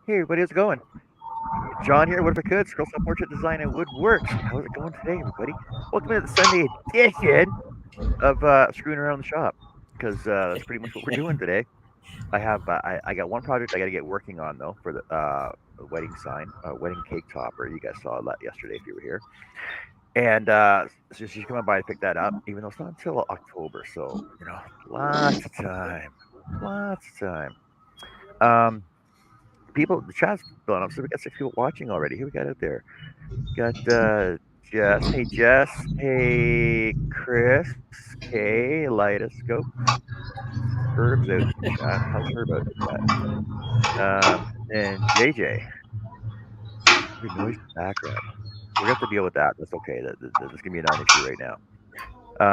Hey everybody, how's it going? John here, what if I could? Scroll Style Portrait Design and Woodworks. How's it going today, everybody? Welcome to the Sunday edition of Screwing Around the Shop, because that's pretty much what we're doing today. I got one project I got to get working on though for the wedding sign, wedding cake topper. You guys saw that yesterday if you were here, and so she's coming by to pick that up. Even though it's not until October, so lots of time, lots of time. Um, People, the chat's filling up, so we got 6 people watching already. Who we got out there? Got Jess. Hey Jess. Hey Chris. Kay. Lightoscope. Herb's out in the chat. How's Herb out in the chat? And JJ. Weird noise in the background. We're gonna have to deal with that. That's okay. That's gonna be a non-issue right now.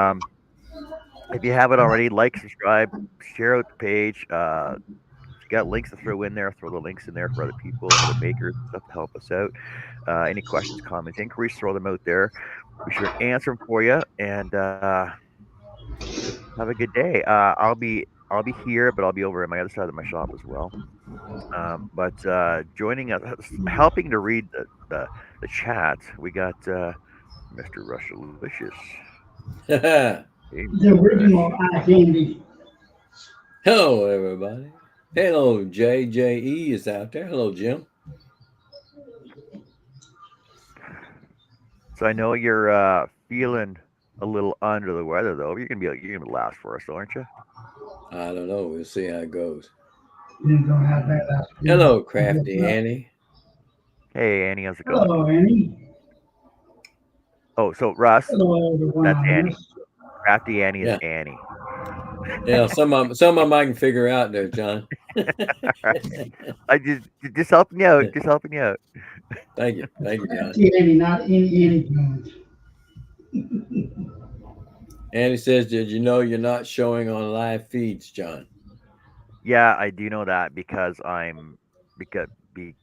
Um, if you haven't already, like, subscribe, share out the page. If you got links to throw in there, throw the links in there for other people, other makers, and stuff to help us out. Any questions, comments, inquiries, throw them out there. Be sure to answer them for you, and have a good day. I'll be here, but I'll be over at my other side of my shop as well. But joining us, helping to read the chat, we got Mr. Rushalicious. Hey, The Mr. original Rush. eye candy. Hello, everybody. Hello, JJE is out there. Hello, Jim. So I know you're feeling a little under the weather, though. You're gonna last for us, aren't you? I don't know. We'll see how it goes. You don't have that last year. Hello, Crafty Annie. Hey, Annie, how's it going? Hello, Annie. Oh, so Russ, Hello, everyone that's on Annie. this. Crafty Annie is Yeah, Annie. yeah. Some of them I can figure out there, John. I just helping you out. Just helping you out. Thank you, John. See, Annie, not any Annie Jones. Annie says, "Did you know you're not showing on live feeds, John?" Yeah, I do know that because be,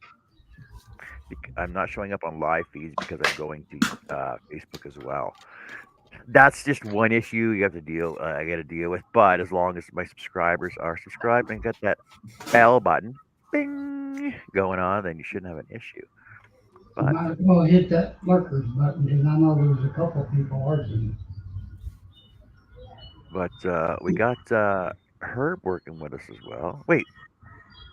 I'm not showing up on live feeds because I'm going to Facebook as well. That's just one issue you have to deal. I got to deal with. But as long as my subscribers are subscribed and got that bell button, bing, going on, then you shouldn't have an issue. You But might as well hit that lurkers button because I know there's a couple of people arguing. we got Herb working with us as well. Wait,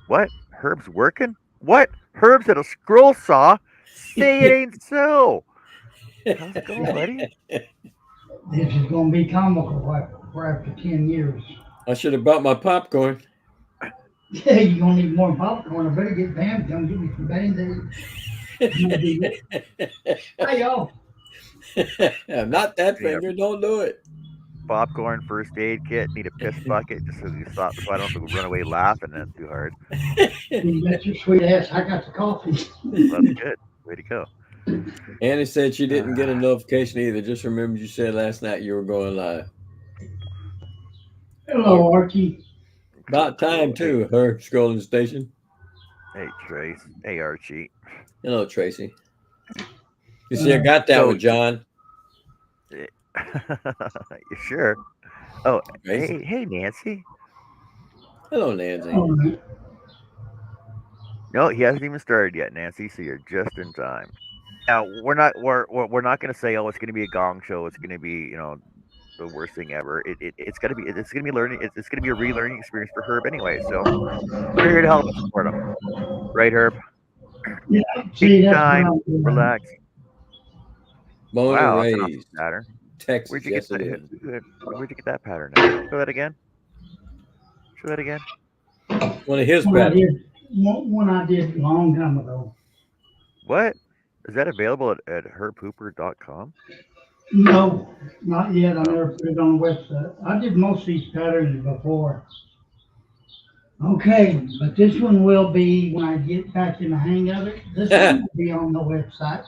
what? Herb's working? What? Herb's at a scroll saw? Say it ain't so. How's it going, buddy? This is going to be comical for after 10 years. I should have brought my popcorn. Yeah, you're going to need more popcorn. I better get Pam to come get me some Band-Aids. Hey, y'all. Not that Yeah, finger. Don't do it. popcorn, first aid kit, need a piss bucket just so I don't have to run away laughing. That's too hard. You bet your sweet ass I got the coffee. Well, that's good. Way to go. Annie said she didn't get a Uh, notification either. Just remember you said last night you were going live. Hello, Archie. cool, About time cool. too. Her scrolling station. Hey, Trace. Hey, Archie. Hello, Tracy. You see, I got that So, with John. you sure? Oh, Tracy. hey, Nancy. Hello, Nancy. All right. No, he hasn't even started yet, Nancy. So you're just in time. Now we're not going to say, oh, it's going to be a gong show. It's going to be the worst thing ever. It's gonna be learning. It's gonna be a relearning experience for Herb anyway. So we're here to help and support him, right, Herb? Yeah, Take see, your that's what time, I'm doing. relax. Mona Wow, that's an awesome Rays, pattern. Where'd Texas. you get Yes, it that? is. Where'd you get that pattern at? Show that again. Show that again. One of his One I patterns. did, one I did a long time ago. What is that available at herbhooper.com? No, not yet. I Oh, never put it on the website. I did most of these patterns before. Okay, but this one will be when I get back in the hang of it. This one will be on the website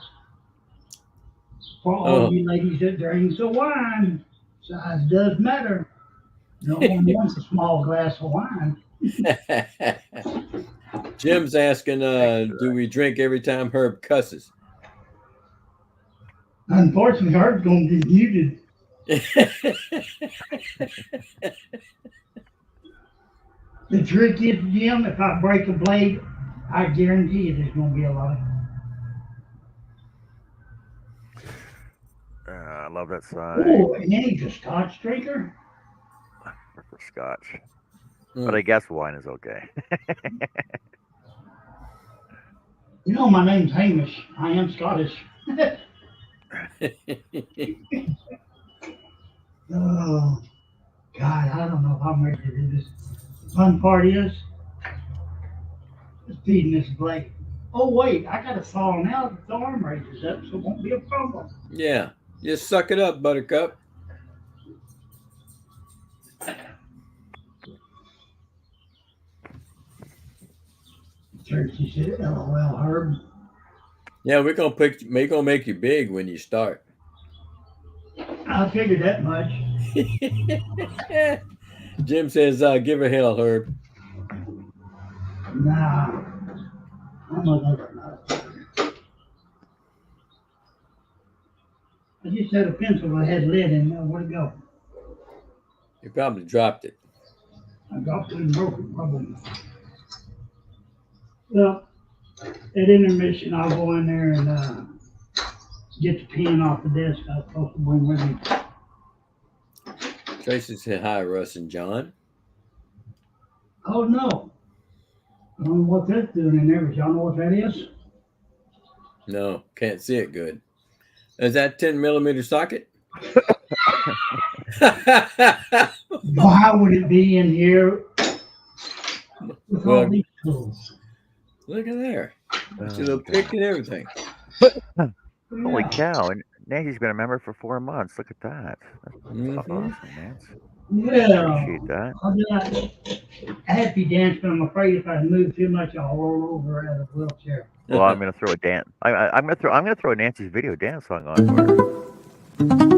for all Oh. you ladies that drinks the wine. Size does matter. No one wants a small glass of wine. Jim's asking, thanks for do we drink every time Herb cusses? Unfortunately, Herb's gonna be muted. The trick is, Jim, if I break a blade I guarantee you there's going to be a lot of. I love that sign Oh, and he's a Scotch drinker. for Scotch. Mm. But I guess wine is okay. You know, my name's Hamish. I am Scottish. Oh, God, I don't know if I'm ready to do this. The fun part is feeding this Blake. Oh, wait, I got a saw now that the arm raises up, so it won't be a problem. Yeah, just suck it up, Buttercup. Churchy said, LOL, Herb. Yeah, we're gonna make you big when you start. I figured that much. Jim says, "Give her hell, Herb." Nah, I'm not. I just had a pencil that had lead in there. Where'd it go? You probably dropped it. I dropped it and broke it, probably. Well, at intermission, I'll go in there and get the pen off the desk I was supposed to bring with me. Tracy said, "Hi, Russ and John." Oh, no. I don't know what that's doing in there, but y'all know what that is? No, can't see it good. Is that 10mm socket? Why would it be in here with Well, all these tools? Look at there. Oh, See the pick and everything. Holy Yeah. cow! And Nancy's been a member for 4 months. Look at that. That's Mhm. awesome, Nancy. Yeah. Appreciate that. I'll be like happy dance, but I'm afraid if I move too much, I'll roll over out of the wheelchair. Well, I'm gonna throw a dance. I'm gonna throw a Nancy's video dance song on for her.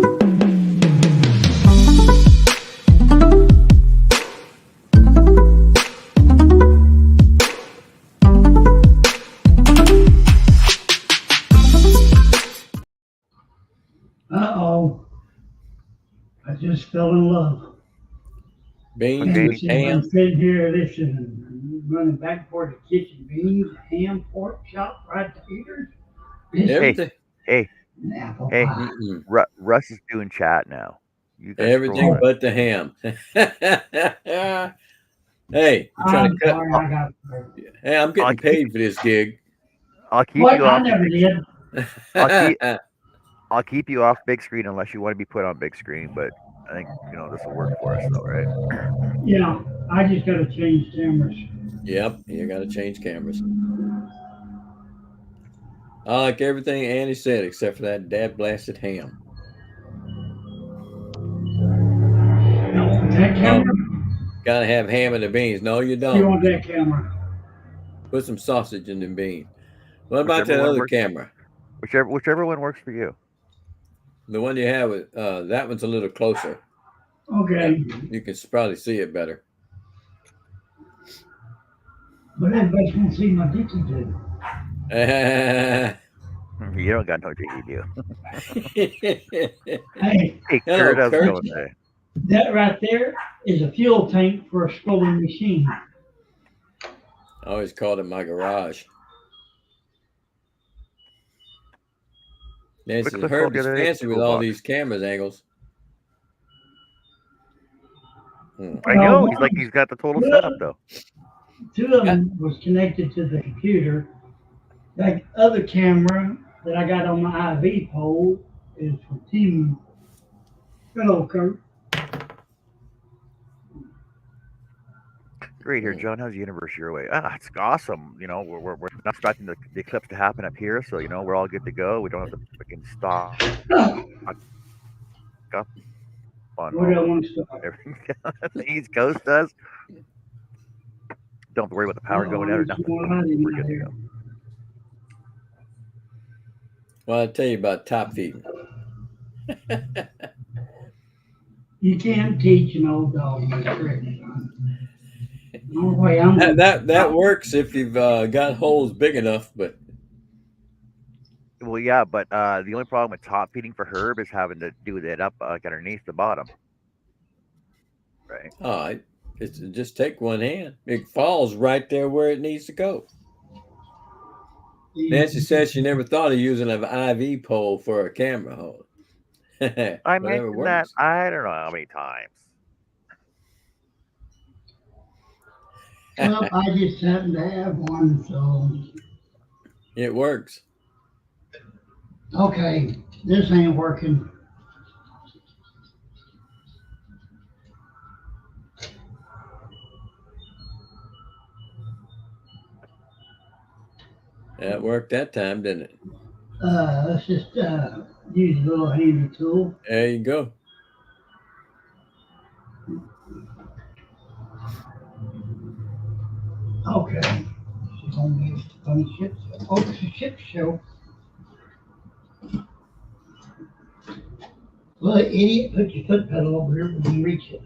Uh-oh. I just fell in love. Beans, Okay. And ham. I'm sitting here listening and running back toward the kitchen. Beans, ham, pork chop, fried taters, biscuits, Everything. Hey, and apple hey, pie. Russ is doing chat now. You guys Everything scroll but the ham. Hey, you're trying I'm to cut. sorry, I got. Hey, I'm getting paid for this gig. I'll keep What? you I off. never did. I'll keep you off big screen unless you want to be put on big screen. But I think this will work for us, though, right? Yeah, I just got to change cameras. Yep, you got to change cameras. I like everything Annie said except for that dad blasted ham. That camera? Gotta have ham and the beans. No, you You don't. want that camera? Put some sausage in the bean. What about Whichever that one other works. camera? Whichever one works for you. The one you have, that one's a little closer. Okay, You can probably see it better. but everybody's gonna see my dicky do. You don't got no GED. Hey, Hey, Hello, Kurt, how's it Kurt. going today? that right there is a fuel tank for a scrolling machine. I always called it my garage. Nancy, Quick Herb call the is other day, fancy with school all box. these cameras angles. I know. He's like he's got the total setup though. Two of them was connected to the computer. That other camera that I got on my IV pole is from Team. Hello, Kurt. Great here, John. How's the universe your way? It's awesome. We're not expecting the eclipse to happen up here, so we're all good to go. We don't have to freaking stop up on Where do I want to start? everything the East Coast does. Don't have to worry about the power going out or nothing. We're good to go. Well, I'll tell you about top feeding. You can't teach an old dog a trick. No way I'm That works if you've got holes big enough, but Well, yeah, but the only problem with top feeding for Herb is having to do that up underneath the bottom. Right. it's just take one hand. It falls right there where it needs to go. Nancy says she never thought of using an IV pole for a camera hold. I Whatever mentioned that works. I don't know how many times. Well, I just happen to have one, so It works. okay, this ain't working. That worked that time, didn't it? Let's just use a little handy tool. There you go. Okay. This is gonna be a funny shit show. Oh, it's a shit show. Well, idiot, put your foot pedal over here when you reach it.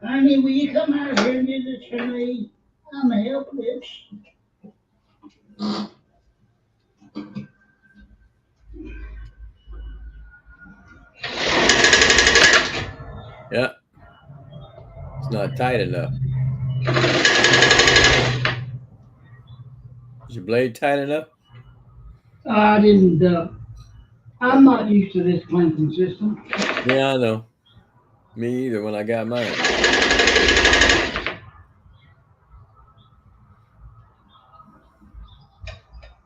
Honey, will you come out here and do this for me? I'm helpless. Yeah. It's not tight enough. Is your blade tight enough? I didn't, I'm not used to this clanking system. Yeah, I know. Me either when I got mine.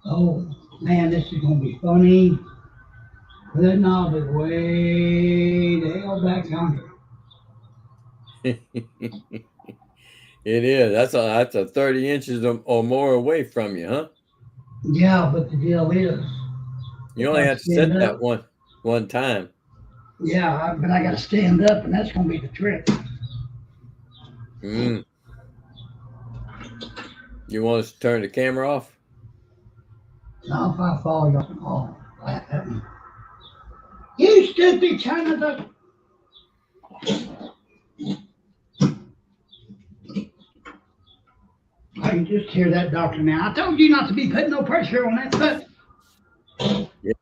Oh, man, this is gonna be funny. That knob is way the hell back yonder. It is. That's a 30 inches or more away from you, huh? Yeah, but the deal is, You only have to set that one time. yeah, but I gotta stand up, and that's gonna be the trick. Mm. You want us to turn the camera off? Now, if I fall, you'll all laugh at me. You stupid China duck! I can just hear that doctor now. I told you not to be putting no pressure on that foot. Yeah.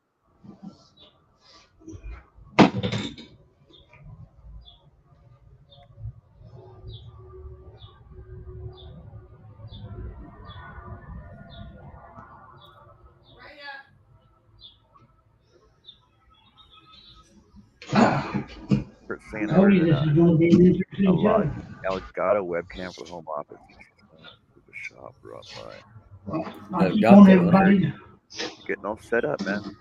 For saying Told you this is going to be an interesting a lot. show. Elgato webcam for home office. The shop brought by. I just want everybody, Getting all set up, man.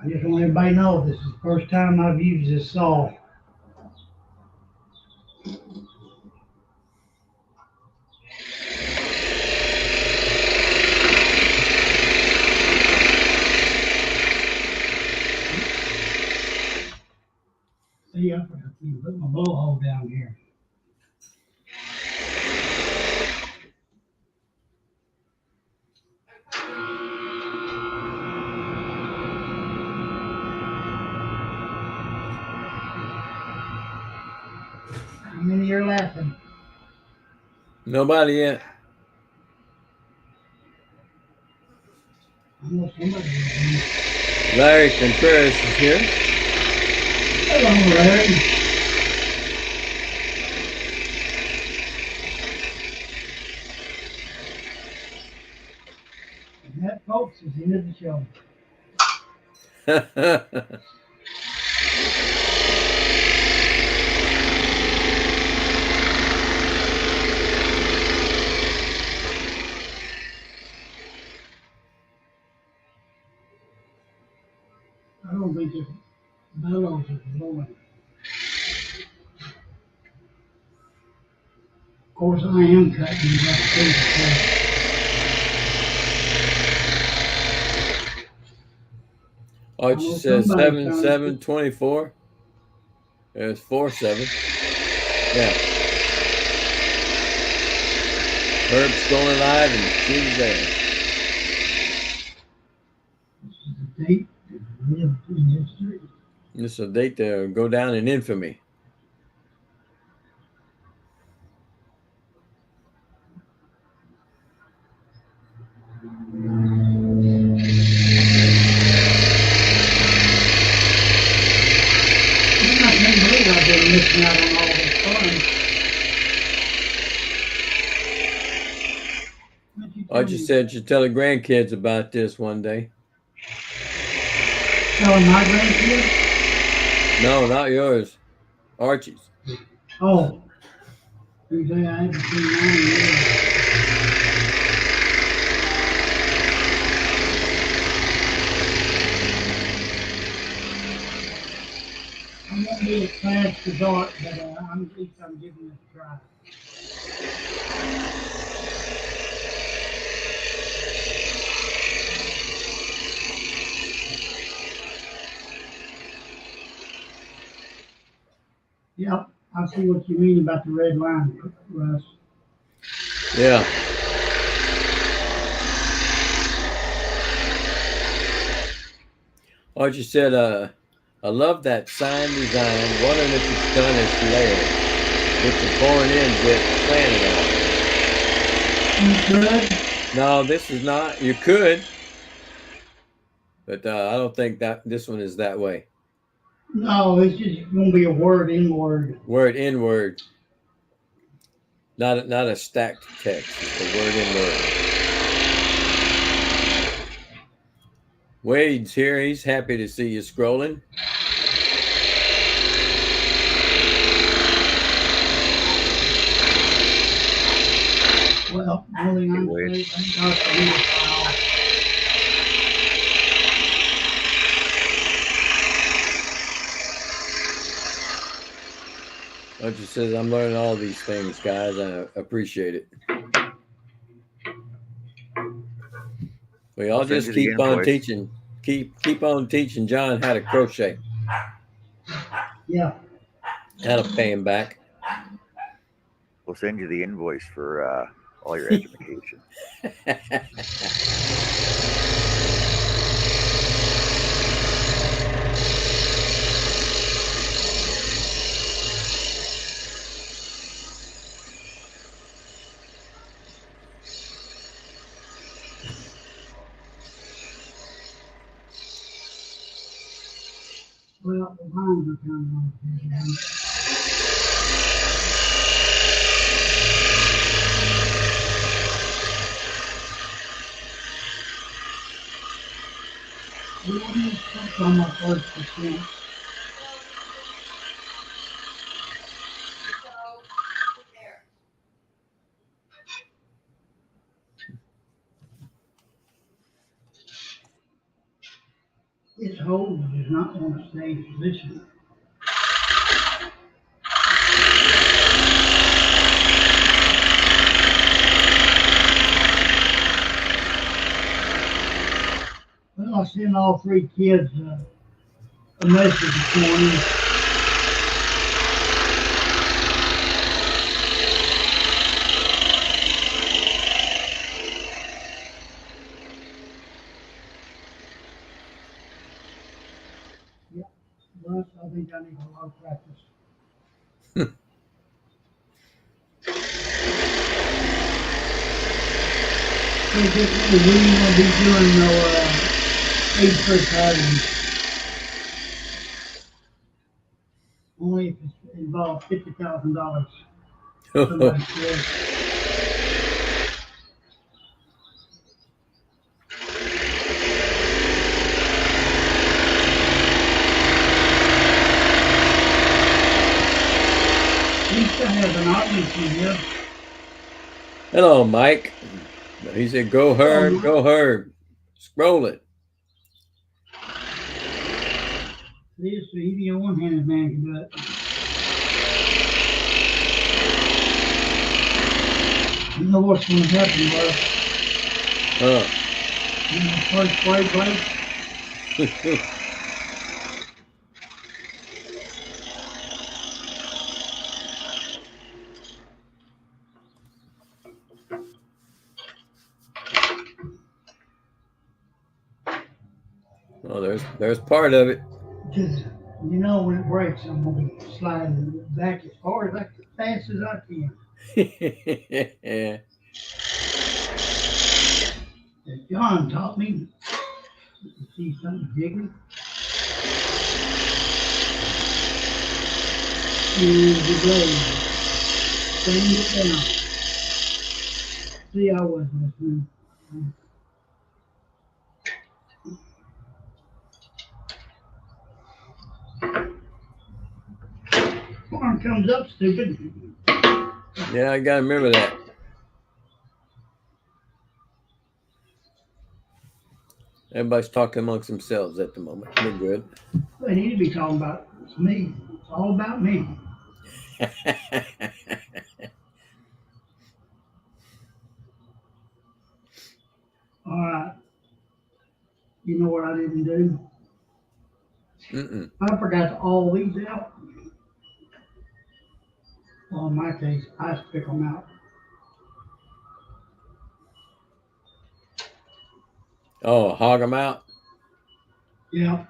I just want everybody to know this is the first time I've used this saw. See, I forgot to put my blowhole down here. How many are laughing? Nobody yet. I know somebody is. Larry Contreras is here. Hello, Larry. And that, folks, is the end of the show. I don't think the bellows is blowing. Of course, I am cutting rough. Archie says 7/7/24. There's 4/7. Yeah. Herb's going live and she's there. This is the date that lived in history. This is a date to go down in infamy. I can't believe I've been missing out on all this fun. Archie said you tell the grandkids about this one day. Telling my grandkids? No, not yours. Archie's. Oh. You say I haven't seen mine yet. I won't be as fast as Art, but at least I'm giving it a try. Yep, I see what you mean about the red line, Russ. Yeah. Archie said, I love that sign design. Wondering if it's done as layered. With the pouring in bit planted on. You could? No, this is not. You could. But I don't think that this one is that way. No, it's just going to be a word inward. Word inward. Not a stacked text. It's a word inward. Wade's here. He's happy to see you scrolling. Well, the only thing I'm saying, thank God for you, pal. Archie says, I'm learning all these things, guys. I appreciate it. We all just keep on teaching. Keep on teaching John how to crochet. Yeah. How to pay him back. We'll send you the invoice for all your education. Well, the lines are kind of like we want to touch on my first percent. This hose does not want to stay in position. Well, I sent all three kids a message this morning. Yep, Russ, I think I need a lot of practice. So just we will be doing no age first patterns. Only if it involves $50,000. Somebody said. At least I have an audience in here. Hello, Mike. He said, go Herb, go Herb. Scroll it. This, even a one-handed man can do it. You know what's going to happen, Russ? In the first spray plate, Oh, there's part of it. just, you know, when it breaks, I'm going to be sliding back as fast as I can. Yeah. John taught me. You see something jiggling? Here's the blade. Sand it down. See, I wasn't listening. Farm comes up, stupid. Yeah, I gotta remember that. Everybody's talking amongst themselves at the moment. We're good. They need to be talking about it's me. It's all about me. All right. You know what I didn't do? Mm-mm. I forgot to all these out. Well, in my case, I pick them out. Oh, hog them out. Yeah.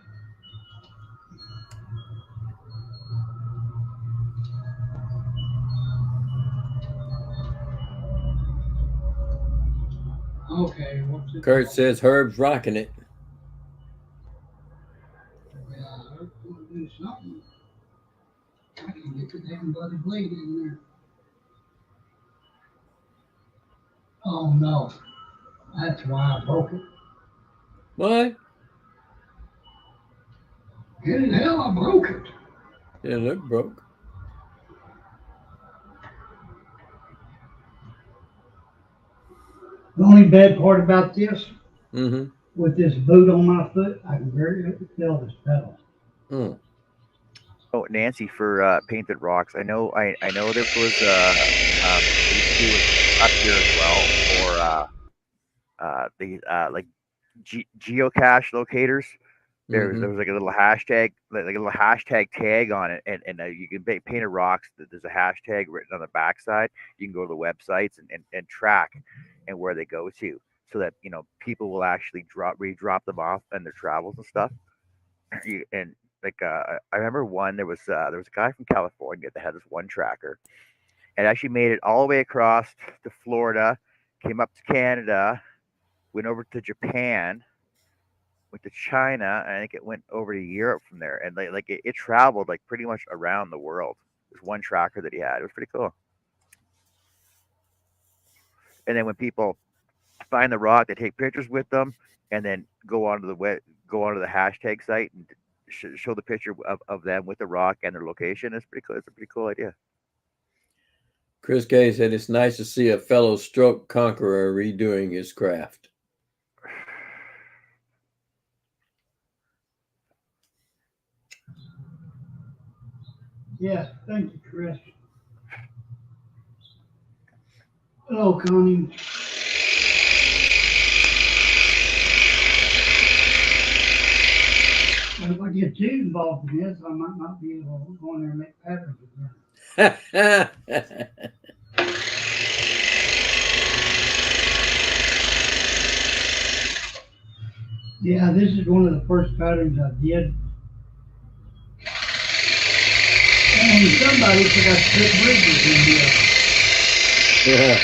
Okay. What's it? Kurt says Herb's rocking it. Yeah, I'm gonna do something. I can get the damn bloody blade in there. Oh no. That's why I broke it. What? In hell, I broke it. Yeah, look broke. The only bad part about this, Mm-hmm. with this boot on my foot, I can very feel this pedal. Mm. Oh, Nancy for Painted Rocks. I know there was they used to do it up here as well for the like geocache locators. Mm-hmm. There was like a little hashtag, like a little hashtag tag on it, and you can Painted Rocks. There's a hashtag written on the backside. You can go to the websites and track and where they go to, so that people will actually redrop them off on their travels and stuff. And like I remember there was a guy from California that had this one tracker and actually made it all the way across to Florida, came up to Canada, went over to Japan, went to China, and I think it went over to Europe from there, and it traveled like pretty much around the world. There's one tracker that he had. It was pretty cool. And then when people find the rock, they take pictures with them, and then go onto the hashtag site and show the picture of them with the rock and their location. It's pretty cool. It's a pretty cool idea. Chris Gay said it's nice to see a fellow stroke conqueror redoing his craft. Yes, thank you, Chris. Hello, Connie. But if I get too involved in this, I might not be able to go in there and make patterns again. Yeah, this is one of the first patterns I did. And somebody forgot to put bridges in here. Yeah.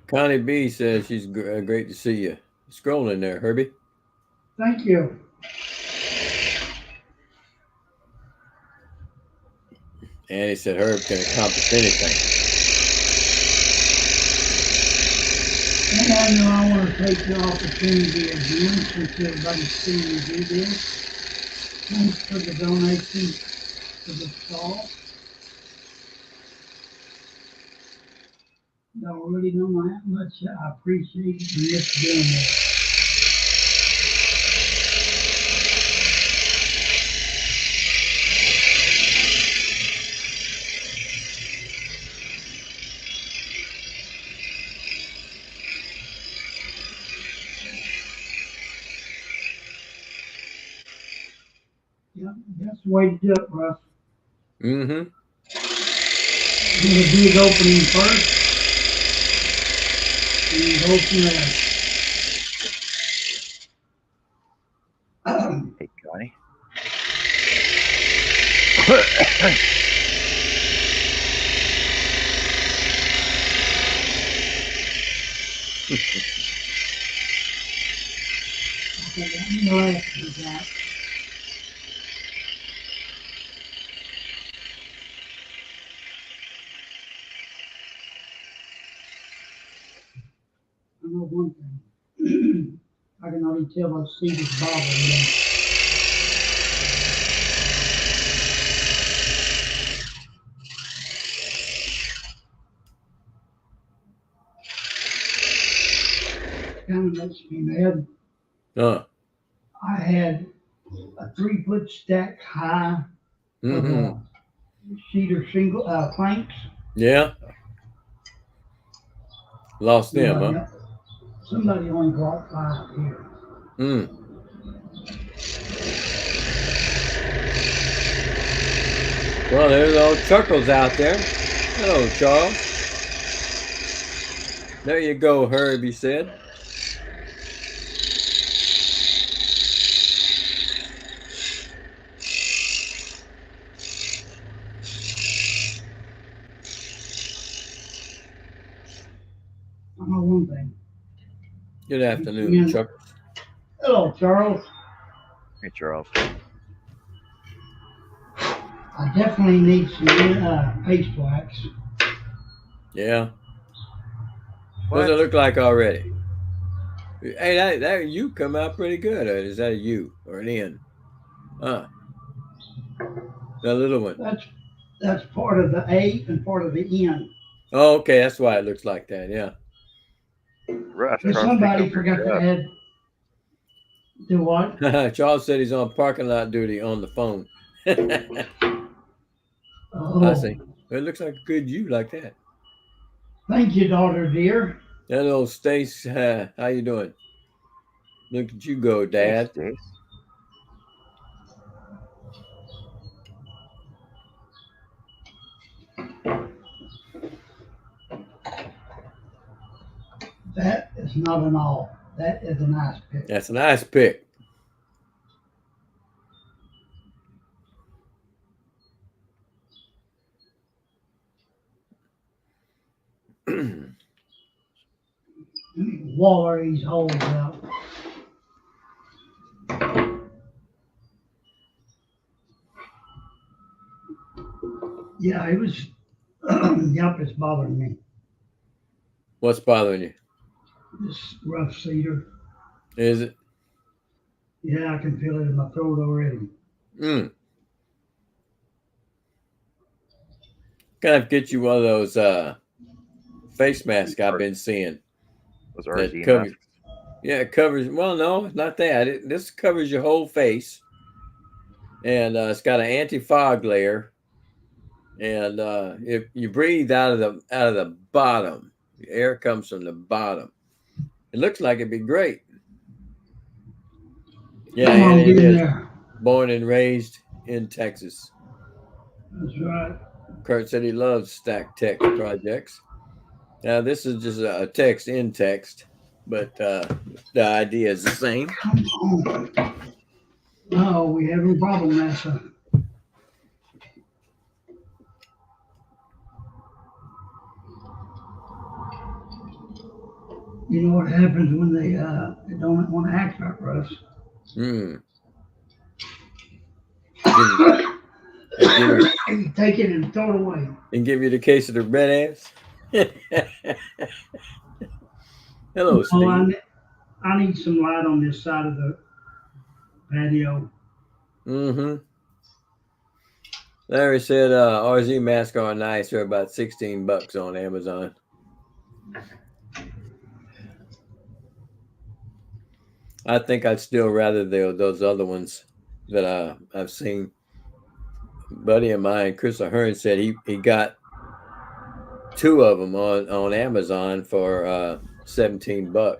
Connie B says she's great to see you. Scrolling there, Herbie. Thank you. And he said Herb can accomplish anything. And I know I want to take the opportunity again, since everybody's seeing me do this. Thanks for the donation to the stall. Y'all really don't know how much I appreciate it and miss doing this. Yeah, that's the way to do it, Russ. Mm-hmm. Do the big opening first, and go from there. Hey, Johnny. know one thing. I can already tell those seed is bothering me. Kind of makes me mad. I had a 3-foot stack high Mm-hmm. of cedar shingle planks. Yeah. Lost them, huh? Somebody only brought 5 here. Mm. Well, there's old Chuckles out there. Hello, Charles. There you go, Herb, he said. I know one thing. Good afternoon, Chuckles. Hello, Charles. Hey, Charles. I definitely need some paste wax. Yeah. What? What does it look like already? Hey, that you come out pretty good. Is that a U or an N? Huh. The little one. That's part of the A and part of the N. Oh, okay. That's why it looks like that. Yeah. Russ, If Charles somebody taking over forgot your to job. add. Do what? Charles said he's on parking lot duty on the phone. Oh, I see. It looks like a good U like that. thank you, daughter dear. Hello, Stace. How you doing? Look at you go, Dad. Hey, Stace. That is not an all. That is a nice pick. That's a nice pick. Waller these holes out. Yeah, it was. Yup, it's bothering me. What's bothering you? This rough cedar. Is it? Yeah, I can feel it in my throat already. Mm. Kind of get you one of those face masks I've been seeing. Those RZ covers, masks. yeah, it covers. Well, no, it's not that. This covers your whole face, and it's got an anti-fog layer. And if you breathe out of the bottom, the air comes from the bottom. It looks like it'd be great. Yeah, Come on, and it get in is. there. Born and raised in Texas. That's right. Kurt said he loves stack text projects. Now this is just a text in text, but the idea is the same. Come on. No, we having a problem, Massa. You know what happens when they don't want to act like Russ? Mm. You take it and throw it away. And give you the case of the red ass. Hello, Steve. Oh, I need some light on this side of the patio. Mm-hmm. Larry said RZ masks are nice. They're about $16 on Amazon. I think I'd still rather those other ones that I've seen. A buddy of mine, Chris Ahern, said he got 2 of them on Amazon for $17,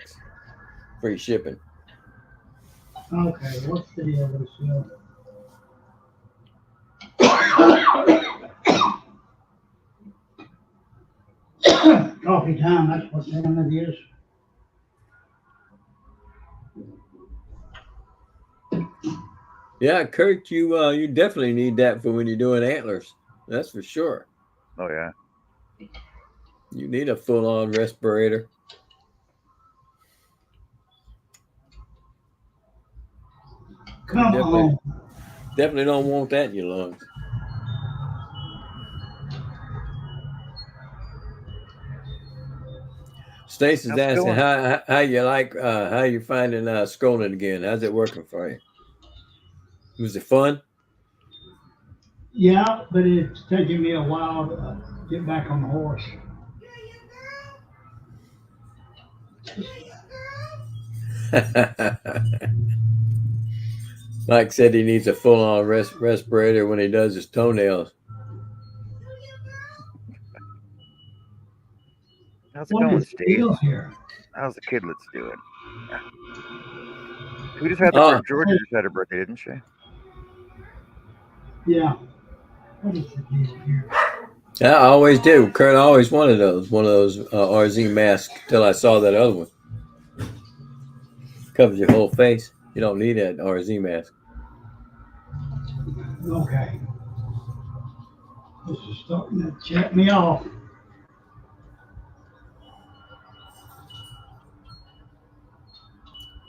free shipping. Okay, what's the deal with this? Coffee time, that's what the name it is. Yeah, Kurt, you definitely need that for when you're doing antlers. That's for sure. Oh yeah. You need a full-on respirator. Come on. Definitely don't want that in your lungs. Stacy's How's it asking going? how you like how you finding scrolling again. How's it working for you? Was it fun? Yeah, but it's taking me a while to get back on the horse. Mike said he needs a full-on respirator when he does his toenails. How's it What going, is the Steve? deal here? How's the kidlets doing? Who just had Oh. Georgia just had her birthday, didn't she? Yeah. What is the deal here? Yeah, I always did. Kurt always wanted one of those RZ masks till I saw that other one. Covers your whole face. You don't need that RZ mask. Okay. This is starting to check me off.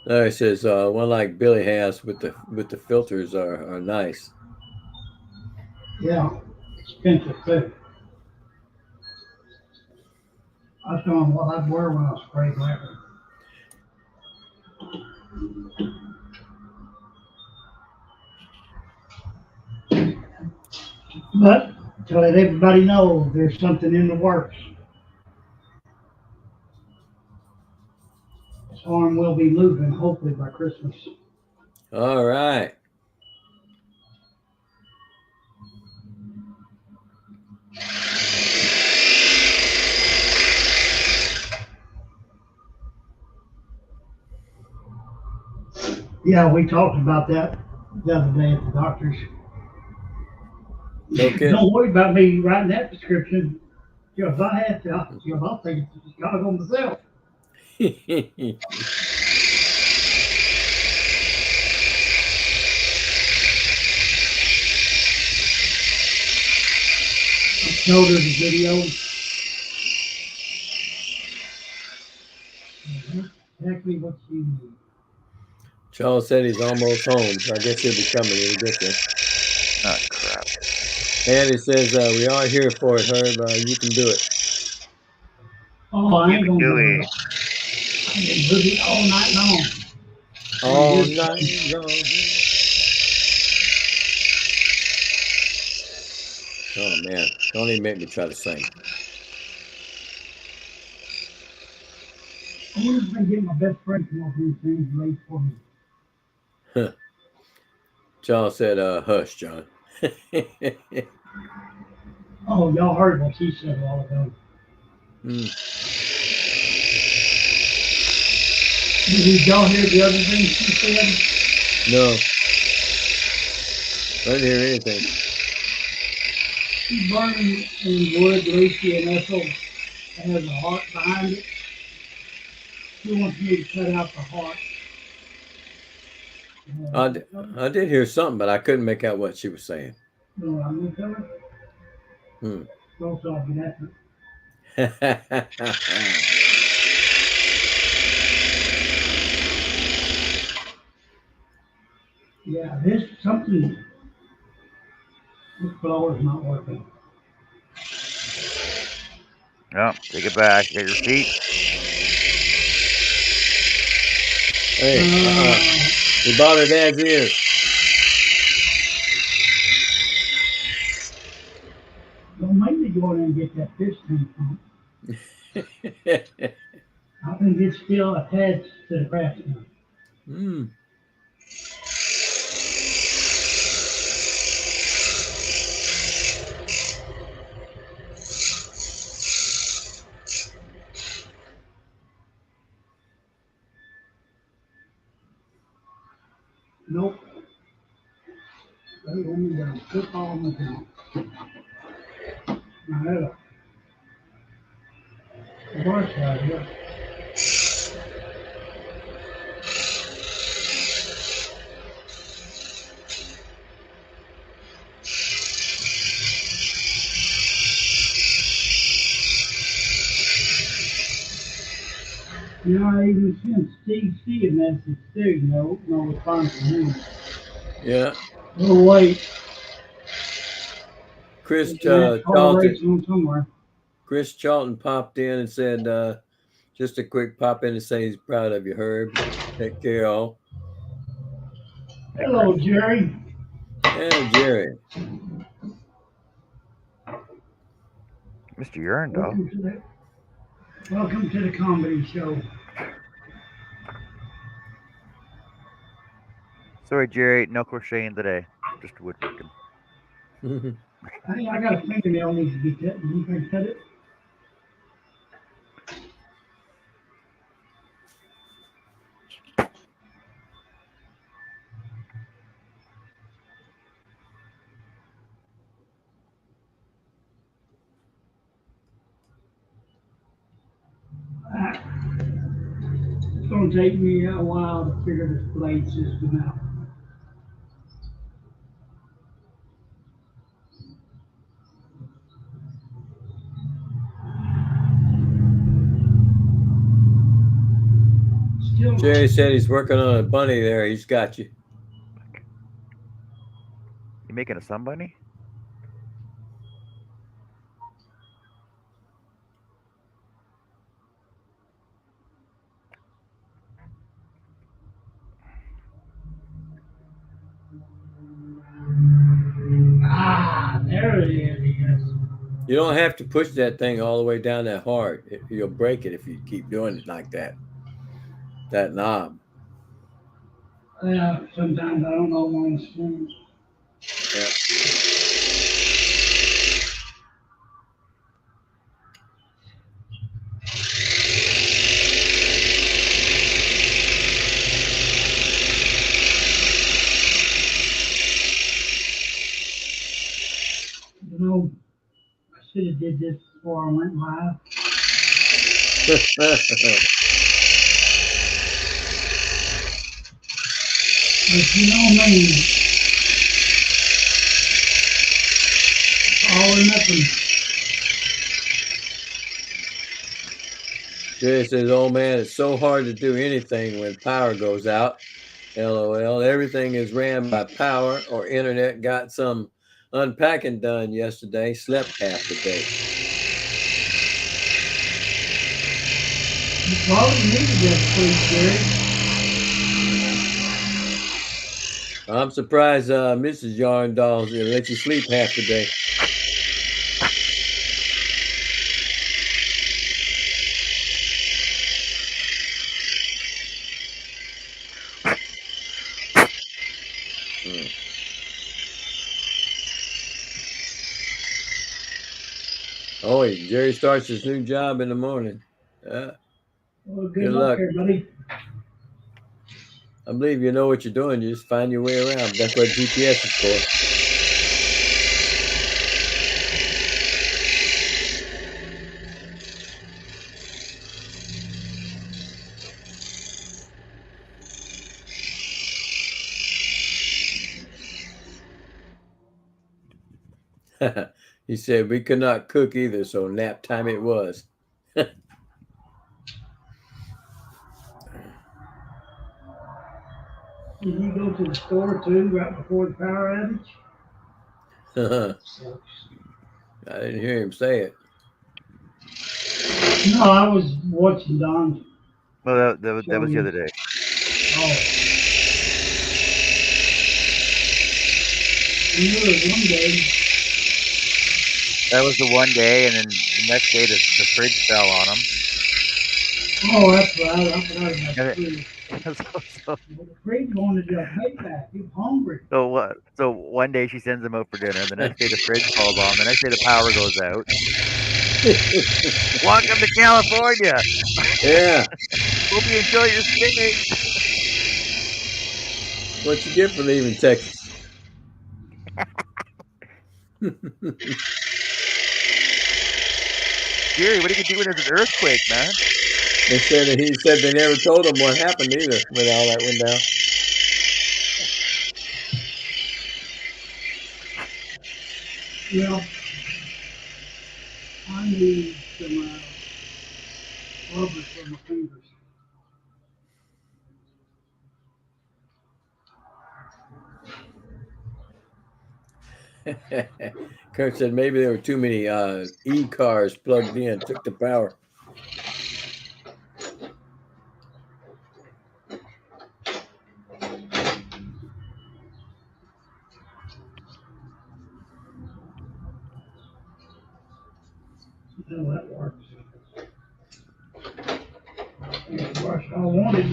It says one like Billy has with the filters are nice. Yeah, expensive too. I was showing what I'd wear when I was sprayed leather. But to let everybody know there's something in the works. This arm will be moving hopefully by Christmas. All right. Yeah, we talked about that the other day at the doctor's. Okay. Don't worry about me writing that prescription. If I have to, I'll take it to Chicago myself. I showed her the video. Exactly what she needs. Charles said he's almost home, so I guess he'll be coming when he gets there. Oh, crap. And he says, we are here for it, Herb. You can do it. Oh, I ain't You gonna can do do it. it. I can do it all night long. All night long. Oh, man. Don't even make me try to sing. I wonder if I can get my best friend to come over and sing late for me. Charles said, hush, John. Oh, y'all heard what she said a while ago. Did y'all hear the other thing she said? No. I didn't hear anything. She's burning in wood, Lucy and Ethel, and has a heart behind it. She wants me to cut out the heart. I did hear something, but I couldn't make out what she was saying. You know what I'm going to tell her? Don't solve it after. Yeah, this blower's not working. No, take it back. Get your feet. Hey, we bought her dad's ears. Don't make me go in and get that fish tank pump. I think it's still attached to the craft tank. Nope. They want me to put all of them down. Now, the brush right here. You know, I even sent Steve C a message too. No response from him. Yeah. We'll wait. Chris Charlton popped in and said, Just a quick pop in to say he's proud of you, Herb. Take care, all. Hello, Jerry. And Jerry. Mr. Urndall. Welcome to the comedy show. Sorry, Jerry, no crocheting today. Just woodworking. Hey, I got a fingernail needs to be cut. You can cut it. It's going to take me a while to figure this blade system out. Still, Jerry said he's working on a bunny there. He's got you. You making a sun bunny? there it is. Yes. You don't have to push that thing all the way down that hard. You'll break it if you keep doing it like that. That knob. Yeah, sometimes I don't know when it's swinging. Yeah. You know, I should have did this before I went live. But you know me, all or nothing. Jerry says, "Oh man, it's so hard to do anything when power goes out." LOL. Everything is ran by power or internet. Got some unpacking done yesterday. Slept half the day. You probably needed that sleep, Jerry. I'm surprised Mrs. Yarndall let you sleep half the day. Oh, Jerry starts his new job in the morning. Well, good Good luck, luck. everybody. I believe you know what you're doing. You just find your way around. That's what GPS is for. He said we could not cook either, so nap time it was. Did you go to the store too right before the power outage? I didn't hear him say it. No, I was watching Don. Well, that was the other day. Oh. You knew it one day. That was the one day, and then the next day the fridge fell on him. Oh, that's right. I forgot about Yeah. the fridge. so The fridge wanted to pay back. He was hungry. what? So one day she sends him out for dinner. The next day the fridge falls on. The next day the power goes out. Welcome to California. Yeah. Hope you enjoy your stay. What you get for leaving Texas? Jerry, what are you doing when there's an earthquake, man? He said they never told him what happened either when all that went down. Well, I need some rubber for my fingers. Kurt said maybe there were too many e-cars plugged in, took the power. Well, that works. It works. I wanted.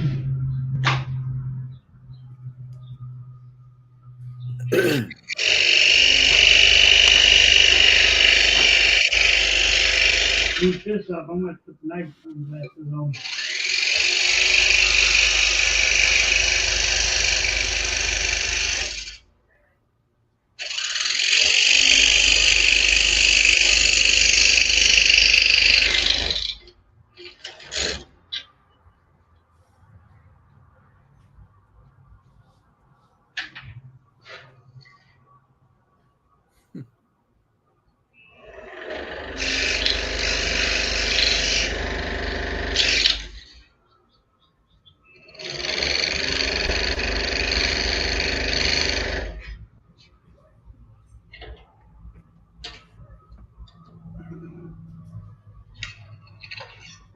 Boot this up. I'm gonna put the night sunglasses on.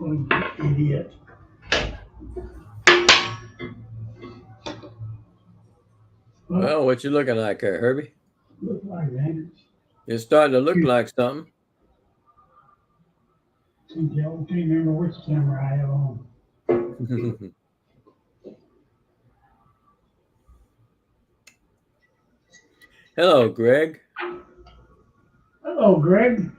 Oh, you idiot. Well, what you looking like there, Herbie? Look like that. It's starting to look like something. I can't remember which camera I have on. Hello, Greg. Hello, Greg.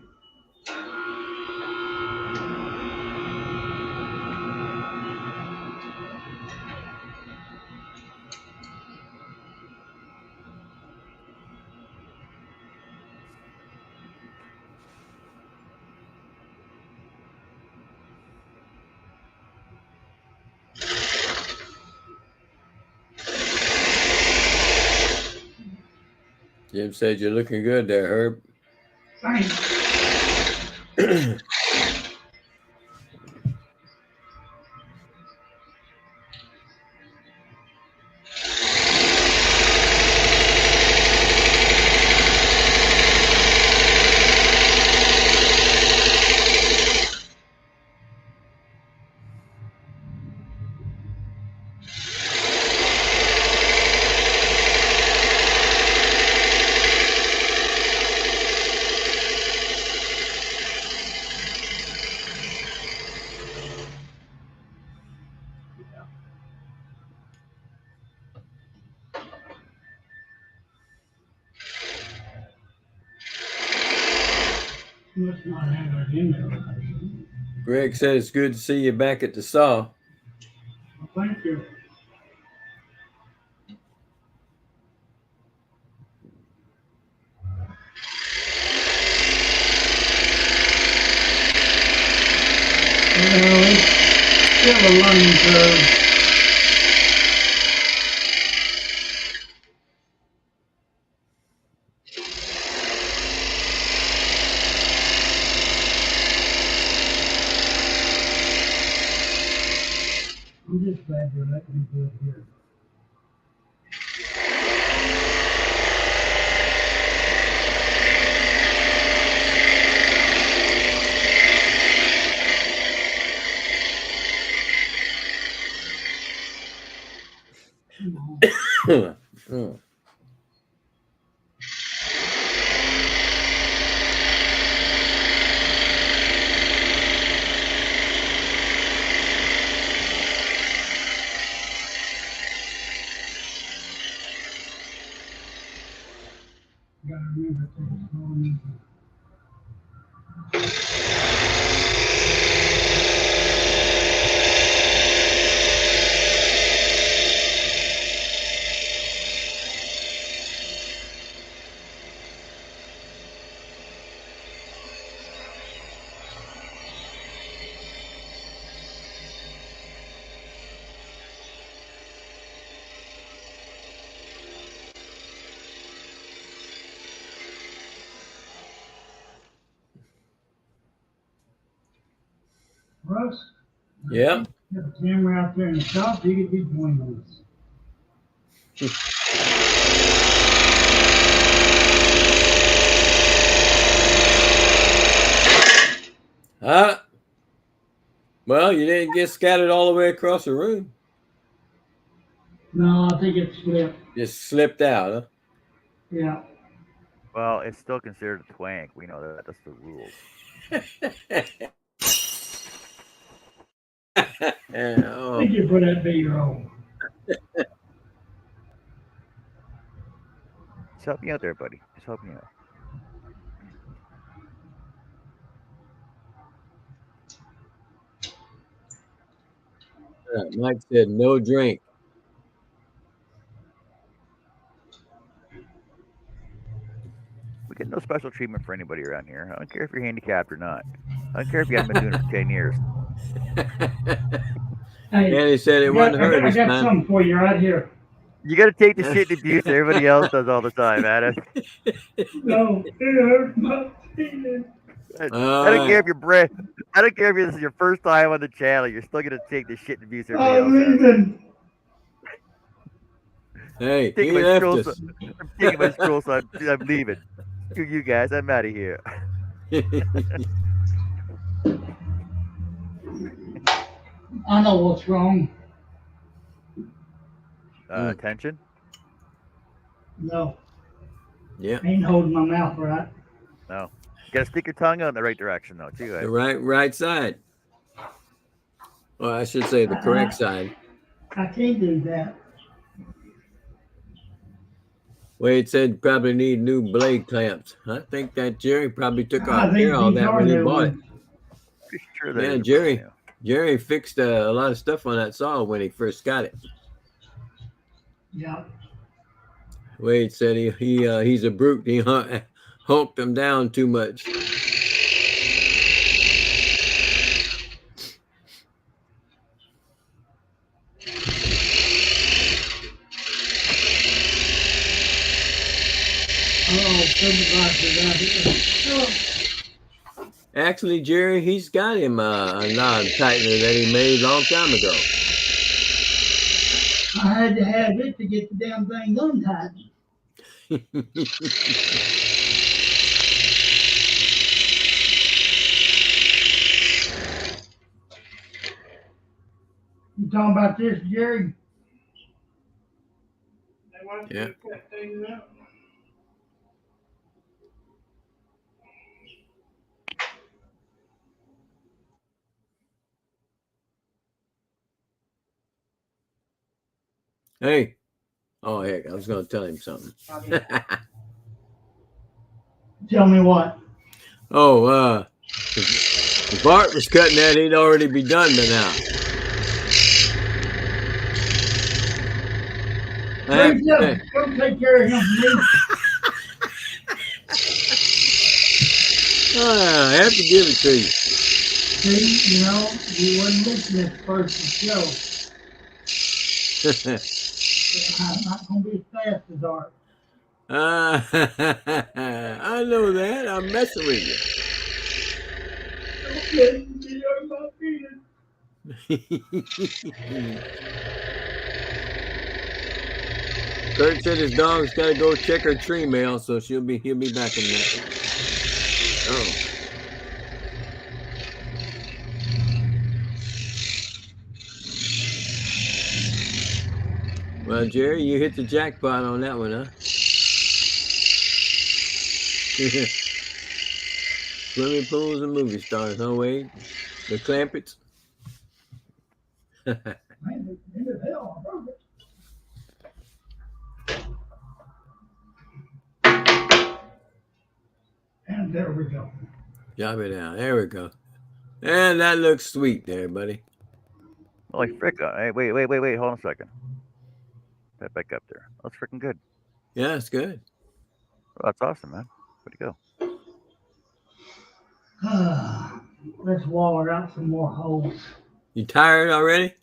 Jim said you're looking good there, Herb. Thanks. Must not have it in there. Greg said it's good to see you back at the saw. Well, thank you. Well, it's still a learning curve. I'm just glad you're letting me do it here. Come on. Oh. You gotta remember to take it slow and easy. Russ? Yeah. You have a camera out there in the shop, you could be joining us. Well, you didn't get scattered all the way across the room. No, I think it slipped. Just slipped out, huh? Yeah. Well, it's still considered a twank. We know that. That's the rules. Oh, Thank you for that B-roll. Just help me out there, buddy. Just help me out. Mike said no drink. We get no special treatment for anybody around here. I don't care if you're handicapped or not. I don't care if you haven't been doing it for 10 years. Hey, Danny said it wasn't her I this got time. something for you right here. You got to take the shit and abuse that everybody else does all the time, Adam. No, it hurts my feelings. I don't care if you're brand. I don't care if this is your first time on the channel. You're still gonna take the shit and abuse everybody I'm else. Has. leaving. Hey, Taking he my left scroll, us. I'm taking my scroll, so I'm leaving. Screw you guys. I'm out of here. I know what's wrong. Attention. No, Yeah, I ain't holding my mouth right. No. You gotta stick your tongue out in the right direction, though, too. the right side. Well, I should say the correct side. I can't do that. Wade said probably need new blade clamps. I think that Jerry probably took I care of all these that are when he new bought it. ones. Pretty sure that Yeah, is a Jerry. brand Jerry fixed a lot of stuff on that saw when he first got it. Yeah. Wade said he's a brute. He hulked him down too much. Oh, supervisor out here. Oh, Actually, Jerry, he's got him a knob tightener that he made a long time ago. I had to have it to get the damn thing untied. You talking about this, Jerry? Yeah. Hey. Oh, heck, I was going to tell him something. Tell me what. Oh, if Bart was cutting that, he'd already be done by now. Please, come take care of him for me. I have to give it to you. See, you know, you wouldn't listen at the first show. I'm not going to be as fast as Art. I know that. I'm messing with you. Okay, you hurt my feelings. Kurt said his dog's got to go check her tree mail, so he'll be back in there. Oh. Well, Jerry, you hit the jackpot on that one, huh? Swimming pools and movie stars, huh, Wade? The Clampets. Man, the hell, I broke it. And there we go. Drop it down. There we go. And that looks sweet there, buddy. Holy frick. Hey, wait. Hold on a second. That back up there. That's freaking good. Yeah, it's good. Oh, that's awesome, man. Where'd it go? Let's waller out some more holes. You tired already?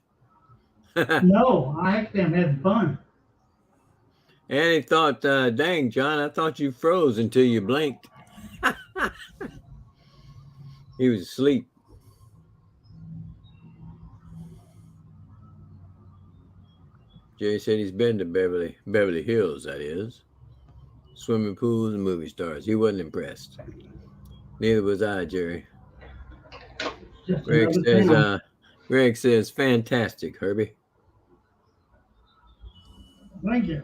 No, I actually am having fun. And he thought, dang, John, I thought you froze until you blinked. He was asleep. Jerry said he's been to Beverly Hills, that is. Swimming pools and movie stars. He wasn't impressed. Neither was I, Jerry. Greg says, fantastic, Herbie. Thank you.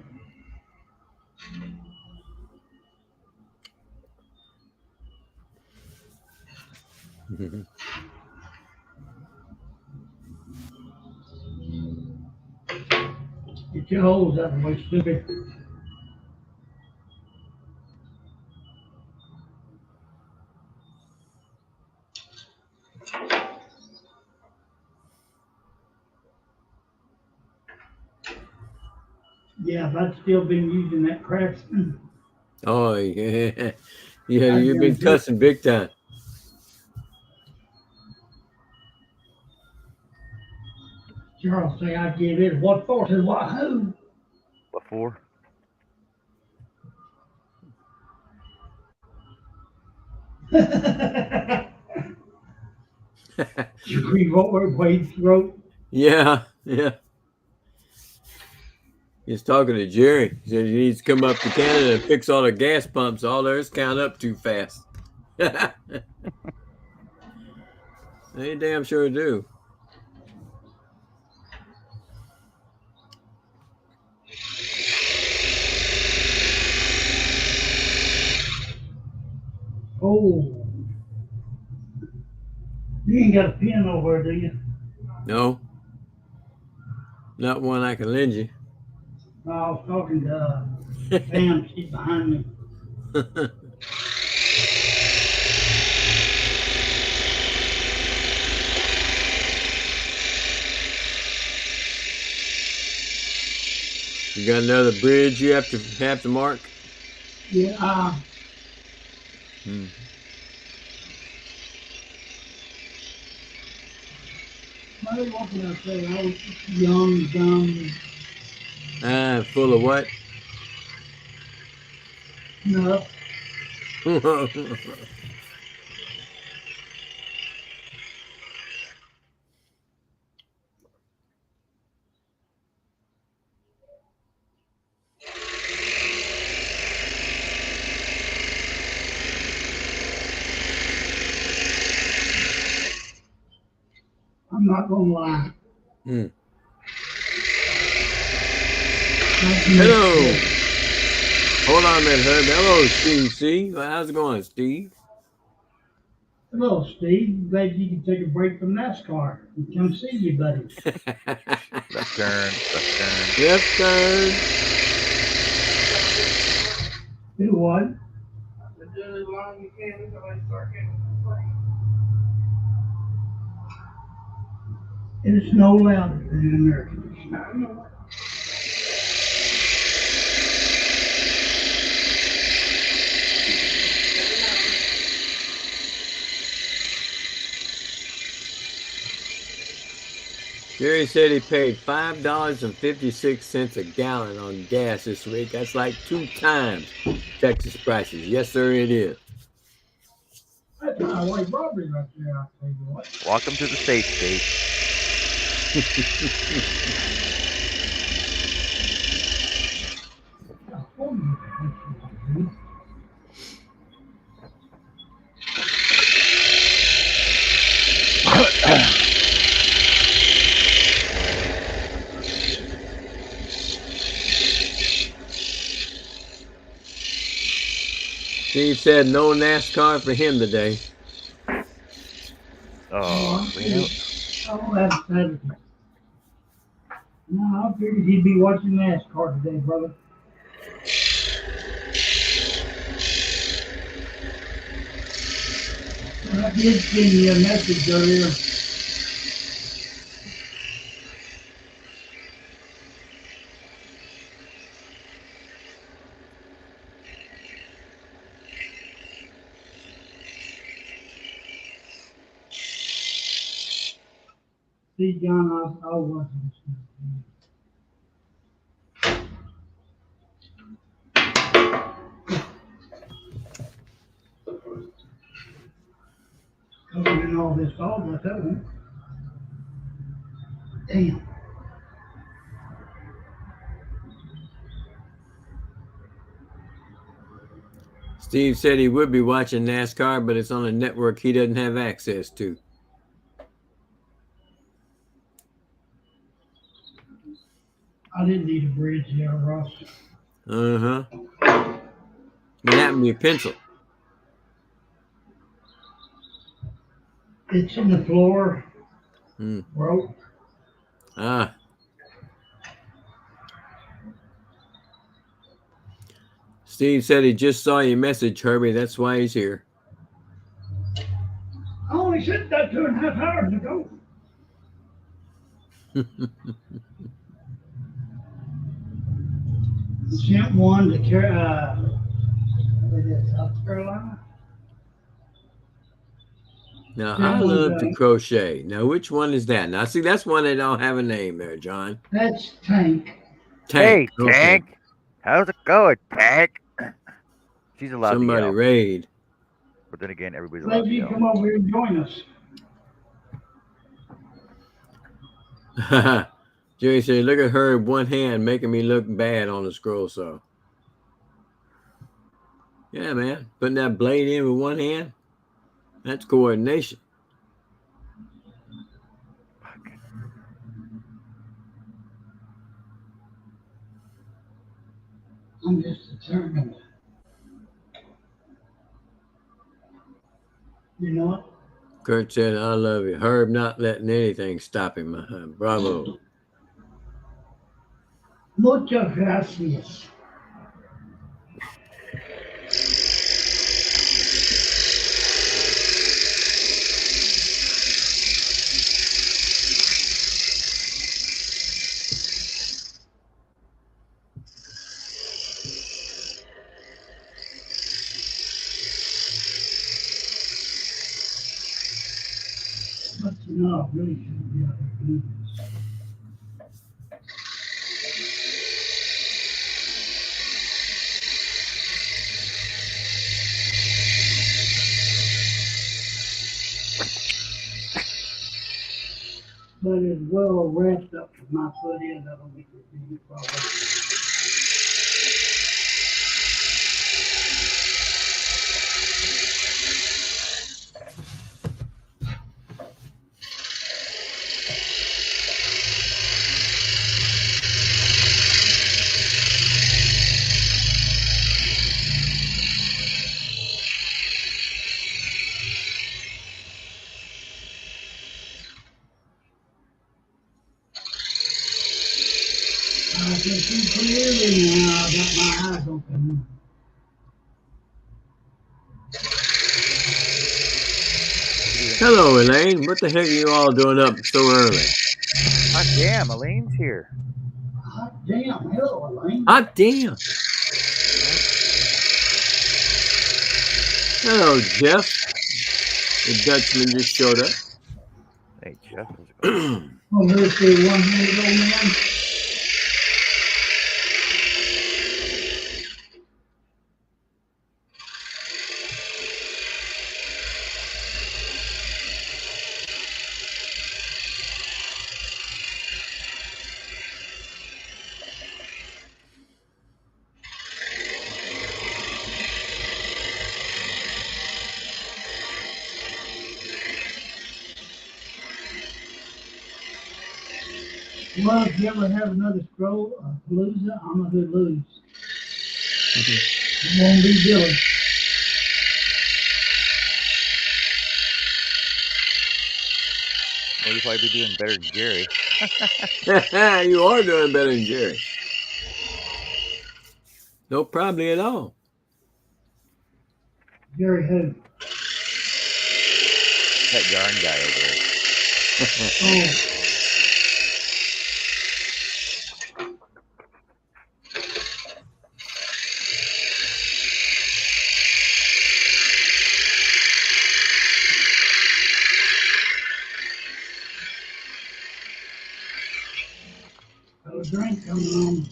Get your holes out of the way, stupid. Yeah, if I'd still been using that Craftsman, Oh yeah, yeah. I'd You've been been good. cussing big time. Charles say I'd give it what for? Says what? Who? Before. You read what Wade wrote? Yeah, yeah. He's talking to Jerry. He said he needs to come up to Canada and fix all the gas pumps. All theirs count up too fast. They damn sure do. Oh, you ain't got a pen over there, do you? No, not one I can lend you. No, I was talking to Pam. She's behind me. You got another bridge you have to mark? Yeah. Hmm. Well, what can I say? I was young, dumb, Full of what? nuts. I'm not gonna lie. Hmm. Hello. Hello. Hold on a minute, Herb. Hello, Steve C. Well, how's it going, Steve? Hello, Steve. Glad you can take a break from NASCAR and come see you, buddy. Left turn. Left turn. Left turn. Do what? It's no louder than an American. Jerry said he paid $5.56 a gallon on gas this week. That's like 2 times Texas prices. Yes, sir, it is. That's my white robbery right there, I'll tell you what. Welcome to the safe state. Steve said no NASCAR for him today. Oh, Reno. Oh, that's Saturday. No, I figured he'd be watching NASCAR today, brother. I did send you a message earlier. See, John, I'll watch this. Covering all this dog, I tell you. Damn. Steve said he would be watching NASCAR, but it's on a network he doesn't have access to. I didn't need a bridge there, Ross. Uh-huh. What happened to your pencil? It's in the floor. Hmm. Broke. Ah. Steve said he just saw your message, Herbie. That's why he's here. I only sent that 2.5 hours ago. Sent one to South Carolina. Now, Yeah, I one's, love to crochet. Now, which one is that? Now, see, that's one that don't have a name there, John. That's Tank. Tank. Hey, Okay. Tank. How's it going, Tank? She's allowed Somebody to yell. raid. But then again, everybody's allowed Maybe to you yell. come over here and join us. Jerry said, look at her one hand making me look bad on the scroll saw. Yeah, man. Putting that blade in with one hand. That's coordination. I'm just determined. You know what? Kurt said, I love you. Herb not letting anything stop him. Bravo. Muchas gracias. But you know, I really shouldn't be out here doing this. But as well wrapped up with my foot in, that'll make it big problem. I can see clearly now. I got my eyes open. Hello, Elaine. What the heck are you all doing up so early? Hot damn, Elaine's here. Hot damn, hello, Elaine. Hot damn. Hello, Jeff. The Dutchman just showed up. Hey, Jeff. How's it going? Oh, here's the one-handed old man. Well, if you ever have another palooza, I'm a good lose. It won't be Billy. Well, you'll probably be doing better than Jerry. You are doing better than Jerry. No problem at all. Jerry who? That yarn guy over there. Oh. Got a drink coming on.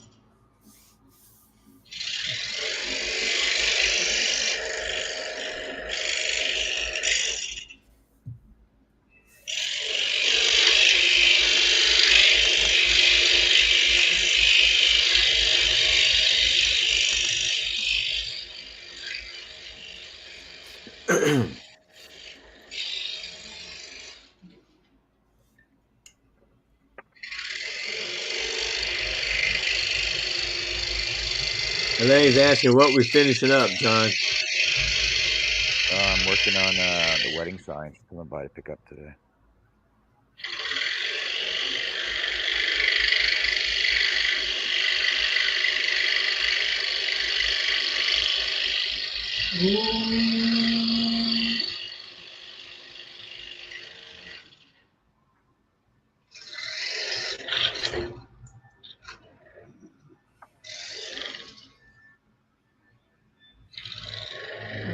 Elaine's asking what we're finishing up, John. I'm working working on the wedding signs. Coming by to pick up today.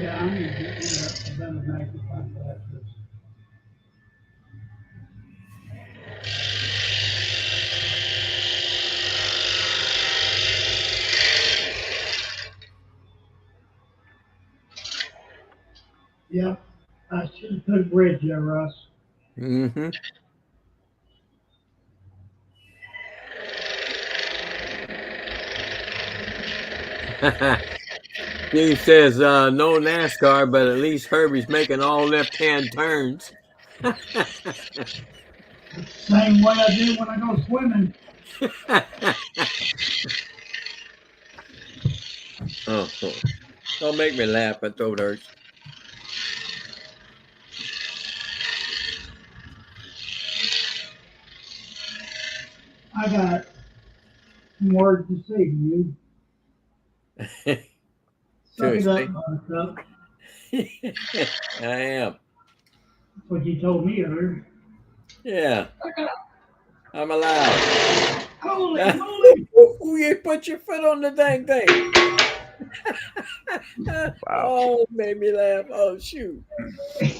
Yeah, I'm gonna get another magnifying glasses. Yep, I should have put a bridge there, Russ. Mm-hmm. Steve says no NASCAR, but at least Herbie's making all left-hand turns. Same way I do when I go swimming. Oh, don't make me laugh. My throat hurts. I got some words to say to you. Suck it up, Buttercup. I am. That's what you told me earlier. Yeah. I'm allowed. Holy moly! Ooh, you put your foot on the dang thing. Wow. Oh, made me laugh. Oh, shoot. Did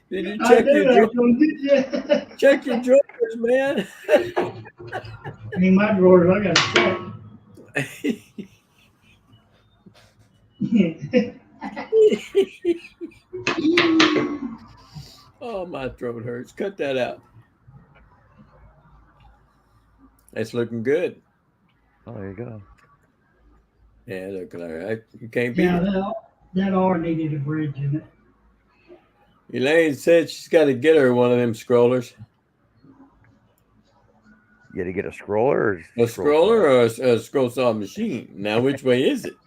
you I check knew your I was drawers? gonna get you. Check your drawers, man. In my drawers, I got a check. Oh, my throat hurts. Cut that out. That's looking good. Oh, there you go. Yeah, looking all right. You can't beat Yeah, it. that R needed a bridge in it. Elaine said she's got to get her one of them scrollers. You got to get a scroller or A scroller or a scroll saw machine? Now, which way is it?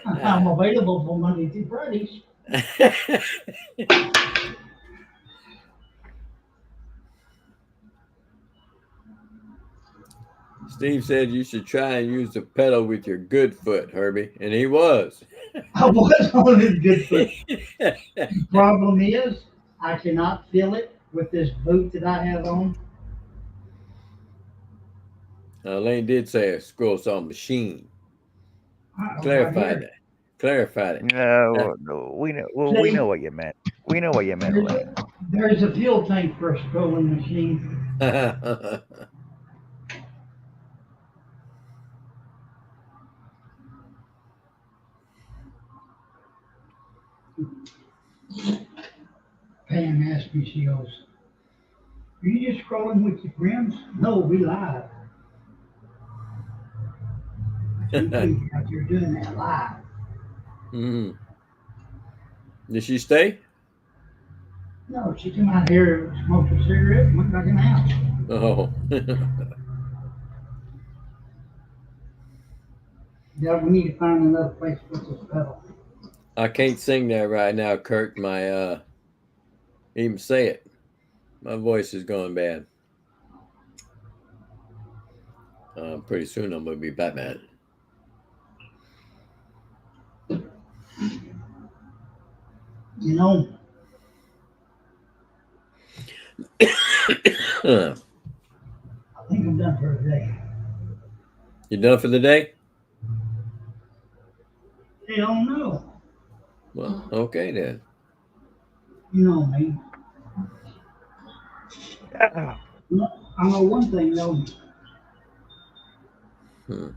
I'm available for Monday through Fridays. Steve said you should try and use the pedal with your good foot, Herbie, and he was. I was on his good foot. The problem is, I cannot feel it with this boot that I have on. Elaine did say a scroll saw machine. Clarified that. Clarified it. No, we know. Well, we know what you meant. We know what you meant, Elaine. There's a fuel tank for a scrolling machine. Pam asked me, she goes, "Are you just scrolling with your friends?" No, we live. You think out there doing that live. Mm-hmm. Did she stay? No, she came out here, smoked a cigarette, and went back in the house. Oh. Yeah, we need to find another place to put this pedal. I can't sing that right now, Kurt. My even say it. My voice is going bad. Pretty soon I'm gonna be Batman. You know, I think I'm done for today. You done for the day? They don't know. Well, okay then. You know me. Yeah. I know one thing though. Hmm.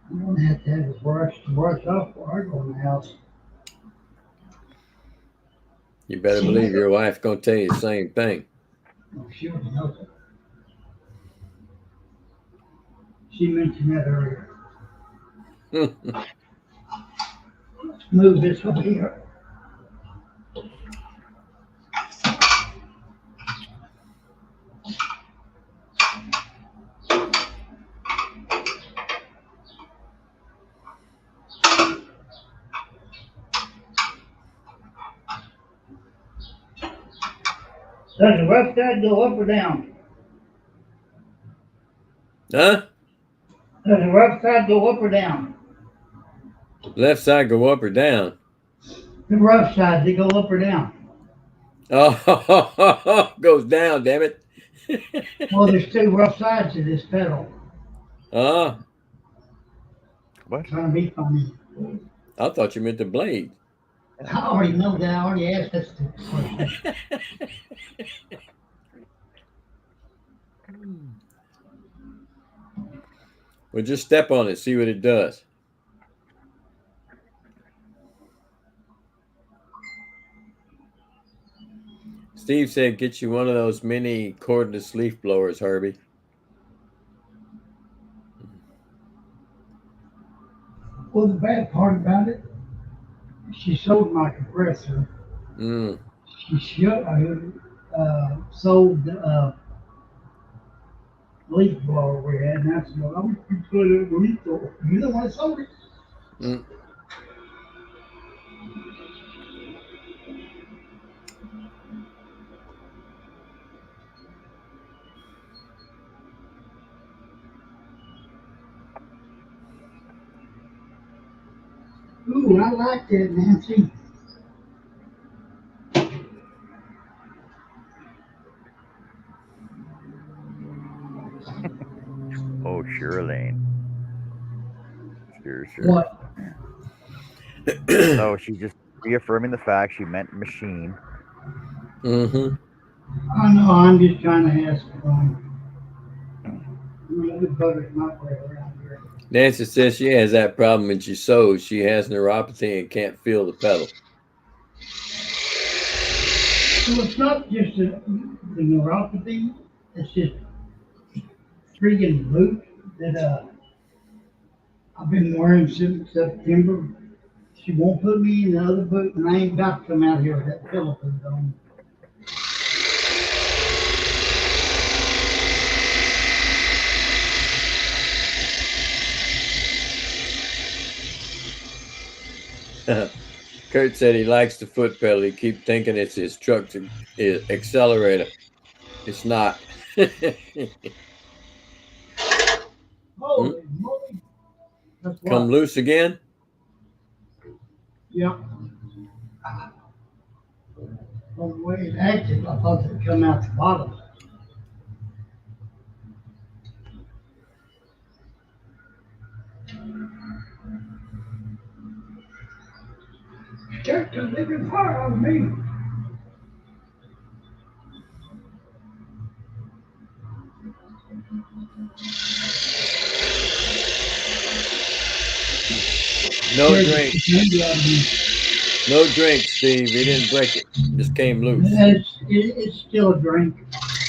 I'm gonna have to have a brush to brush off before I go in the house. You better believe your wife gonna tell you the same thing. Oh, she already knows it. She mentioned that earlier. Let's move this over here. Does the left side go up or down? Huh? Does the left side go up or down? Left side go up or down? The rough side, they go up or down? Oh, goes down, damn it. Well, there's two rough sides to this pedal. What? Trying to be funny. I thought you meant the blade. I already know that. I already asked that question. Well, just step on it, see what it does. Steve said, get you one of those mini cordless leaf blowers, Herbie. Well, the bad part about it, she sold my compressor. Mm. She sold the leaf blower we had, and I said, well, I'm going to put it in a leaf blower. You know what I sold it? Mm. Ooh, I like that, Nancy. Oh, sure, Elaine. Sure. What? So she's just reaffirming the fact she meant machine. Mm-hmm. I know, I'm just trying to ask fun. The butter's not right around here. Nancy says she has that problem when she sews. She has neuropathy and can't feel the pedal. So it's not just the neuropathy, it's just freaking boot that I've been wearing since September. She won't put me in the other boot, and I ain't got to come out here with that pillow boot on. Kurt said he likes the foot pedal. He keeps thinking it's his truck's accelerator. It's not. Holy moly! That's Come what. loose again? Yep. Well, the way it acted, I thought it'd come out the bottom. Check the living fire on me. No drink. No drink, Steve. He didn't break it. Just came loose. It's still a drink.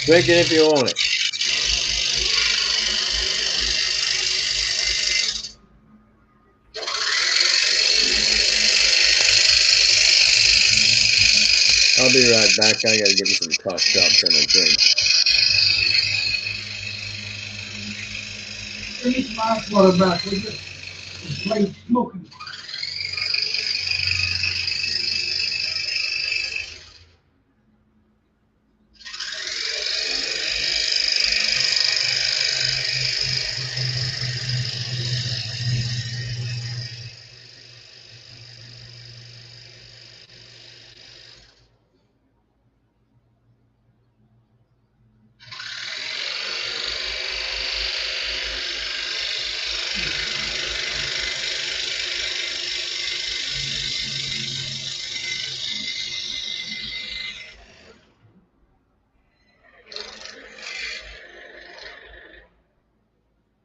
Drink it if you want it. I'll be right back. I gotta get me some cough drops and a drink. Drink my water back with it. It's late smoking.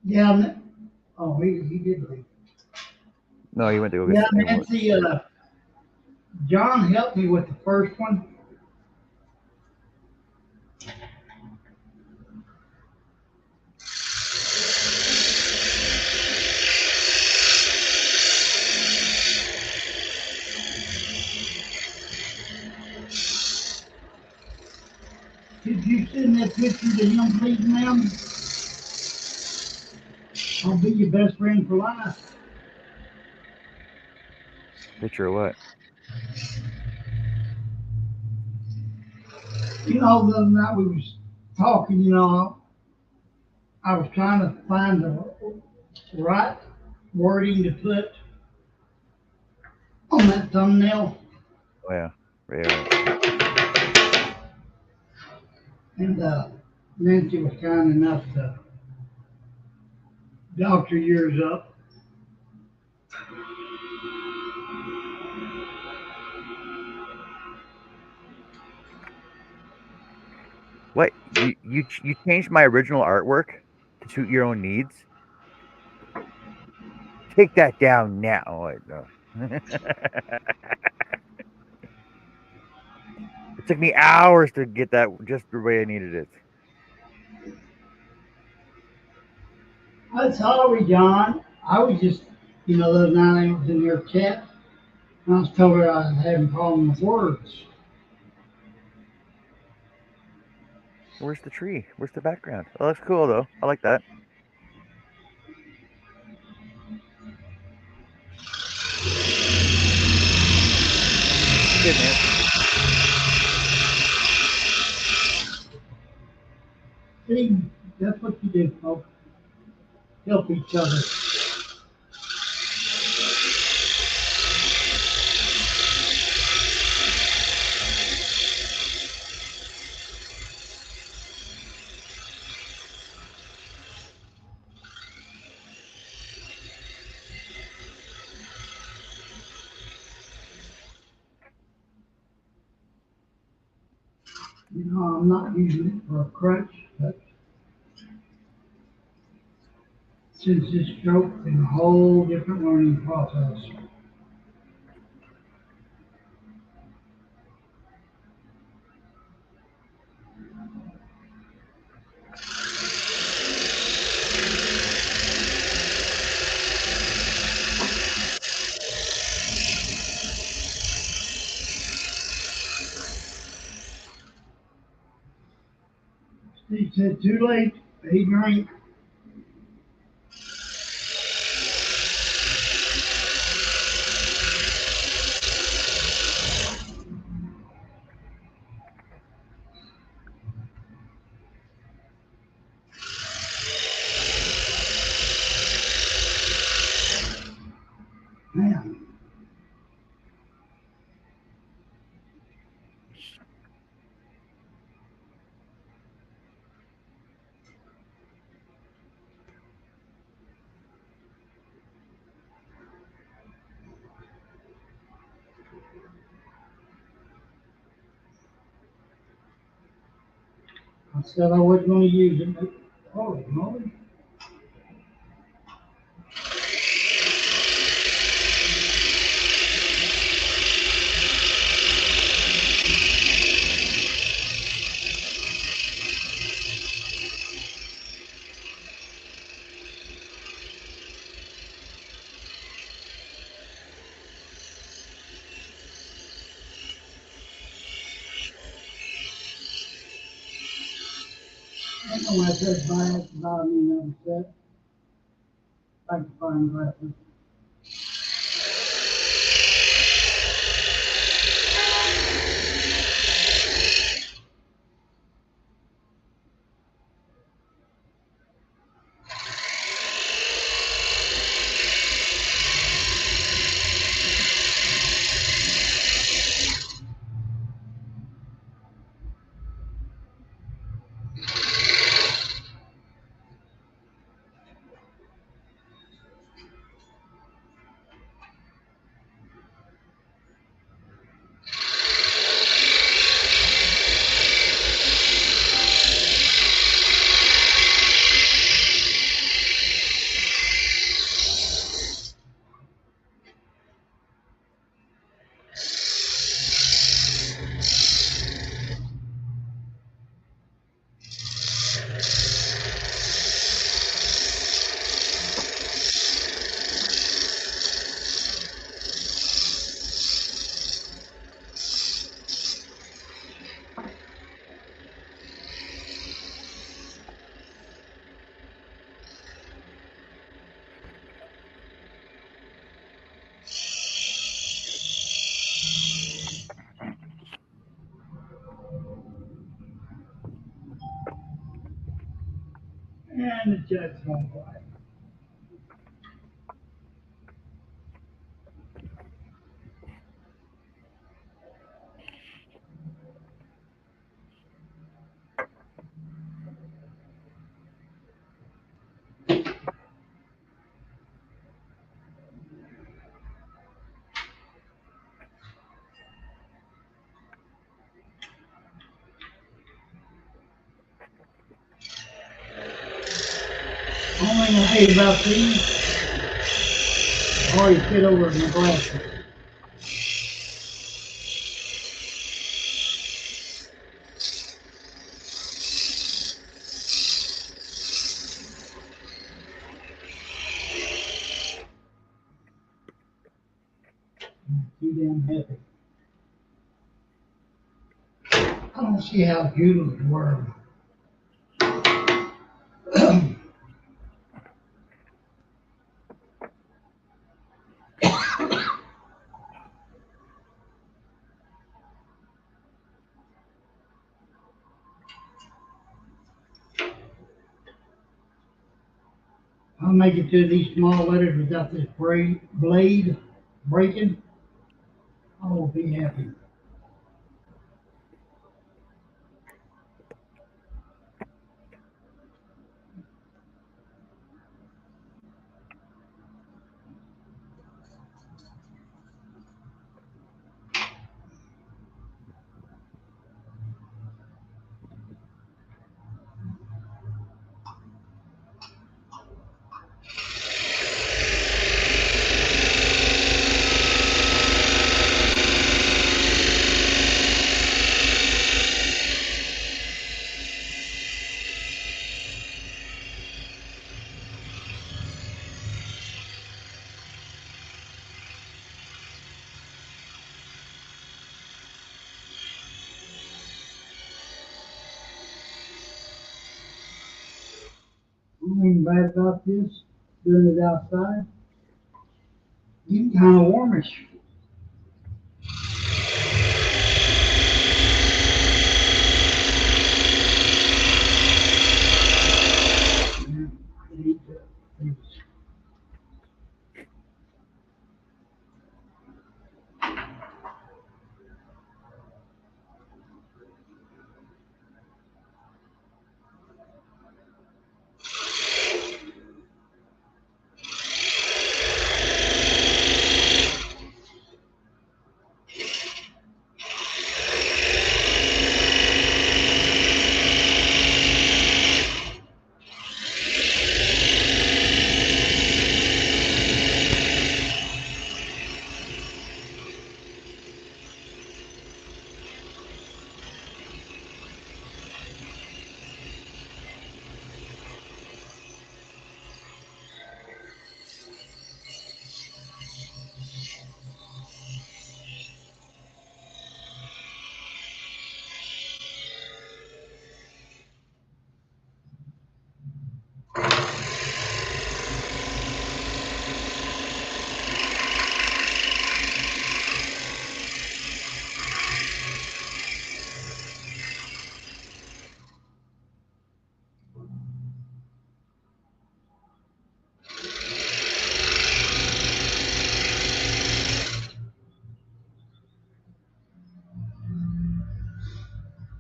Yeah. Oh, he did leave. No, he went to go Yeah, get some. Nancy, John helped me with the first one. Did you send that picture to him, please, ma'am? I'll be your best friend for life. Picture of what? You know, the other night we was talking, you know, I was trying to find the right wording to put on that thumbnail, Oh, yeah. Right. and Nancy was kind enough to doctor yours up. What? You changed my original artwork to suit your own needs? Take that down now. Oh, wait, no. It took me hours to get that just the way I needed it. I'm sorry, John. I was just, you know, the other night I was in your chat, and I was told her I was having problems with words. Where's the tree? Where's the background? Oh, that's cool though. I like that. Good man. See, that's what you do, folks. Help each other. You know, I'm not using it for a crutch, but since this stroke, been a whole different learning process. Steve said, too late. He drank. Man, I said I wasn't going to use it, but holy moly. I don't know why it says bias about me never said. I can find glasses. And the judge gone quiet. Only thing I hate about these, already fit over in Nebraska. Too damn heavy. I don't see how good it would work. I'll make it to these small letters without this blade breaking. I will be happy. One thing bad about this, doing it outside, getting kind of warmish. Yeah, I hate that.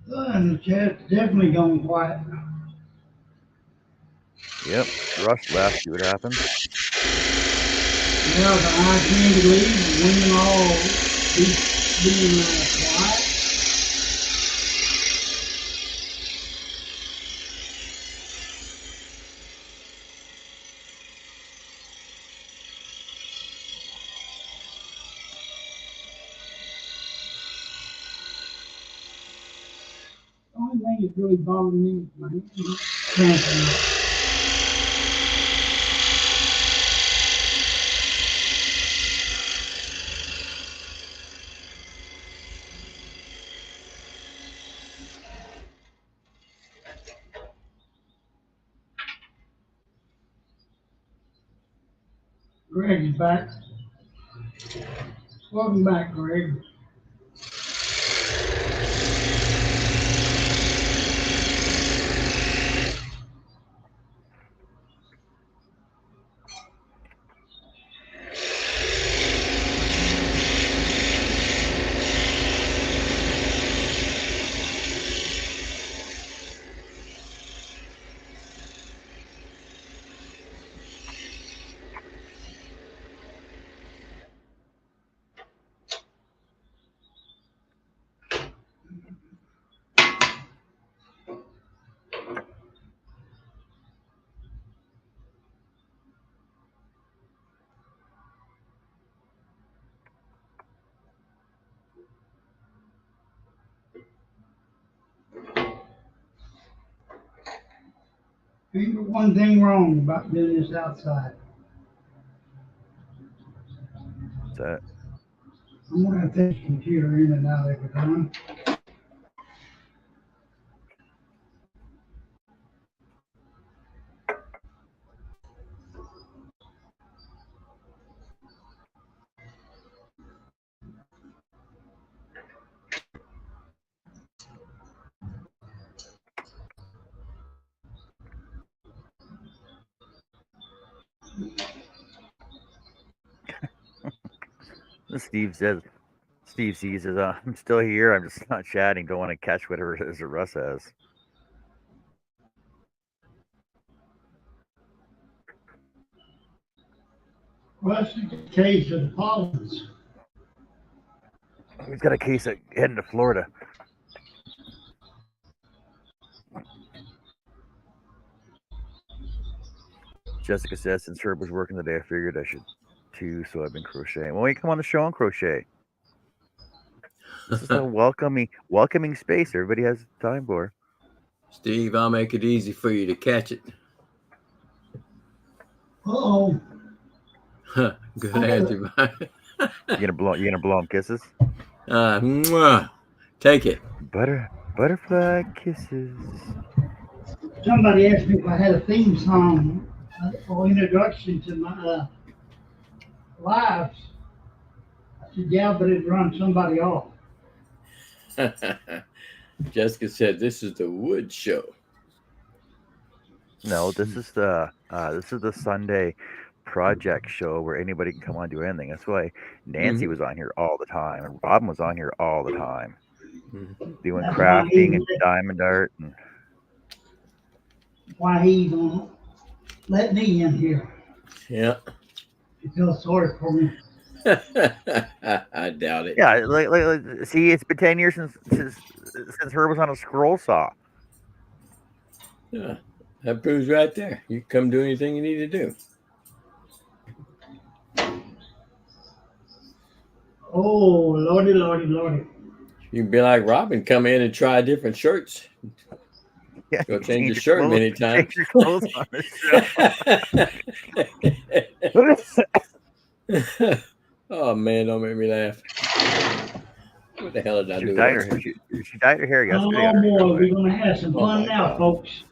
And the chat's definitely going quiet. Yep. Russ left. See what happens. Yeah, the high candy leaves, women all being quiet. The only thing that's really bothering me is my hand cramping. Greg is back. Welcome back, Greg. Ain't but one thing wrong about doing this outside. That I'm gonna have to take the computer in and out every time. Steve says. Steve C says, "I'm still here. I'm just not chatting. Don't want to catch whatever it is that Russ has." Well, that's the case of the pollens. He's got a case of heading to Florida. Jessica says, since Herb was working today, I figured I should too, so I've been crocheting. Well, you come on the show and crochet. This is a welcoming space. Everybody has time for. Steve, I'll make it easy for you to catch it. Uh-oh. Good answer. You gonna blow him kisses? Mwah. Take it. Butterfly kisses. Somebody asked me if I had a theme song or introduction to my lives. I said, yeah, but it'd run somebody off. Jessica said, "This is the Wood Show." No, this is the Sunday project show where anybody can come on and do anything. That's why Nancy was on here all the time, and Robin was on here all the time, doing That's crafting and diamond art. And why he even let me in here. Yeah. You feel sorry for me. I doubt it. yeah, like see, it's been 10 years since Herb was on a scroll saw. Yeah, that proves right there. You can come do anything you need to do. Oh, lordy, lordy, lordy. You can be like Robin, come in and try different shirts. Yeah, Go change your shirt many times. Change your clothes on the show. Oh man, don't make me laugh. What the hell did I do? She dyed her hair yesterday. Oh boy, we're gonna have some fun now, God. folks.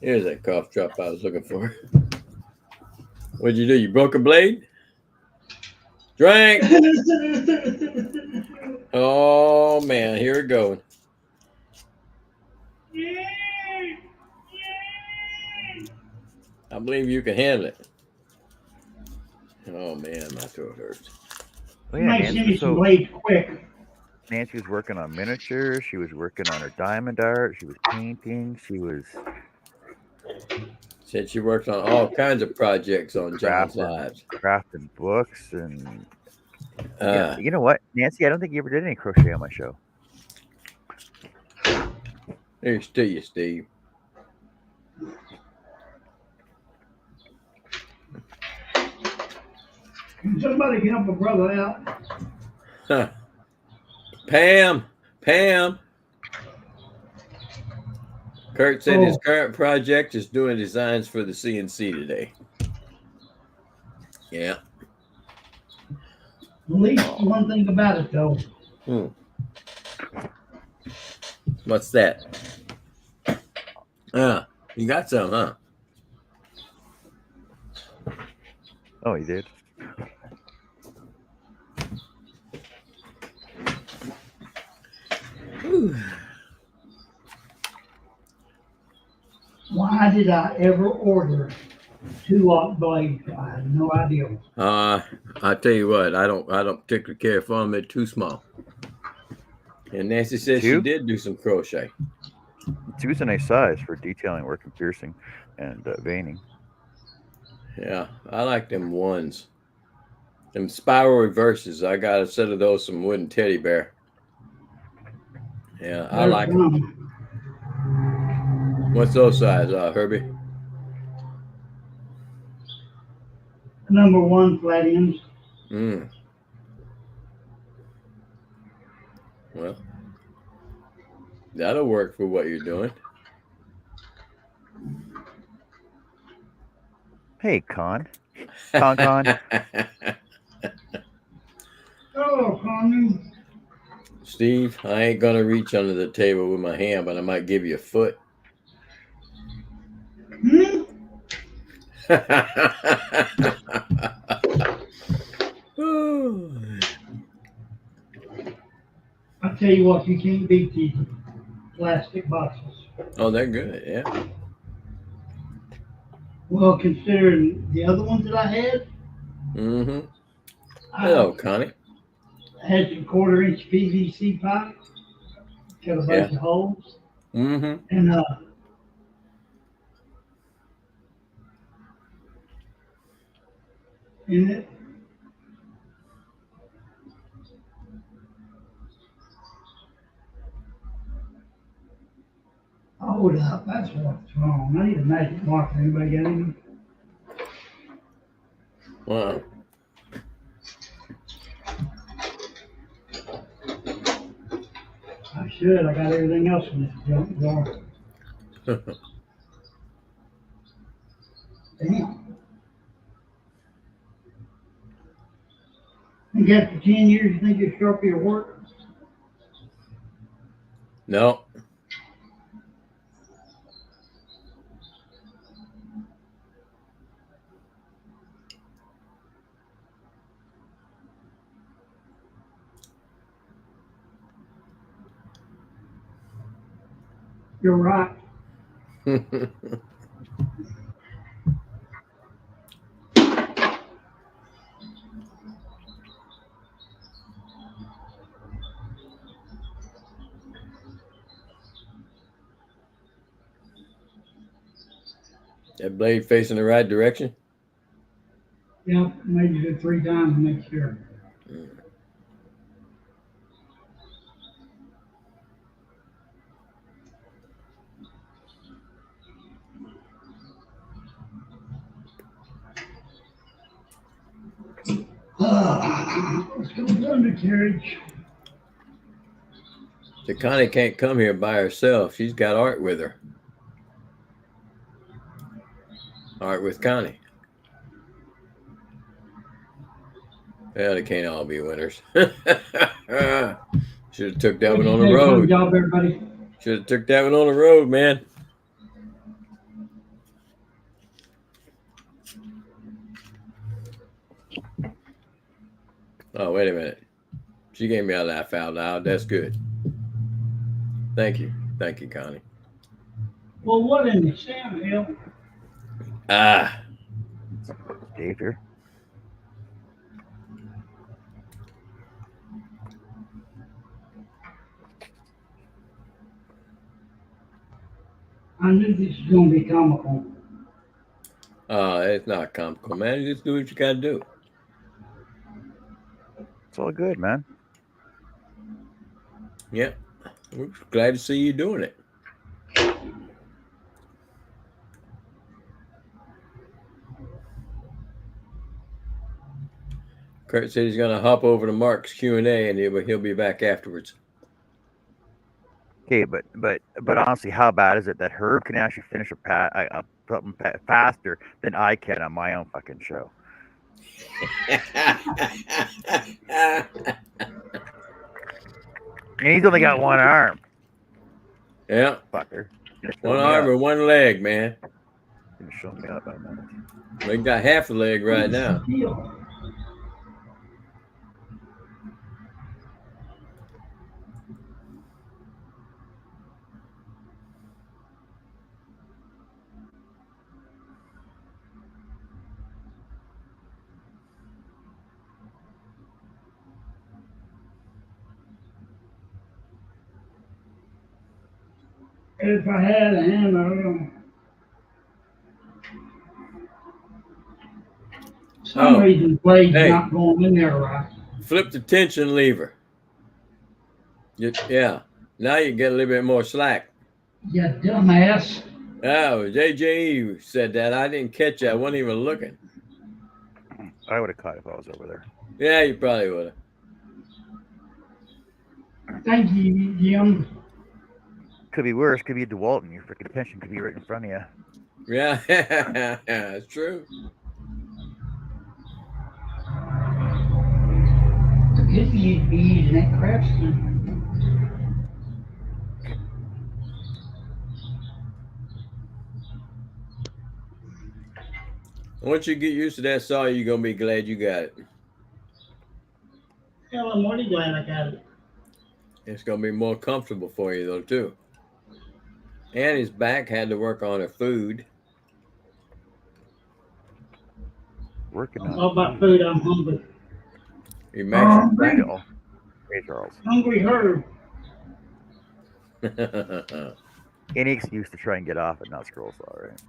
Here's that cough drop I was looking for. What'd you do? You broke a blade? Drink. Oh man, here it goes. I believe you can handle it. Oh man, my throat hurts. Oh, yeah, Might send me some blades quick. Nancy was working on miniatures. She was working on her diamond art. She was painting. She was. Said she worked on all kinds of projects on John's lives. Crafting books and. Yeah, you know what, Nancy? I don't think you ever did any crochet on my show. Here's to you, Steve. Can somebody help a brother out? Huh. Pam. Kurt said his current project is doing designs for the CNC today. Yeah. At least one thing about it, though. What's that? You got some, huh? Oh, you did? Why did I ever order 2-aught blades? I have no idea. I tell you what, I don't particularly care for them. They're too small. And Nancy said she did do some crochet. 2's a nice size for detailing work and piercing and veining. Yeah, I like them ones. Them spiral reverses. I got a set of those from Wooden Teddy Bear. Yeah, I like them. What's those size, Herbie? Number 1 flat ends. Well, that'll work for what you're doing. Hey, Con. Con. Hello, Connie. Steve, I ain't gonna reach under the table with my hand, but I might give you a foot. Hmm? I tell you what, you can't beat these plastic boxes. Oh, they're good. Yeah. Well, considering the other ones that I had, Mm-hmm. I Hello, Connie. had some 1/4 inch PVC pipe, got a bunch of holes, Mm-hmm. and in it. Hold up, that's what's wrong. I need a magic marker. Anybody got any? Wow. I should. I got everything else in this junk drawer. Damn. You got for 10 years, you think your Sharpie will work? No. You're right. That blade facing the right direction? Yeah, maybe do it 3 times to make sure. Let's go to undercarriage. So Connie can't come here by herself. She's got Art with her. Art with Connie. Well, they can't all be winners. Should have took that one on the Good road. job, everybody. Should have took that one on the road, man. Oh, wait a minute. She gave me a laugh out loud. That's good. Thank you. Thank you, Connie. Well, what in the Sam Hill? Ah. Dave here. I knew this was going to be comical. It's not comical, man. You just do what you got to do. It's all good, man. Yeah. We're glad to see you doing it. Kurt said he's going to hop over to Mark's Q&A and he'll be back afterwards. Okay, but honestly, how bad is it that Herb can actually finish something faster than I can on my own fucking show? And he's only got one arm. Yeah. Fucker. One arm and one leg, man. Gonna show me up in a minute. We got half a leg right now. If I had a hammer, some reason the blade's not going in there right. Flip the tension lever. Yeah. Now you get a little bit more slack. You dumbass. Oh, JJE said that. I didn't catch that. I wasn't even looking. I would have caught it if I was over there. Yeah, you probably would have. Thank you, Jim. Could be worse. Could be a DeWalton. Your freaking pension could be right in front of you. Yeah, that's true. Didn't need to be using that Craftsman. Once you get used to that saw, you're gonna be glad you got it. Hell, I'm already glad I got it. It's gonna be more comfortable for you though too. And his back had to work on her food. Working I'm on all about food. I'm hungry. He mashed his back. Oh, hey, Charles. Hungry Herb. Any excuse to try and get off it, not scroll saw, right?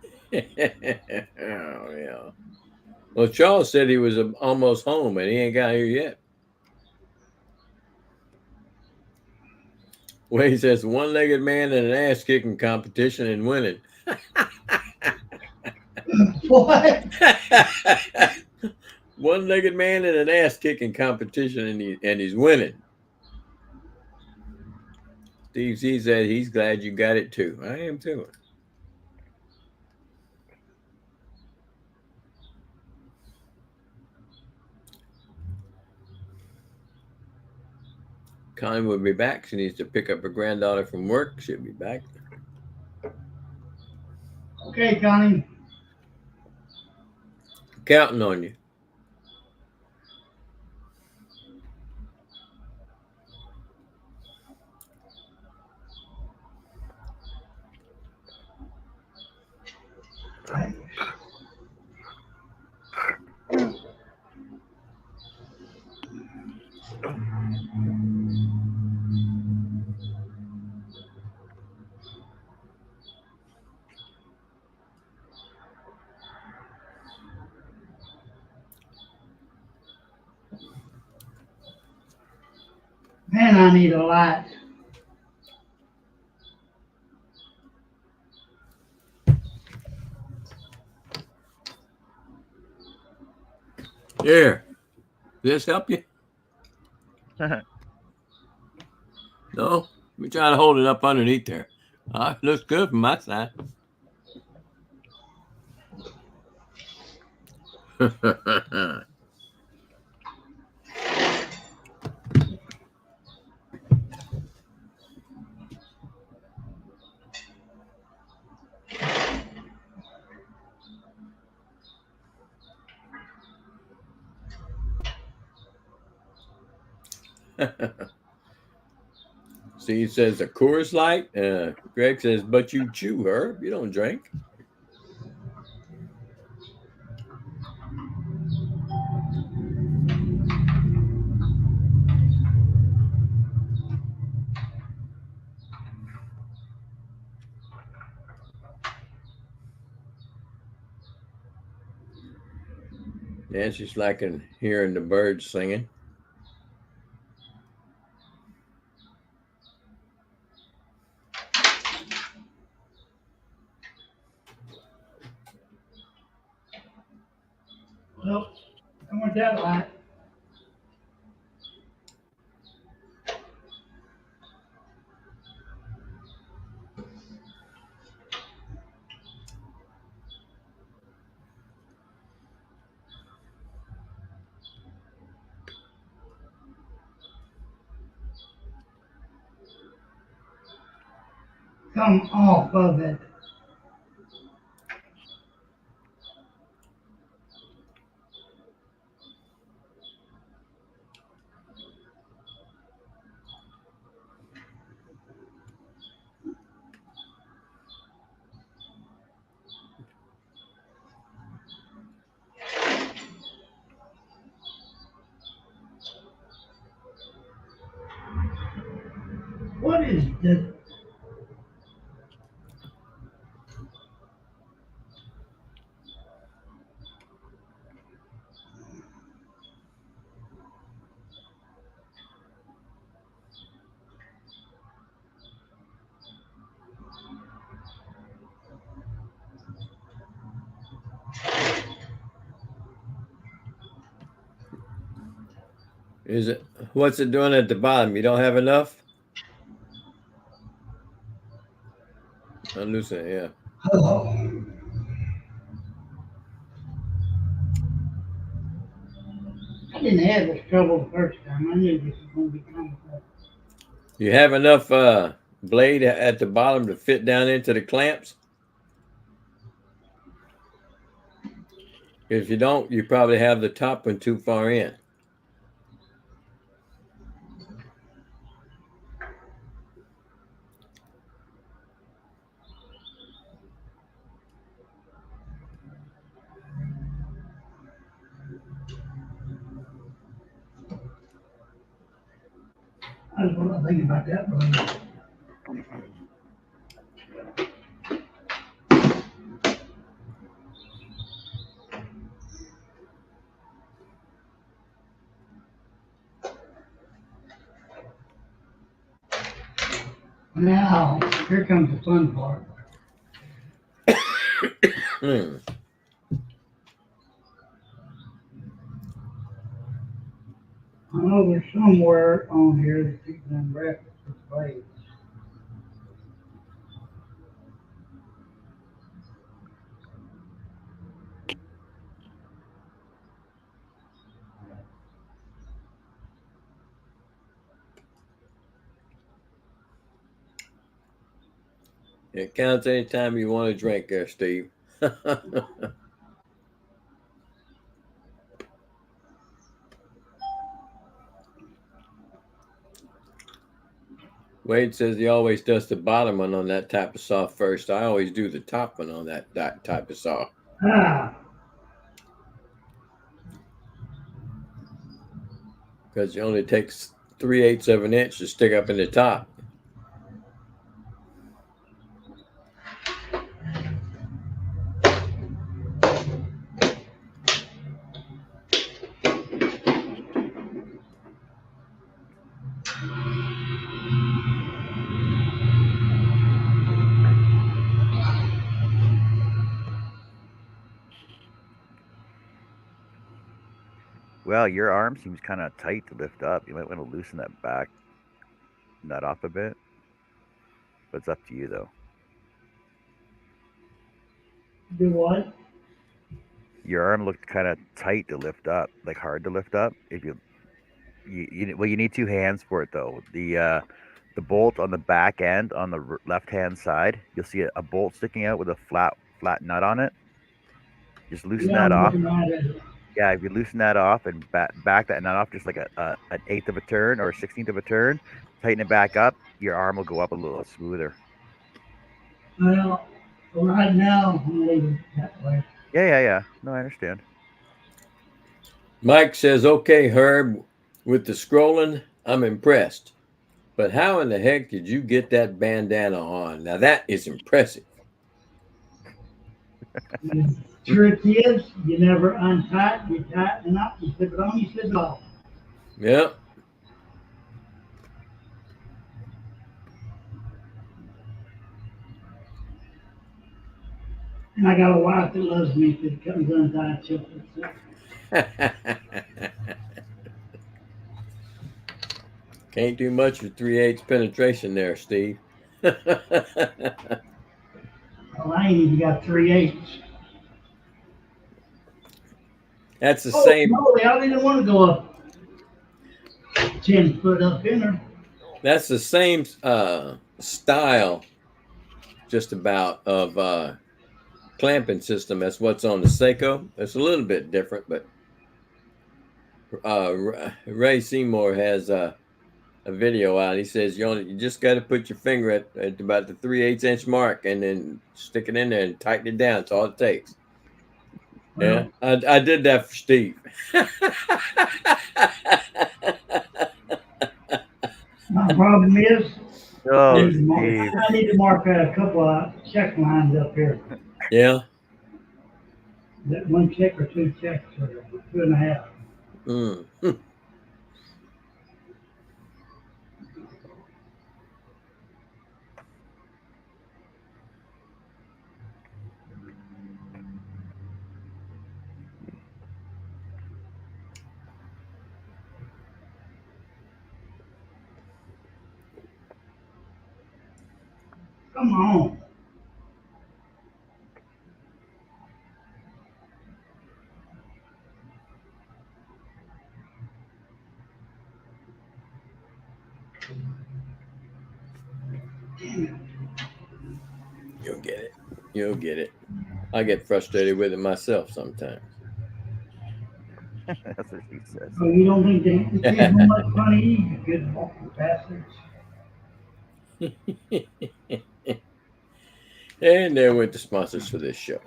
Oh yeah. Well, Charles said he was almost home and he ain't got here yet. Well, he says one-legged man in an ass-kicking competition and winning. What? One-legged man in an ass-kicking competition and he's winning. Steve Z said he's glad you got it too. I am too. Connie will be back. She needs to pick up her granddaughter from work. She'll be back. Okay, Connie. Counting on you. Man, I need a light. Here. Does this help you? No? We try to hold it up underneath there. Looks good from my side. Steve says a Coors Light. Greg says, but you chew, Herb. You don't drink. Nancy's liking hearing the birds singing. Well, I want that light. Come off of it. What is the... Is it? What's it doing at the bottom? You don't have enough? Unloosen it, yeah. Oh. I didn't have this trouble the first time. I knew this was gonna be complicated. You have enough blade at the bottom to fit down into the clamps? If you don't, you probably have the top one too far in. I was what I think about that, but now, here comes the fun part. Hmm. I know there's somewhere on here that you can unwrap it for blades. It counts anytime you want to drink there, Steve. Wade says he always does the bottom one on that type of saw first. I always do the top one on that type of saw. Ah, Because it only takes 3/8 of an inch to stick up in the top. Well, your arm seems kind of tight to lift up. You might want to loosen that back nut off a bit. But it's up to you, though. do what? Your arm looked kind of tight to lift up, like hard to lift up. If well, you need two hands for it though. The bolt on the back end on the left hand side, you'll see a bolt sticking out with a flat nut on it. Just loosen Yeah, that I'm off. looking at it. Yeah, if you loosen that off and back that nut off just like an eighth of a turn or a 16th of a turn, tighten it back up, your arm will go up a little smoother. Well, right now, I'm leaving it that way. Yeah. No, I understand. Mike says, okay, Herb, with the scrolling, I'm impressed. But how in the heck did you get that bandana on? Now that is impressive. The truth is, you never untie it, you tighten it up, you slip it on, you slip it off. Yep. And I got a wife that loves me if it comes untied, she'll fix it. Can't do much with 3/8 penetration there, Steve. Well, I ain't even got 3/8. That's the Oh, same. no, I didn't want to go up 10 foot up in her. That's the same style, just about, of clamping system as what's on the Seiko. It's a little bit different, but Ray Seymour has a video out. He says you just got to put your finger at about the 3/8 inch mark and then stick it in there and tighten it down. That's all it takes. Well, Yeah, I did that for Steve. my problem is, Oh, Yeah. Steve. I need to mark a couple of check lines up here. Yeah. That one check or two checks or 2.5. Mm. Come on. You'll get it. You'll get it. I get frustrated with it myself sometimes. That's what she says. Oh, you don't think they have much money, you good awful bastards? And there went the sponsors for this show.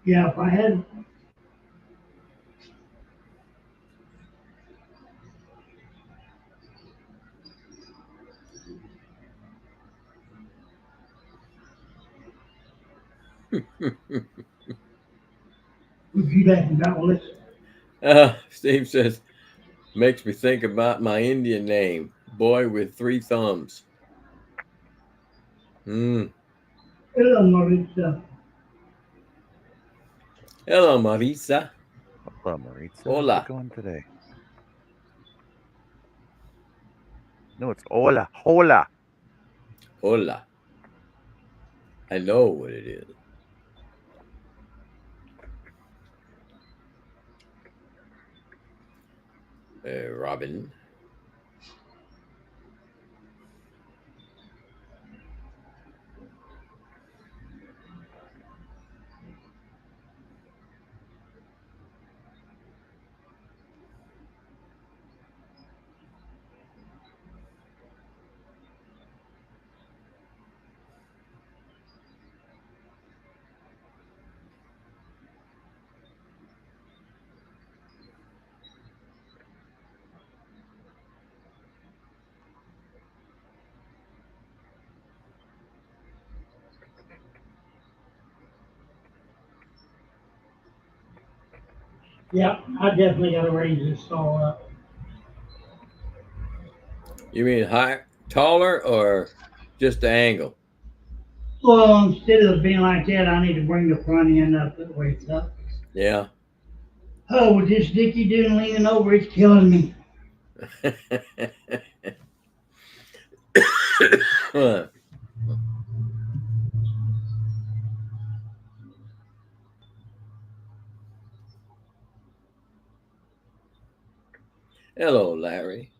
Yeah, if I had, would you like about this? Steve says, makes me think about my Indian name, boy with three thumbs. Mm. Hello, Maritza. Hello, Marisa. Hello, Maritza. Hola. How's it going today? No, it's hola. Hola. Hola. I know what it is. Robin. Yeah, I definitely got to raise this stall up. You mean higher, taller, or just the angle? Well, instead of being like that, I need to bring the front end up the way it's up. Yeah. Oh, with this dick you doing leaning over, it's killing me. Hello, Larry.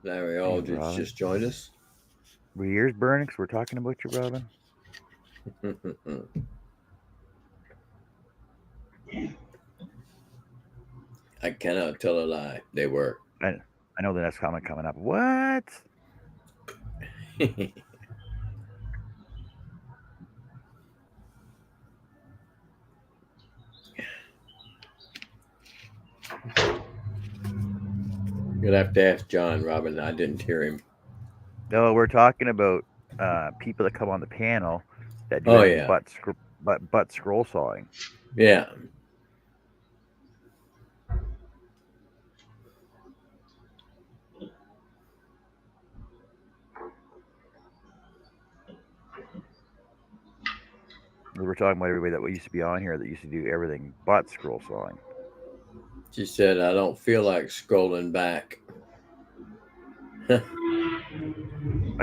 Larry Hey, Aldridge Robin. just joined us. Were your ears burning because we're talking about you, Robin? I cannot tell a lie. They were. I know the next comment coming up. What? You'll have to ask John, Robin. I didn't hear him. No, we're talking about people that come on the panel that do Oh, anything yeah. but scroll sawing. Yeah. We were talking about everybody that used to be on here that used to do everything but scroll sawing. She said, I don't feel like scrolling back. I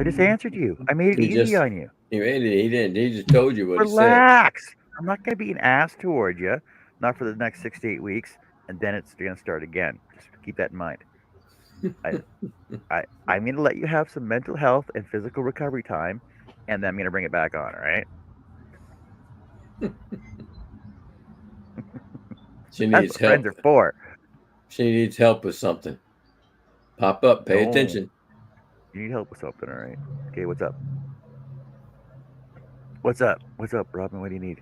just answered you. I made it He easy just, on you. he made it. He didn't. He just told you what he said. Relax. I'm not going to be an ass toward you, not for the next 6 to 8 weeks, and then it's going to start again. Just keep that in mind. I'm going to let you have some mental health and physical recovery time, and then I'm going to bring it back on. All right. She That's needs what friends help. are for. She needs help with something. Pop up. Pay No. attention. You need help with something, all right? Okay, what's up? What's up? What's up, Robin? What do you need?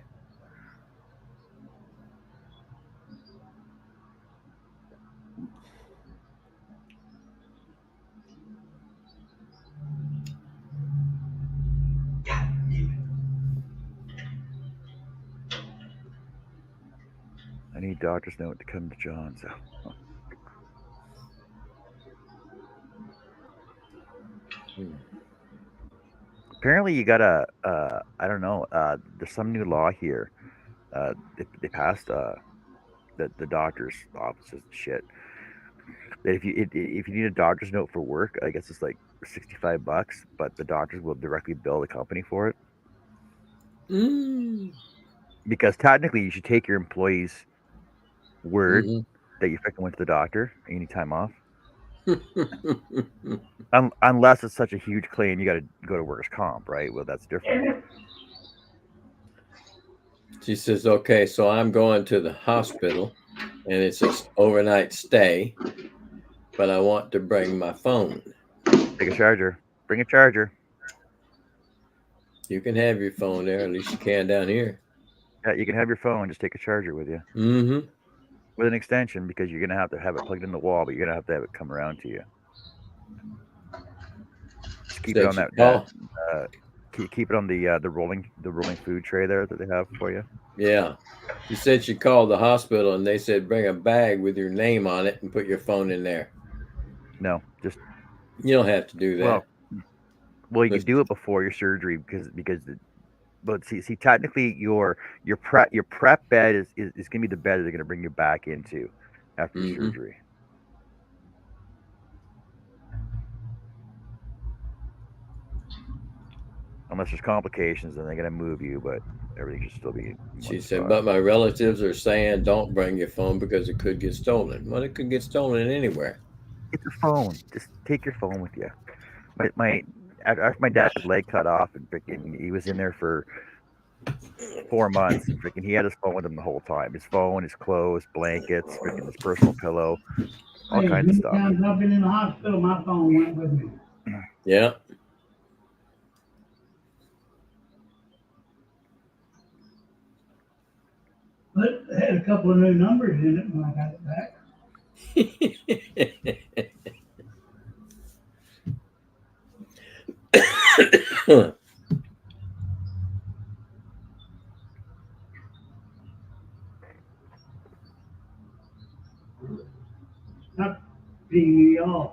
I need doctor's note to come to John. So apparently you got a I don't know. There's some new law here. They passed the doctor's offices and shit. That if you need a doctor's note for work, I guess it's like $65, but the doctors will directly bill the company for it. Mm. Because technically, you should take your employee's word Hmm. that you fucking went to the doctor any time off. Unless it's such a huge claim, you got to go to workers' comp, right? Well, that's different. She says, okay, so I'm going to the hospital and it's an overnight stay, but I want to bring my phone. Take a charger. Bring a charger. You can have your phone there, at least you can down here. Yeah, you can have your phone. Just take a charger with you Mm-hmm. with an extension because you're gonna have to have it plugged in the wall, but you're gonna have to have it come around to you. Just keep it Said on she that. called. Keep it on the rolling food tray there that they have for you. Yeah. She said she called the hospital and they said bring a bag with your name on it and put your phone in there. No, just You don't have to do that. well, you could Just- do it before your surgery but see, technically your prep bed is gonna be the bed that they're gonna bring you back into after your Mhm. surgery. Unless there's complications, then they're gonna move you, but everything should still be in She one said, spot. but my relatives are saying don't bring your phone because it could get stolen. Well, it could get stolen anywhere. Get your phone. Just take your phone with you. After my dad's leg cut off and freaking he was in there for 4 months and freaking he had his phone with him the whole time. His phone, his clothes, blankets, freaking his personal pillow, all Hey, kinds of many stuff. times I've been in the hospital, my phone went with me. Yeah. But it had a couple of new numbers in it when I got it back. Not being me off.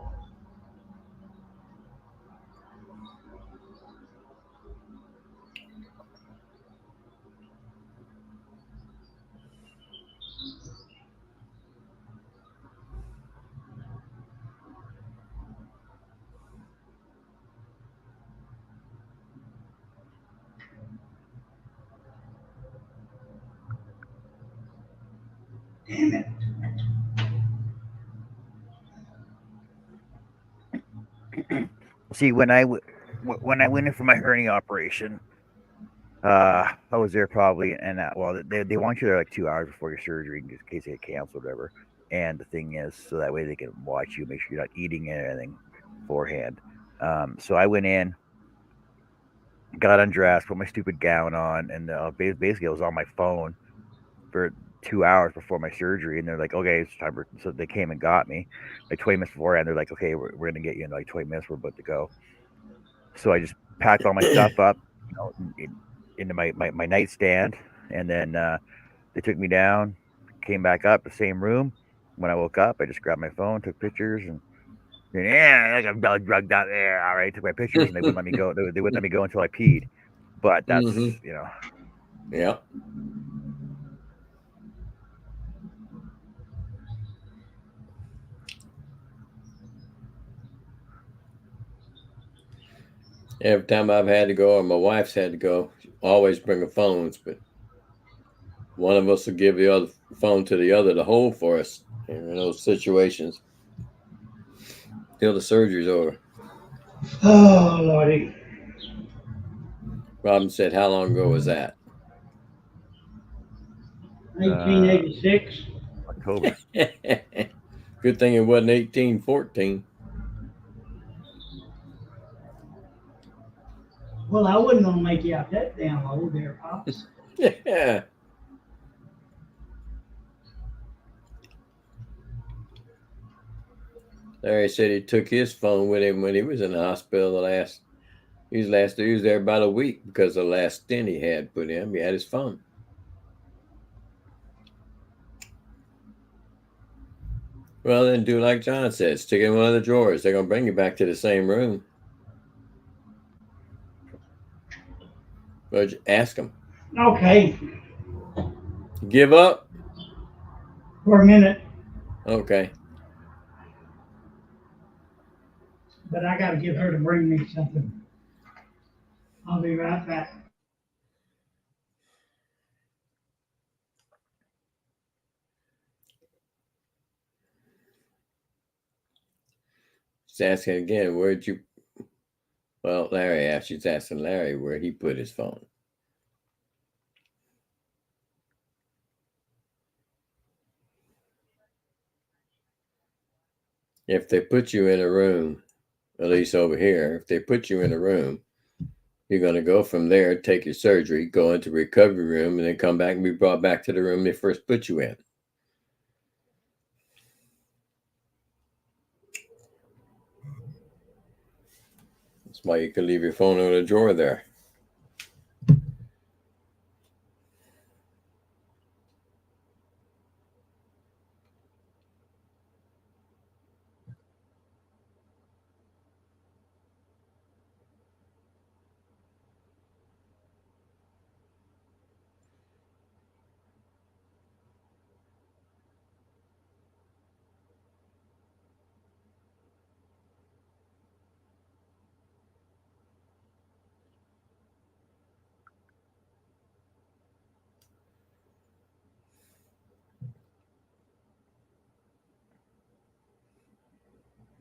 Damn it. See, when I went in for my hernia operation, I was there probably, and well, they want you there like 2 hours before your surgery in case they get canceled or whatever. And the thing is, so that way they can watch you, make sure you're not eating anything beforehand. So I went in, got undressed, put my stupid gown on, and basically I was on my phone for 2 hours before my surgery, and they're like, "Okay, it's time for." So they came and got me like 20 minutes beforehand. They're like, "Okay, we're gonna get you in like 20 minutes. We're about to go." So I just packed all my stuff up, into my nightstand, and then they took me down, came back up the same room. When I woke up, I just grabbed my phone, took pictures, and then, yeah, like I'm all drugged out there. All right, took my pictures, and they wouldn't let me go. They wouldn't let me go until I peed. But that's Hmm. you know, Yeah. Every time I've had to go or my wife's had to go, always bring our phones, but one of us will give the other phone to the other to hold for us in those situations till the surgery's over. Oh, Lordy. Robin said, how long ago was that? 1886. October. Good thing it wasn't 1814. Well, I wasn't going to make you out that damn old there, Pops. Yeah. Larry said he took his phone with him when he was in the hospital he was there about a week because the last stint he had put in. He had his phone. Well, then do like John said, stick it in one of the drawers. They're gonna bring you back to the same room. But ask them. Okay. Give up. for a minute, Okay. but I got to get her to bring me something. I'll be right back. She's asking again, where'd you? Well, Larry asked. She's asking Larry where he put his phone. If they put you in a room, at least over here, if they put you in a room, you're going to go from there, take your surgery, go into recovery room, and then come back and be brought back to the room they first put you in. That's why you can leave your phone in a drawer there.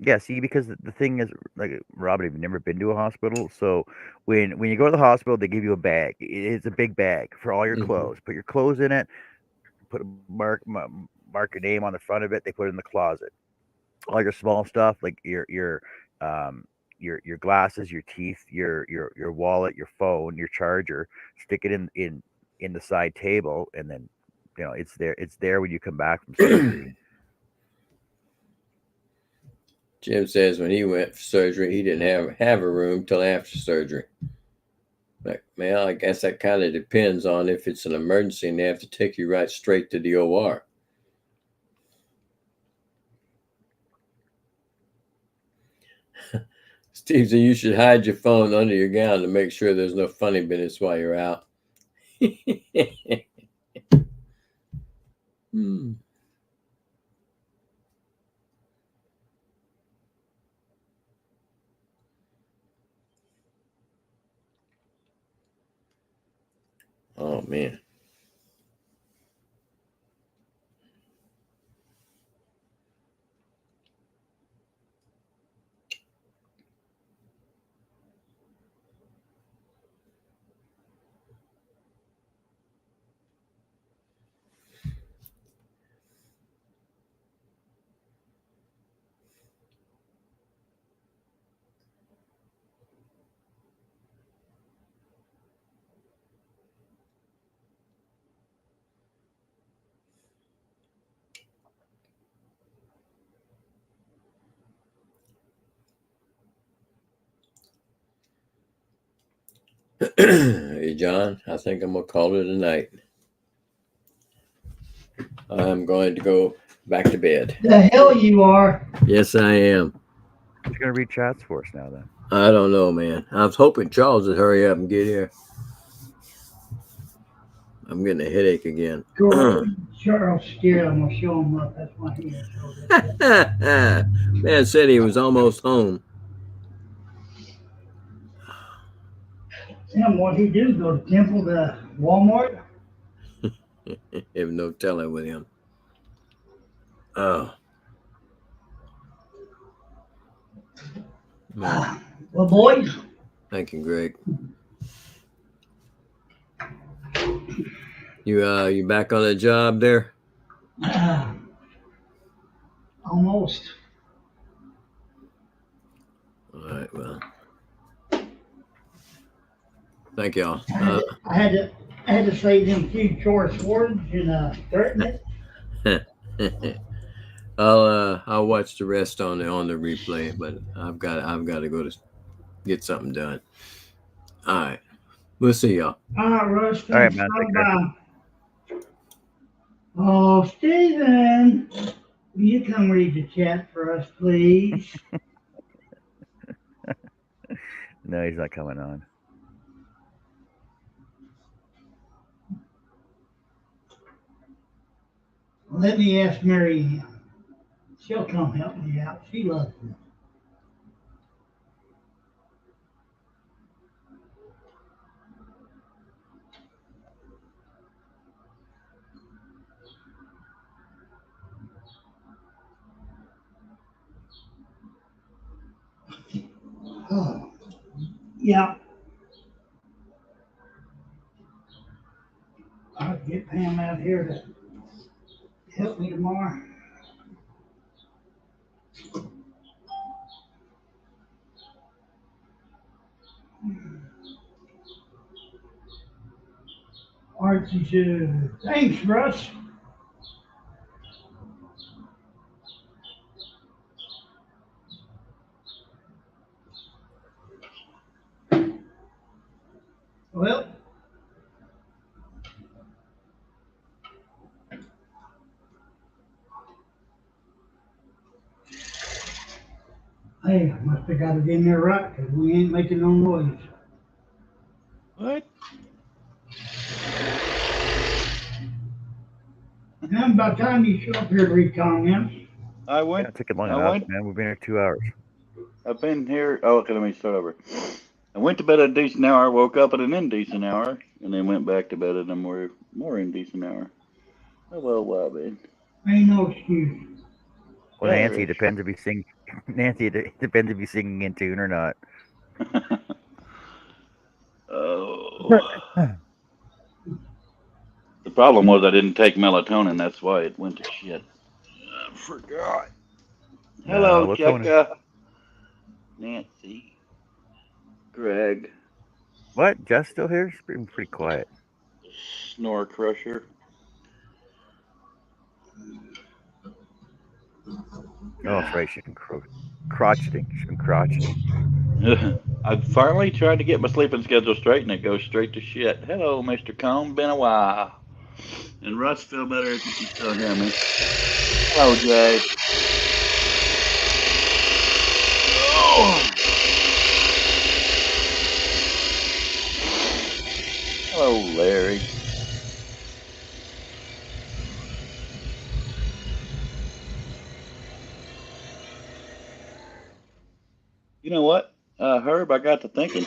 Yeah, see, because the thing is, like Robin, you've never been to a hospital, so when you go to the hospital, they give you a bag. It's a big bag for all your Mm-hmm. clothes. Put your clothes in it. Put a mark your name on the front of it. They put it in the closet. All your small stuff, like um your glasses, your teeth, your wallet, your phone, your charger. Stick it in the side table, and then it's there. It's there when you come back from surgery. Jim says when he went for surgery, he didn't have a room till after surgery. Like, man, I guess that kind of depends on if it's an emergency and they have to take you right straight to the OR. Steve said you should hide your phone under your gown to make sure there's no funny business while you're out. Hmm. Oh, man. Hey, John, I think I'm going to call it a night. I'm going to go back to bed. The hell you are. Yes, I am. Who's gonna read chats for us now? Then I don't know, man. I was hoping Charles would hurry up and get here. I'm getting a headache again. Charles scared. I'm gonna show him up. That's why he ain't showed up yet. Man said he was almost home. Tim, what he do? Go to Temple to Walmart? Have no telling with him. Oh, man. Well, boys, Thank you, Greg. You back on the job there? almost. All right. Well, thank y'all. I had to say them few choice words and threaten it. I'll watch the rest on the replay, but I've got to go to get something done. All right. We'll see y'all. All right, Russ. all right, Thanks. man. Take Bye care. bye. Oh, Stephen, will you come read the chat for us, please? No, he's not coming on. Let me ask Mary Ann. She'll come help me out. She loves me. Oh, yeah. I'll get Pam out here to help me tomorrow. Archie said, thanks, Russ. Well, hey, I must have got it in there right, because we ain't making no noise. What? Now, by the time you show up here to read comments, I Yeah, went. it took it long I enough, went. man. We've been here 2 hours. I've been here. Oh, okay. Let me start over. I went to bed at a decent hour. Woke up at an indecent hour, and then went back to bed at a more indecent hour. Oh well, well, man. ain't no excuse. Well, Yeah, Nancy, there it depends if you sing. Nancy, it depends if you're singing in tune or not. is. Oh. The problem was I didn't take melatonin. That's why it went to shit. I forgot. Hello, Melatonin. Jessica. Nancy. Greg. What? Jess still here? She's been pretty quiet. Snore Crusher. Oh, that's right. She's been crotcheting. She's been crotcheting. I finally tried to get my sleeping schedule straight, and it goes straight to shit. Hello, Mr. Cone. Been a while. And Russ, feel better if you can still hear me. Hello, Jay. Oh. Hello, Larry. You know what, Herb? I got to thinking.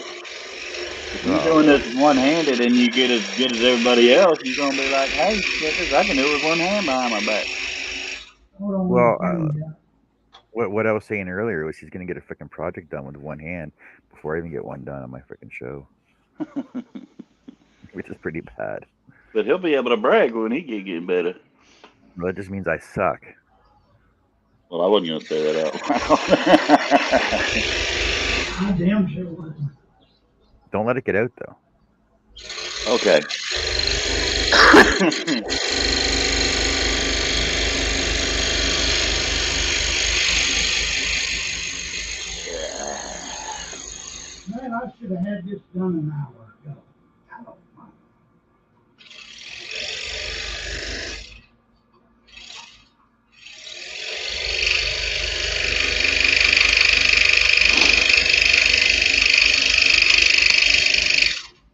If you're doing this one-handed and you get as good as everybody else, you're gonna be like, "Hey, suckers, I can do it with one hand behind my back." Hold on, Well, let me find out. what I was saying earlier was she's gonna get a freaking project done with one hand before I even get one done on my freaking show, which is pretty bad. But he'll be able to brag when he get getting better. Well, that just means I suck. Well, I wasn't gonna say that out loud. I damn sure wasn't. Don't let it get out though. Okay. Man, I should have had this done an hour ago. I don't know.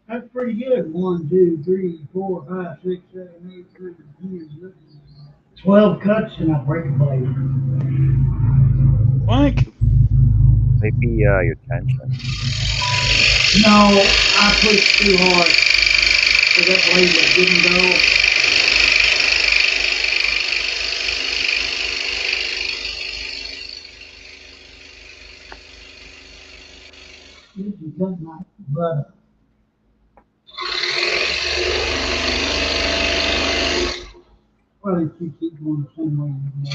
That's pretty good. 1, 2, 3, 4, 5, 6, 7, 8, 9, 10, 12 cuts and I break a blade. Mike. Maybe your tension. No, I pushed too hard. So that blade that didn't go. You can cut my butt up. Well, if you keep going the same way you go.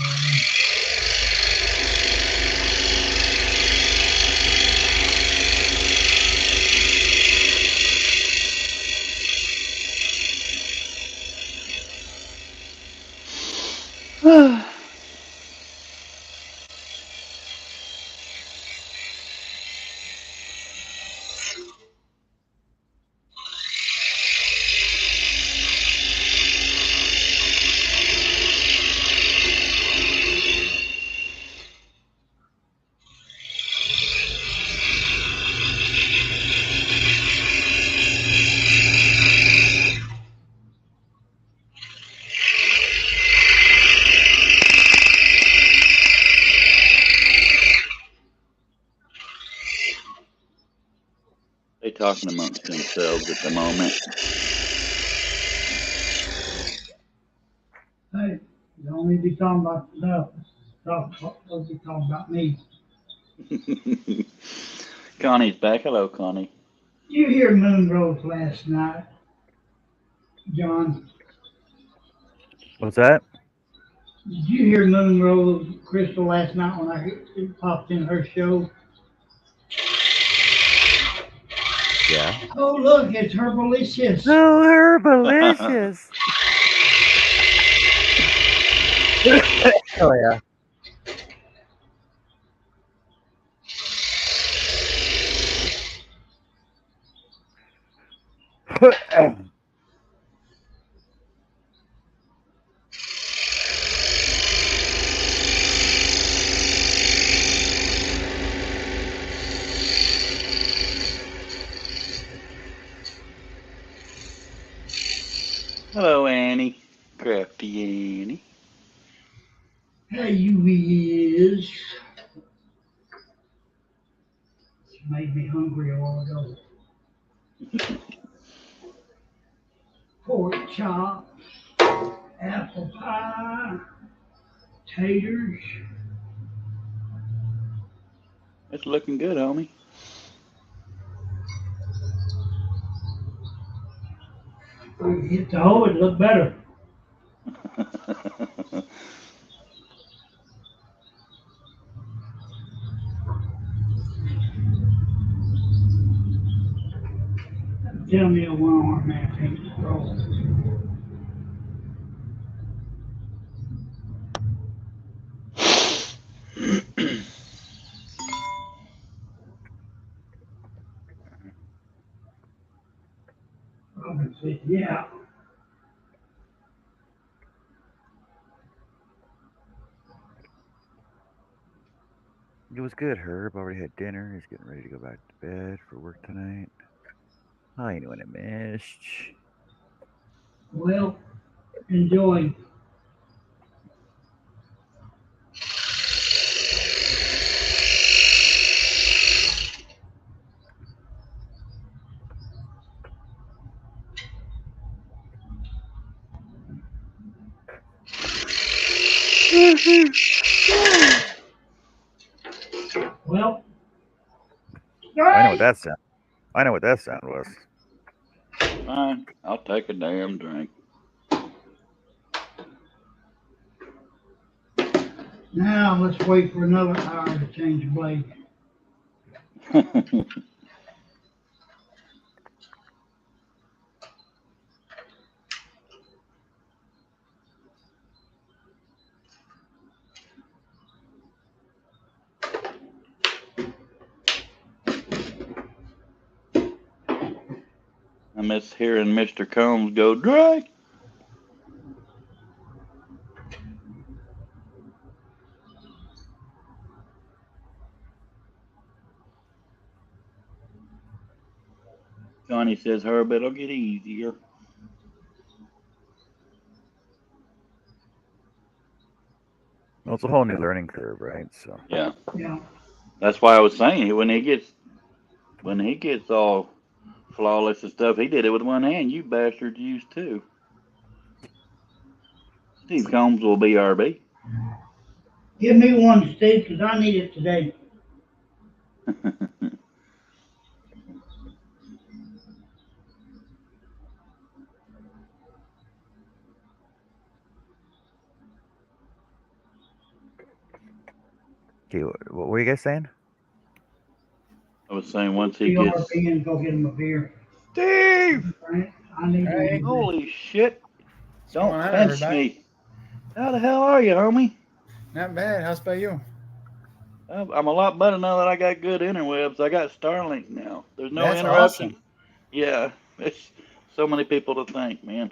talking amongst themselves at the moment. Hey, you don't need to be talking about stuff. Don't be talking about me. Connie's back. Hello, Connie. You hear Moonrose last night, John? What's that? Did you hear Moonrose Crystal last night when it popped in her show? Yeah. Oh, look, it's Herbalicious. So herbalicious. Oh yeah. Hello, Annie. Crafty Annie. Hey, you is. She made me hungry a while ago. Pork chops, apple pie, taters. It's looking good, homie. If you hit the hole, it look better. Tell me a one-arm man can't roll. Robin said, yeah. It was good, Herb. Already had dinner. He's getting ready to go back to bed for work tonight. I ain't doing it, miss. Well, enjoy. Well, I know what that sound. I know what that sound was. Fine. I'll take a damn drink. now let's wait for another hour to change the blade. I miss hearing Mr. Combs go, Drake. Connie says, Herb, it'll get easier. Well, it's a whole new learning curve, right? So Yeah. Yeah. That's why I was saying when he gets all flawless and stuff, he did it with one hand. You bastards used too. Steve Combs will be RB. Give me one, Steve, because I need it today. okay, what were you guys saying? I was saying once he BRB gets and go get him a beer. Steve, Right? I need Hey. one. holy shit! What's Don't going on, pinch everybody? me. How the hell are you, homie? Not bad. How's about you? I'm a lot better now that I got good interwebs. I got Starlink now. There's no That's interruption. awesome. Yeah, it's so many people to thank, man.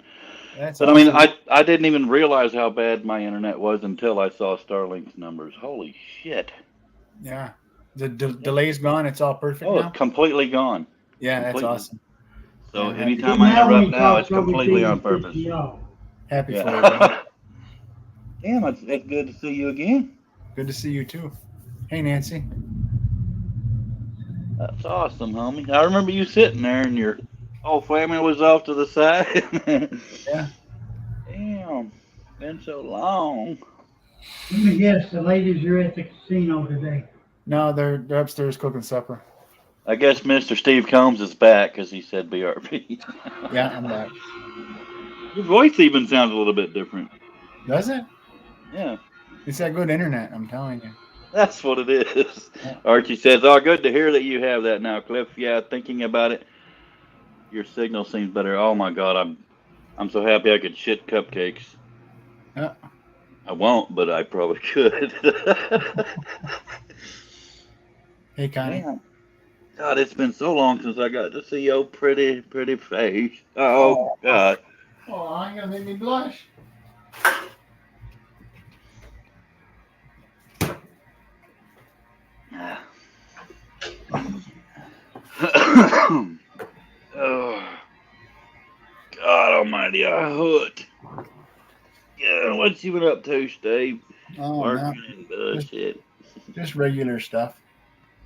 That's But awesome. I mean, I didn't even realize how bad my internet was until I saw Starlink's numbers. Holy shit! Yeah. The delay's gone. It's all perfect Oh, now. it's completely gone. Yeah, completely. that's awesome. So Yeah, happy- anytime I interrupt now, it's completely on purpose. Happy for you. Yeah. Bro. Damn, it's good to see you again. Good to see you too. Hey, Nancy. That's awesome, homie. I remember you sitting there and your whole family was off to the side. Yeah. Damn, been so long. Let me guess, the ladies are at the casino today. No, they're upstairs cooking supper. I guess Mr. Steve Combs is back because he said BRB. Yeah, I'm back. Your voice even sounds a little bit different. Does it? Yeah, It's that good internet, I'm telling you. that's what it is. Yeah. Archie says, "Oh, good to hear that you have that now, Cliff." Yeah, thinking about it, your signal seems better. Oh my God, I'm so happy I could shit cupcakes. Yeah. I won't, but I probably could. Hey, Connie. Man, God, it's been so long since I got to see your pretty face. Oh God. Oh, I'm gonna make me blush. Oh, God Almighty, I hood. Yeah, what you been up to, Steve? Oh, Working no. and bullshit. Just regular stuff.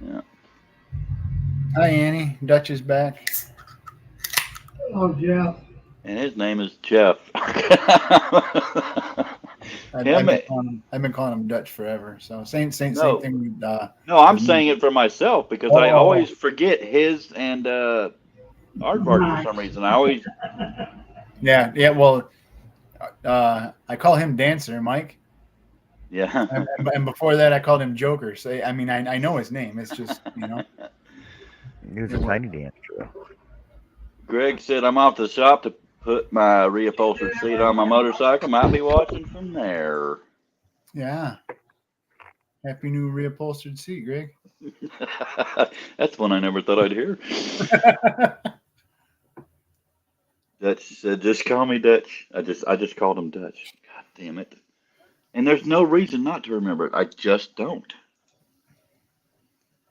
Yeah. Hi, Annie. Dutch is back. Oh, Jeff. And his name is Jeff. I've Him- been calling him Dutch forever. So same No. thing with No, I'm Mhm. saying it for myself because I Oh. always forget his and Aardvark for some reason. I always yeah. Well, I call him Dancer, Mike, yeah. and before that I called him Joker. So I mean, I know his name. It's just He was a tiny dancer. Greg said I'm off to the shop to put my reupholstered seat on my motorcycle. Might be watching from there. yeah. Happy new reupholstered seat, Greg. That's one I never thought I'd hear. Dutch said, "Just call me Dutch." I just called him Dutch. God damn it! And there's no reason not to remember it. I just don't.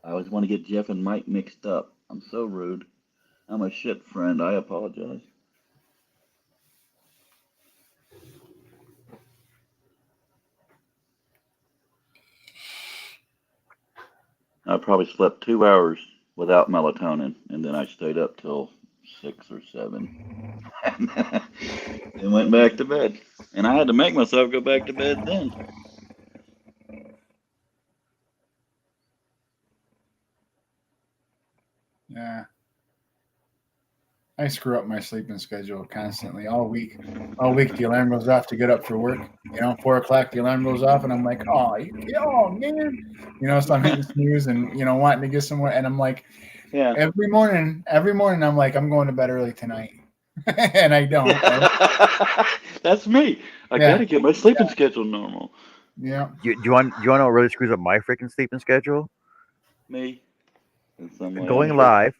I always want to get Jeff and Mike mixed up. I'm so rude. I'm a shit friend. I apologize. I probably slept 2 hours without melatonin, and then I stayed up till 6 or 7, and went back to bed. And I had to make myself go back to bed then. Yeah. I screw up my sleeping schedule constantly all week. All week the alarm goes off to get up for work. 4:00 the alarm goes off, and I'm like, oh man. So I'm hitting snooze and wanting to get somewhere, and I'm like, Yeah. every morning I'm like, I'm going to bed early tonight, and I don't. That's me. I Yeah. gotta get my sleeping schedule normal. Yeah. Do you want to know what really screws up my freaking sleeping schedule? Me. In some way, Going I'm sure. live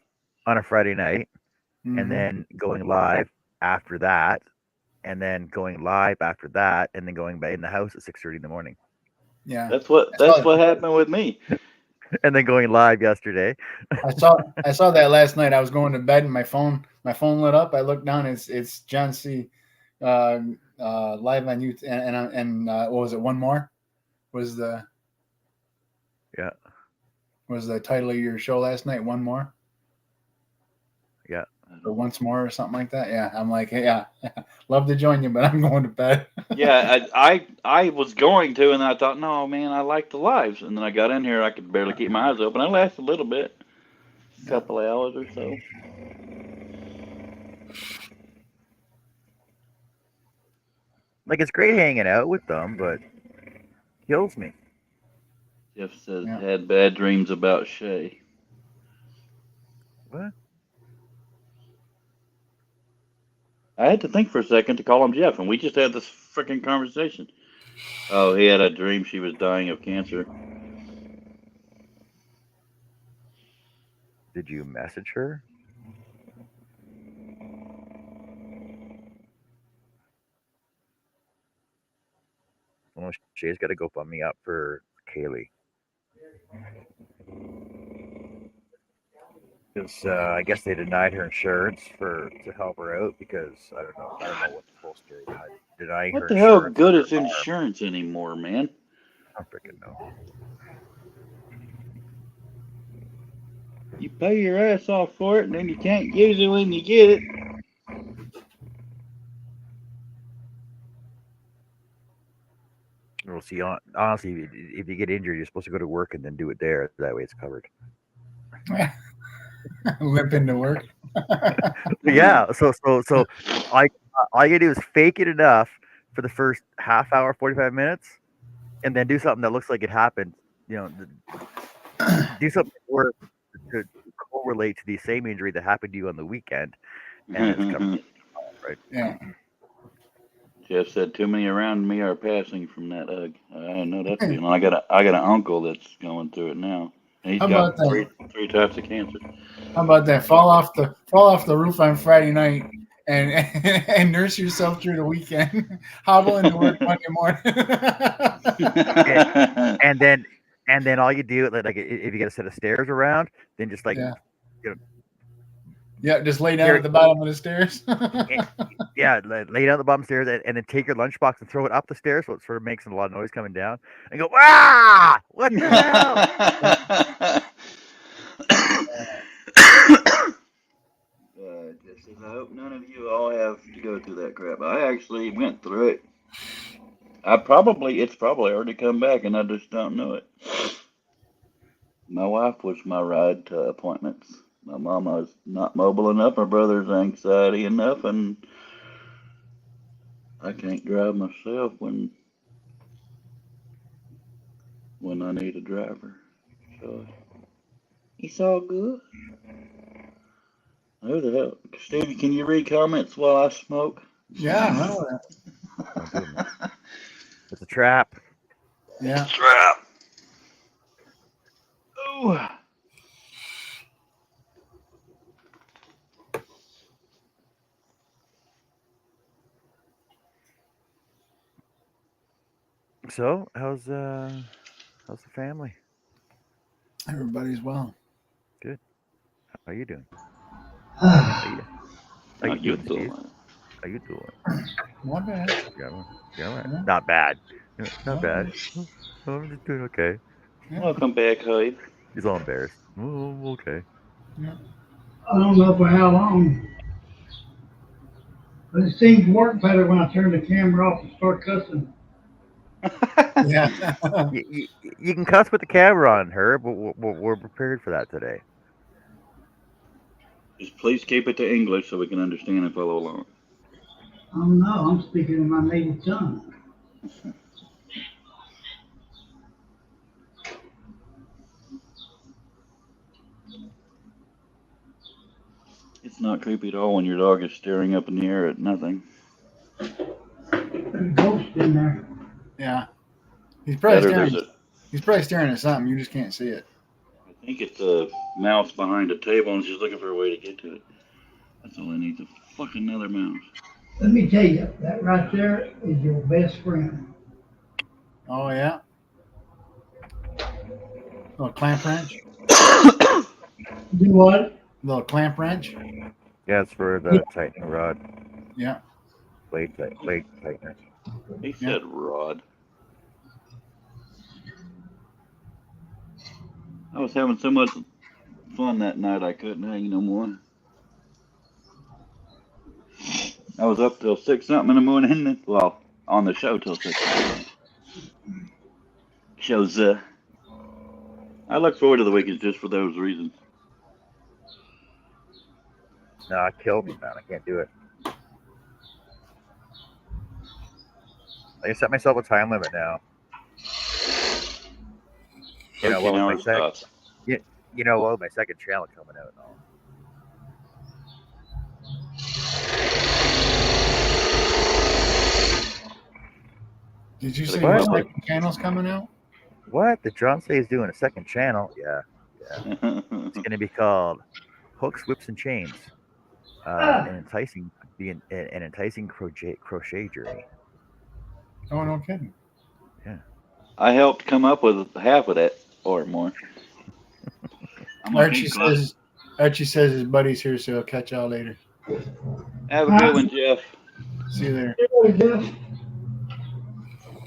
on a Friday night, Mhm. and then going live after that, and then going live after that, and then going back in the house at 6:30 in the morning, Yeah. That's what happened with me. and then going live yesterday. I saw that last night. I was going to bed and my phone lit up. I looked down. It's John C. Live on YouTube, and what was it? One more was the title of your show last night. One more. Yeah. Or once more or something like that. Yeah. I'm like, yeah, love to join you, but I'm going to bed. Yeah, I was going to, and I thought, no, man, I like the lives. And then I got in here, I could barely keep my eyes open. I lasted a little bit, a couple of hours or so. Like, it's great hanging out with them, but kills me. Jeff says, Yeah. had bad dreams about Shay. What? I had to think for a second to call him Jeff, and we just had this freaking conversation. Oh, he had a dream she was dying of cancer. Did you message her? Well, Shay's got to go bum me up for Kaylee. Because I guess they denied her insurance to help her out because I don't know what the full story behind denying her What the hell insurance. good is insurance anymore, man? I don't freaking know. You pay your ass off for it, and then you can't use it when you get it. We'll see. Honestly, if you get injured, you're supposed to go to work and then do it there. That way, it's covered. Limp into work. Yeah. So I all you gotta do is fake it enough for the first half hour, 45 minutes, and then do something that looks like it happened. You know, do something where to correlate to the same injury that happened to you on the weekend, and it's covered. Right. Yeah. Jeff said, "Too many around me are passing from that ugh." I know that feeling. I got an uncle that's going through it now. And he's How got about that? three types of cancer. How about that? Fall off the roof on Friday night and and nurse yourself through the weekend. Hobble into work Monday morning. And then all you do, like if you got a set of stairs around, then just like Yeah. you know, Yeah, just lay down at the bottom of the stairs. yeah, lay down the bottom stairs and then take your lunchbox and throw it up the stairs, so it sort of makes a lot of noise coming down, and go, ah, what the hell? Just as I hope none of you all have to go through that crap. I actually went through it. It's probably already come back, and I just don't know it. My wife was my ride to appointments. My mama was not mobile enough. My brother's anxiety enough, and I can't drive myself when I need a driver. So it's all good. Who the hell? Stevie, can you read comments while I smoke? Yeah, I know that. Don't do it, man. It's a trap. Yeah. Trap. Oh. So how's the family? Everybody's well. Good. How you doing? Ah, How you doing, doing? Steve? How you doing? Not bad. Yeah, Yeah. not bad. Not No, bad. Oh, I'm just doing okay. Welcome back, Hyde. He's all embarrassed. Oh, okay. I don't know for how long, but it seems to work better when I turn the camera off and start cussing. Yeah. You can cuss with the camera on, Herb. We're prepared for that today. Just please keep it to English so we can understand and follow along. I don't know, I'm speaking in my native tongue. It's not creepy at all when your dog is staring up in the air at nothing. There's a ghost in there. Yeah. He's That probably or there's staring. He's probably staring at something. You just can't see it. I think it's a mouse behind a table and she's looking for a way to get to it. That's all I need, a fucking another mouse. Let me tell you, that right there is your best friend. Oh yeah. Little clamp wrench. Do what? Little clamp wrench. Yeah, it's for the tightening rod. Yeah. Blade tightener. He said rod. I was having so much fun that night I couldn't hang no more. I was up till 6 something in the morning. Well, on the show till 6 something. Shows I look forward to the weekends just for those reasons. No, I killed me, man. I can't do it. I set myself a time limit now. You know, 13 well, hours tops. you know, well, my second channel coming out and all. Did you say What? your second channel's coming out? What? Did John say he's doing a second channel? Yeah. It's going to be called Hooks, Whips, and Chains. An enticing crochet journey. Oh, no kidding. I helped come up with half of that or more. Archie says his buddy's here, so he'll catch y'all later. Have a good one, Jeff. See you there.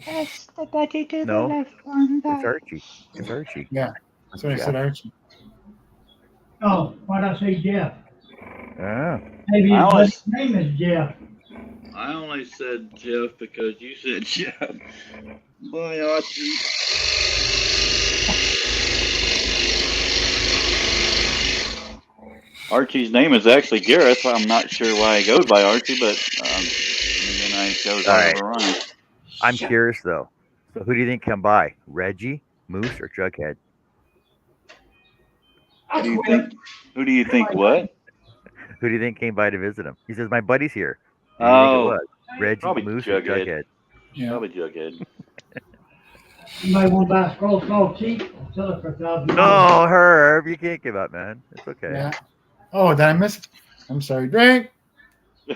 Press the button to No. the left on It's the Archie. It's Archie. Yeah. That's what I said, Archie. Oh, why'd I say Jeff? Ah. Maybe I his always- buddy's name is Jeff. I only said Jeff because you said Jeff. Boy, Archie. Archie's name is actually Gareth. I'm not sure why he goes by Archie, but then I chose All right. Oliver Ryan. I'm curious though. So who do you think come by? Reggie, Moose, or Jughead? Who do you think? Who do you think? What? Who do you think came by to visit him? He says, "My buddy's here." Who do you think it Oh, was? Reggie, probably Moose, or Jughead. Jughead? Yeah. Probably Jughead. You might want to buy a scroll saw cheap and sell it for $1,000. No, Herb, you can't give up, man. It's okay. Yeah. Oh, did I miss it? I'm sorry. Drink. I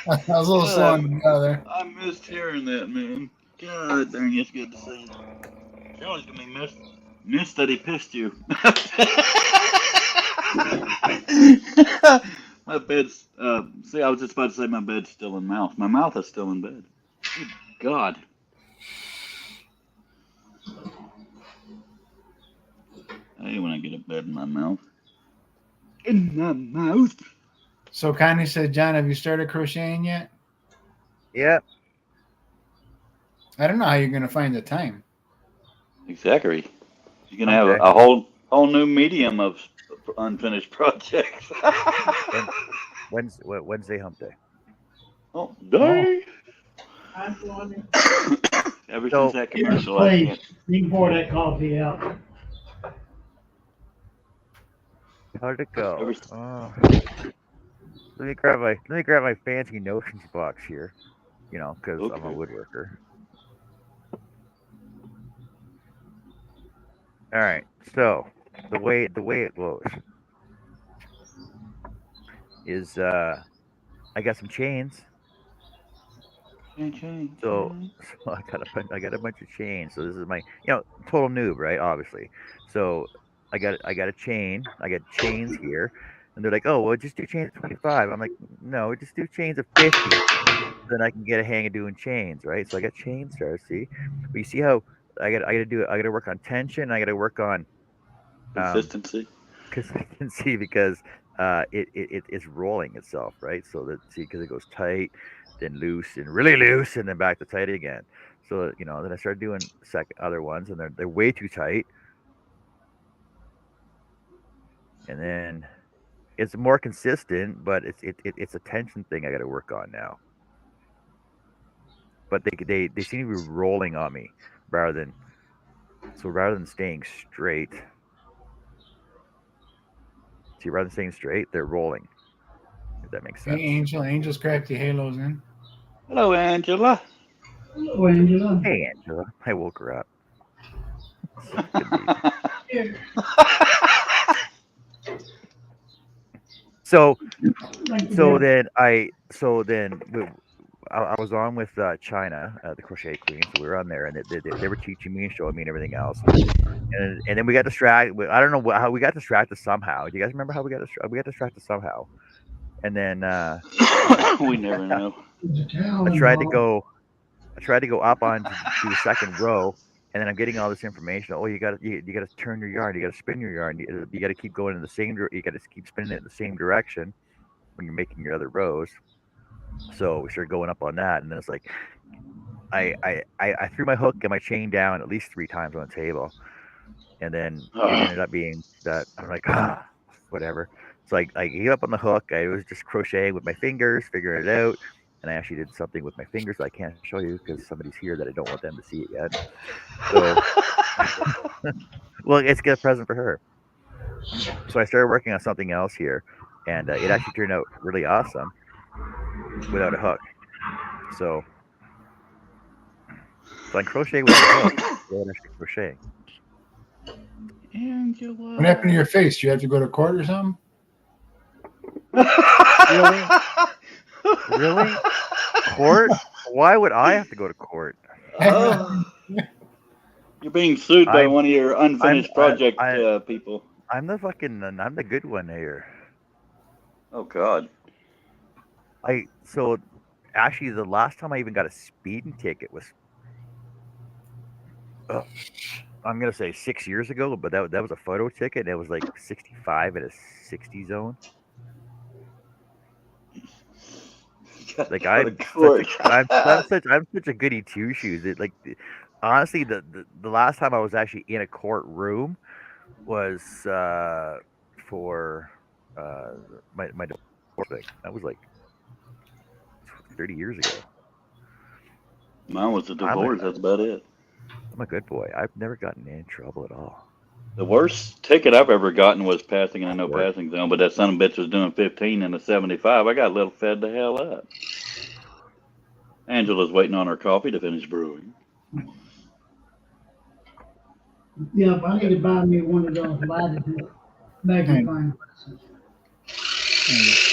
I was a little slow on the there. missed hearing that, man. God dang, it's good to see. Charlie's gonna be missed that he pissed you. My bed's. See, I was just about to say my bed's still in mouth. My mouth is still in bed. Good God. I hate when I get a bed in my mouth. In my mouth. So Connie said, John, have you started crocheting yet? Yeah. I don't know how you're going to find the time. Exactly. You're gonna have Okay. a whole new medium of unfinished projects. Wednesday hump day. Oh, day. I'm going Ever So- since that Yes, commercial, I please. can't. You can pour that coffee out. How'd it go? Ever- Oh. Let me grab my fancy Notions box here. You know, because I'm a Okay. woodworker. All right. So the way it goes is I got some chains. So I got a bunch of chains. So this is my total noob, right? Obviously. So I got a chain. I got chains here, and they're like, oh well, just do chains of 25. I'm like, no, just do chains of 50. Then I can get a hang of doing chains, right? So I got chains there. See, but you see how I got to work on tension. I got to work on Consistency. consistency because it's rolling itself, right? So that because it goes tight, then loose, and really loose, and then back to tight again. So then I started doing other ones, and they're way too tight, and then it's more consistent, but it's a tension thing I got to work on now. But they seem to be rolling on me rather than staying straight. See, rather than staying straight, they're rolling. If that makes sense. Hey, Angel's cracked the halos in. Hello, Angela. Hello, Angela. Hey, Angela. I woke her up. Here. So Thank you, so Dad. then I was on with China, the crochet queen. So we were on there, and they were teaching me and showing me and everything else. And then we got distracted. I don't know how we got distracted somehow. Do you guys remember how we got distracted? We got distracted somehow. And then We never know. There's a towel I in tried the to go up on to the second row, and then I'm getting all this information. Oh, you got to turn your yarn. You got to spin your yarn. You got to keep going in the same. You got to keep spinning it in the same direction when you're making your other rows. So we started going up on that, and then it's like I threw my hook and my chain down at least 3 times on the table, and then it ended up being that I'm like whatever. So I gave up on the hook. I was just crocheting with my fingers, figuring it out. And I actually did something with my fingers that I can't show you because somebody's here that I don't want them to see it yet. So, well, it's a present for her. So I started working on something else here, and it actually turned out really awesome without a hook. So I crochet with a hook without actually crocheting. Angela. What happened to your face? Do you have to go to court or something? Really? Really? Court? Why would I have to go to court? Oh. You're being sued by one of your unfinished project people. I'm the good one here. Oh God. So actually the last time I even got a speeding ticket was I'm gonna say 6 years ago, but that was a photo ticket. And it was like 65 in a 60 zone. Like I'm such a goody two shoes. Honestly, the last time I was actually in a courtroom was for my divorce thing. That was like 30 years ago. Mine was a divorce. That's about it. I'm a good boy. I've never gotten in trouble at all. The worst ticket I've ever gotten was passing in a no Worst. passing zone, but that son of a bitch was doing 15 in a 75. I got a little fed the hell up. Angela's waiting on her coffee to finish brewing. Yeah, if I need to buy me one of those lighted magnifying glasses.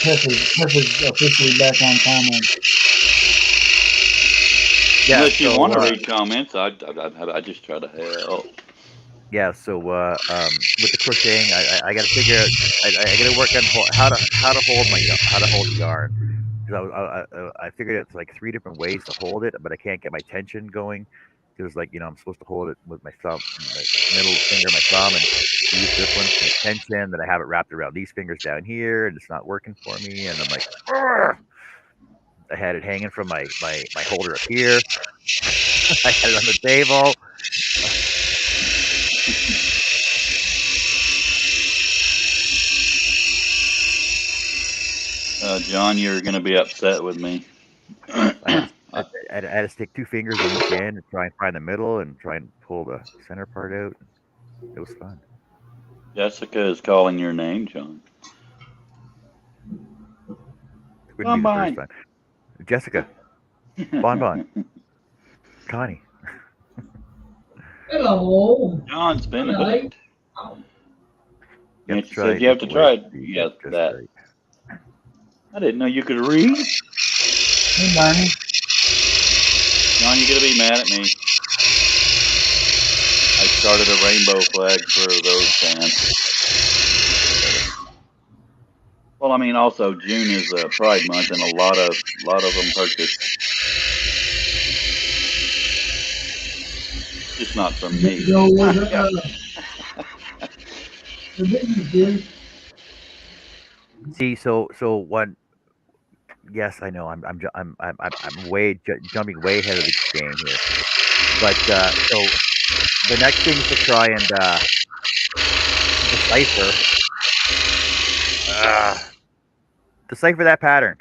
Cliff is officially back on comment. Yeah, Unless you so, want to read comments, I just try to help. Yeah, so with the crocheting, I got to figure out. I got to work on how to hold yarn. Because I figured it's like 3 different ways to hold it, but I can't get my tension going. Because I'm supposed to hold it with my thumb, my middle finger, my thumb, and use this one for the tension. Then I have it wrapped around these fingers down here, and it's not working for me. And I'm like, "Argh!" I had it hanging from my holder up here. I had it on the table. John, you're going to be upset with me. I had to stick 2 fingers in each end and try and find the middle and try and pull the center part out. It was fun. Jessica is calling your name, John. It wouldn't be the first time. Jessica, Bon, Connie. Hello. John's been Right. hooked. Nancy said you have to try it. Yeah, that. Right. I didn't know you could read. Hey, Barney. John, you're going to be mad at me. I started a rainbow flag for those fans. Well, I mean, also June is Pride Month, and a lot of them purchase. Just not from me. See, so what? Yes, I know. I'm jumping way ahead of the game here. But so the next thing is to try and decipher that pattern.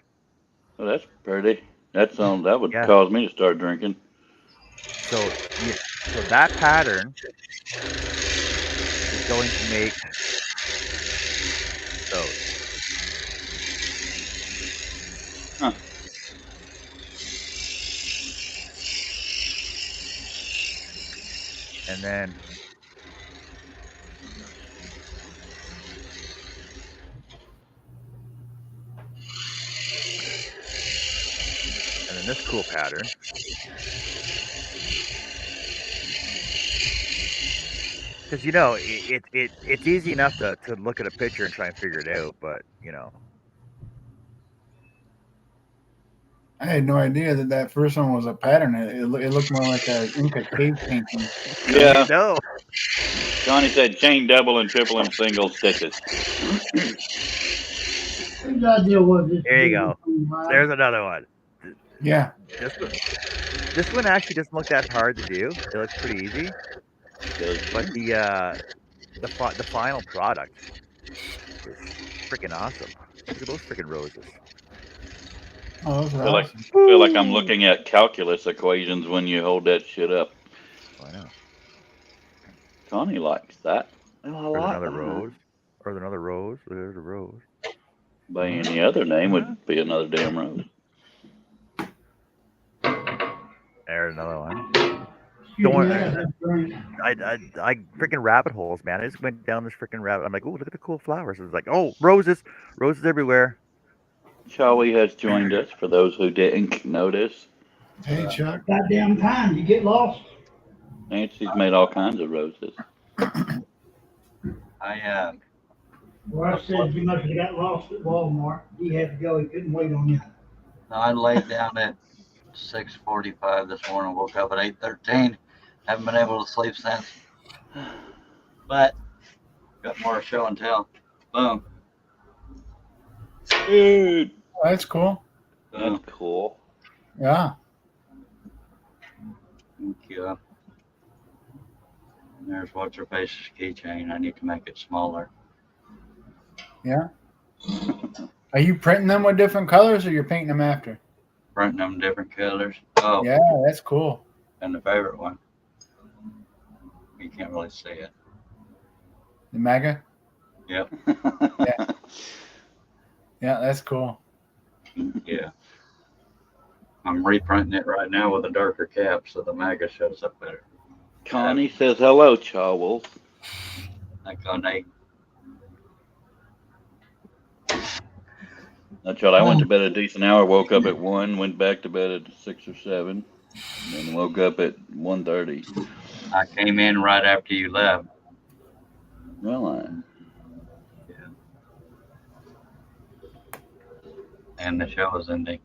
Oh, that's pretty. That would Yeah. cause me to start drinking. So that pattern is going to make those. Huh. And then this cool pattern. Because it's easy enough to look at a picture and try and figure it out, but I had no idea that first one was a pattern. It looked more like a Inca cave painting. Yeah. No. Johnny said chain double and triple and single stitches. Whose idea was this? There you go. There's another one. Yeah. This one actually doesn't look that hard to do. It looks pretty easy. But the final product is freaking awesome. Look at those freaking roses. Oh, those are I awesome. feel like I'm looking at calculus equations when you hold that shit up. I know. Connie likes that. Oh, I There's like another that. rose. Or another rose. There's a rose. By any other name would be another damn rose. There's another one. Don't worry. I freaking rabbit holes, man. I just went down this freaking rabbit. I'm like, oh, look at the cool flowers. It's like, oh, roses everywhere. Chawi has joined us for those who didn't notice. Hey, Chuck. Goddamn time, you get lost. Nancy's made all kinds of roses. Well, I said you must have got lost at Walmart. He had to go. He couldn't wait on you. I laid down at 6:45 this morning. Woke up at 8:13. Haven't been able to sleep since. But got more show and tell. Boom. Dude, Oh, that's cool. Boom. that's cool. Yeah. Thank you. There's what's her face's keychain. I need to make it smaller. Yeah. Are you printing them with different colors or you're painting them after? Printing them different colors. Oh, Yeah, that's cool. and the favorite one. You can't really see it. The MAGA? Yep. Yeah, that's cool. Yeah. I'm reprinting it right now with a darker cap so the MAGA shows up better. Connie says hello, Charles. Like on Nate. That's right. I went to bed a decent hour, woke up at 1, went back to bed at 6 or 7, and then woke up at 1:30. I came in right after you left. Well, And the show was ending.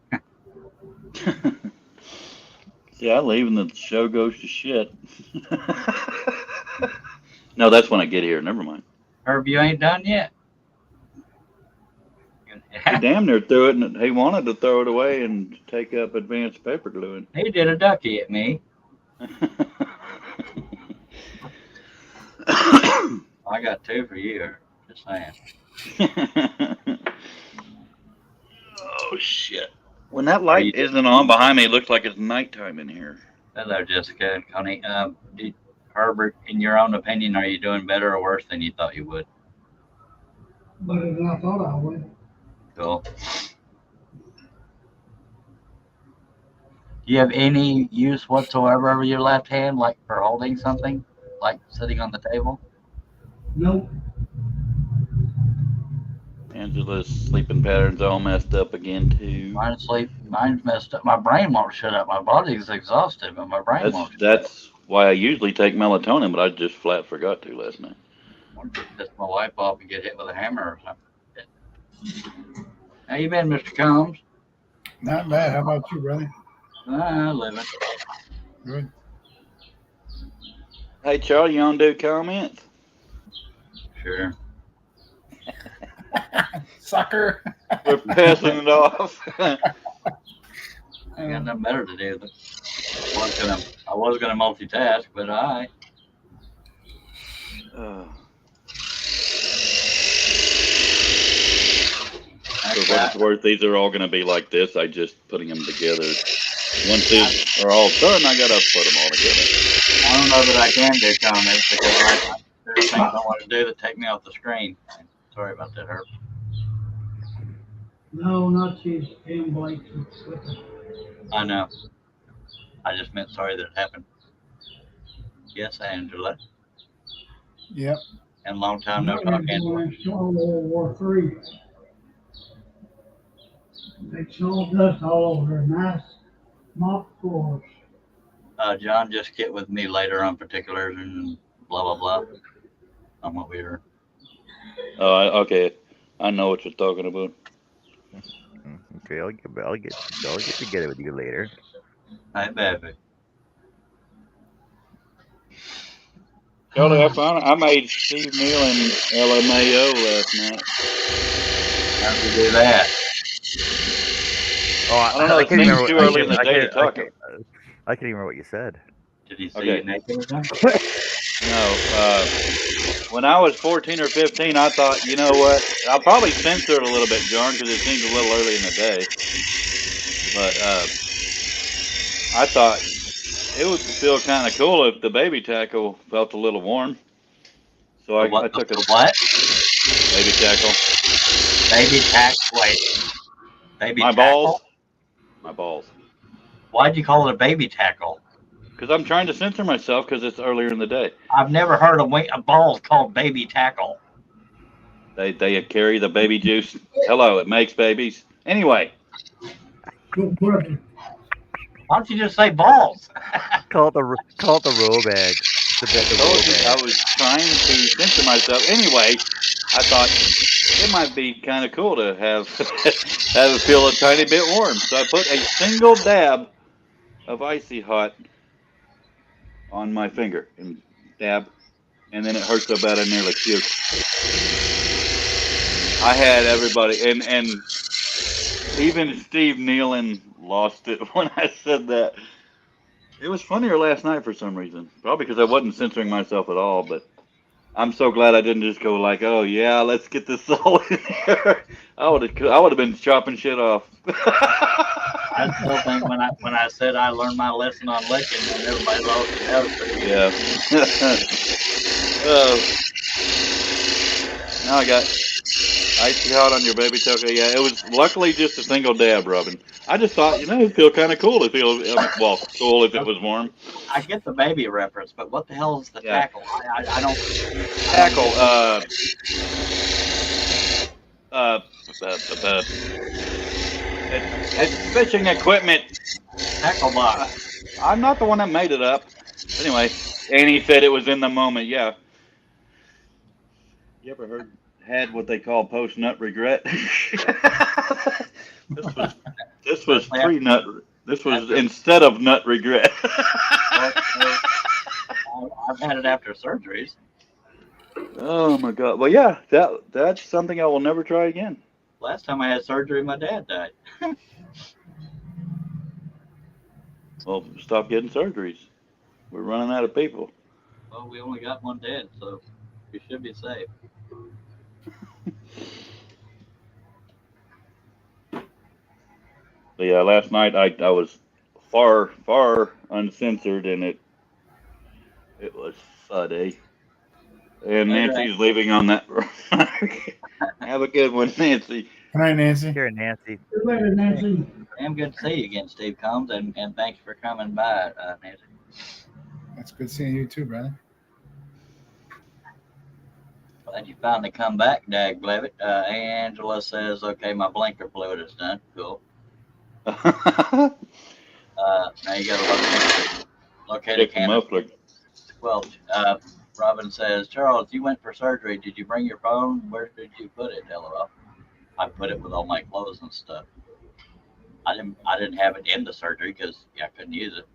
see, I leave and the show goes to shit. No, that's when I get here. Never mind. Herb, you ain't done yet. He damn near threw it, and he wanted to throw it away and take up advanced paper gluing. He did a ducky at me. I got 2 for you. Just saying. Oh shit! When that light isn't on behind me, it looks like it's nighttime in here. Hello, Jessica and Connie. Herbert, in your own opinion, are you doing better or worse than you thought you would? Better than I thought I would. Cool. Do you have any use whatsoever of your left hand, like for holding something, like sitting on the table? Nope. Angela's sleeping patterns all messed up again too. Mine's messed up. My brain won't shut up. My body's exhausted, but my brain won't. That's why I usually take melatonin, but I just flat forgot to last night. I'm gonna piss my wife off and get hit with a hammer or something. How you been, Mr. Combs? Not bad. How about you, brother? Living. Good. Hey, Charlie, you want to do comments? Sure. Sucker. We're passing it off. I got nothing better to do. I was gonna multitask, but I. For what it's worth, these are all going to be like this. I just putting them together. Once these are all done, I got to put them all together. I don't know that I can do comments because there's things I want to do that take me off the screen. Sorry about that, Herb. No, not she's Pam Blake. I know. I just meant sorry that it happened. Yes, Angela. Yep. And long time no talk, Angela. World War III. They saw dust all over her. Nice mop floors. John, just get with me later on particulars and blah, blah, blah. On what we were. Oh, okay. I know what you're talking about. Okay, I'll get together with you later. Hi, baby. Charlie, I made Steve meal and LMAO last night. How'd you do that? Oh, I don't know. It seems too early in the day to talk. I can't even remember what you said. Did he see Okay. you naked or something? No. When I was 14 or 15, I thought, you know what? I'll probably censor it a little bit, John, because it seems a little early in the day. But I thought it would feel kind of cool if the baby tackle felt a little warm. So I took a what? baby tackle. Baby tackle. Wait. Baby My tackle? balls. My balls. Why'd you call it a baby tackle? Because I'm trying to censor myself because it's earlier in the day. I've never heard a balls called baby tackle. They carry the baby juice. Hello, it makes babies. Anyway. Good brother. Why don't you just say balls? Call it the roll bag. I was trying to censor myself. Anyway, I thought it might be kind of cool to have it feel a tiny bit warm. So I put a single dab of Icy Hot on my finger and dab, and then it hurt so bad I nearly puked. I had everybody, and even Steve Nealon lost it when I said that. It was funnier last night for some reason. Probably because I wasn't censoring myself at all, but I'm so glad I didn't just go like, "Oh yeah, let's get this all in here." I would have been chopping shit off. I still think when I said I learned my lesson on licking, and everybody lost it. That was pretty good. Yeah. Now I got icy hot on your baby taco. Yeah, it was luckily just a single dab, Robin. I just thought, it'd feel kind of cool if cool if it was warm. I get the baby reference, but what the hell is the tackle? I don't. Tackle. It's fishing equipment. Tackle box. I'm not the one that made it up. Anyway, Annie said it was in the moment. Yeah. You ever had what they call post nut regret? This was pre nut. This was instead of nut regret. I've had it after surgeries. Oh my God! Well, yeah, that's something I will never try again. Last time I had surgery, my dad died. Well, stop getting surgeries. We're running out of people. Well, we only got one dead, so we should be safe. But yeah, last night I was far uncensored, and it was funny. And Nancy's leaving on that. Have a good one, Nancy. Good night, Nancy. Here, Nancy. Good later, Nancy. Damn good to see you again, Steve Combs, and thanks for coming by, Nancy. It's good seeing you too, brother. Glad you finally come back, Dag Blevett. Angela says, okay, my blinker fluid is done. Cool. Now you got to locate a can. Well, Robin says, Charles, you went for surgery. Did you bring your phone? Where did you put it? LOL. I put it with all my clothes and stuff. I didn't have it in the surgery because I couldn't use it.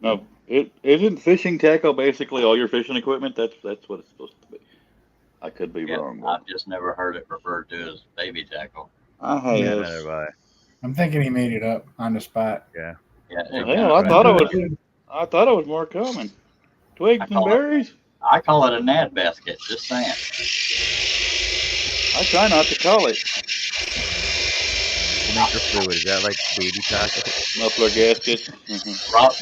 No, it isn't fishing tackle basically all your fishing equipment. That's what it's supposed to be. I could be wrong. I've just never heard it referred to as baby tackle. I'm thinking he made it up on the spot. Yeah. Hell, I thought it was more common. Twigs and berries. I call it a Nad basket. Just saying. I try not to call it. Blinker fluid, is that like baby tackle? Muffler gasket.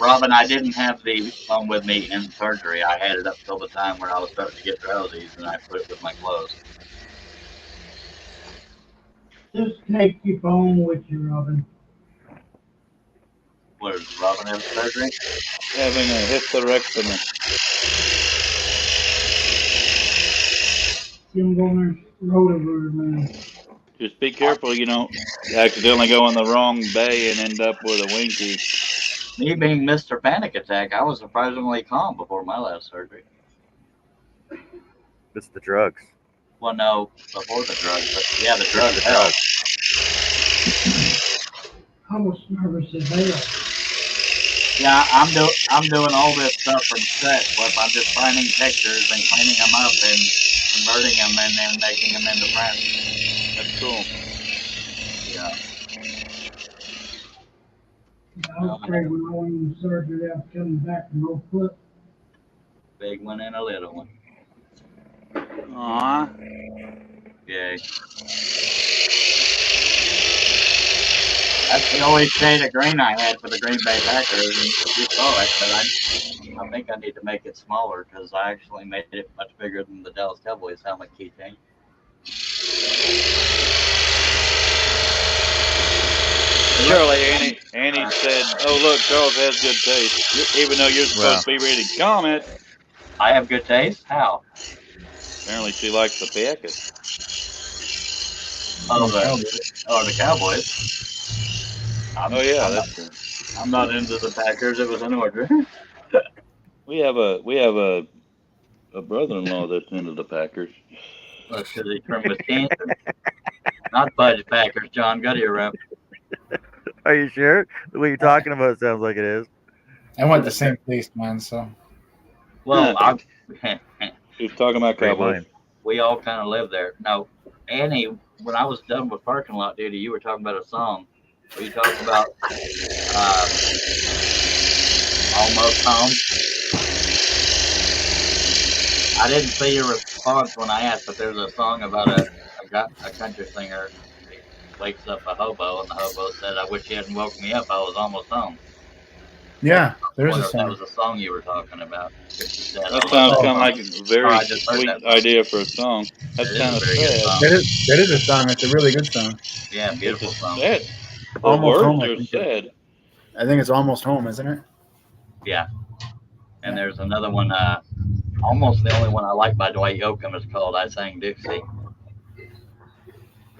Robin, I didn't have the phone with me in surgery. I had it up till the time where I was starting to get drowsy, and I put it with my clothes. Just take your phone with you, Robin. What, does Robin have surgery? Having a hysterectomy. Jim Goner's rotor, man. Just be careful, you don't accidentally go in the wrong bay and end up with a winky. Me being Mr. Panic Attack, I was surprisingly calm before my last surgery. It's the drugs. Well, no, before the drugs, but yeah, the drugs help. I was nervous as hell. Yeah, I'm doing all this stuff from scratch, but I'm just finding textures and cleaning them up and converting them and then making them into prints. That's cool. Yeah. I was afraid when I went in surgery, I was coming back with no foot. Big one and a little one. Aww. Yay. That's the only shade of green I had for the Green Bay Packers, and you saw it, but I think I need to make it smaller because I actually made it much bigger than the Dallas Cowboys helmet keychain. Surely, Annie said, "Oh look, Charles has good taste," even though you're supposed to be reading comments. I have good taste? How? Apparently, she likes the Packers. Oh, the Cowboys. I'm not into the Packers. It was an order. We have a brother-in-law that's into the Packers. Because he's from Wisconsin. Not Budge Packers, John. Go to your rep. Are you sure? The way you're talking about it sounds like it is. I went the same taste, man. So Well, He was talking about Great Cowboys. line. we all kind of live there. No, Annie, when I was done with parking lot duty, you were talking about a song. Were you talking about Almost Home? I didn't see your response when I asked, but there's a song about a country singer wakes up a hobo, and the hobo said, "I wish you hadn't woke me up. I was almost home." yeah, there is a Wonder if that song. was a song you were talking about. 'Cause she said, That "Oh, sounds Oh. kind of like a very I just heard sweet that song. idea for a song. That's It is kind a of very good sad. song. That is a song. It's a really good song. Yeah, beautiful It's song. sad. The Almost Home, words I are think. sad. I think it's Almost Home, isn't it? Yeah. And Yeah. there's another one, almost the only one I like by Dwight Yoakam is called I Sang Dixie.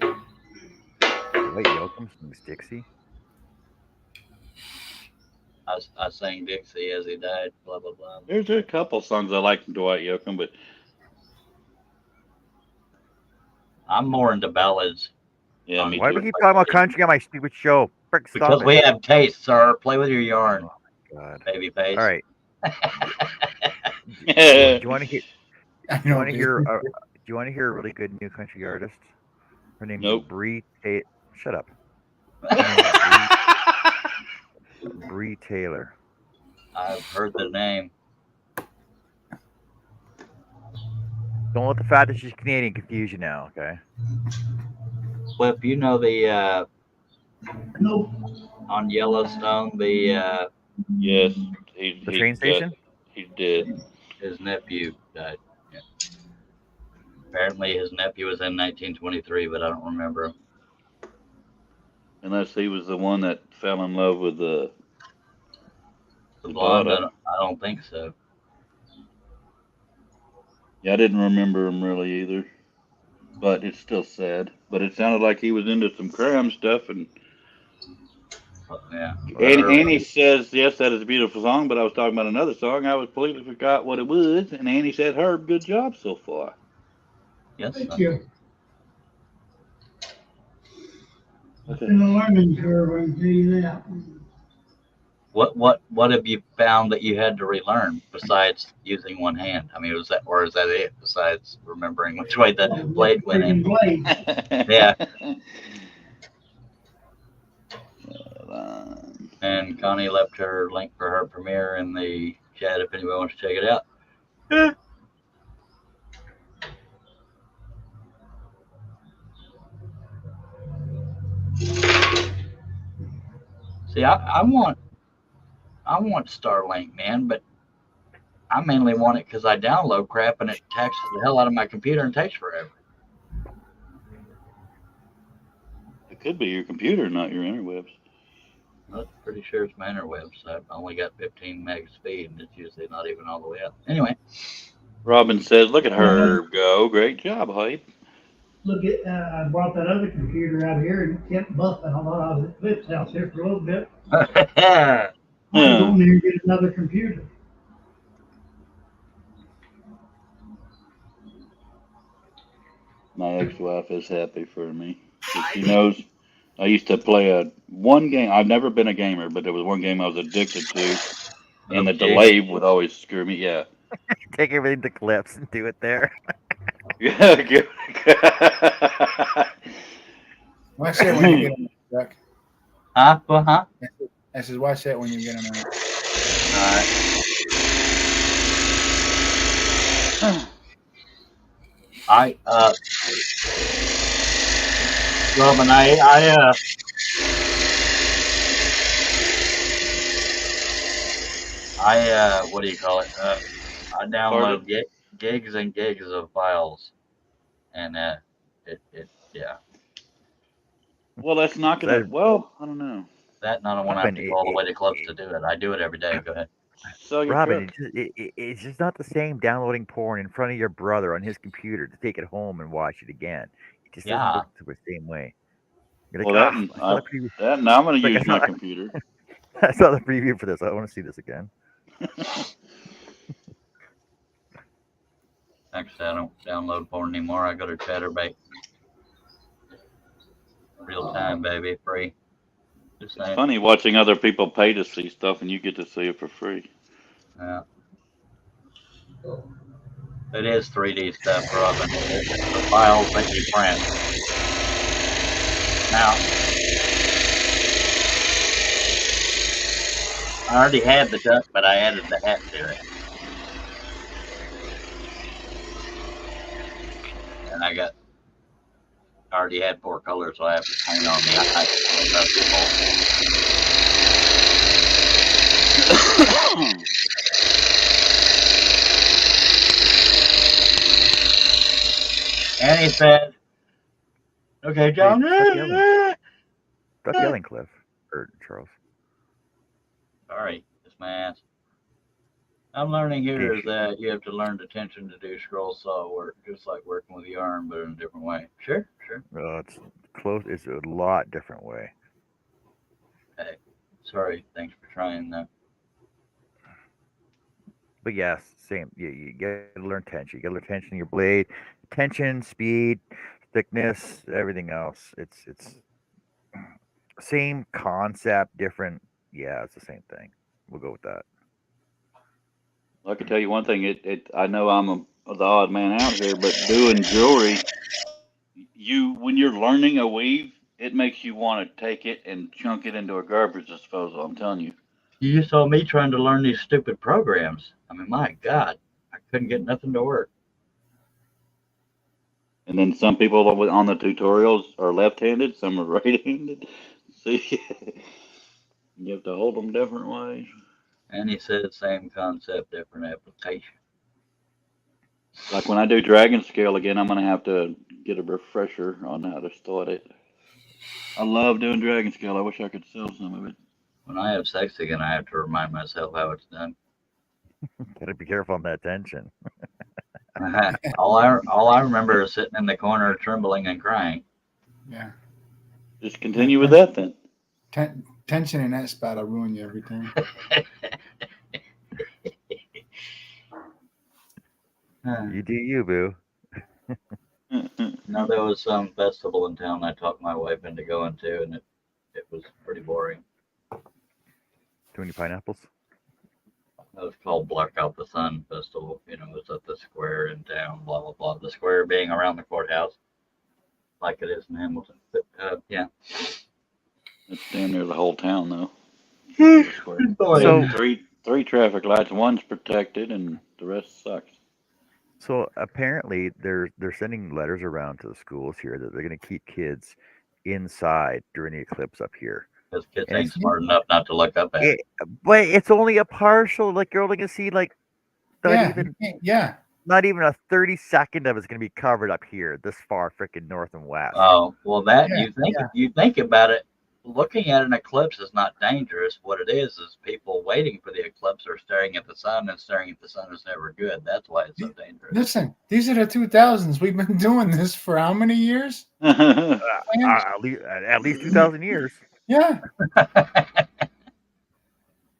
Dwight Yoakam sings Dixie. I Sang Dixie as he died, blah, blah, blah. There's a couple songs I like from Dwight Yoakam, but I'm more into ballads yeah, me Why do too. we keep talking about country on my stupid show? Frick, stop because it. we have taste, sir. Play with your yarn, God. baby face. All right. Do you want to hear? I Do you know, want to dude. hear? Do you want to hear a really good new country artist? Her name's Nope. Bree. Shut up. Bree Taylor. I've heard the name. Don't let the fact that she's Canadian confuse you now, okay? Flip, you know the Nope. on Yellowstone, the Yes, The train station? He's dead. his nephew died. Yeah. Apparently, his nephew was in 1923, but I don't remember him. Unless he was the one that fell in love with the The blonde, daughter. I don't think so. Yeah, I didn't remember him really either. But it's still sad. But it sounded like he was into some crime stuff. And Yeah. Annie says, yes, that is a beautiful song. But I was talking about another song. I was completely forgot what it was. And Annie said, Herb, good job so far. Yes. Thank you. It's Okay. been a learning curve, I can tell you that. What have you found that you had to relearn besides using one hand? I mean, is that it? Besides remembering which way the blade went in? Blade. Yeah. And Connie left her link for her premiere in the chat if anybody wants to check it out. See, I want Starlink, man, but I mainly want it because I download crap and it taxes the hell out of my computer and takes forever. It could be your computer, not your interwebs. I'm pretty sure it's my interwebs. I've only got 15 meg speed, and it's usually not even all the way up. Anyway. Robin says, look at Herb go. Great job, hype. Look at, I brought that other computer out here and it kept buffing. I thought I was at Flip's house here for a little bit. I was going there and get another computer. My ex-wife is happy for me. She knows I used to play one game. I've never been a gamer, but there was one game I was addicted to, and the delay would always screw me. Yeah. Take everything to clips and do it there. Yeah. Good. Watch that when you get on that, Jack. Huh? Well, huh? I said, watch that when you get on that. Robin, what do you call it? I download gigs and gigs of files, and yeah. Well, that's not gonna. Well, I don't know. That and I don't want to have to go all the way to clubs to do it. I do it every day. Go ahead. So Robin, it's just not the same downloading porn in front of your brother on his computer to take it home and watch it again. It just doesn't work the same way. You're like, well, now I'm going to use my computer. I saw the preview for this. I want to see this again. Actually, I don't download porn anymore. I go to Chatterbait. Real time, baby, free. Just It's saying. funny watching other people pay to see stuff and you get to see it for free. Yeah. It is 3D stuff, Robin. It's the files that you print. Now, I already had the duck, but I added the hat to it. And I already had 4 colors, so I have to paint on the And he said, "Okay, John." Stop yelling, Cliff or Charles. Sorry, it's my ass. I'm learning here Ish. is that you have to learn attention to do scroll saw work, just like working with the arm, but in a different way. Sure. It's close. It's a lot different way. Hey, sorry. Thanks for trying that. But yes, same. You got to learn tension. You got to learn tension in your blade, tension, speed, thickness, everything else. It's same concept, different. Yeah, it's the same thing. We'll go with that. I can tell you one thing. I know I'm the odd man out here, but doing jewelry, when you're learning a weave, it makes you want to take it and chunk it into a garbage disposal. I'm telling you. You saw me trying to learn these stupid programs. I mean, my God, I couldn't get nothing to work. And then some people on the tutorials are left-handed, some are right-handed. See, you have to hold them different ways. And he said, same concept, different application. Like when I do dragon scale again, I'm gonna have to get a refresher on how to start it. I love doing dragon scale. I wish I could sell some of it. When I have sex again, I have to remind myself how it's done. Gotta be careful on that tension. all I remember is sitting in the corner, trembling and crying. Yeah. Just continue with that then. Tension in that spot will ruin you every time. You do you, boo. No, there was some festival in town I talked my wife into going to, and it was pretty boring. Too many pineapples? It was called Block Out the Sun Festival. You know, it was at the square in town, blah, blah, blah. The square being around the courthouse, like it is in Hamilton. But, yeah. It's damn near the whole town, though. So- three traffic lights. One's protected, and the rest sucks. So apparently they're sending letters around to the schools here that they're going to keep kids inside during the eclipse up here. Because kids And ain't it's- smart enough not to look up at it. But it's only a partial. Like you're only going to see like not even a 30-second of it's going to be covered up here, this far, freaking north and west. Oh, well, that Yeah, you think about it. Looking at an eclipse is not dangerous. What it is people waiting for the eclipse or staring at the sun, and staring at the sun is never good. That's why it's so dangerous. Listen, these are the 2000s. We've been doing this for how many years? At least 2,000 years. Yeah.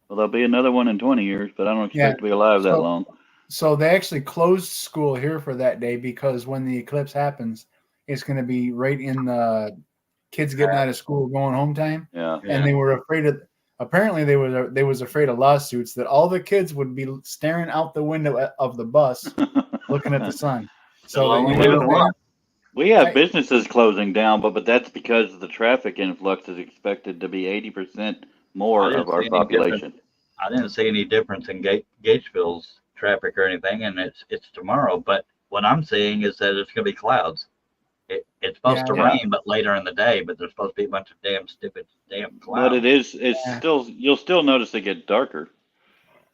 Well, there'll be another one in 20 years, but I don't expect Yeah, to be alive that so- long. So they actually closed school here for that day because when the eclipse happens, it's going to be right in the kids getting out of school, going home time. Yeah. And they were afraid of. Apparently, they was afraid of lawsuits that all the kids would be staring out the window of the bus, looking at the sun. So Well, that we do want- We have Right. businesses closing down, but that's because the traffic influx is expected to be 80% more I didn't of our see any population. I didn't see any difference in Gatesville's traffic or anything, and it's tomorrow. But what I'm seeing is that it's going to be clouds. It's supposed to Yeah. rain, but later in the day. But there's supposed to be a bunch of damn clouds. But it's Yeah. still, you'll still notice it get darker.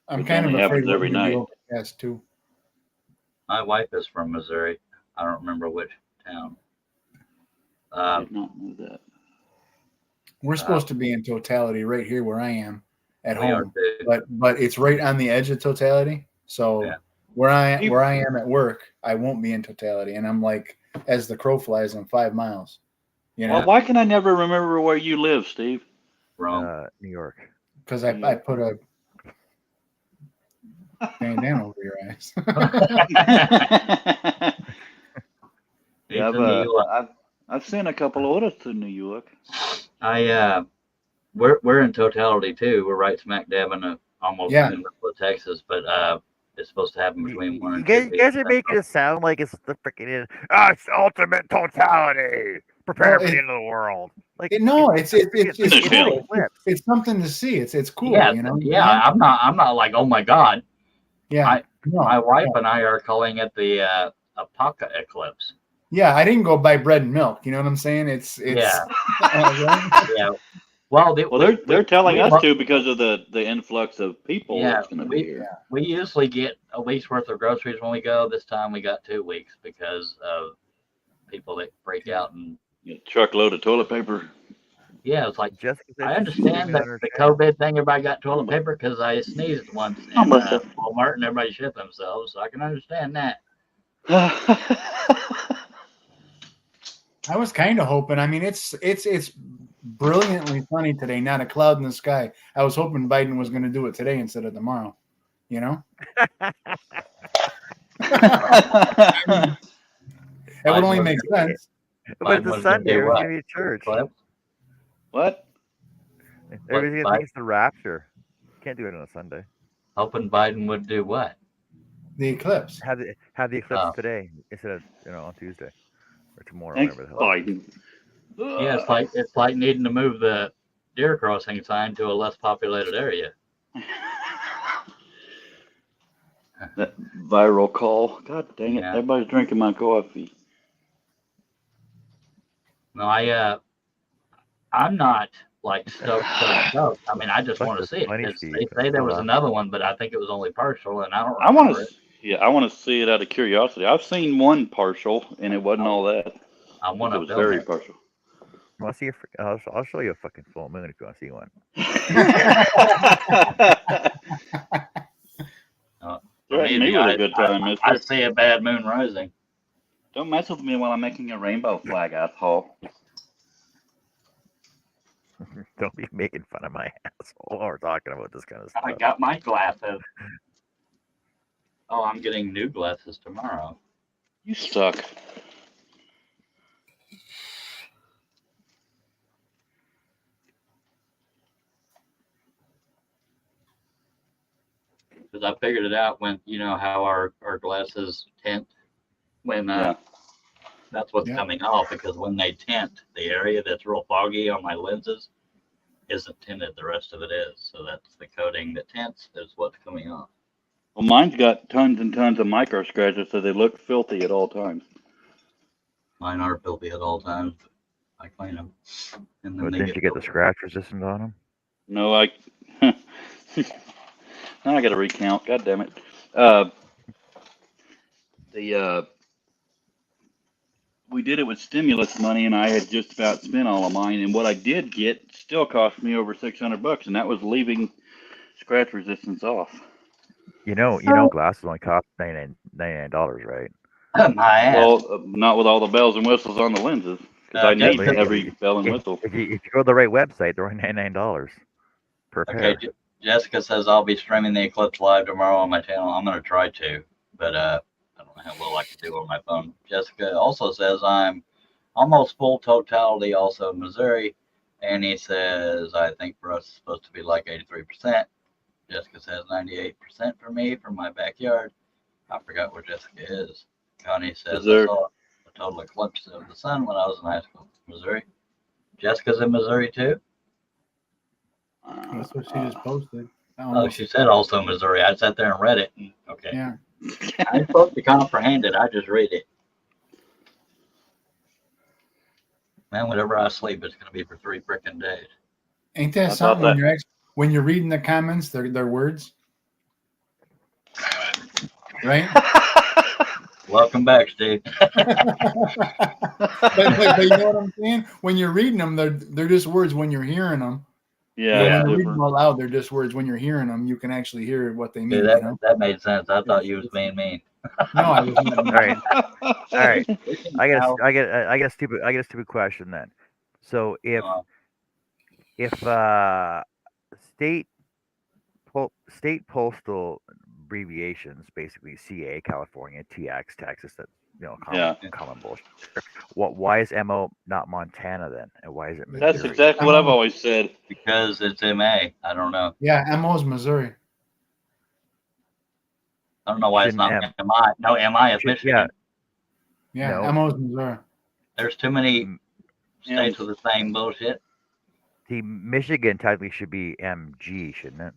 I'm Which kind of only afraid happens what every we do night. overcast too. My wife is from Missouri. I don't remember which town. I did not know that. We're supposed to be in totality right here where I am at We are home, too. but it's right on the edge of totality. So Yeah. where I am at work, I won't be in totality, and I'm like, as the crow flies, I'm 5 miles. You know, Well, why can I never remember where you live, Steve? Wrong. New York. because I put a bandana over your eyes. It's in New York. I've sent a couple orders to New York. I we're in totality too. We're right smack dab in almost Yeah. in the middle of Texas, but it's supposed to happen between 1 and 2 You feet. guys are making it sound like it's the freaking it's ultimate totality. Prepare for the end of the world. Like No, it's Finish him. cool. It's something to see. It's cool. Yeah, You know. yeah. I'm not like, oh my god. Yeah. My wife and I are calling it the Apaka eclipse. Yeah, I didn't go buy bread and milk. You know what I'm saying? It's Yeah. right? Yeah. Well, they're telling we- us to because of the influx of people Yeah, that's going to be here. we usually get a week's worth of groceries when we go. This time we got 2 weeks because of people that break out and A truckload of toilet paper. yeah, it's like Jessica said I she's streaming understand that on her the channel. COVID thing. Everybody got toilet paper because I sneezed once in Oh, bless her. Walmart and everybody shit themselves. So I can understand that. I was kind of hoping. I mean, it's brilliantly sunny today, not a cloud in the sky. I was hoping Biden was going to do it today instead of tomorrow. You know, it would only make sense. But it's was a gonna Sunday. do Everyone's what? gonna be at church. Clip? What? Everybody's gonna Biden? think it's the rapture. Can't do it on a Sunday. Hoping Biden would do what? The eclipse. Have the eclipse Oh. today instead of on Tuesday or tomorrow, Thanks, whatever the hell. Biden. Yeah, it's like needing to move the deer crossing sign to a less populated area. That viral call. God dang it! Yeah. Everybody's drinking my coffee. No, I'm not like stoked. I mean, I just Fuck want to this see it. money, 'Cause Steve. They say there was Hold on. another one, but I think it was only partial, and I don't. I want remember to. it. Yeah, I want to see it out of curiosity. I've seen one partial, and it wasn't all that. I want It to was film very it. partial. You want to see I'll show you a fucking full moon if you want to see one. Threaten me with a good time, I mister. see a bad moon rising. Don't mess with me while I'm making a rainbow flag, asshole. Don't be making fun of my asshole while we're talking about this kind of stuff. I got my glasses. Oh, I'm getting new glasses tomorrow. You suck. Because I figured it out when how our glasses tint when Yeah. that's what's Yeah. coming off, because when they tint, the area that's real foggy on my lenses isn't tinted, the rest of it is. So that's the coating that tints is what's coming off. Well, mine's got tons and tons of micro scratches, so they look filthy at all times. Mine are filthy at all times, but I clean them. And then But they didn't you get the filthy. scratch resistant on them? No, I. Now I got to recount. God damn it. We did it with stimulus money, and I had just about spent all of mine. And what I did get still cost me over $600, and that was leaving scratch resistance off. You know, glasses only cost $99, right? My ass. Well, not with all the bells and whistles on the lenses, because I need Jessica, every bell and whistle. If you go to the right website, they're only $99 per pair. Okay, Jessica says I'll be streaming the eclipse live tomorrow on my channel. I'm gonna try to, but I don't know how well I can do on my phone. Jessica also says I'm almost full totality, also in Missouri, and he says I think for us it's supposed to be like 83%. Jessica says 98% for me from my backyard. I forgot where Jessica is. Connie says Is there- I saw a total eclipse of the sun when I was in high school, Missouri. Jessica's in Missouri too. That's what she just posted. Oh, she said also Missouri. I sat there and read it. Okay. Yeah. I ain't supposed to comprehend it. I just read it. Man, whenever I sleep, it's going to be for 3 freaking days. Ain't that I something thought when you're reading the comments, they're words? Right? Welcome back, Steve. but you know what I'm saying? When you're reading them, they're just words. When you're hearing them, Yeah, when it's you're reading different. them out loud, they're just words. When you're hearing them, you can actually hear what they mean. See, You know? that made sense. I thought you was being mean. No, I was not. All right. All right. I got a stupid question then. So if state postal abbreviations, basically CA, California, TX, Texas, that Common bullshit. Why is MO not Montana then? And why is it That's Missouri? exactly what I've always said. Because it's MA. I don't know. Yeah, MO's Missouri. I don't know why it's Shouldn't not MI. No, MI is Should- Michigan. Yeah, No. MO's Missouri. There's too many Mm, states with the same bullshit. See, Michigan technically should be MG, shouldn't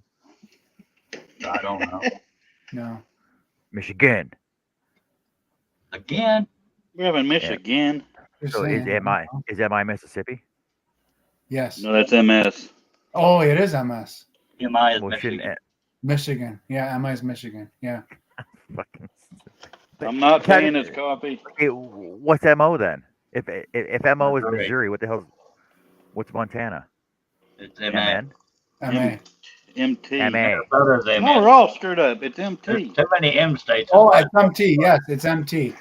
it? I don't know. No. Michigan. Again, We're having Michigan. Just So is saying. MI Mississippi? Yes. No, that's MS. Oh, it is MS. MI is Well, shouldn't Michigan. Michigan. Yeah, MI is Michigan. Yeah. fucking. I'm not Tell- paying his coffee. Okay, what's MO then? If MO is Missouri. Missouri, what the hell? What's Montana? It's MA. MN? MA. MT. MA. Brothers No, MA. we're all screwed up. It's There's MT. too many M states. Oh, it's MT. Yes, it's MT.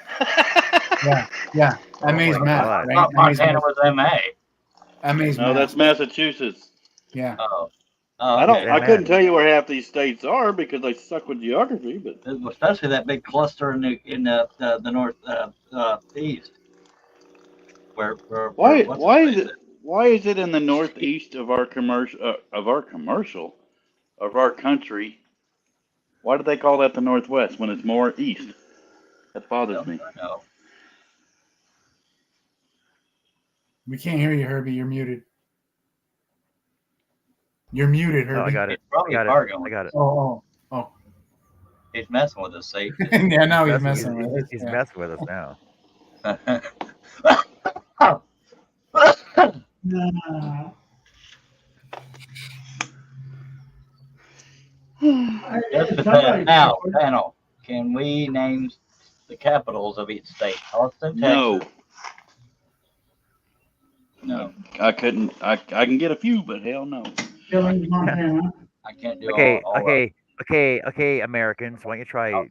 Yeah. Oh MA's my math, God. I right? thought Montana was MA. MA's No, math. that's Massachusetts. Yeah. Oh. I don't. Okay. I couldn't tell you where half these states are because I suck with geography. But Especially that big cluster in the north east. Where why? what's Why the is place it? Why is it in the northeast of our country? Why do they call that the Northwest when it's more east? That bothers me. No. We can't hear you, Herbie. You're muted. You're muted, No, Herbie. I got it. It's probably I got Fargo. it. I got it. Oh. He's messing with us, see? Yeah, now he's He's messing with us. He's Yeah. messing with us now. Just to say, now, panel, can we name the capitals of each state? Austin, No, Texas. No, I couldn't. I can get a few, but hell no. Billings, Montana. I can't do Okay, all of them. okay, Americans. Why don't you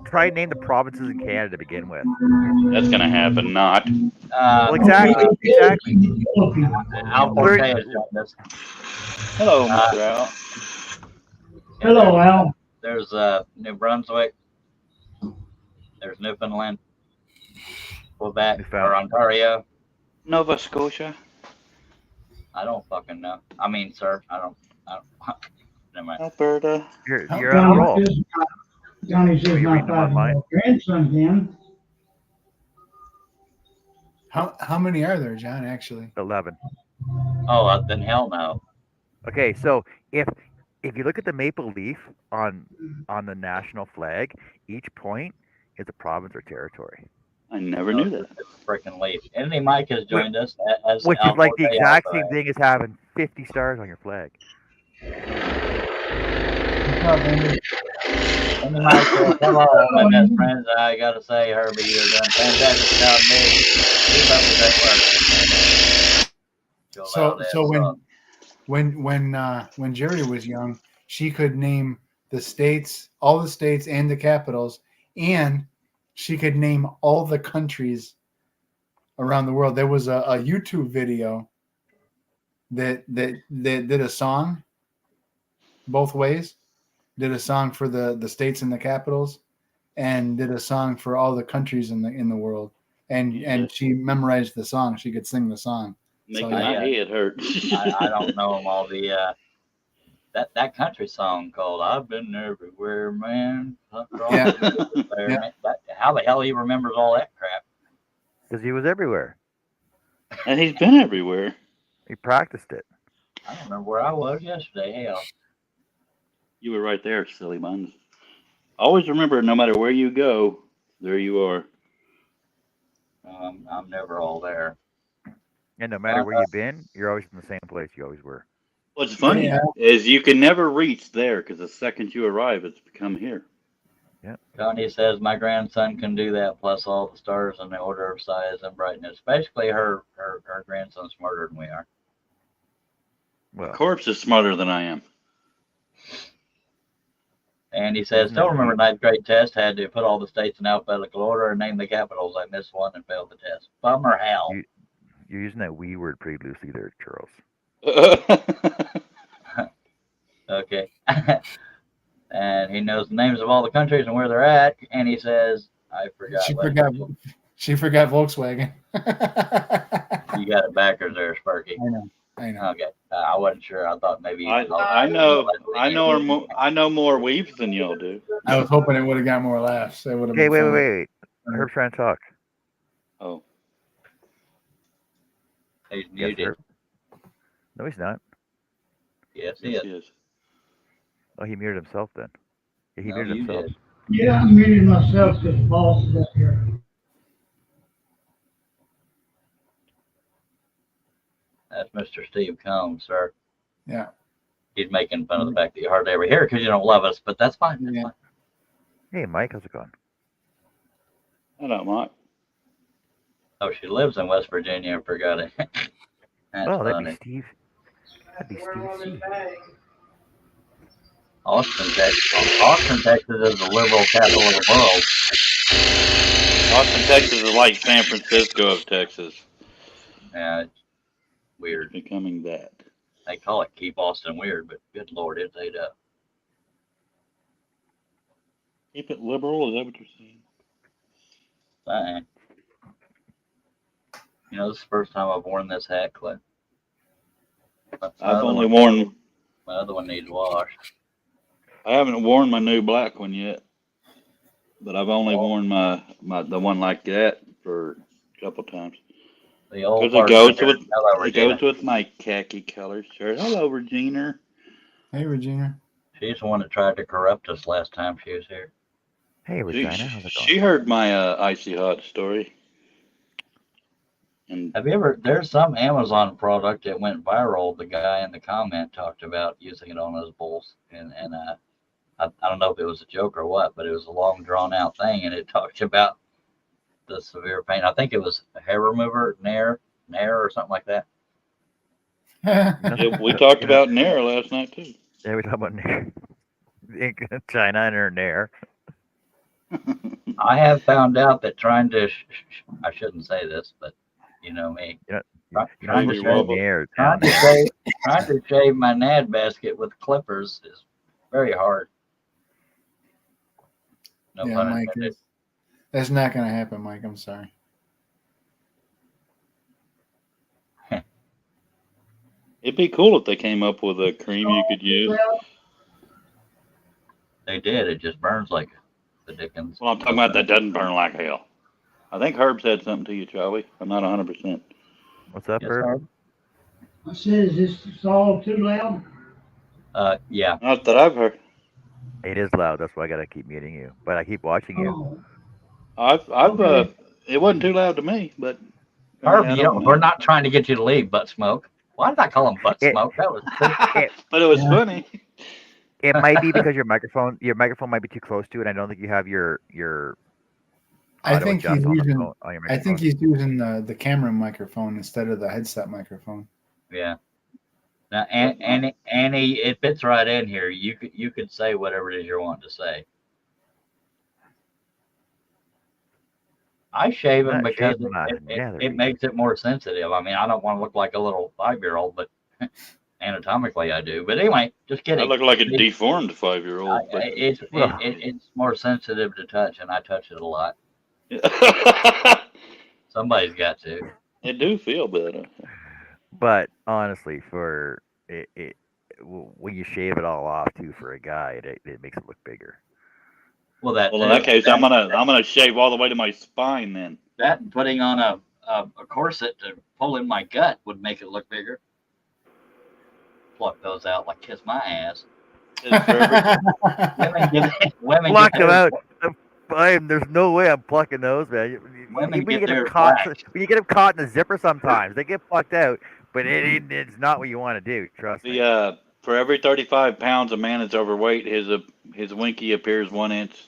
try name the provinces in Canada to begin with? That's gonna happen. Not. Well, exactly. Al Forte has joined us. Hello, Mr. Al. Hello, Al. There's New Brunswick. There's Newfoundland, Quebec, or Ontario. Nova Scotia. I don't fucking know. I mean, sir, I don't never mind. Alberta. You're on a roll. Johnny says you my reading them online? 5-year-old grandson can. How many are there, John? Actually, 11. Oh, then hell no. Okay, so if you look at the maple leaf on the national flag, each point is a province or territory. I never knew that. Freaking leaf. Anthony Mike has joined us as Which Al is like the Forte exact also. same thing as having 50 stars on your flag. Anthony Mike says, hello, my best friends. I gotta say, Herbie, you're doing fantastic job, me. Keep up with that work. Joel so Valdez, when Jerry was young, she could name the states, all the states and the capitals, and she could name all the countries around the world. There was a YouTube video that did a song both ways. Did a song for the states and the capitals, and did a song for all the countries in the world. And she memorized the song. She could sing the song. Making So, my yeah. head hurt. I don't know them all. The that country song called "I've Been Everywhere, Man." Yeah. Man. How the hell he remembers all that crap? Because he was everywhere. And he's been everywhere. He practiced it. I don't remember where I was yesterday. Hell, You were right there, silly buns. Always remember, no matter where you go, there you are. I'm never all there. And no matter where you've been, you're always in the same place you always were. What's funny is you can never reach there because the second you arrive, it's become here. Connie says my grandson can do that, plus all the stars in the order of size and brightness. Basically, her grandson's smarter than we are. Well, Corpse is smarter than I am. And he says, still remember ninth grade test, had to put all the states in alphabetical order and name the capitals. I missed one and failed the test. Bummer hell. You're using that we word pretty loosely there, Charles. Okay. And he knows the names of all the countries and where they're at. And he says, I She forgot Volkswagen. You got it backwards there, Sparky. I know. Okay, I wasn't sure. I thought maybe. I know more weaves than y'all do. I was hoping it would have got more laughs. It would have Okay, been wait. funny. Herb's trying to talk. Oh, He's Yes, muted. Herb. No, he's not. Yes, he yes, is. yes. Oh, he muted himself then. Yeah, he No, muted you himself. did. Yeah, I muted myself because the boss is up here. That's Mr. Steve Combs, sir. Yeah. He's making fun of the fact that you hardly ever hear because you don't love us, but that's fine. That's Yeah. fine. Hey, Mike, how's it going? Hello, Mike. Oh, she lives in West Virginia. I forgot it. That's Oh, that'd be funny. Steve. That'd be Steve C. Austin, Texas. Austin, Texas is the liberal capital of the world. Austin, Texas is like San Francisco of Texas. Yeah, it's It's weird. becoming that. They call it keep Austin weird, but good Lord, it's ate up. Keep it liberal, is that what you're saying? Fine. You know, this is the first time I've worn this hat, Clint. I've only worn. My other one needs washed. I haven't worn my new black one yet, but I've only worn my the one like that for a couple times. The old Because Hello, it Regina. goes with my khaki color shirt. Hello, Regina. Hey, Regina. She's the one that tried to corrupt us last time she was here. Hey, Regina, how's it going? She heard my icy hot story. And Have you ever? There's some Amazon product that went viral. The guy in the comment talked about using it on his bulls, and I don't know if it was a joke or what, but it was a long drawn out thing, and it talked about the severe pain. I think it was a hair remover, Nair or something like that. yeah, we talked about Nair last night too. Yeah, we talk about Nair. China and her Nair. I have found out that trying to, I shouldn't say this, but you know me. Trying to Maybe shave, Nair. trying to shave my Nad basket with clippers is very hard. No Yeah, pun Mike, intended. that's not going to happen, Mike. I'm sorry. It'd be cool if they came up with a cream you could use. They did. It just burns like the dickens. Well, I'm talking about that doesn't burn like hell. I think Herb said something to you, Charlie. I'm not 100%. What's up, Yes, Herb? Herb? I said, is this all too loud? Yeah. Not that I've heard. It is loud. That's why I gotta keep muting you. But I keep watching you. Oh, It wasn't too loud to me, but. Herb, I don't know. we're not trying to get you to leave butt smoke. Why did I call him butt It- smoke? That was But it was Yeah. funny. It might be because your microphone might be too close to it. I don't think you have your I auto think he's adjust on the using. phone, on your I think microphone. he's using the camera microphone instead of the headset microphone. yeah. Now, Annie, it fits right in here. You could say whatever it is you're wanting to say. I shave him Not because shaving my nether it makes it more sensitive. I mean, I don't want to look like a little 5-year-old, but anatomically I do. But anyway, just I kidding. look like a deformed 5-year-old. But... It's more sensitive to touch, and I touch it a lot. Somebody's got to. It do feel better. But honestly, for it, when you shave it all off too for a guy, it makes it look bigger. Well, that Well, in that case, I'm gonna shave all the way to my spine then. that and putting on a corset to pull in my gut would make it look bigger. Pluck those out like kiss my ass. It's for every- Women Pluck get them theirs- out. There's no way I'm plucking those, man. Women When you get get them theirs caught, waxed. when you get them caught in the zipper, sometimes they get plucked out. But it's not what you want to do. Trust me. For every 35 pounds a man is overweight, his winky appears 1 inch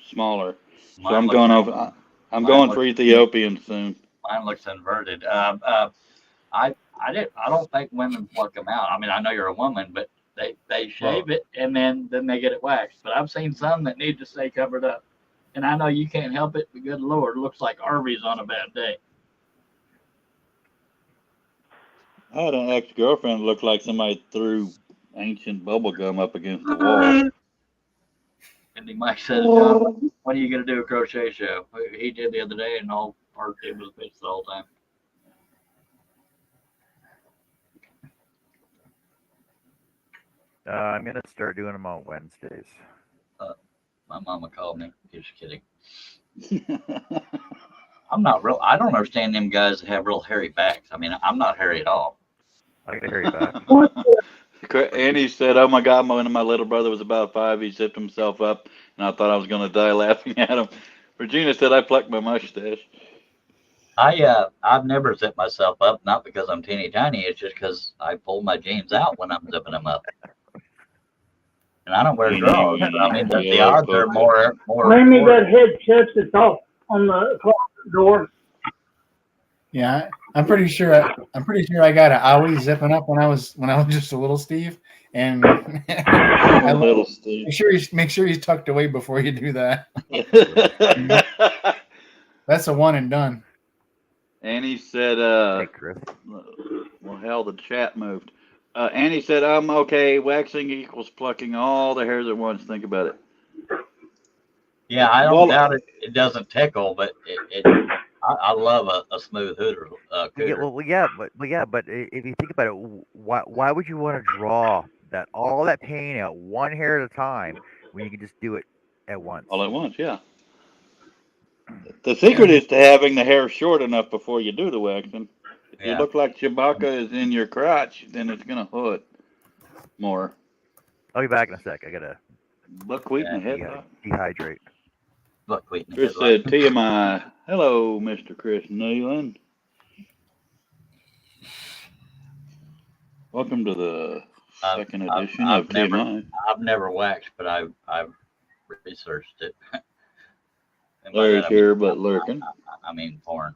smaller. So Mine I'm looks- going over. I'm mine going looks- for Ethiopian soon. Mine looks inverted. I don't think women pluck them out. I mean, I know you're a woman, but they shave it and then they get it waxed. But I've seen some that need to stay covered up, and I know you can't help it. But good Lord, it looks like Arby's on a bad day. I had an ex-girlfriend that looked like somebody threw ancient bubble gum up against the wall. And Mike says, John, when are you going to do a crochet show? He did the other day, and all part did was bitch the whole time. I'm gonna start doing them on Wednesdays. My mama called me. Just kidding. I'm not real. I don't understand them guys that have real hairy backs. I mean, I'm not hairy at all. I gotta hear you back. Andy said, "Oh my God, when my little brother was about 5, he zipped himself up, and I thought I was going to die laughing at him." Regina said, "I plucked my mustache." I've never zipped myself up, not because I'm teeny tiny. It's just because I pull my jeans out when I'm zipping them up. And I don't wear drawers. I mean, the Yeah, odds are more. Maybe that headset that's off on the closet door. Yeah, I'm pretty sure I got an owie zipping up when I was just a little Steve, and Little Steve. make sure he's tucked away before you do that. That's a one and done. Annie said, Hey, Chris. well, hell, the chat moved. Annie said, okay, waxing equals plucking all the hairs at once. Think about it. Yeah, I don't doubt it. It doesn't tickle, but I love a smooth hooter. Yeah, but if you think about it, why would you want to draw all that pain out one hair at a time when you can just do it at once? All at once, yeah. The secret is to having the hair short enough before you do the waxing. If you look like Chewbacca is in your crotch, then it's going to hurt more. I'll be back in a sec. I gotta Buckwheat and headlock. dehydrate. Buckwheat. Chris said, TMI. Hello, Mr. Chris Nealon. Welcome to the second edition of TMI. I've never waxed, but I've researched it. Larry's here, but lurking. I mean, porn.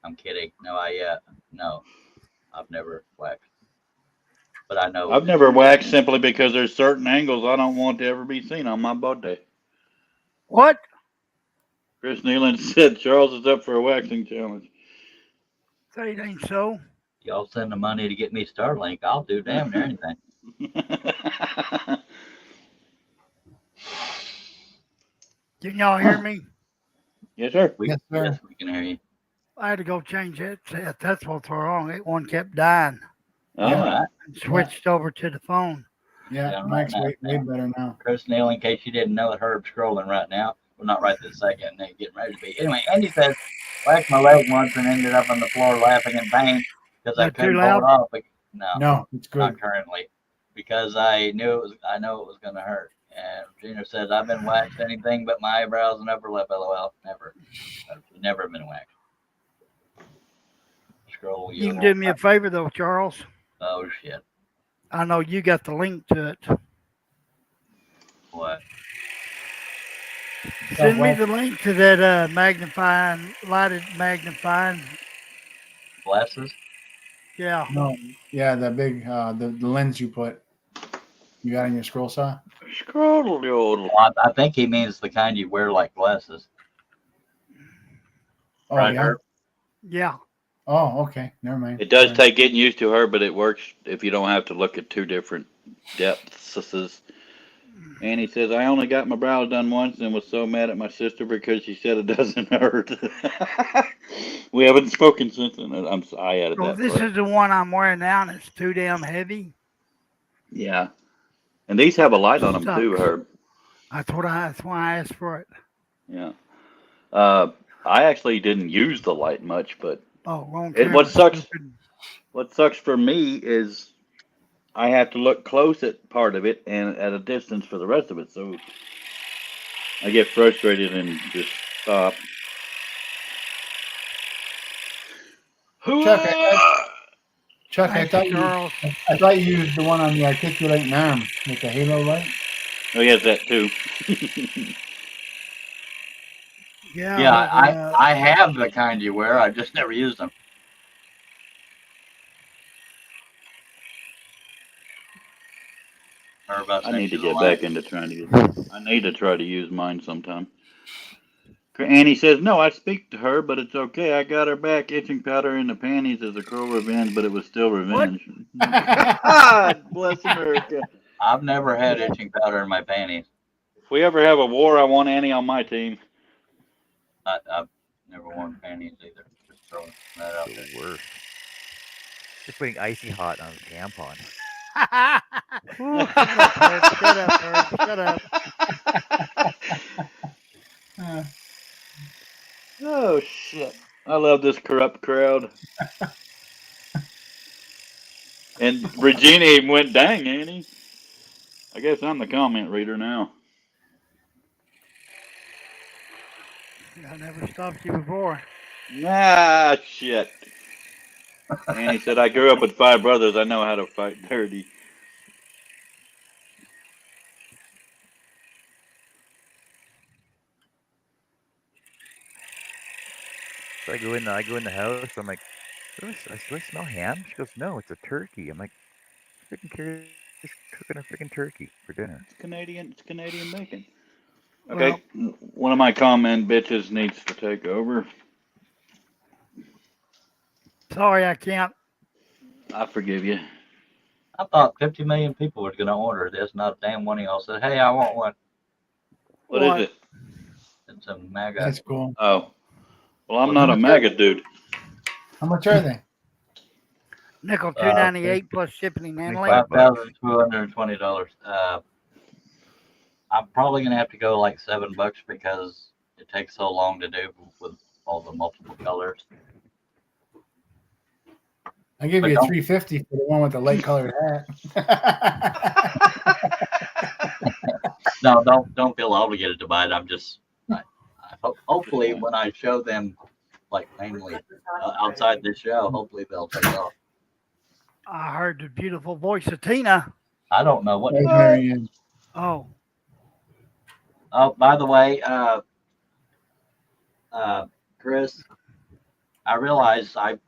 I'm kidding. No, I've never waxed. But I know. I've never waxed simply because there's certain angles I don't want to ever be seen on my birthday. What? Chris Nealon said Charles is up for a waxing challenge. Say it ain't so. Y'all send the money to get me Starlink. I'll do damn near anything. Can y'all hear me? Yes, sir. Yes, sir. Yes, we can hear you. I had to go change that set. That's what's wrong. It one kept dying. All right. And switched over to the phone. Yeah, Mike's way better now. Chris Neal, in case you didn't know it, Herb's scrolling right now. Well, not right this second, and then getting ready to be. Anyway, Andy says, whacked my leg once and ended up on the floor laughing in pain because I That too couldn't pull it loud? off. But No, it's good. not currently, because I know it was going to hurt. And Gina says, I've been waxed anything but my eyebrows and upper lip. LOL. Never. I've never been waxed. Scroll. You can do me a favor though, Charles. Oh shit. I know you got the link to it. What? Send me the link to that lighted magnifying. Glasses? Yeah. No, yeah, the big the lens you got in your scroll saw. Scroll yodel. Well, I think he means the kind you wear like glasses. Oh Right, yeah. Herb? Yeah. Oh, okay. Never mind. It does take getting used to her, but it works if you don't have to look at two different depths. And he says, I only got my brows done once and was so mad at my sister because she said it doesn't hurt. We haven't spoken since then. I added Well, that. this part. is the one I'm wearing now, and it's too damn heavy. Yeah. And these have a light on them too, Herb. That's why I asked for it. Yeah. I actually didn't use the light much, but wrong. what sucks for me is I have to look close at part of it and at a distance for the rest of it. So I get frustrated and just stop. Chuck, I thought you used the one on the articulating arm with the halo light. Oh, yes, that too. Yeah. I have the kind you wear. I just never used them. I need to get back into trying to get. I need to try to use mine sometime. Annie says, no, I speak to her, but it's okay. I got her back. Itching powder in the panties as a cruel revenge, but it was still revenge. God bless America. I've never had itching powder in my panties. we ever have a war, I want Annie on my team. I've never worn panties either. Just throwing that out there. The worst. Just putting icy hot on a tampon. Ooh, shut up, Herb. Shut up. Oh shit! I love this corrupt crowd. And Regina even went, "Dang, Annie." I guess I'm the comment reader now. I never stopped you before. Ah, shit. Annie said, "I grew up with 5 brothers. I know how to fight dirty." So I go in the house. I'm like, do I smell ham? She goes, no, it's a turkey. I'm like, freaking Carrie's cooking a freaking turkey for dinner. It's Canadian bacon. Okay, one of my comment bitches needs to take over. Sorry, I can't. I forgive you. I thought 50 million people were going to order this. Not a damn one of y'all said, "Hey, I want one." What What? is it? It's a MAGA. That's cool. Oh, well, I'm not a MAGA dude. How much are they? Nickel $2.98 plus shipping and handling. $5,220. I'm probably gonna have to go like $7 because it takes so long to do with all the multiple colors. I give But you don't- $3.50 for the one with the light colored hat. No, don't feel obligated to buy it. I'm just, hopefully when I show them, like mainly outside the show, hopefully they'll take off. I heard the beautiful voice of Tina. I don't know what. There's Marianne. Oh, Oh, by the way, Chris, I realized I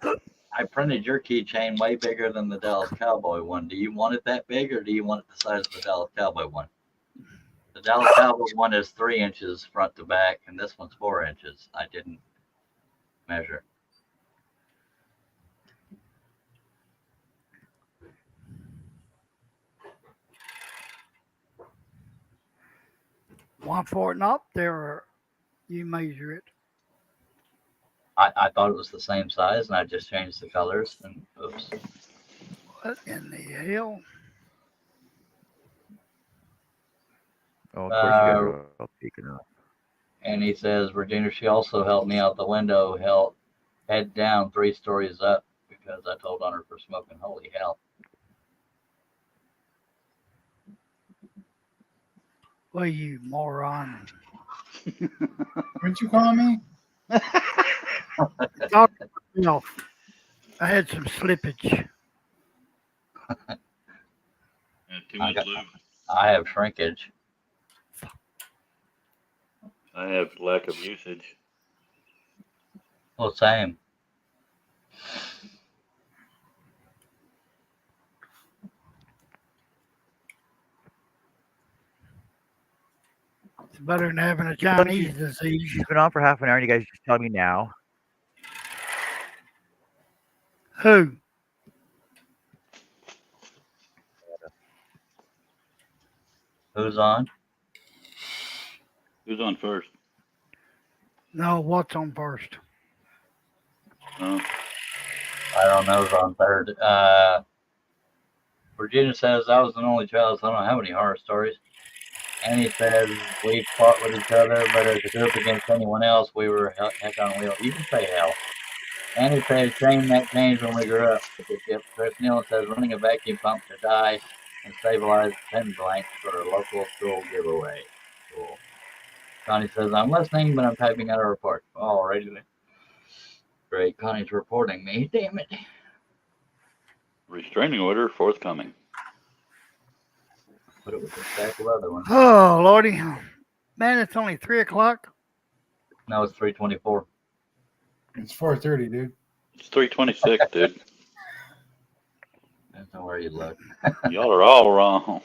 printed your keychain way bigger than the Dallas Cowboy one. Do you want it that big, or do you want it the size of the Dallas Cowboy one? The Dallas Cowboy one is 3 inches front to back, and this one's 4 inches. I didn't measure. one for it and up there, or you measure it. I thought it was the same size, and I just changed the colors. And oops. What in the hell? Oh, of course you guys are all taken off. And he says, Regina, she also helped me out the window, head down 3 stories up because I told on her for smoking. Holy hell. Well, you moron. What'd you call me? No, I had some slippage. Too much lube. I have shrinkage. I have lack of usage. Well, same. It's better than having a Chinese disease. She's been on for half an hour, and you guys just tell me now. Who? Who's on? Who's on first? No, what's on first? Oh, I don't know who's on third. Virginia says, I was an only child, so I don't have any horror stories. Annie says, we fought with each other, but as a group against anyone else, we were heck on wheel. You can say hell. Annie says, shame that changed when we grew up. Chris Nealon says, running a vacuum pump to die and stabilize pen blanks for a local school giveaway. Cool. Connie says, I'm listening, but I'm typing out a report. Alrighty then. Great. Connie's reporting me. Damn it. restraining order forthcoming. But it was a stack of other ones. Oh, Lordy. Man, it's only 3 o'clock. No, it's 3:24. It's 4:30, dude. It's 3:26, dude. Depends on where you look. Y'all are all wrong.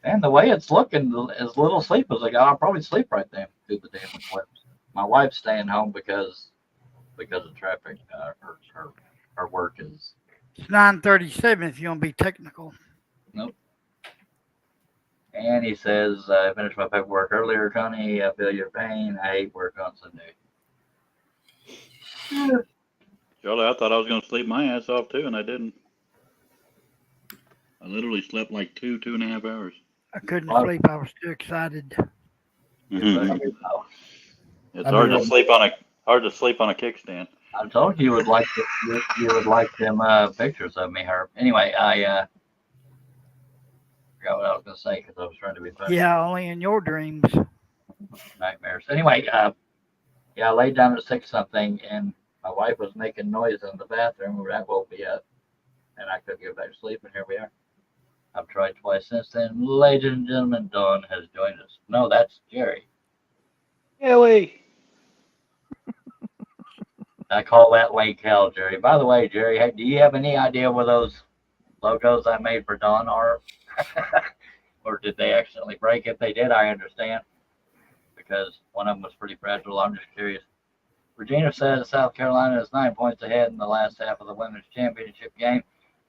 And the way it's looking, as little sleep as I got, I'll probably sleep right there through the damn eclipse. My wife's staying home because of traffic. Her work is. It's 9:37 if you want to be technical. And he says, I finished my paperwork earlier, Tony. I feel your pain. I hate work on Sunday. Charlie, I thought I was going to sleep my ass off too, and I didn't. I literally slept like 2.5 hours. I couldn't Wow. sleep. I was too excited. Mhm. It's I hard mean, to sleep on a kickstand. I told you would like you would like them pictures of me, Herb. Anyway, I forgot what I was gonna say because I was trying to be funny. Yeah, only in your dreams. Nightmares. Anyway, yeah, I laid down at 6 something, and my wife was making noise in the bathroom. That woke me up, and I couldn't get back to sleep. And here we are. I've tried twice since then. Ladies and gentlemen, Dawn has joined us. No, that's Jerry. Ellie. I call that Lake Hell, Jerry. By the way, Jerry, do you have any idea where those logos I made for Dawn are? Or did they accidentally break? If they did, I understand. Because one of them was pretty fragile. I'm just curious. Regina says South Carolina is 9 points ahead in the last half of the women's championship game.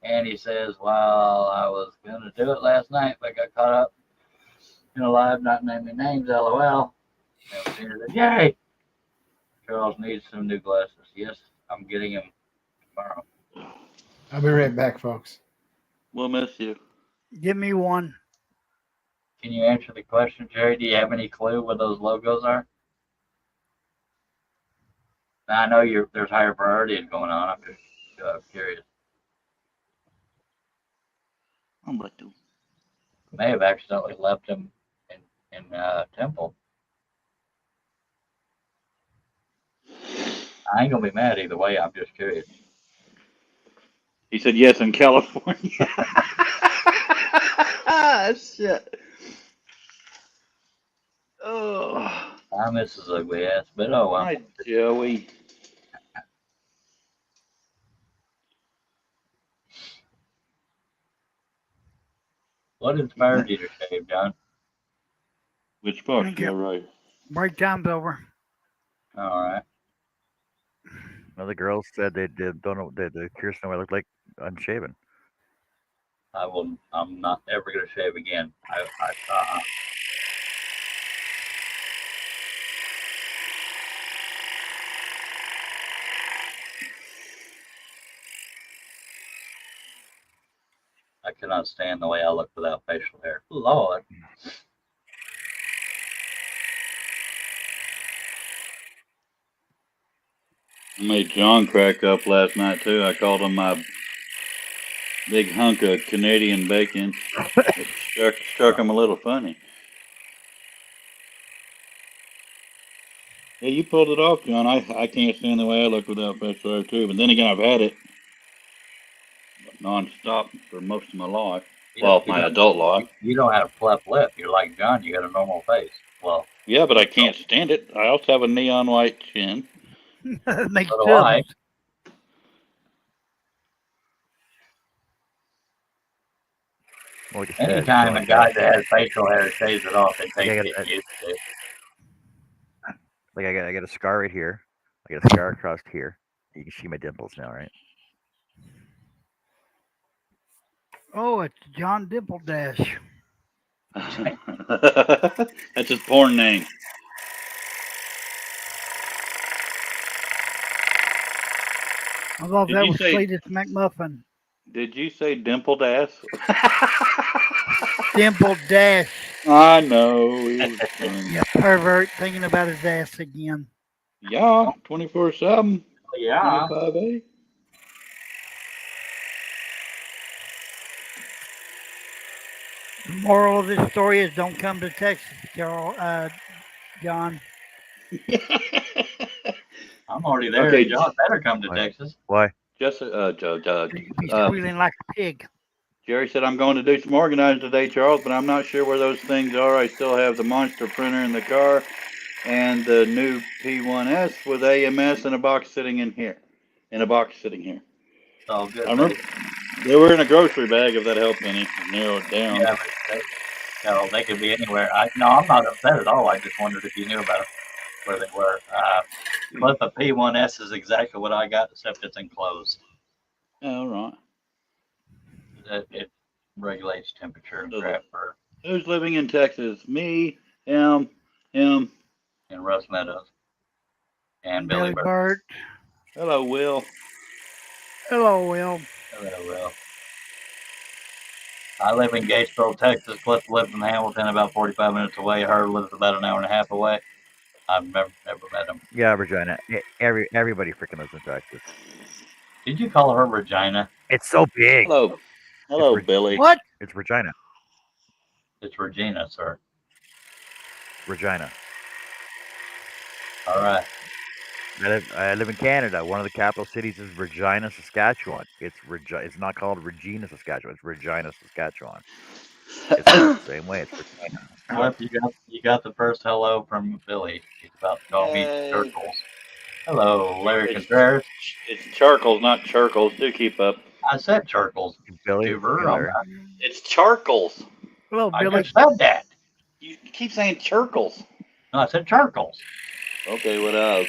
And he says, well, I was going to do it last night, but got caught up in a live not naming names, LOL. And Regina said, yay! Charles needs some new glasses. Yes, I'm getting him tomorrow. I'll be right back, folks. We'll miss you. Give me one. Can you answer the question, Jerry? Do you have any clue what those logos are? Now, I know there's higher priorities going on. I'm just curious. I'm like, dude. May have accidentally left him in Temple. I ain't gonna be mad either way. I'm just curious. He said yes in California. Shit. Oh. I miss his ugly ass, but oh well. Hi, Joey. What inspired you to shave, John? Which part? Thank Yeah, you. right. Break time's over. All right. Well, the girls said they don't know the Kirsten I looked like unshaven. I'm not ever gonna shave again. I cannot stand the way I look without facial hair. Lord. I made John crack up last night too. I called him my big hunk of Canadian bacon. It struck him a little funny. Yeah, you pulled it off, John. I can't stand the way I look without facial hair too. But then again, I've had it nonstop for most of my life. Well, my adult life. You don't have a cleft lip. You're like John. You got a normal face. Well. Yeah, but I can't stand it. I also have a neon white chin. Makes So do I. sense. Well, like I said, Anytime so a guy that has facial hair shaves it off, it takes Yeah, getting used to. like I got a scar right here. I got a scar across here. You can see my dimples now, right? Oh, it's John Dimple Dash. That's his porn name. I thought Did that you was say- Cletus McMuffin. Did you say dimpled ass? Dimple Dash. I know. It was funny. You pervert thinking about his ass again. Yeah, 24/7. Yeah. 25/8. The moral of this story is don't come to Texas, John. I'm already there. Okay. John better come to Why? Texas. Why? Just You'd be squealing like a pig. Jerry said I'm going to do some organizing today, Charles, but I'm not sure where those things are. I still have the monster printer in the car and the new P1S with AMS in a box sitting in here. It's all good. I remember they were in a grocery bag, if that helped any, narrow it down. Yeah, but they could be anywhere. I'm not upset at all. I just wondered if you knew about where they were. But the P1S is exactly what I got, except it's enclosed. All right. It regulates temperature and crap for Who's living in Texas? Me, him. And Russ Meadows. And Billy Billy Bird. Burt. Hello, Will. Hello, Will. Hello, Will. I live in Gatesville, Texas. Cliff lives in Hamilton, about 45 minutes away. Herb lives about an hour and a half away. I've never met him. Yeah, Regina. Everybody freaking lives in Texas. Did you call her Regina? It's so big. Hello, It's Billy. What? It's Regina. It's Regina, sir. Regina. All right. I live in Canada. One of the capital cities is Regina, Saskatchewan. It's not called Regina, Saskatchewan. It's Regina, Saskatchewan. It's spelled the same way. It's Regina. Cliff, you got the first hello from Billy. He's about to call me Hey. Turtles. Hello, Larry It's- Contreras. It's charcoals, not churkles. Do keep up. I said Turtles. Billy. Tuber, Larry. It's charcoals. Hello, I Billy. just said that. You keep saying churkles. No, I said Turtles. Okay, what else?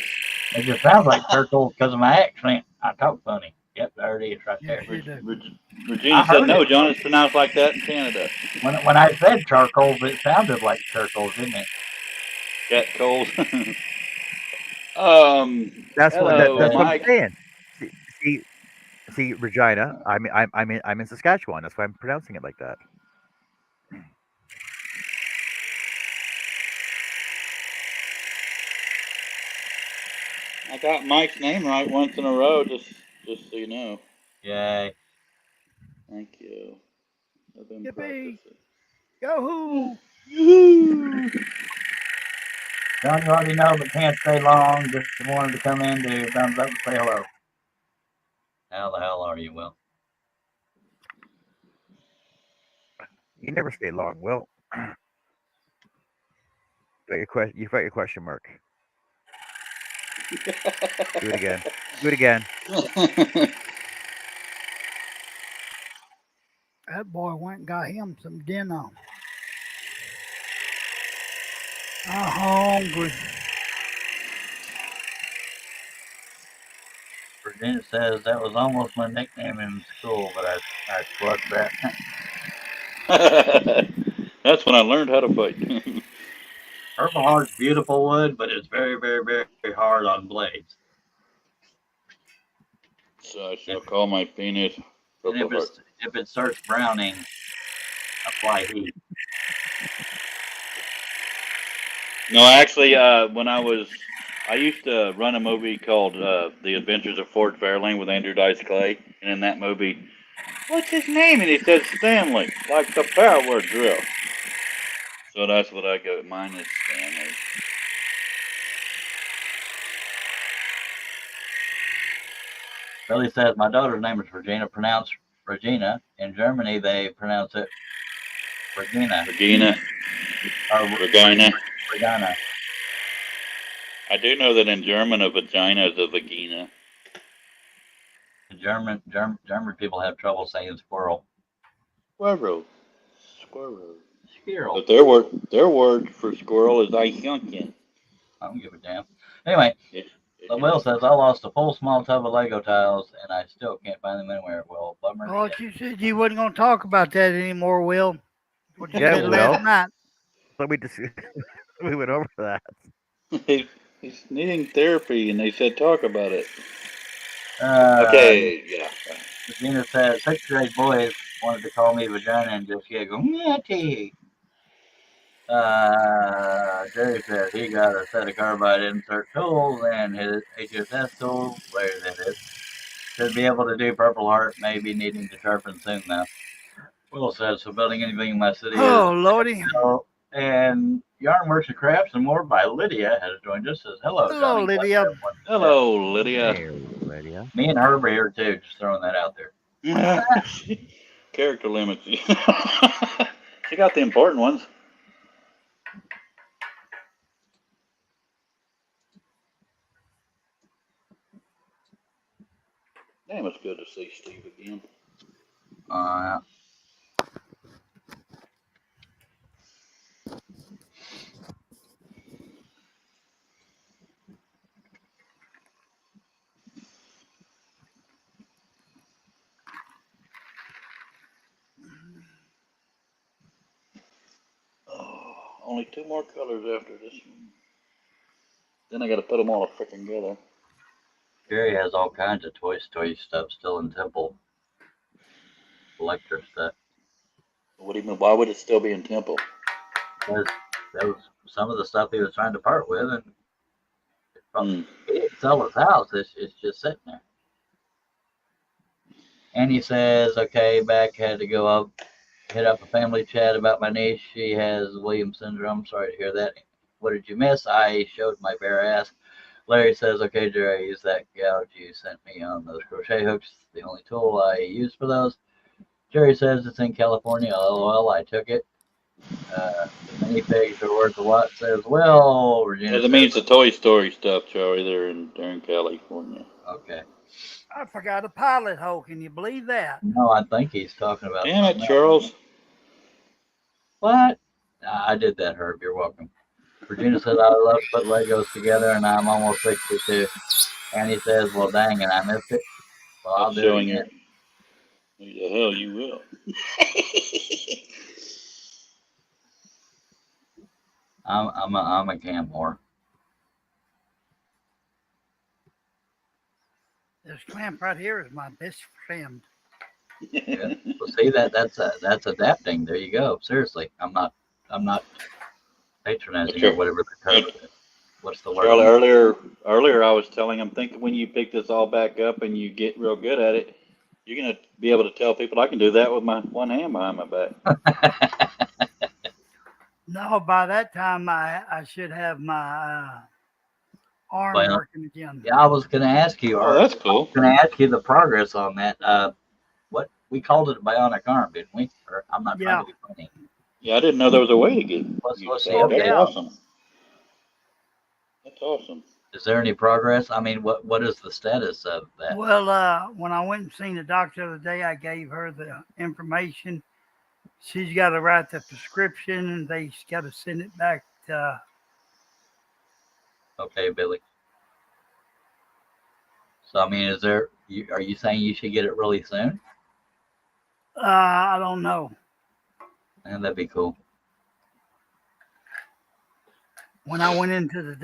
It just sounds like Turtles because of my accent. I talk funny. Yep, there it is right there. Yes, you do. Regina I said heard no, it. John. It's pronounced like that in Canada. When I said charcoals, it sounded like turtles, didn't it? Cat coals. That's hello, what I'm Mike. saying. See, Regina. I'm in Saskatchewan. That's why I'm pronouncing it like that. I got Mike's name right once in a row, just so you know. Yay. Thank you. I've been Yippee. practicing. Yahoo! Yoo-hoo! John, you already know, but can't stay long. Just wanted to come in to thumbs up and say hello. How the hell are you, Will? You never stay long. Well, you got your question mark. Do it again. Do it again. That boy went and got him some dinner. I'm hungry. Virginia says that was almost my nickname in school, but I flubbed that. That's when I learned how to fight. Purple Heart's beautiful wood, but it's very, very, very, very hard on blades. So I shall call my penis And Purple Heart. if it starts browning, apply heat. No, actually, when I used to run a movie called The Adventures of Ford Fairlane with Andrew Dice Clay, and in that movie, what's his name? And he said Stanley, like the power drill. So that's what I go. Mine is Stanley. Billy says my daughter's name is Regina, pronounced Regina. In Germany, they pronounce it Regina. Regina. Regina. Regina. I do know that in German, a vagina is a vagina. German people have trouble saying squirrel. Squirrel. Squirrel. Squirrel. But their word for squirrel is Eichhörnchen. I don't give a damn. Anyway, Will says I lost a full small tub of Lego tiles and I still can't find them anywhere. Well, bummer. Oh, you said you wasn't going to talk about that anymore, Will. What you Yeah, said Will. last night. So we went over that. He's needing therapy, and they said talk about it. Okay, yeah. Regina says 6th grade boys wanted to call me vagina and just giggle. Matty. Jerry said he got a set of carbide insert tools and his HSS tool, where that is, should be able to do Purple Heart, maybe needing to sharpen soon now. Will says, so building anything in my city Oh, is. Lordy. And Yarn Works and Crafts and More by Lydia has joined us. Says, hello, Hello, Johnny. Lydia. Hello, Lydia. Hey, Lydia. Me and Herb are here too, just throwing that out there. Character limits. She got the important ones. Damn, it's good to see Steve again. only 2 more colors after this one. Then I got to put them all freaking together. Jerry has all kinds of Toy Story stuff still in Temple. Collector stuff. What do you mean? Why would it still be in Temple? Because that was some of the stuff he was trying to part with, and he didn't sell his house. It's just sitting there. And he says, okay, back had to go up, hit up a family chat about my niece. She has Williams syndrome. Sorry to hear that. What did you miss? I showed my bare ass. Larry says, okay, Jerry, use that gouge you sent me on those crochet hooks. The only tool I use for those. Jerry says it's in California. LOL, I took it. The mini pigs are worth a lot. Says, well, Virginia. That means the Toy Story stuff, Charlie. They're in California. Okay. I forgot a pilot hole. Can you believe that? No, I think he's talking about. Damn it, Charles. What? I did that, Herb. You're welcome. Virginia says, I love to put Legos together, and I'm almost 62. And he says, well, dang it, I missed it. Well, I'll do it again. Who the hell you will? I'm a cam whore. This clamp right here is my best friend. Yeah. Well, see that's adapting. There you go. Seriously, I'm not patronizing or whatever the term is. What's the word? Charlie, earlier I was telling him, think when you pick this all back up and you get real good at it, you're gonna be able to tell people I can do that with my one hand behind my back. No, by that time I should have my arm Well, working again. Yeah, I was going to ask you. Oh, that's cool. I was going to ask you the progress on that. What we called it a bionic arm, didn't we? Or, I'm not trying to be funny. Yeah, I didn't know there was a way to get. Let's see. That's Okay. awesome. That's awesome. Is there any progress? I mean, what is the status of that? Well, when I went and seen the doctor the other day, I gave her the information. She's got to write the prescription, and they's got to send it back to. Okay, Billy. So, I mean, are you saying you should get it really soon? I don't know. And that'd be cool. When I went into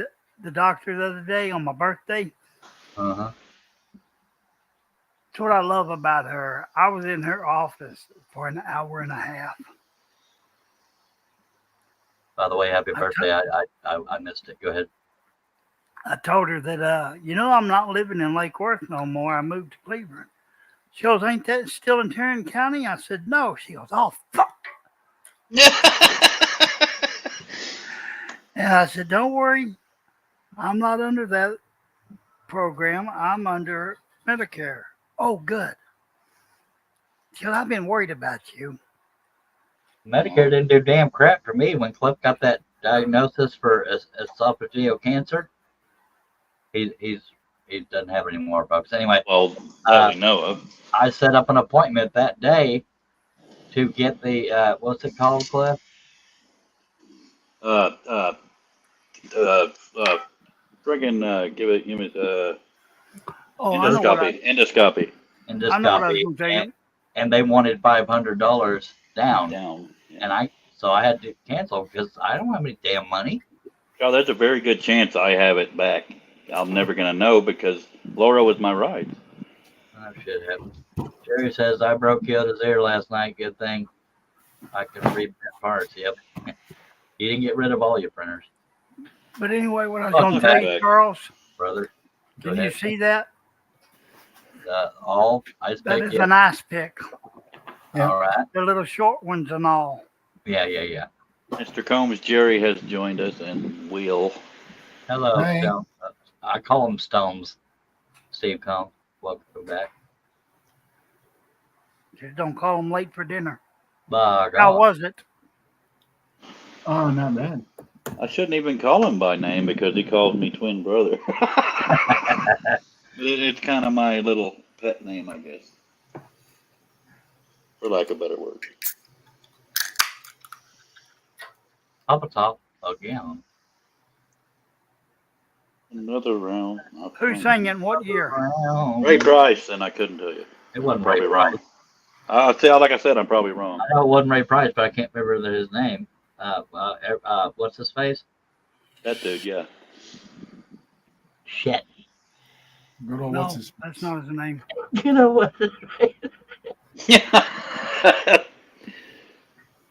the doctor the other day on my birthday, Uh-huh. that's what I love about her. I was in her office for an hour and a half. By the way, happy birthday. I missed it. Go ahead. I told her that, I'm not living in Lake Worth no more. I moved to Cleveland. She goes, ain't that still in Tarrant County? I said, no. She goes, oh, fuck. And I said, don't worry. I'm not under that program. I'm under Medicare. Oh, good. She goes, I've been worried about you. Medicare didn't do damn crap for me when Cliff got that diagnosis for esophageal cancer. He doesn't have any more, folks. Anyway, Well, that we know of. I set up an appointment that day to get the what's it called, Cliff? Friggin' give me Oh, I know what endoscopy. I know what I was going to say. And they wanted $500 down. Down. And I had to cancel because I don't have any damn money. Oh, there's a very good chance I have it back. I'm never gonna know because Laura was my ride. Oh, shit happened. Jerry says, I broke Yoda's ear last night. Good thing I can reprint parts. Yep. You didn't get rid of all your printers, But anyway, what I was going to tell you, Charles, brother. Go did you ahead. see that? All ice That pick. is an ice pick. Yeah. All right. The little short ones and all. Yeah. Mr. Combs, Jerry has joined us, and Will. Hello, Hi. Stone. I call him Stones. Steve Combs. Welcome back. Just don't call them late for dinner. By How God. was it? Oh, not bad. I shouldn't even call him by name because he calls me twin brother. It's kind of my little pet name, I guess, for lack of better word. Papa Top again. Another round. Who's singing what year? Ray Price, and I couldn't tell you. It wasn't Probably Ray wrong. Price. I'll tell, like I said, I'm probably wrong. I know it wasn't Ray Price, but I can't remember his name. What's his face? That dude, yeah. Shit. Good old No, what's his that's not his name. You know what?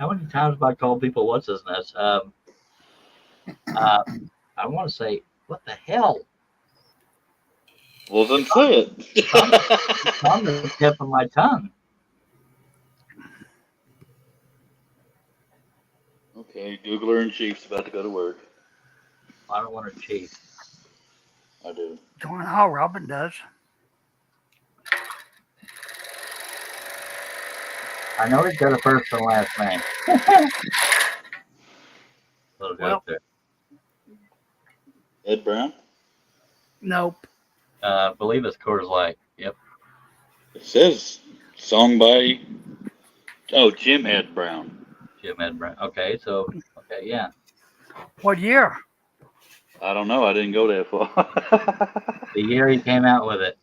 How many times have I called people what's his name? I want to say, what the hell? Well, then say it. It's on the tip of my tongue. Okay, Googler in Chief's about to go to work. I don't want to cheat. I do. Doing how Robin does. I know he's got a first and last name. Little Well- joke there. Ed Brown? Nope. I believe it's Coors Light. Yep. It says song by Jim Ed Brown. Jim Ed Brown. Okay, so yeah. What year? I don't know. I didn't go that far. The year he came out with it.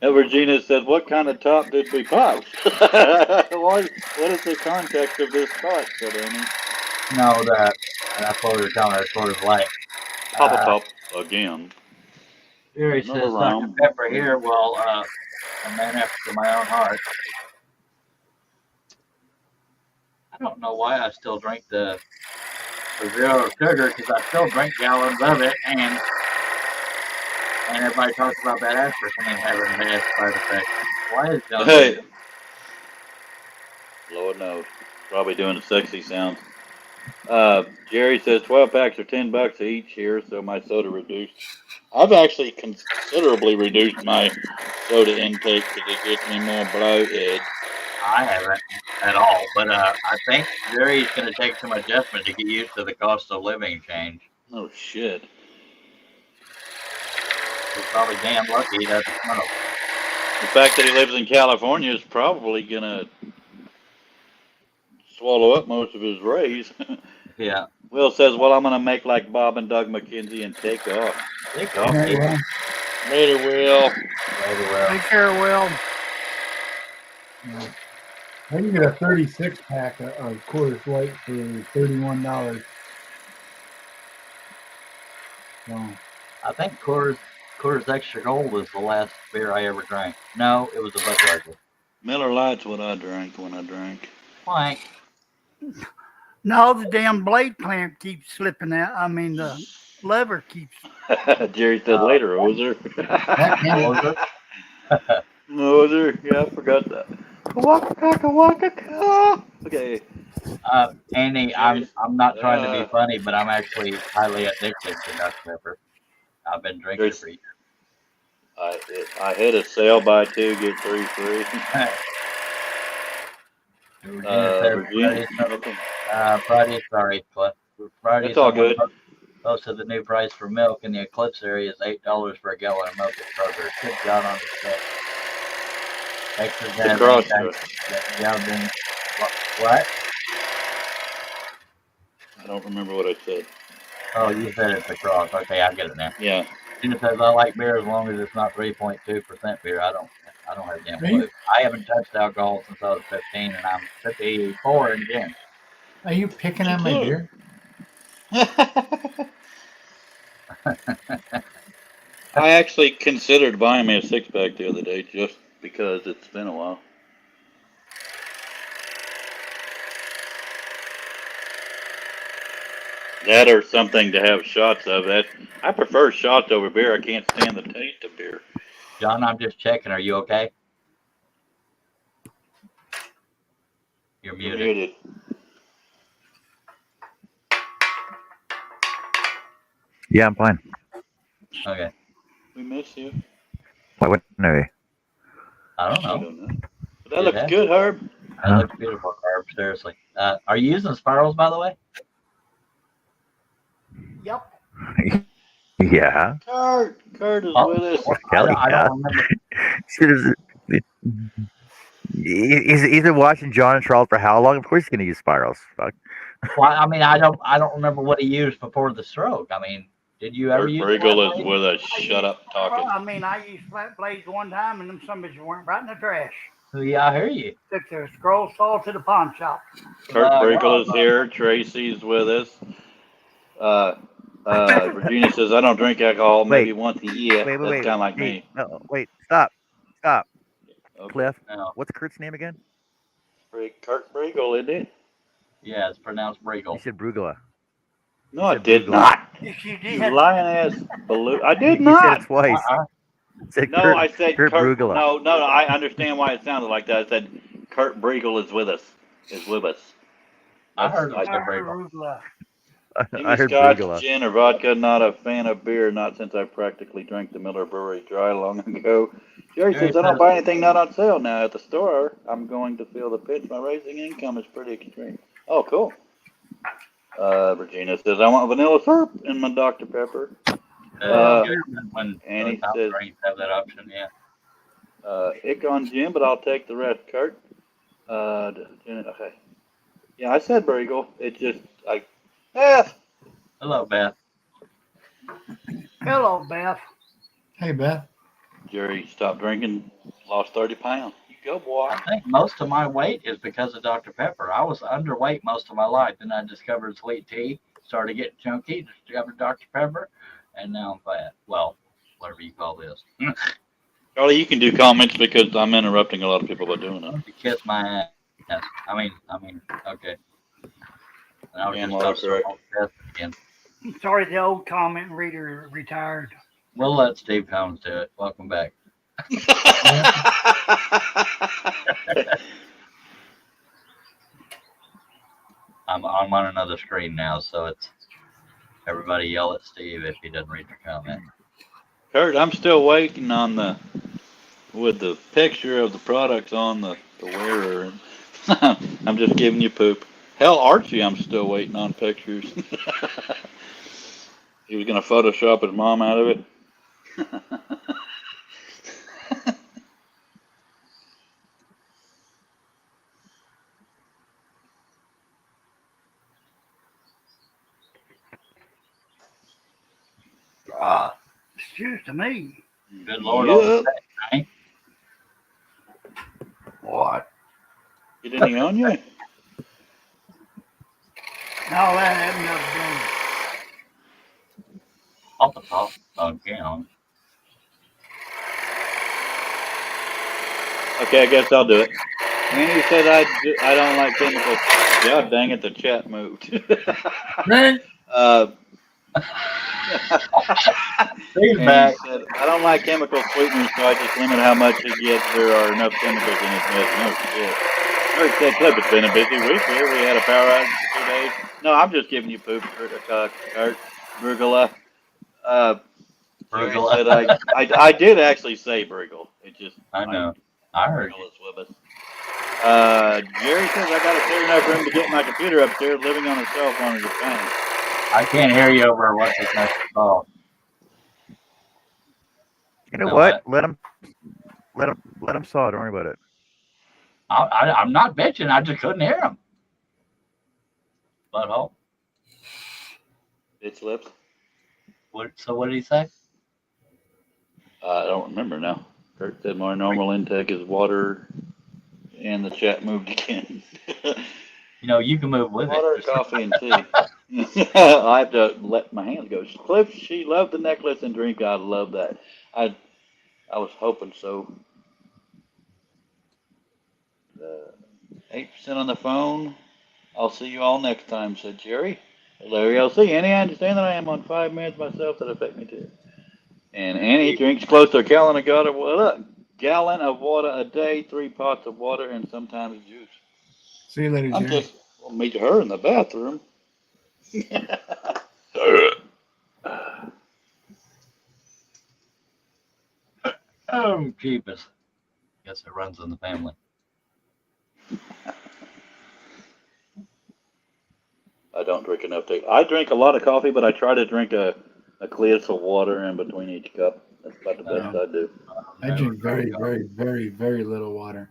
And Regina said, "What kind of top did we pop?" what is the context of this thought, said Amy? No, that's what we were telling her. Coors Light. Pop a top again. Here he Another says Dr. round. Pepper here. Well, a man after my own heart. I don't know why I still drink the 0 sugar, because I still drink gallons of it, and everybody talks about that aspartame having bad side effects. Why is that? Hey. Lord knows. Probably doing the sexy sounds. Jerry says 12 packs are $10 each here, so my soda reduced. I've actually considerably reduced my soda intake because it gets me more bloated. I haven't at all, but I think Jerry's going to take some adjustment to get used to the cost of living change. Oh shit! He's probably damn lucky he doesn't smoke. The fact that he lives in California is probably gonna swallow up most of his raise. Yeah. Will says, "Well, I'm gonna make like Bob and Doug McKenzie and take off." Take off. Yeah, yeah. Later, Will. Later, well. Take care, Will. Yeah. I can get a 36 pack of Coors Light for $31. So, I think Coors Extra Gold was the last beer I ever drank. No, it was a Budweiser. Miller Lite's what I drank when I drank. Why? No, the damn blade clamp keeps slipping out. I mean, the lever keeps. Jerry said later, Ozer. that Ozer, yeah, I forgot that. Waka. Okay. Andy, I'm not trying to be funny, but I'm actually highly addicted to Dr. Pepper. I've been drinking for years. I hit a sale, buy 2 get 3 free. Regina, Friday, sorry, Cliff. Friday. It's all good. Posted the new price for milk in the Eclipse area is $8 for a gallon of milk at Kroger. Good job on the set. Extra The cross. What? I don't remember what I said. Oh, you said it's a cross. Okay, I get it now. Yeah. Gina says I like beer as long as it's not 3.2% beer. I don't have a damn Are you- clue. I haven't touched alcohol since I was 15, and I'm 54 again. Are you picking on my beer? I actually considered buying me a 6-pack the other day just because it's been a while. That or something to have shots of. That I prefer shots over beer. I can't stand the taste of beer. John, I'm just checking. Are you okay? You're You're muted. muted. Yeah, I'm fine. Okay. We miss you. What? No. I don't I know. don't know. But that looks good, Herb. That looks beautiful, Carb. Seriously. Are you using spirals, by the way? Yep. Yeah. Kurt is Oh. with us. Hell I yeah. don't remember. He's been watching John and Charles for how long? Of course he's gonna use spirals. Fuck. Well, I mean, I don't remember what he used before the stroke. I mean, did you ever Kurt use Friegel flat is blades? with us. Shut up talking. Well, I mean, I used flat blades one time, and them some bitches went right in the trash. Yeah, I hear you. Took their scroll saw to the pawn shop. Kurt Uh, Brinkle is here. Tracy's with us. Virginia says, I don't drink alcohol, maybe once a year. Wait, That's kind of like hey, me. no, wait, stop. Okay. Cliff, No. what's Kurt's name again? Kurt Brinkle, isn't it? Yeah, it's pronounced You Briegel. said Brugula. No, You I said did Brugel. not. You You did. lying ass balloon. I did You said not. it twice. You said No, Kurt, I said Kurt Kurt. Brugela. No, I understand why it sounded like that. I said Kurt Briegel is with us. I heard him I- say Briegel. Arugula. I Amy heard Scotch, Brugula. gin, or vodka. Not a fan of beer. Not since I practically drank the Miller Brewery Dry long ago. Jerry says I don't buy anything not on sale now at the store. I'm going to feel the pinch. My raising income is pretty extreme. Oh, cool. Virginia says I want vanilla syrup in my Dr. Pepper. When Annie top says- drinks have that option, yeah. Ick on Jim, but I'll take the rest. Kurt. Okay. Yeah, I said Briegel. It's just Hello, Beth. Hello, Beth. Hey, Beth. Jerry stopped drinking, lost 30 pounds. You go, boy. I think most of my weight is because of Dr. Pepper. I was underweight most of my life. Then I discovered sweet tea, started getting chunky, discovered Dr. Pepper, and now I'm fat. Well, whatever you call this. Charlie, you can do comments because I'm interrupting a lot of people by doing that. You kiss my ass. I mean, okay. And I was Dan just Laura, talking correct. about Beth again. Sorry, the old comment reader retired. We'll let Steve Combs do it. Welcome back. I'm on another screen now, so it's everybody yell at Steve if he doesn't read your comment. Kurt, I'm still waiting on with the picture of the products on the wearer. I'm just giving you poop. Hell, Archie, I'm still waiting on pictures. He was going to Photoshop his mom out of it. Excuse to me. Good Lord, Yep. right? What? Get any on you? No, that hadn't never been. Off the top again. Okay, I guess I'll do it. Annie said I don't like chemicals. God dang it, the chat moved. Steve's Annie back. said, I don't like chemical sweeteners, so I just limit how much it gets. There are enough chemicals in his milk. No shit. Kurt said, Cliff, it's been a busy week here. We had a power outage for 2 days. No, I'm just giving you poop, Kurt. Brugula. Jerry said I did actually say Briegel. It just I know. I heard you. Briegel is with us. Jerry says I got a clear enough room to get my computer upstairs. Living on a cell phone is a pain. I can't hear you over what's his next call. You know No, what? Let him saw it. Don't worry about it. I'm not bitching. I just couldn't hear him. Butthole. Bitch lips. So what did he say? I don't remember now. Kurt said my normal intake is water, and the chat moved again. You know, you can move with Water, it. coffee, and tea. I have to let my hands go. Cliff, she loved the necklace and drink. I love that. I was hoping so. 8% on the phone. I'll see you all next time, said Jerry. Larry LC. Annie, I understand that I am on 5 minutes myself that affect me too. And Annie drinks close to a gallon of water a day, 3 pots of water, and sometimes juice. See you later, I'm Jerry. just will meet her in the bathroom. Oh, Jeepers. Guess it runs in the family. I don't drink enough tea. I drink a lot of coffee, but I try to drink a glass of water in between each cup. That's about the best I do. I drink very, very, very, very little water.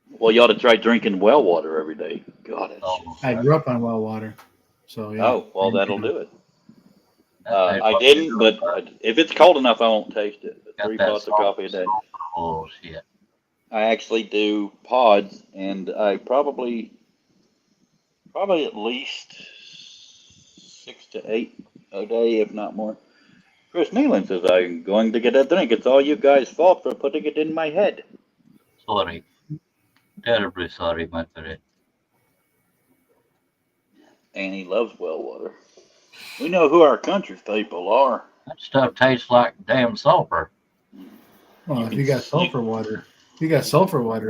Well, you ought to try drinking well water every day. God, I grew up on well water, so yeah. Oh, well, that'll do it. I didn't, but if it's cold enough, I won't taste it. 3 pots of coffee a day. Oh, shit. I actually do pods, and I probably at least 6 to 8 a day, if not more. Chris Nealon says I'm going to get a drink. It's all you guys' fault for putting it in my head. Sorry. Terribly sorry, my friend. Annie loves well water. We know who our country people are. That stuff tastes like damn sulfur. Well, if you got sulfur water,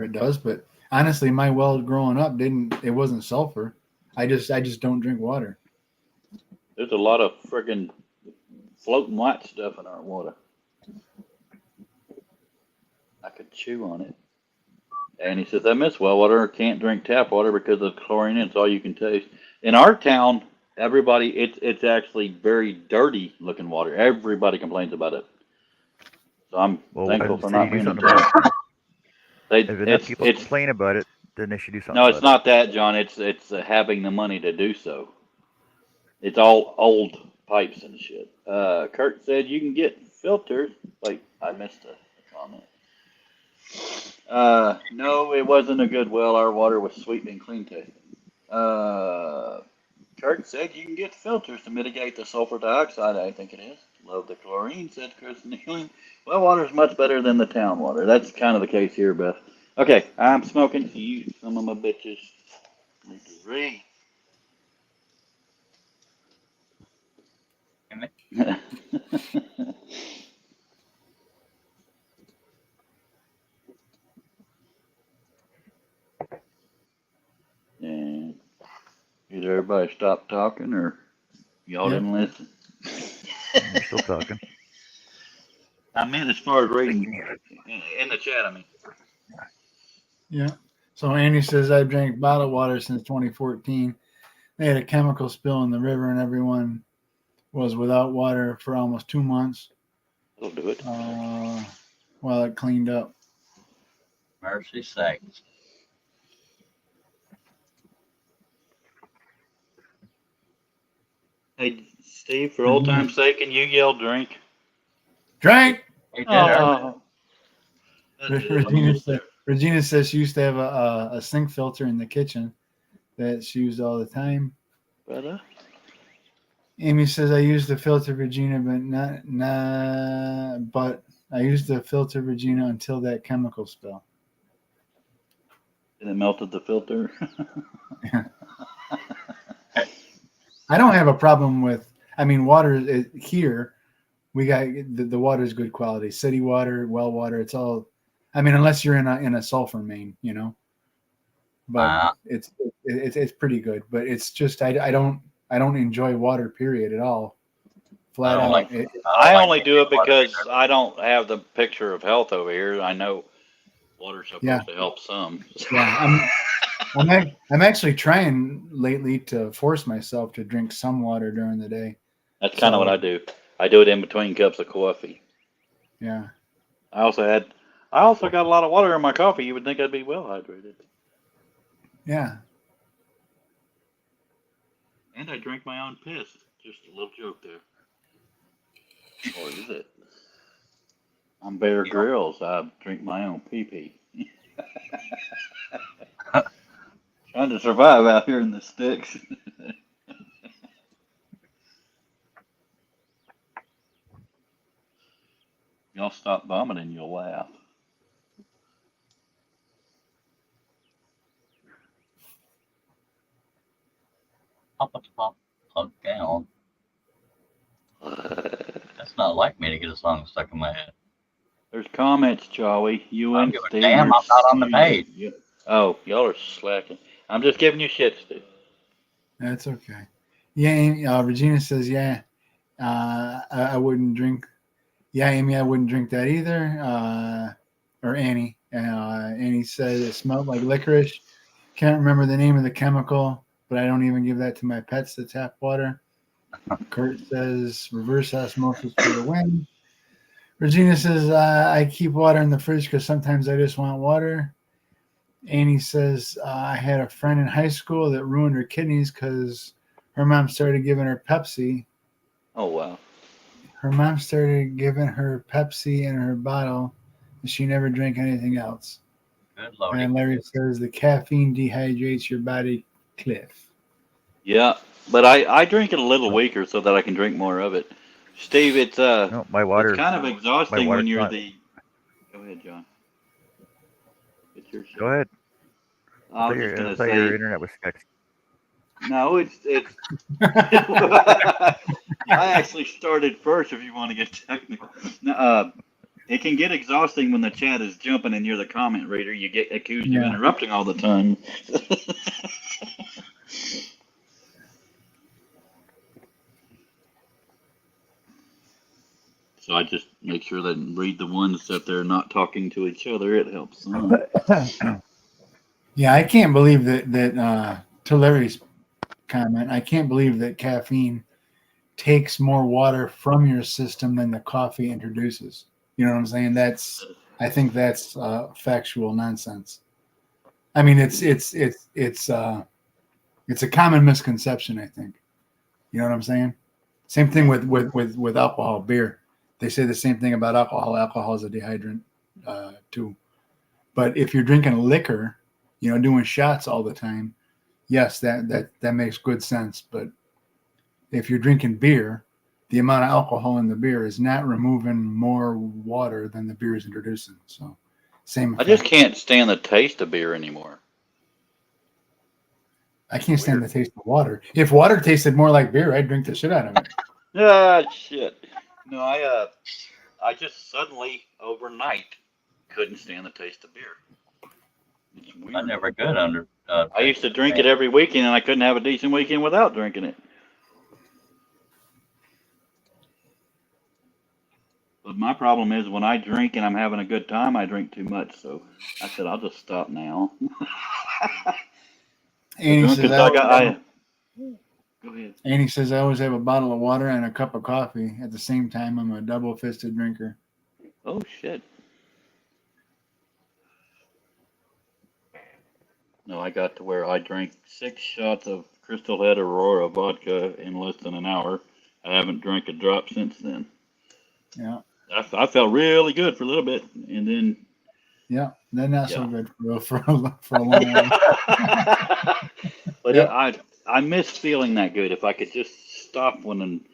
it does. But honestly, my well growing up it wasn't sulfur. I just don't drink water. There's a lot of friggin' floating white stuff in our water. I could chew on it. And he says, I miss well water. Can't drink tap water because of chlorine. It's all you can taste. In our town, everybody, it's actually very dirty looking water. Everybody complains about it. So I'm thankful for not being in town. If enough people complain about it, then they should do something. No, it's not that, John. It's having the money to do so. It's all old pipes and shit. Kurt said you can get filters. Wait, I missed a comment. No, it wasn't a good well. Our water was sweet and clean tasting. Kurt said you can get filters to mitigate the sulfur dioxide, I think it is. Love the chlorine, said Chris Nealon. Well, water is much better than the town water. That's kind of the case here, Beth. Okay, I'm smoking. You, some of my bitches, need to read. And either everybody stopped talking or y'all didn't listen. We're still talking. I meant as far as reading in the chat, I mean. Yeah. So Andy says I've drank bottled water since 2014. They had a chemical spill in the river and everyone was without water for almost 2 months. That'll do it. While it cleaned up. Mercy sakes. Hey, Steve, for old time's sake, can you yell drink? Drink! He did Oh. Regina says she used to have a sink filter in the kitchen that she used all the time. Brother? Amy says I used the filter Regina, but I used the filter Regina until that chemical spill. And it melted the filter. I don't have a problem with. I mean, water here. We got the water is good quality. City water, well water. It's all. I mean, unless you're in a sulfur main, you know. But it's pretty good. But it's just I don't enjoy water. Period. At all. Flat out. I only do it because I don't have the picture of health over here. I know water's supposed to help some. Yeah, I'm actually trying lately to force myself to drink some water during the day. That's kind of what I do. I do it in between cups of coffee. Yeah. I also got a lot of water in my coffee. You would think I'd be well hydrated. Yeah. And I drink my own piss. Just a little joke there. Or is it? I'm Bear Grylls. I drink my own pee-pee. Trying to survive out here in the sticks. Y'all stop vomiting, you'll laugh. Pop down. That's not like me to get a song stuck in my head. There's comments, Charlie. You and Steve. Damn, I'm not on the page. Oh, y'all are slacking. I'm just giving you shit, Steve. That's okay. Yeah, Amy, Regina says, yeah, I wouldn't drink. Yeah, Amy, I wouldn't drink that either. Or Annie. Annie said it smelled like licorice. Can't remember the name of the chemical, but I don't even give that to my pets, the tap water. Kurt says reverse osmosis for the win. Regina says I keep water in the fridge because sometimes I just want water. Annie says I had a friend in high school that ruined her kidneys because her mom started giving her Pepsi. Oh, wow. Her mom started giving her Pepsi in her bottle, and she never drank anything else. Good lordy. And Larry says the caffeine dehydrates your body, Cliff. Yeah, but I drink it a little weaker so that I can drink more of it. Steve, it's No, my water. it's kind of exhausting water's when you're not- the. Go ahead, John. It's your show. Go ahead. I was I just gonna thought your say internet was fixed. no. It's. I actually started first. If you want to get technical, it can get exhausting when the chat is jumping and you're the comment reader. You get accused of Yeah. interrupting all the time. So I just make sure that I read the ones that they're not talking to each other. It helps. Yeah, I can't believe that to Larry's comment, I can't believe that caffeine takes more water from your system than the coffee introduces. You know what I'm saying? I think that's factual nonsense. I mean, it's a common misconception, I think. You know what I'm saying? Same thing with alcohol, beer. They say the same thing about alcohol. Alcohol is a dehydrant too. But if you're drinking liquor, doing shots all the time, yes, that makes good sense. But if you're drinking beer, the amount of alcohol in the beer is not removing more water than the beer is introducing. So, same. I just can't stand the taste of beer anymore. I can't stand the taste of water. If water tasted more like beer, I'd drink the shit out of it. Ah, shit. No, I just suddenly overnight couldn't stand the taste of beer. It's weird. I never could under. I used to drink it every weekend, and I couldn't have a decent weekend without drinking it. But my problem is when I drink and I'm having a good time, I drink too much. So I said, I'll just stop now. Annie says, Go ahead. Annie says, I always have a bottle of water and a cup of coffee. At the same time, I'm a double-fisted drinker. Oh, shit. No, I got to where I drank 6 shots of Crystal Head Aurora vodka in less than an hour. I haven't drank a drop since then. Yeah. I felt really good for a little bit, and then. Yeah, they're not so good for a long while. But Yep. I miss feeling that good. If I could just stop one and.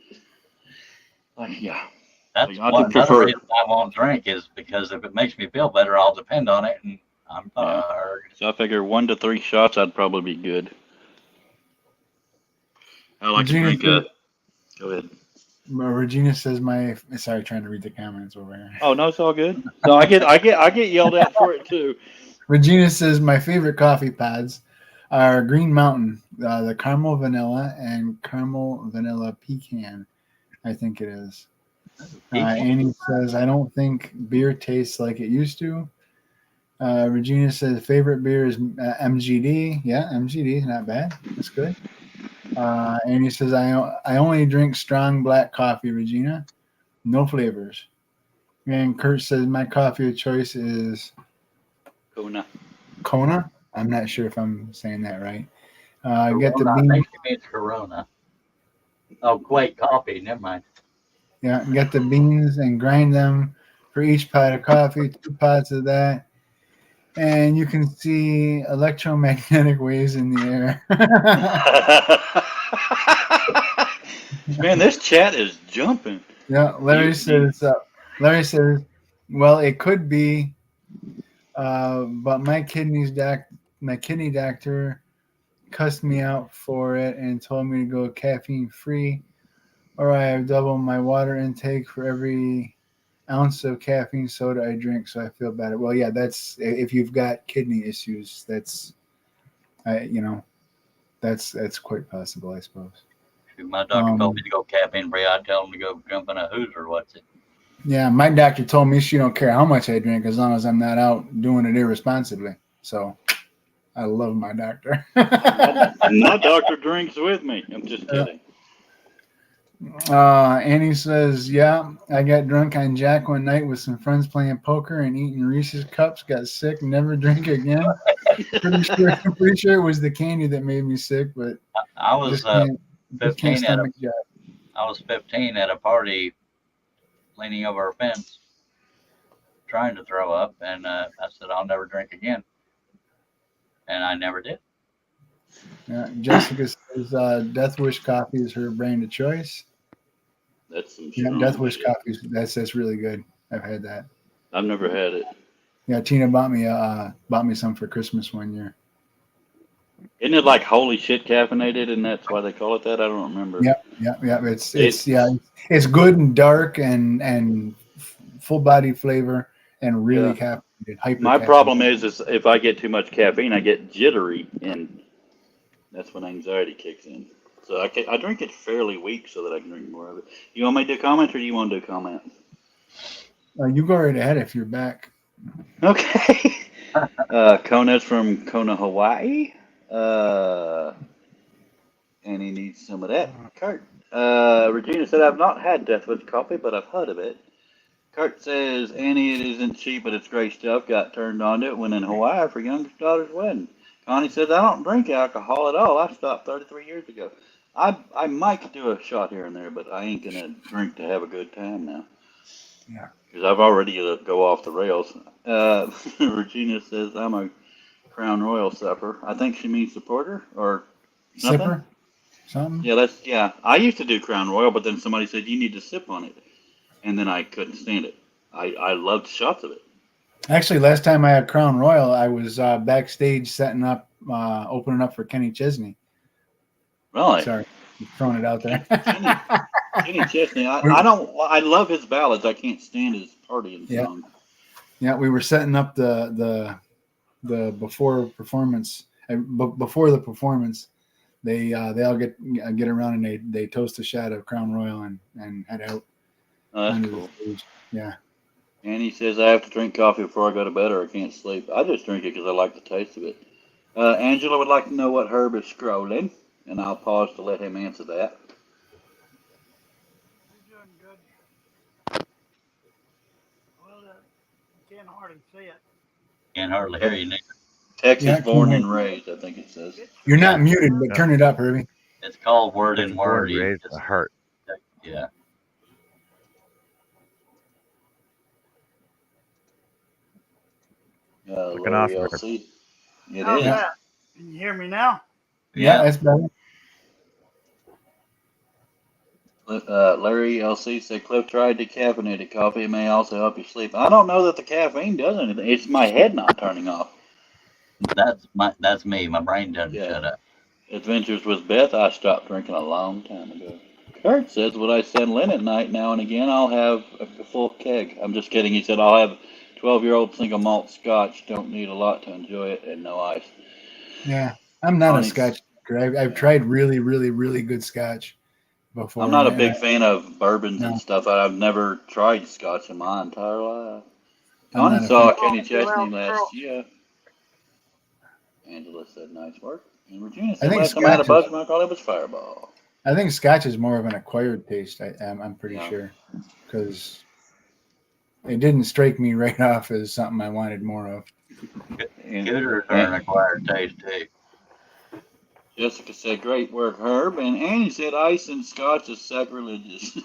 Yeah. That's I one do prefer- another reason I won't drink is because if it makes me feel better, I'll depend on it, and I'm tired. So I figure 1 to 3 shots, I'd probably be good. I like to Regina drink Go ahead. Regina says sorry, trying to read the comments over here. Oh no, it's all good. No, I get yelled at for it too. Regina says my favorite coffee pods are Green Mountain, the caramel vanilla and caramel vanilla pecan, I think it is. Annie says I don't think beer tastes like it used to. Regina says favorite beer is MGD. Yeah, MGD is not bad. That's good. Annie says I only drink strong black coffee, Regina. No flavors. And Kurt says my coffee of choice is Kona. I'm not sure if I'm saying that right. Get the Corona, I bean. think it means Corona. Oh, wait, coffee. Never mind. Yeah, get the beans and grind them for each pot of coffee. 2 pots of that, and you can see electromagnetic waves in the air. Man, this chat is jumping. Yeah, Larry says, well, it could be, but my kidney doctor cussed me out for it and told me to go caffeine free, or I have double my water intake for every ounce of caffeine soda I drink, so I feel better. Well, yeah, that's if you've got kidney issues, that's quite possible, I suppose. If my doctor told me to go caffeine free, I'd tell him to go jump in a Hoosier. What's it? Yeah, my doctor told me she don't care how much I drink as long as I'm not out doing it irresponsibly. So I love my doctor. My doctor drinks with me. I'm just kidding. Annie says, yeah, I got drunk on Jack one night with some friends playing poker and eating Reese's Cups, got sick, never drink again. Pretty sure it was the candy that made me sick, but I was just can't 15 at stomach Jack. I was 15 at a party, leaning over a fence, trying to throw up, and I said I'll never drink again. and I never did. Yeah, Jessica says Death Wish coffee is her brand of choice. That's some Yeah, strong Death Wish shit. coffee. That's really good. I've had that. I've never had it. Yeah, Tina bought me some for Christmas one year. Isn't it like holy shit caffeinated, and that's why they call it that? I don't remember. Yeah. It's good and dark and full body flavor and really Yeah. caffeinated. Hyper My caffeinated. problem is if I get too much caffeine, I get jittery, and that's when anxiety kicks in. So I drink it fairly weak so that I can drink more of it. You want me to do comment, or do you want to do comment? You go right ahead if you're back. Okay. Kona's from Kona, Hawaii. And he needs some of that. Kurt. Regina said, I've not had Death Wish coffee, but I've heard of it. Kurt says, Annie, it isn't cheap, but it's great stuff. Got turned on to it when in Hawaii for youngest daughter's wedding. Connie says, I don't drink alcohol at all. I stopped 33 years ago. I might do a shot here and there, but I ain't going to drink to have a good time now. Yeah. Because I've already go off the rails. Regina says, I'm a Crown Royal supper. I think she means supporter or nothing. Sipper? Something? Yeah. I used to do Crown Royal, but then somebody said you need to sip on it, and then I couldn't stand it. I loved shots of it. Actually, last time I had Crown Royal, I was backstage setting up, opening up for Kenny Chesney. Really? Sorry, throwing it out there. Kenny Chesney. I love his ballads. I can't stand his partying song. Yeah, we were setting up the before performance. Before the performance, they all get around and they toast a shot of Crown Royal and head out. Oh, that's cool. Yeah. And he says I have to drink coffee before I go to bed or I can't sleep. I just drink it because I like the taste of it. Angela would like to know what Herb is scrolling, and I'll pause to let him answer that. You're doing good. Well, can't hardly see it. Can't hardly hear you, Nick. Texas Yeah, born cool. and raised, I think it says. You're not muted, but turn it up, Herbie. It's called Word It's and born Word. and raised in the heart. Yeah. Looking off Larry there. LC. It How's is. that? Can you hear me now? Yeah, that's better. Larry LC said Cliff tried decaffeinated coffee. It may also help you sleep. I don't know that the caffeine does anything. It's my head not turning off. That's me. My brain doesn't shut up. Adventures with Beth, I stopped drinking a long time ago. Kurt says, when I send Lynn at night now and again, I'll have a full keg. I'm just kidding. He said, I'll have 12-year-old single malt scotch. Don't need a lot to enjoy it and no ice. Yeah, I'm not Honey. a scotch drinker. I've tried really, really, really good scotch before. I'm not a big fan of bourbons No. and stuff. I've never tried scotch in my entire life. I'm Connie not a saw fan. Kenny Chesney Well, last year. Angela said, nice work. And Regina I said, think last time I had a scotch is- buzz, I call it was Fireball. I think scotch is more of an acquired taste. I'm pretty Yeah. sure, because it didn't strike me right off as something I wanted more of. And Scooters are an acquired taste too. Jessica said, great work, Herb. And Annie said, ice and scotch is sacrilegious.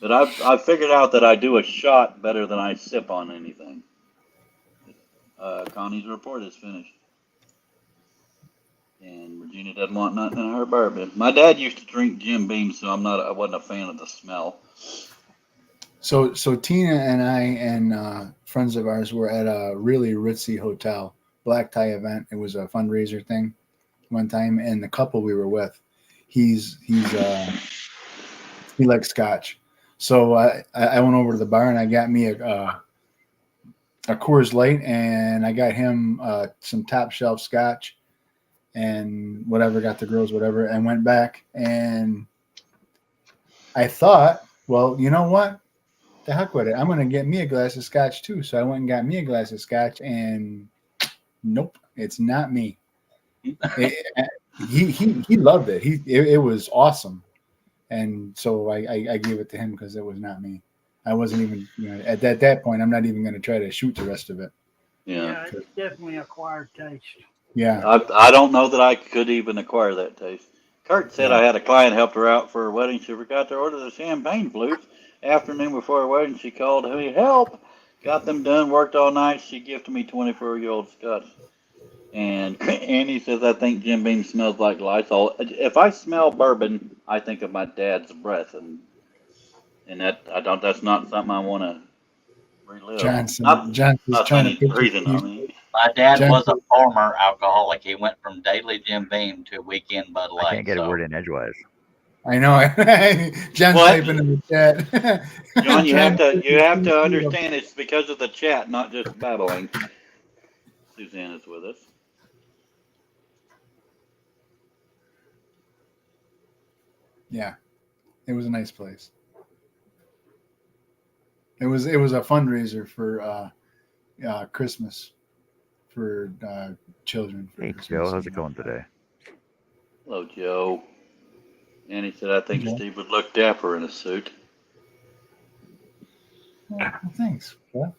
But I've figured out that I do a shot better than I sip on anything. Connie's report is finished. And Regina doesn't want nothing in her bourbon. My dad used to drink Jim Beam, so I wasn't a fan of the smell. So Tina and I and friends of ours were at a really ritzy hotel, black tie event. It was a fundraiser thing one time, and the couple we were with, he likes scotch. So I went over to the bar and I got me a Coors Light, and I got him some top shelf scotch and whatever, got the girls whatever, and went back. And I thought, well, you know what? The heck with it. I'm going to get me a glass of scotch too. So I went and got me a glass of scotch, and nope, it's not me. He loved it. It was awesome. And so I gave it to him because it was not me. I wasn't even, at that point, I'm not even going to try to shoot the rest of it. Yeah. It's definitely acquired taste. Yeah. I don't know that I could even acquire that taste. Kurt said I had a client helped her out for her wedding. She forgot to order the champagne flutes. Afternoon before her wedding, she called, hey, help. Got them done, worked all night. She gifted me 24-year-old scotch. And Annie says, I think Jim Beam smells like Lysol. If I smell bourbon, I think of my dad's breath. And that's not something I want to relive. Johnson's Not trying saying to he's put treason you. on me. My dad Jen- was a former alcoholic. He went from daily Jim Beam to weekend Bud Light. I can't get a so- word in edgewise. I know. Jen's What? typing in the chat. John, you have Jen- to understand it's because of the chat, not just babbling. Suzanne is with us. Yeah, it was a nice place. It was a fundraiser for Christmas for children. For Hey, Christmas. Joe, how's it going today? Hello, Joe. Annie said, I think Okay. Steve would look dapper in a suit. Well, thanks. What?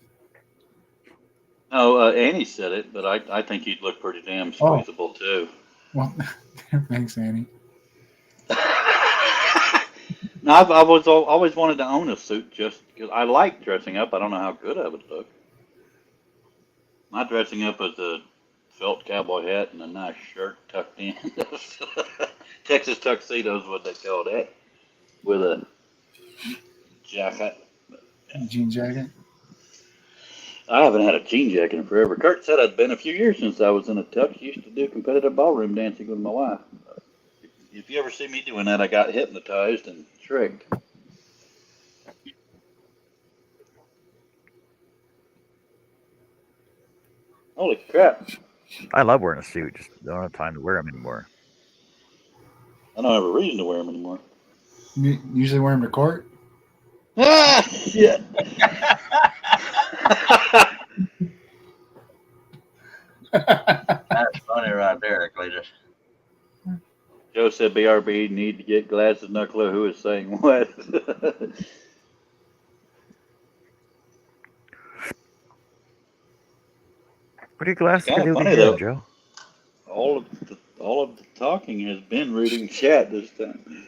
No, Annie said it, but I think you'd look pretty damn squeezable, too. Well, thanks, Annie. No, I've always wanted to own a suit just because I like dressing up. I don't know how good I would look. My dressing up is a felt cowboy hat and a nice shirt tucked in. Texas tuxedo is what they call that. With a jacket. Jean jacket. I haven't had a jean jacket in forever. Kurt said it'd been a few years since I was in a tux. Used to do competitive ballroom dancing with my wife. If you ever see me doing that, I got hypnotized and tricked. Holy crap. I love wearing a suit. Just don't have time to wear them anymore. I don't have a reason to wear them anymore. You usually wear them to court. Ah, shit. That's funny right there, Cletus. Joe said BRB need to get glasses. No clue who is saying what. What are your glasses Kinda to do with funny, your though. hair, Joe? all of the talking has been reading chat this time.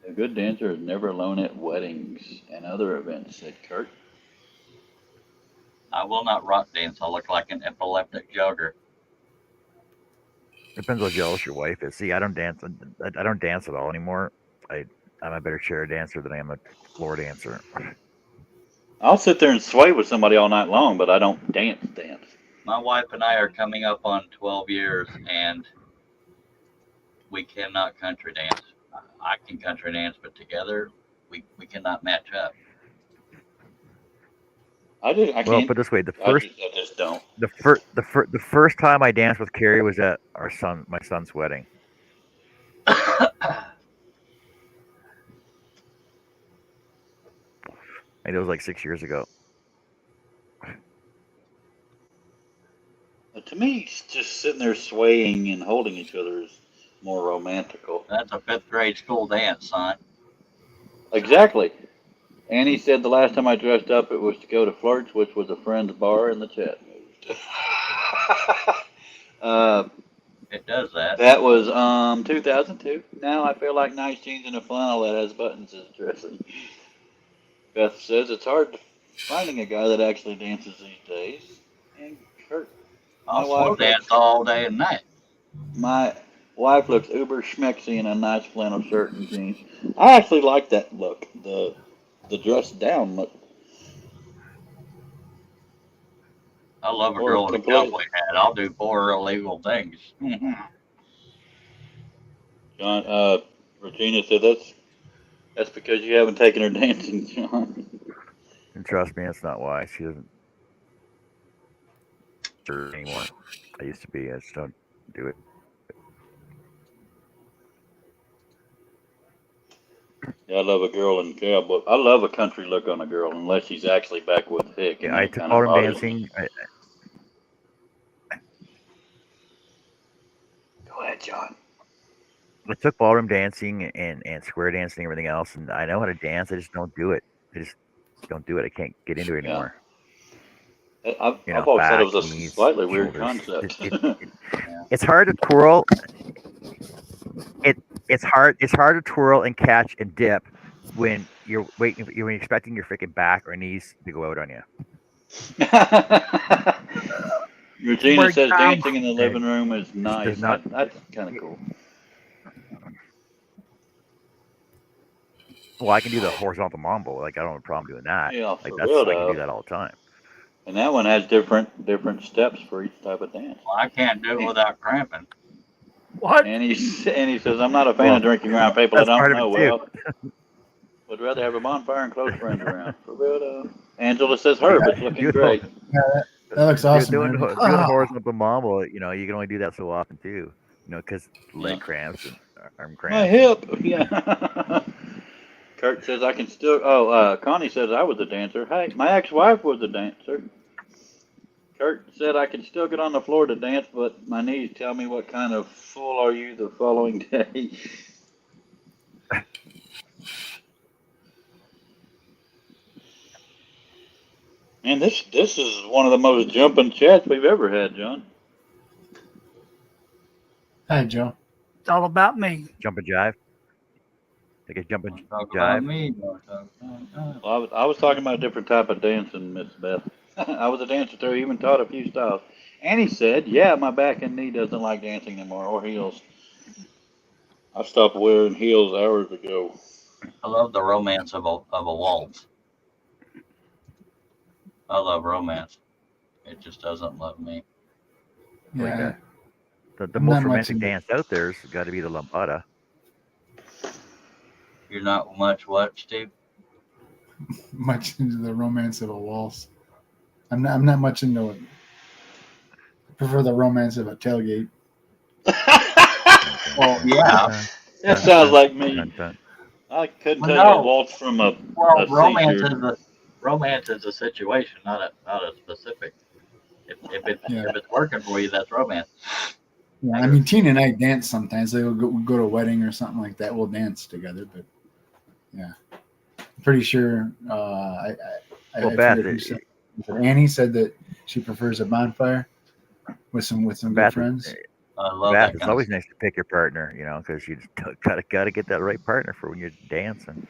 A good dancer is never alone at weddings and other events, said Kurt. I will not rock dance. I look like an epileptic jogger. Depends how jealous your wife is. See, I don't dance. I don't dance at all anymore. I'm a better chair dancer than I am a floor dancer. I'll sit there and sway with somebody all night long, but I don't dance. My wife and I are coming up on 12 years, and we cannot country dance. I can country dance, but together we cannot match up. I Well, can't. put it this way: I just don't. the first time I danced with Carrie was at my son's wedding. And it was like 6 years ago. To me, just sitting there swaying and holding each other is more romantical. That's a fifth grade school dance, son. Exactly. Annie said the last time I dressed up, it was to go to Flirt's, which was a friend's bar, in the chat moved. It does that. That was 2002. Now I feel like nice jeans and a flannel that has buttons is dressing. Beth says it's hard finding a guy that actually dances these days. And Kurt, I'll my slow wife dance all day and night. my wife looks uber schmexy in a nice flannel shirt and jeans. I actually like that look, the dress down look. I love a Or girl in a completely. cowboy hat. I'll do 4 illegal things. John, Regina said that's because you haven't taken her dancing, John. And trust me, that's not why. She doesn't serve anymore. I used to be. I just don't do it. Yeah, I love a girl in cowboy. I love a country look on a girl, unless she's actually backwoods hick. Yeah, I took ballroom dancing. Go ahead, John. I took ballroom dancing and square dancing and everything else, and I know how to dance. I just don't do it. I just don't do it. I can't get into it Yeah. anymore. I've You know, always thought it was back, a knees, slightly weird shoulders. concept. It's hard to twirl. It's hard to twirl and catch and dip when you're waiting. You're expecting your freaking back or knees to go out on you. Regina Break says time. dancing in the living room is nice. not- That's kind of cool. Well, I can do the horizontal mambo. Like I don't have a problem doing that. Yeah, Like for that's real I can though. do that all the time. And that one has different steps for each type of dance. Well, I can't do it without cramping. What? And he says, I'm not a fan of drinking around people I that's part don't of know it, too. well. Would rather have a bonfire and close friends around. For real though. Angela says Herb, it's looking Beautiful. great. That looks awesome. Doing Randy. horizontal mambo, you know, you can only do that so often too. You know, because leg Yeah. cramps and arm My cramps. hip. Yeah. Kurt says I can still. Connie says I was a dancer. Hey, my ex-wife was a dancer. Kurt said I can still get on the floor to dance, but my knees tell me what kind of fool are you the following day. And this is one of the most jumping chats we've ever had, John. Hi, Joe. It's all about me. Jump and jive. Like a jump and Don't talk about jive. me. Don't talk about Well, I was talking about a different type of dancing, Miss Beth. I was a dancer too, even taught a few styles. And he said, yeah, my back and knee doesn't like dancing anymore, or heels. I stopped wearing heels hours ago. I love the romance of a waltz. I love romance. It just doesn't love me. Like Yeah, that. The I'm most not much romantic into- dance out there's got to be the lambada. You're not much what, Steve? much into the romance of a waltz. I'm not much into it. I prefer the romance of a tailgate. Well, yeah. That sounds like me. Dun, dun. I couldn't Well, tell you a no. waltz from a Well, seizure. romance is a situation, not a specific. If it's working for you, that's romance. Yeah, I mean, Tina and I dance sometimes. We'll go to a wedding or something like that. We'll dance together. But yeah, I'm pretty sure. I Well, Beth, forget who said- Annie said that she prefers a bonfire with some good Beth, friends. I love Beth, that it's kind always of nice to pick your partner, you know, because you just gotta get that right partner for when you're dancing.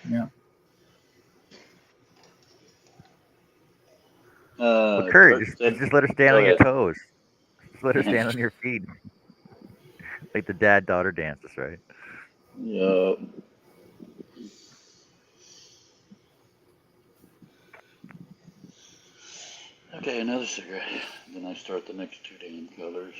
Yeah. But Kurt, Kurt just said, let her stand Go on your ahead. toes. Just let her stand on your feet, like the dad-daughter dances, right? yeah. Okay, another cigarette. Then I start the next two damn colors.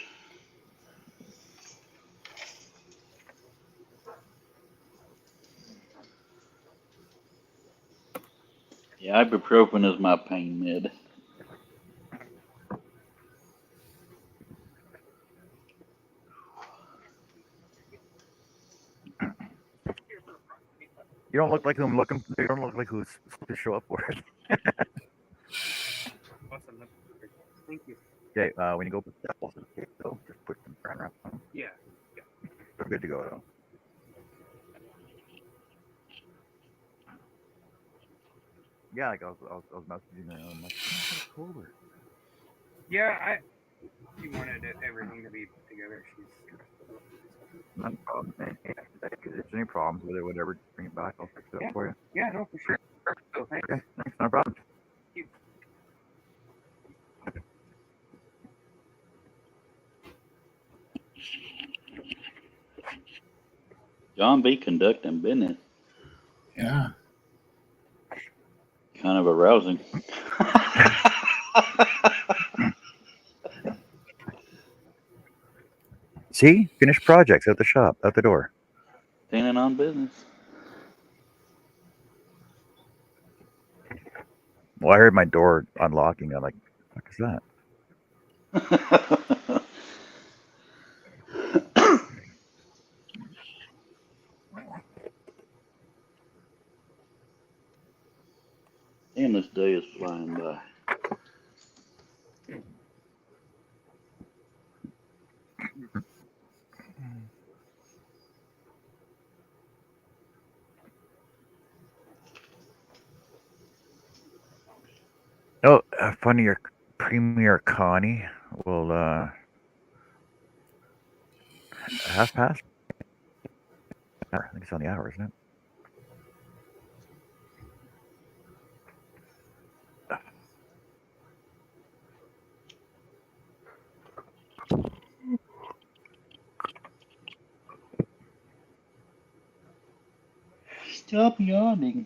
Yeah, ibuprofen is my pain med. You don't look like who I'm looking. You don't look like who's supposed to show up for it. Thank you. Okay, when you go put the apples in the cake, though, just put them around wrap on. Yeah. We're good to go though. Yeah, like I was messaging her. I'm like, oh, it's colder. Yeah, she wanted everything to be together. She's Not a problem. Hey, if there's any problems with it, whatever, just bring it back. I'll fix it up for you. yeah, no, for sure. So thanks. Okay, thanks. No problem. John B. conducting business. Yeah. Kind of arousing. See, finished projects at the shop, out the door. Standing on business. Well, I heard my door unlocking. I'm like, what is that? Damn, this day is flying by. Oh, funny, your Premier Connie will half past. I think it's on the hour, isn't it? Stop yawning.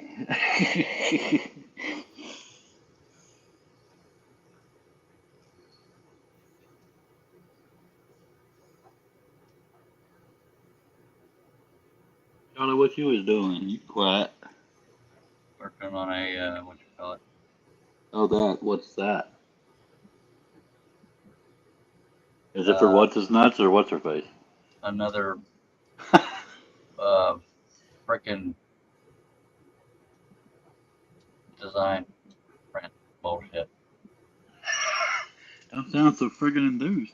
Charlie, what you was doing? You quiet. Working on a, what you call it? Oh, that. What's that? Is it for what's his nuts or what's her face? Another, freaking design print bullshit. Don't sound so friggin' enthused.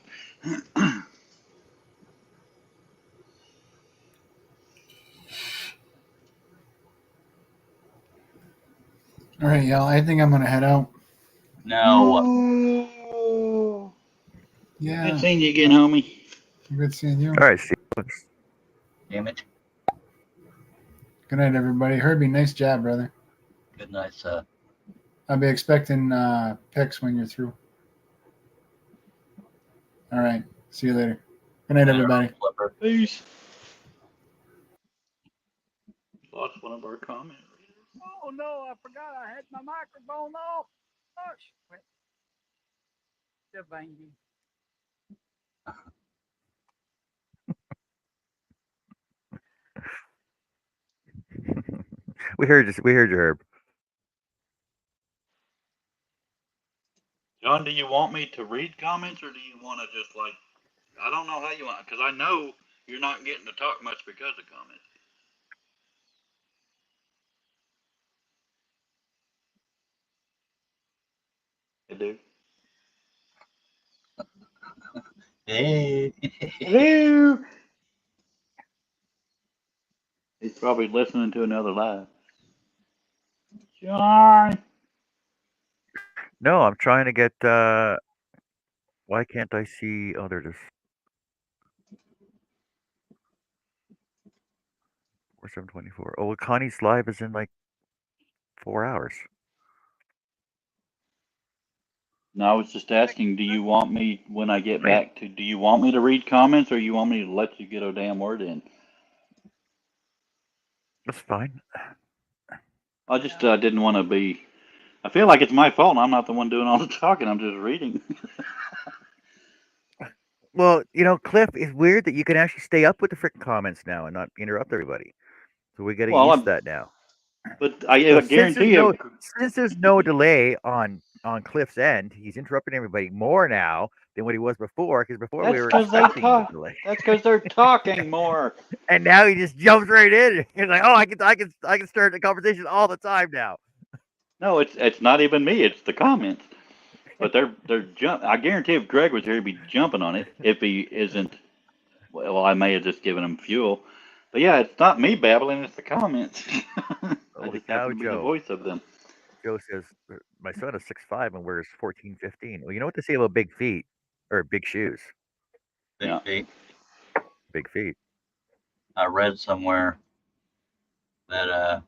All right, y'all. I think I'm gonna head out. No. Yeah. Good seeing you again, homie. Good seeing you. All right, see you. Damn it. Good night, everybody. Herbie, nice job, brother. Good night, sir. I'll be expecting pics when you're through. All right. See you later. Good night, everybody. Flipper. Peace. Lost one of our comments. Oh no, I forgot I had my microphone off. Oh shit. The banging. We heard you. We heard you, Herb. John, do you want me to read comments or do you want to just like, I don't know how you want, because I know you're not getting to talk much because of comments. You do? Hey. Hello. He's probably listening to another live. John. No, I'm trying to get. Why can't I see? Oh, there it is. Or 7:24. Oh, well, Connie's live is in like 4 hours. No, I was just asking, do you want me, when I get Right. back to, do you want me to read comments or you want me to let you get a damn word in? That's fine. I just didn't want to be, I feel like it's my fault and I'm not the one doing all the talking, I'm just reading. Well, you know, Cliff, it's weird that you can actually stay up with the freaking comments now and not interrupt everybody. So we got to get Well, used to that now. but I So since guarantee there's no you, since there's no delay on Cliff's end, he's interrupting everybody more now than what he was before. Because before we that's were because they expecting the talk, delay, that's because they're talking more. and now he just jumps right in. He's like, "Oh, I can start the conversation all the time now." No, it's not even me, it's the comments. But they're jump. I guarantee if Greg was here, he'd be jumping on it. If he isn't, well, I may have just given him fuel. But yeah, it's not me babbling; it's the comments. I Holy just happen cow, to be the Joe! voice of them. Joe says my son is 6'5" and wears 14-15. Well, you know what they say about big feet or big shoes? Big Yeah. feet. Big feet. I read somewhere that a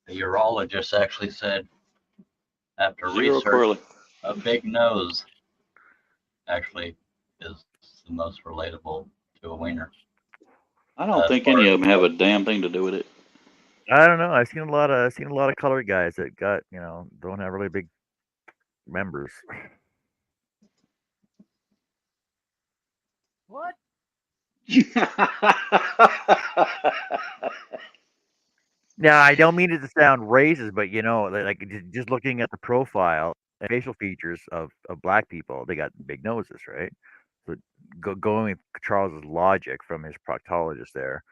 urologist actually said after Zero research, correlate. a big nose actually is the most relatable to a wiener. I don't As think far any as of them have a damn thing to do with it. I don't know. I've seen a lot of colored guys that got, don't have really big members. What? Now, I don't mean it to sound racist, but like just looking at the profile and facial features of black people, they got big noses, right? So going with Charles's logic from his proctologist there,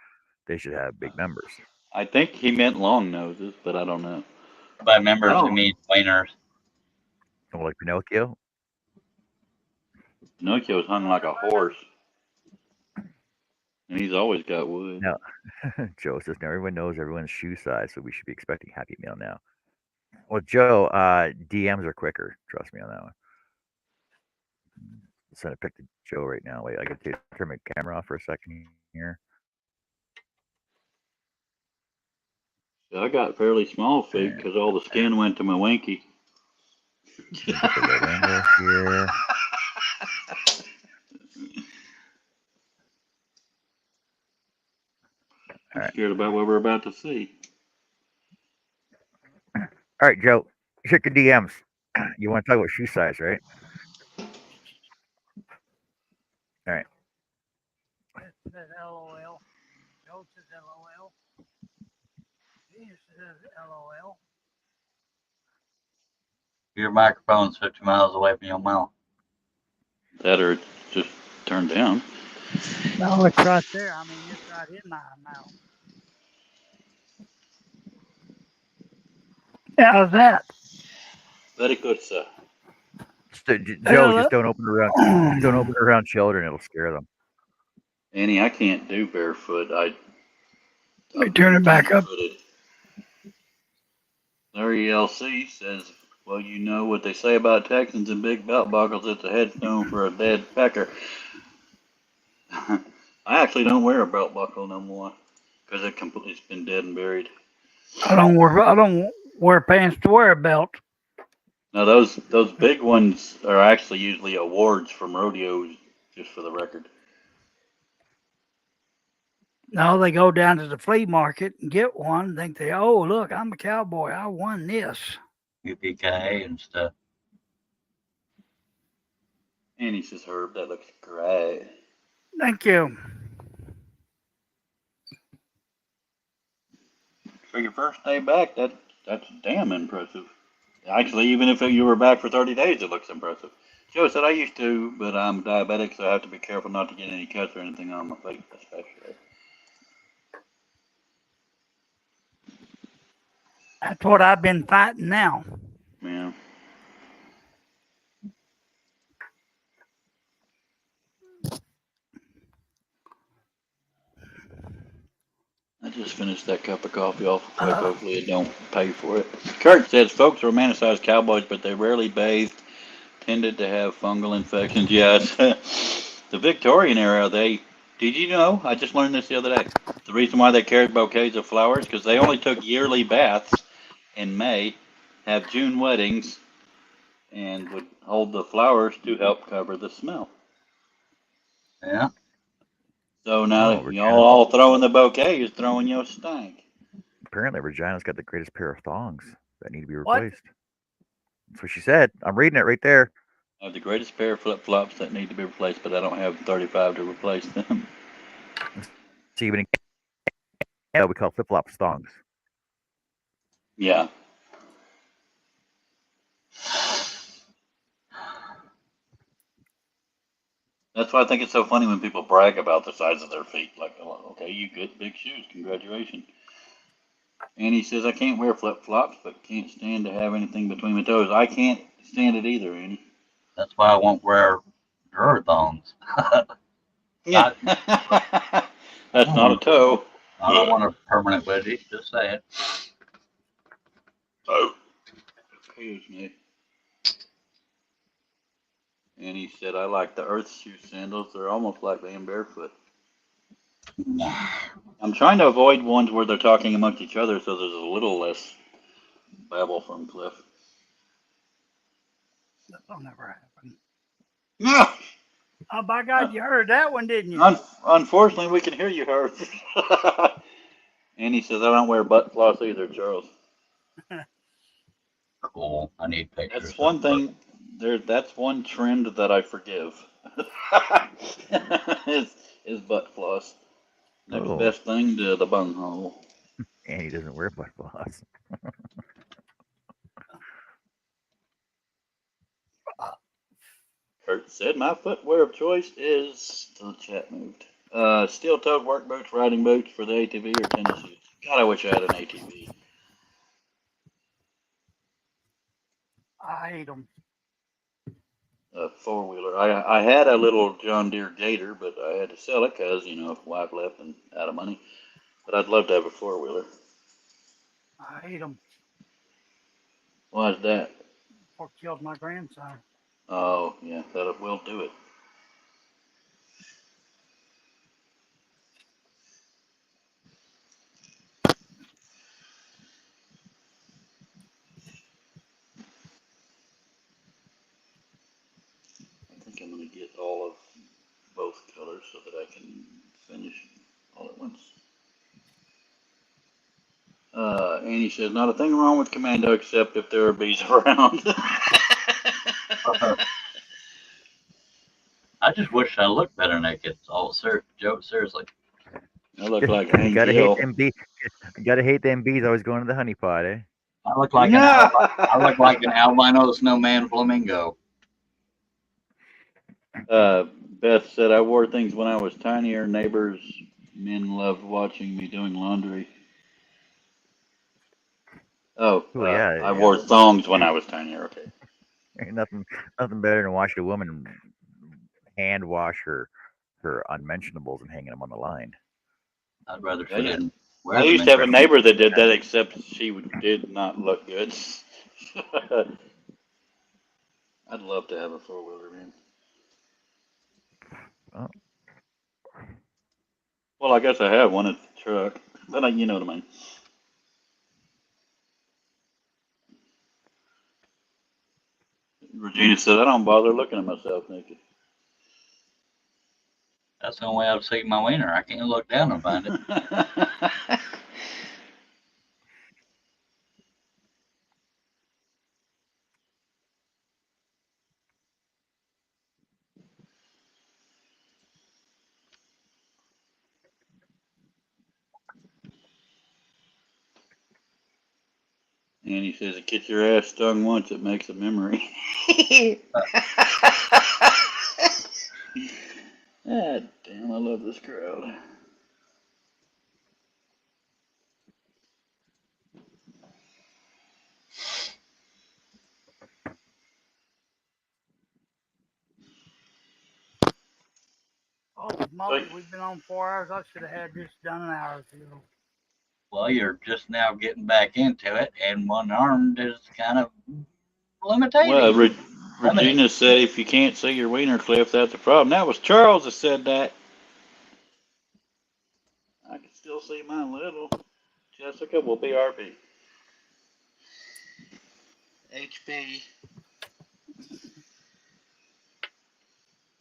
they should have big members. I think he meant long noses, but I don't know. by members Oh. who mean wieners. Oh, like Pinocchio. Pinocchio's hung like a horse, and he's always got wood. No, Joe says now everyone knows everyone's shoe size, so we should be expecting Happy Meal now. Well, Joe, DMs are quicker. Trust me on that one. Send a pic to Joe right now. Wait, I can turn my camera off for a second here. I got fairly small feet because all the skin went to my winky. Get the right angle here. I'm scared about what we're about to see. All right, Joe. Check your DMs. You want to talk about shoe size, right? All right. It says LOL. Joe says LOL. He says LOL. Your microphone's 50 miles away from your mouth. That or it's just turned down. No, it's right there. I mean, it's right in my mouth. How's that? Very good, sir. Joe, just don't open it around. Don't open it around children; it'll scare them. Annie, I can't do barefoot. Let me turn it back up. Larry LC says, well, you know what they say about Texans and big belt buckles. It's a headstone for a dead pecker. I actually don't wear a belt buckle no more because it's been dead and buried. I don't wear pants to wear a belt. Now those big ones are actually usually awards from rodeos, just for the record. No, they go down to the flea market and get one. Think oh, look, I'm a cowboy. I won this. UPK and stuff. Annie says, Herb, that looks great. Thank you. For your first day back, that's damn impressive. Actually, even if you were back for 30 days, it looks impressive. Joe said, I used to, but I'm diabetic, so I have to be careful not to get any cuts or anything on my face, especially. That's what I've been fighting now. Yeah. I just finished that cup of coffee off quick. Hopefully it don't pay for it. Kurt says folks romanticize cowboys, but they rarely bathed, tended to have fungal infections. Yes. The Victorian era, did you know? I just learned this the other day. The reason why they carried bouquets of flowers, because they only took yearly baths in May, have June weddings, and would hold the flowers to help cover the smell. Yeah. So now y'all all throwing the bouquet is throwing your stank. Apparently, Regina's got the greatest pair of thongs that need to be replaced. That's what she said. I'm reading it right there. I have the greatest pair of flip-flops that need to be replaced, but I don't have 35 to replace them. See, even in Canada, we call flip-flops thongs. Yeah. That's why I think it's so funny when people brag about the size of their feet. Like, okay, you get big shoes. Congratulations. Annie says, I can't wear flip-flops, but can't stand to have anything between my toes. I can't stand it either, Annie. That's why I won't wear drawer thongs. Yeah. That's not a toe. I don't want a permanent wedgie, just saying. Oh. Excuse me. And he said, I like the earth shoe sandals. They're almost like being barefoot. I'm trying to avoid ones where they're talking amongst each other so there's a little less babble from Cliff. That'll never happen. No! Oh, by God, you heard that one, didn't you? Unfortunately, we can hear you, Herb. And he says, I don't wear butt floss either, Charles. Cool. I need pictures. That's one thing. That's one trend that I forgive. is butt floss. Next best thing to the bunghole. And he doesn't wear butt floss. Kurt said, my footwear of choice is, the chat moved, steel-toed work boots, riding boots for the ATV or tennis shoes. God, I wish I had an ATV. I hate them. A four-wheeler. I had a little John Deere Gator, but I had to sell it because, wife left and out of money. But I'd love to have a four-wheeler. I hate them. Why is that? What killed my grandson. Oh, yeah, that will do it. I think I'm going to get all of both colors so that I can finish all at once. Annie says, not a thing wrong with Commando except if there are bees around. I just wish I looked better naked. All Joe, seriously. I look like Hank Gotta hate Hill. them bees. Gotta hate them bees always going to the honey pot, eh? I look like an albino snowman flamingo. Beth said, I wore things when I was tinier. Neighbors, men loved watching me doing laundry. Oh, Yeah. I wore thongs when I was tinier. Okay. Ain't nothing better than watching a woman hand wash her unmentionables and hanging them on the line. I'd rather Yeah, sit yeah. in. I used to have a neighbor that did that, except she did not look good. I'd love to have a four-wheeler, man. Oh. Well, I guess I have one. It's a truck, but you know what I mean. Regina said, I don't bother looking at myself naked. That's the only way I've seen my wiener. I can't look down and find it. And he says, it gets your ass stung once, it makes a memory. Ah, damn, I love this crowd. Oh, Molly, we've been on 4 hours. I should have had this done an hour ago. Well, you're just now getting back into it, and one arm is kind of limiting. Well, Regina said, if you can't see your wiener, Cliff, that's a problem. That was Charles that said that. I can still see mine a little. Jessica will BRB. HB.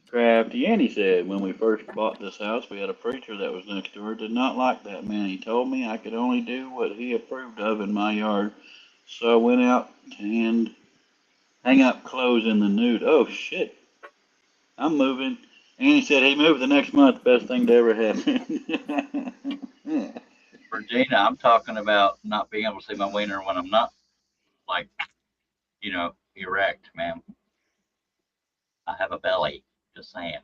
Crafty Annie said, when we first bought this house, we had a preacher that was next door. Did not like that man. He told me I could only do what he approved of in my yard. So I went out and hang up clothes in the nude. Oh, shit. I'm moving. Annie said he moved the next month. Best thing to ever happen. Regina, I'm talking about not being able to see my wiener when I'm not, like, erect, ma'am. I have a belly. Just saying.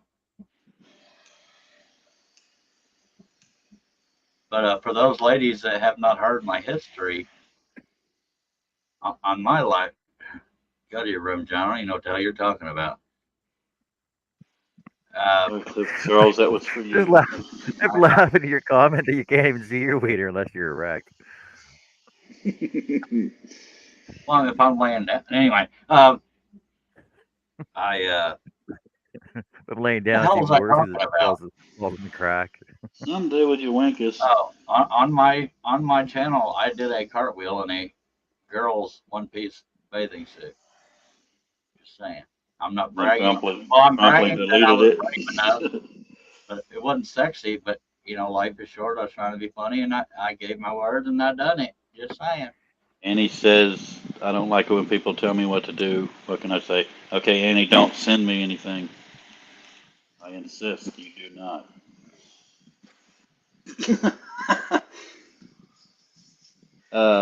But for those ladies that have not heard my history on my life, go to your room, John. I don't even know what the hell you're talking about. Charles, that was for you. I'm laughing at your comment that you can't even see your wiener unless you're erect. Well, if I'm laying down. Anyway, But laying down, the it's hell even was I worse talking because about? it falls in the crack. Someday with your wankers. Oh, on my channel, I did a cartwheel in a girl's one-piece bathing suit. Just saying. I'm not bragging. I'm bragging that I was brave enough, but it wasn't sexy. But life is short. I was trying to be funny, and I gave my word, and I done it. Just saying. And he says, I don't like it when people tell me what to do. What can I say? Okay, Annie, don't send me anything. I insist you do not.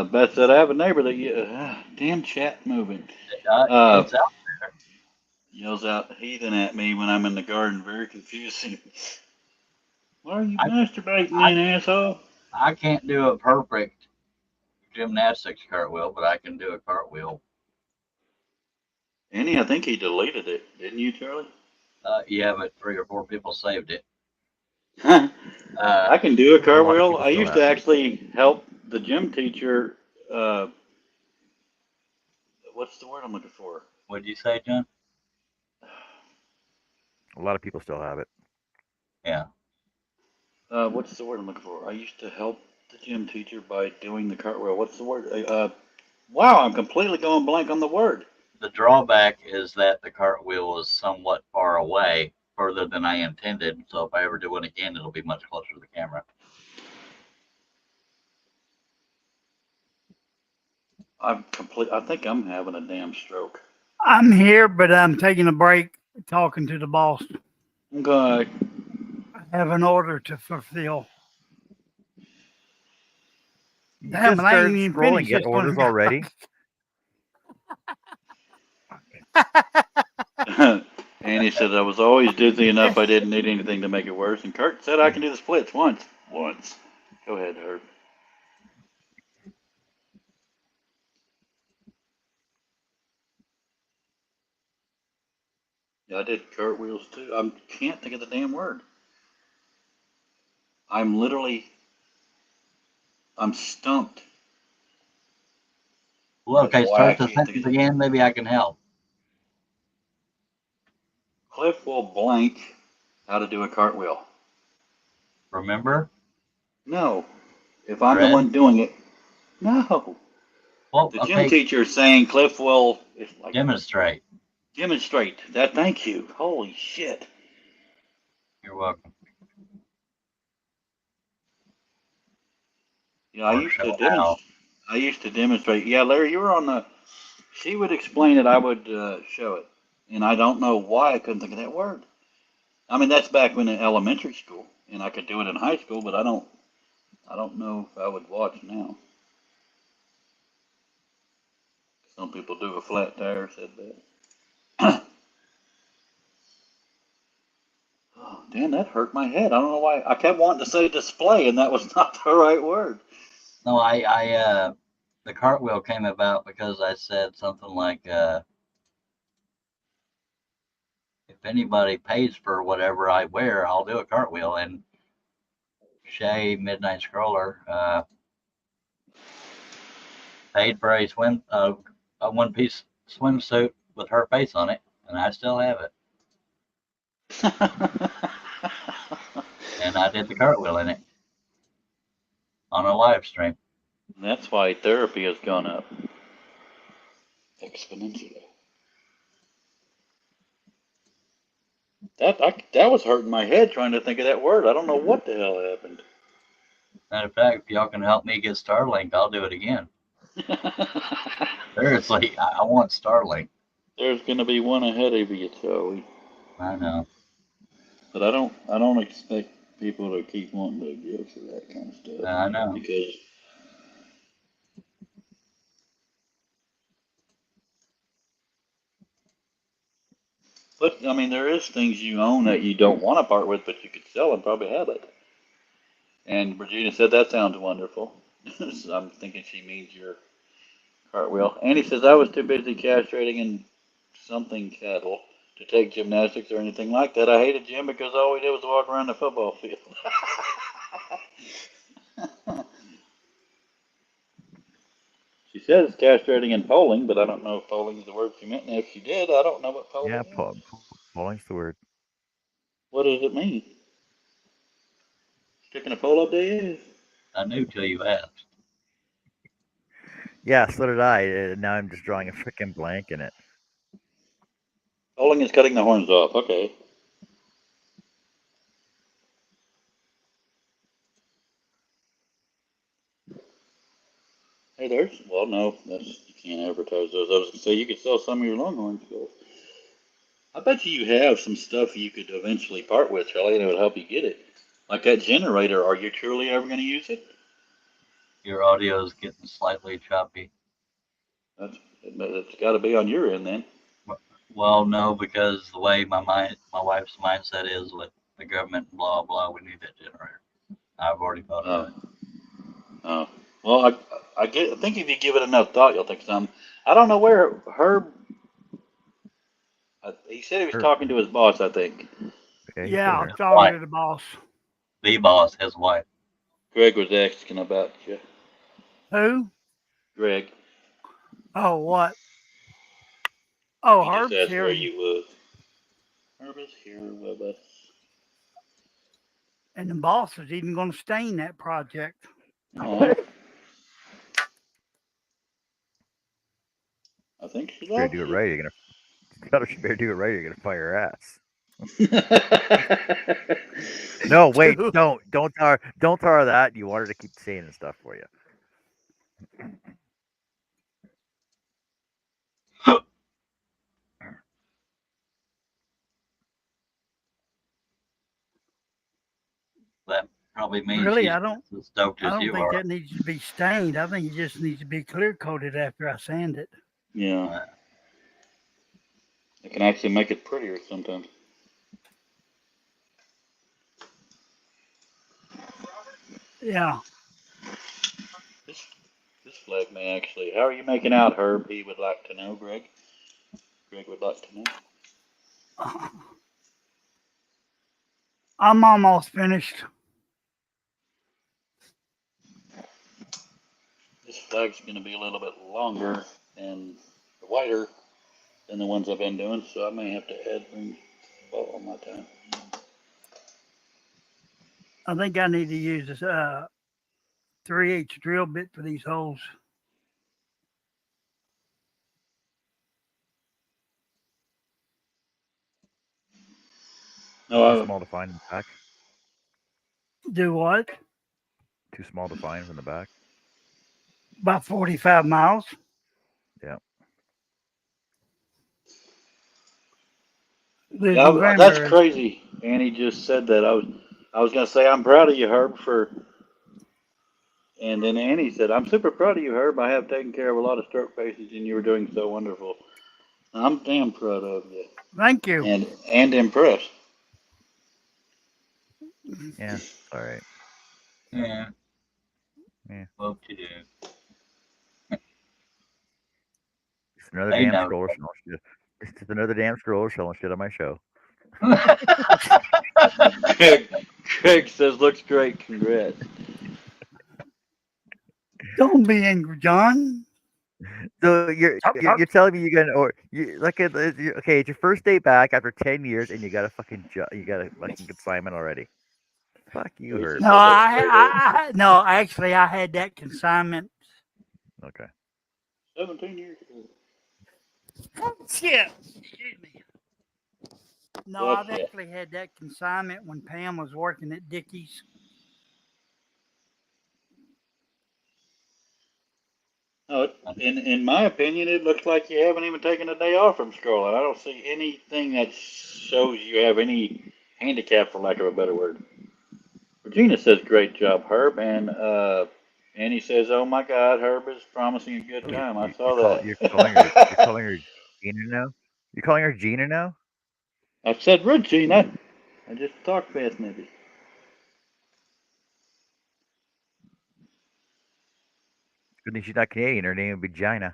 Beth said, I have a neighbor that damn chat moving. It's out there. Yells out heathen at me when I'm in the garden. Very confusing. Why are you masturbating, then, asshole? I can't do a perfect gymnastics cartwheel, but I can do a cartwheel. Annie, I think he deleted it. Didn't you, Charlie? Yeah, but 3 or 4 people saved it. I can do a cartwheel. I used to actually help the gym teacher. What's the word I'm looking for? What did you say, John? A lot of people still have it. Yeah. What's the word I'm looking for? I used to help the gym teacher by doing the cartwheel. What's the word? Wow, I'm completely going blank on the word. The drawback is that the cartwheel is somewhat far away, further than I intended. So if I ever do one again, it'll be much closer to the camera. I think I'm having a damn stroke. I'm here, but I'm taking a break talking to the boss. Okay. I have an order to fulfill. You Damn, just and I ain't started even scrolling, finished get this one. orders already. Annie said I was always dizzy enough I didn't need anything to make it worse. And Kurt said I can do the splits once. Once. Go ahead, Herb. Yeah, I did cartwheels too. I can't think of the damn word. I'm stumped. Well, That's okay, why I start the can't think sentence of it. again. Maybe I can help. Cliff will blank how to do a cartwheel. Remember? No. If I'm the Fred? one doing it, no. Well, The gym okay, teacher is saying Cliff will it's like demonstrate. demonstrate that. Thank you. Holy shit. You're welcome. Yeah, I Or used to show how. demonstrate. I used to demonstrate. Yeah, Larry, you were on the. She would explain it. I would show it, and I don't know why I couldn't think of that word. I mean, that's back when in elementary school, and I could do it in high school, but I don't. I don't know if I would watch now. Some people do a flat tire. Said that. Oh, damn, that hurt my head. I don't know why. I kept wanting to say display, and that was not the right word. No, the cartwheel came about because I said something like, if anybody pays for whatever I wear, I'll do a cartwheel. And Shay, Midnight Scroller, paid for a one-piece swimsuit with her face on it, and I still have it. And I did the cartwheel in it on a live stream. That's why therapy has gone up exponentially. That was hurting my head trying to think of that word. I don't know what the hell happened. Matter of fact, if y'all can help me get Starlink, I'll do it again. Seriously, I want Starlink. There's gonna be one ahead of you, Charlie. I know. But I don't expect people to keep wanting to give for that kind of stuff. I know. Because but I mean there is things you own that you don't want to part with but you could sell and probably have it. And Virginia said that sounds wonderful. So I'm thinking she means your cartwheel. Annie says I was too busy castrating and something cattle to take gymnastics or anything like that. I hated gym because all we did was walk around the football field. She says castrating and polling, but I don't know if polling is the word she meant. And if she did, I don't know what polling Yeah, is. polling's the word. What does it mean? Sticking a pole up there? I knew till you asked. Yeah, so did I. Now I'm just drawing a freaking blank in it. Polling is cutting the horns off. Okay. Hey, well, no, you can't advertise those. I was gonna say you could sell some of your Longhorn skills. I bet you have some stuff you could eventually part with, Charlie, and it would help you get it. Like that generator. Are you truly ever going to use it? Your audio is getting slightly choppy. It's got to be on your end then. Well, no, because the way my wife's mindset is with the government, blah blah, we need that generator. I've already thought of it. Oh. Well, I think if you give it enough thought, you'll think some. I don't know where Herb. He said he was talking to his boss. I think. Okay, Yeah, I'm there. talking to the boss. The boss, his wife. Greg was asking about you. Who? Greg. Oh, what? Oh, He just Herb's asked here. where you was. Herb is here with us. And the boss is even going to stain that project. Oh. I think she Better loves do it you. right. You're gonna. She better do it right. You're gonna fire her ass. No, wait, don't tell her that. You want her to keep saying and stuff for you. Probably means Really, she's I don't. as stoked I as don't you think are. that needs to be stained. I think it just needs to be clear coated after I sand it. Yeah. It can actually make it prettier sometimes. Yeah. This flag may actually. How are you making out, Herb? He would like to know, Greg. Greg would like to know. I'm almost finished. This flag's going to be a little bit longer and wider than the ones I've been doing, so I may have to add rings all my time. I think I need to use this 3/8 drill bit for these holes. No, Too small to find in the back. Do what? Too small to find from the back. About 45 miles. Yeah. Liz Yeah, and that's Granbury. crazy. Annie just said that. I was gonna say I'm proud of you, Herb, and then Annie said I'm super proud of you, Herb. I have taken care of a lot of stroke patients, and you were doing so wonderful. I'm damn proud of you, Thank you. and impressed. Yeah. All right. Yeah. Yeah. What to do? It's another They damn know. scroller selling shit. It's just another damn scroller selling shit on my show. Craig says looks great. Congrats. Don't be angry, John. So you're telling me you're gonna okay? It's your first day back after 10 years, and you got a fucking consignment already. Fuck you, Herb. No, no. Actually, I had that consignment. Okay. 17 years ago. Shit. Excuse me. No, What's I've that? actually had that consignment when Pam was working at Dickey's. No, in my opinion, it looks like you haven't even taken a day off from scrolling. I don't see anything that shows you have any handicap, for lack of a better word. Regina says, "Great job, Herb," and Annie says, "Oh my God, Herb is promising a good time." I saw that. You're calling her Gina now. You're calling her Gina now. I said Regina. I just talked fast, maybe. Good thing she's not Canadian. Her name would be Gina.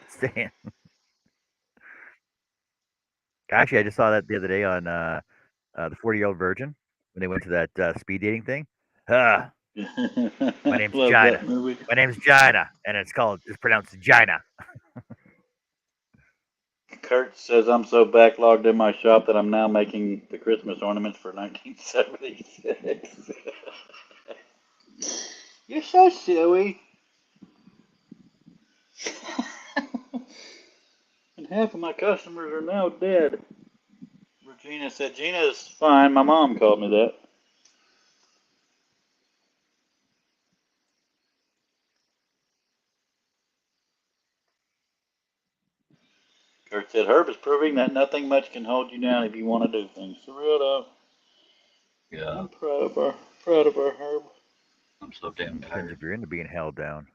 Saying. Actually, I just saw that the other day on the 40-Year-Old Virgin when they went to that speed dating thing. My name's Love Gina. that movie. My name's Gina, and it's pronounced Gina. Kurt says, "I'm so backlogged in my shop that I'm now making the Christmas ornaments for 1976. You're so silly. And half of my customers are now dead." Regina said, "Gina's fine. My mom called me that." Kurt said, "Herb is proving that nothing much can hold you down if you want to do things." So real though. Yeah. I'm proud of our Herb. I'm so damn Depends tired. if you're into being held down.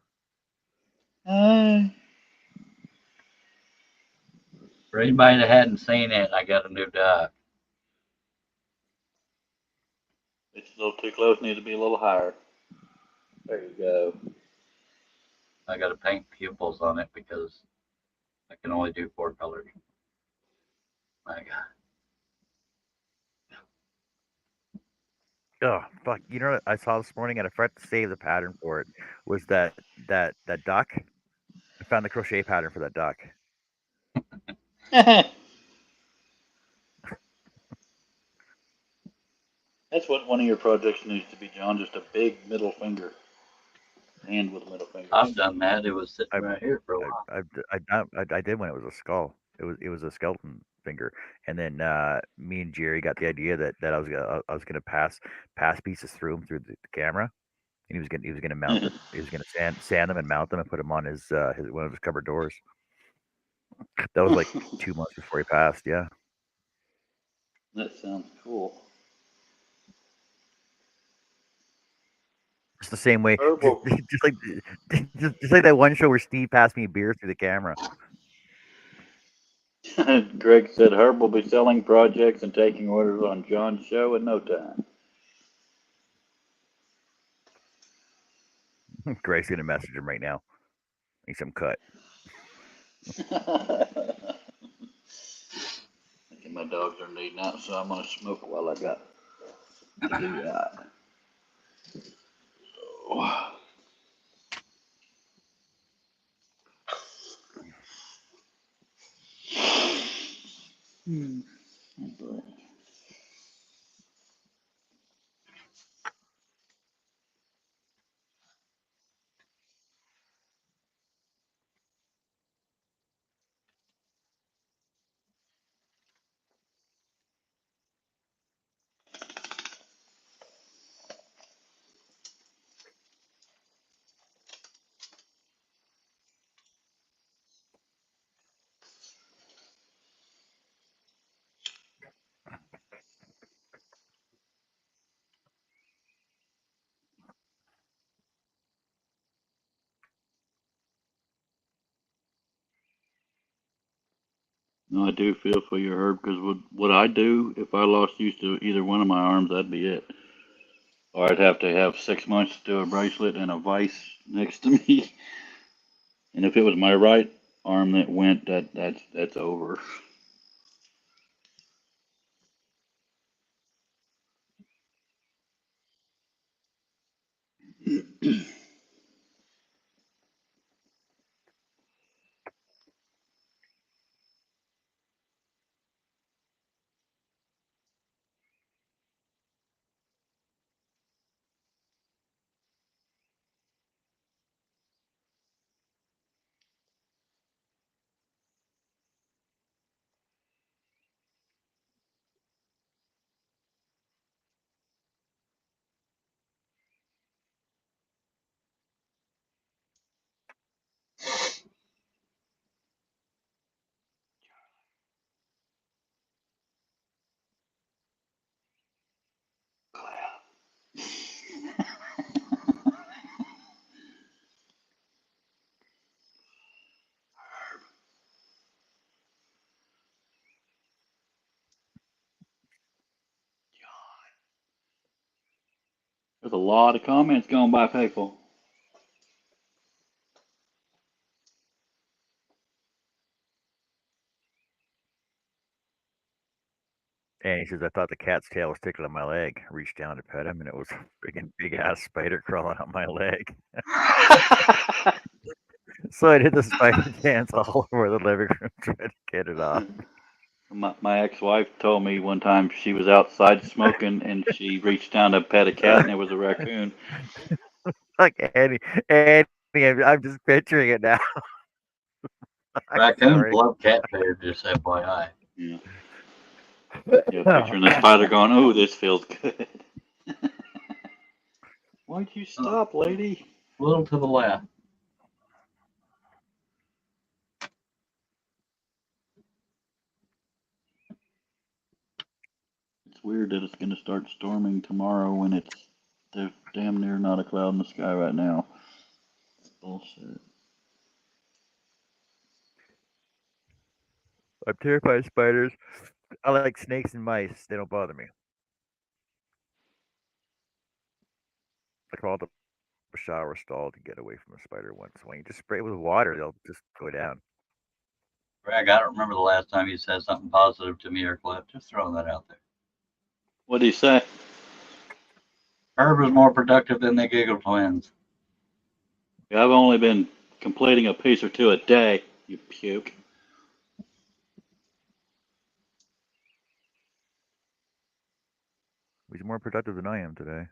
For anybody that hadn't seen it, I got a new dye. It's a little too close. Needs to be a little higher. There you go. I got to paint pupils on it because I can only do 4 colors. My God. Oh fuck! You know what I saw this morning, and I forgot to save the pattern for it. Was that duck? I found the crochet pattern for that duck. That's what one of your projects needs to be, John. Just a big middle finger. Hand with a middle finger. I've done that. It was sitting right here for a while. I did when it was a skull. It was a skeleton finger, and then me and Jerry got the idea that I was gonna pass pieces through him through the camera, and he was gonna mount them. He was gonna sand them and mount them and put them on his one of his cupboard doors. That was like 2 months before he passed. Yeah. That sounds cool. Just the same way, Herbal. just like that one show where Steve passed me a beer through the camera. Greg said Herb will be selling projects and taking orders on John's show in no time. Greg's gonna message him right now. Need some cut. I think my dogs are needing out, so I'm gonna smoke while I got to do that. So, no, I do feel for you, Herb, because what I do if I lost use to either one of my arms, that'd be it. Or I'd have to have 6 months to do a bracelet and a vice next to me. And if it was my right arm that went, that's over. There's a lot of comments going by, people. And he says, I thought the cat's tail was tickling my leg. I reached down to pet him, and it was a freaking big ass spider crawling up my leg. So I did the spider dance all over the living room trying to get it off. My ex-wife told me one time she was outside smoking and she reached down to pet a cat and it was a raccoon. Like Annie, I'm just picturing it now. I'm Raccoons sorry. love cat food, just FYI. Yeah. Yeah, picturing the spider going, oh, this feels good. Why'd you stop, lady? A little to the left. It's weird that it's going to start storming tomorrow when there's damn near not a cloud in the sky right now. Bullshit. I'm terrified of spiders. I like snakes and mice. They don't bother me. I called the shower stall to get away from a spider once. When you just spray it with water, they'll just go down. Greg, I don't remember the last time you said something positive to me or Cliff. Just throwing that out there. What do you say? Herb is more productive than the Giggle Twins. Yeah, I've only been completing a piece or two a day, you puke. He's more productive than I am today.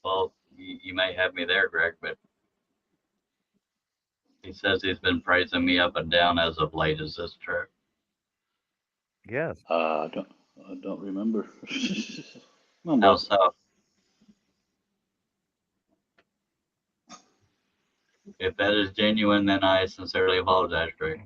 Well, you may have me there, Greg, but he says he's been praising me up and down as of late. Is this true? Yes. I don't remember. Come on, How bud. so? If that is genuine, then I sincerely apologize, Greg.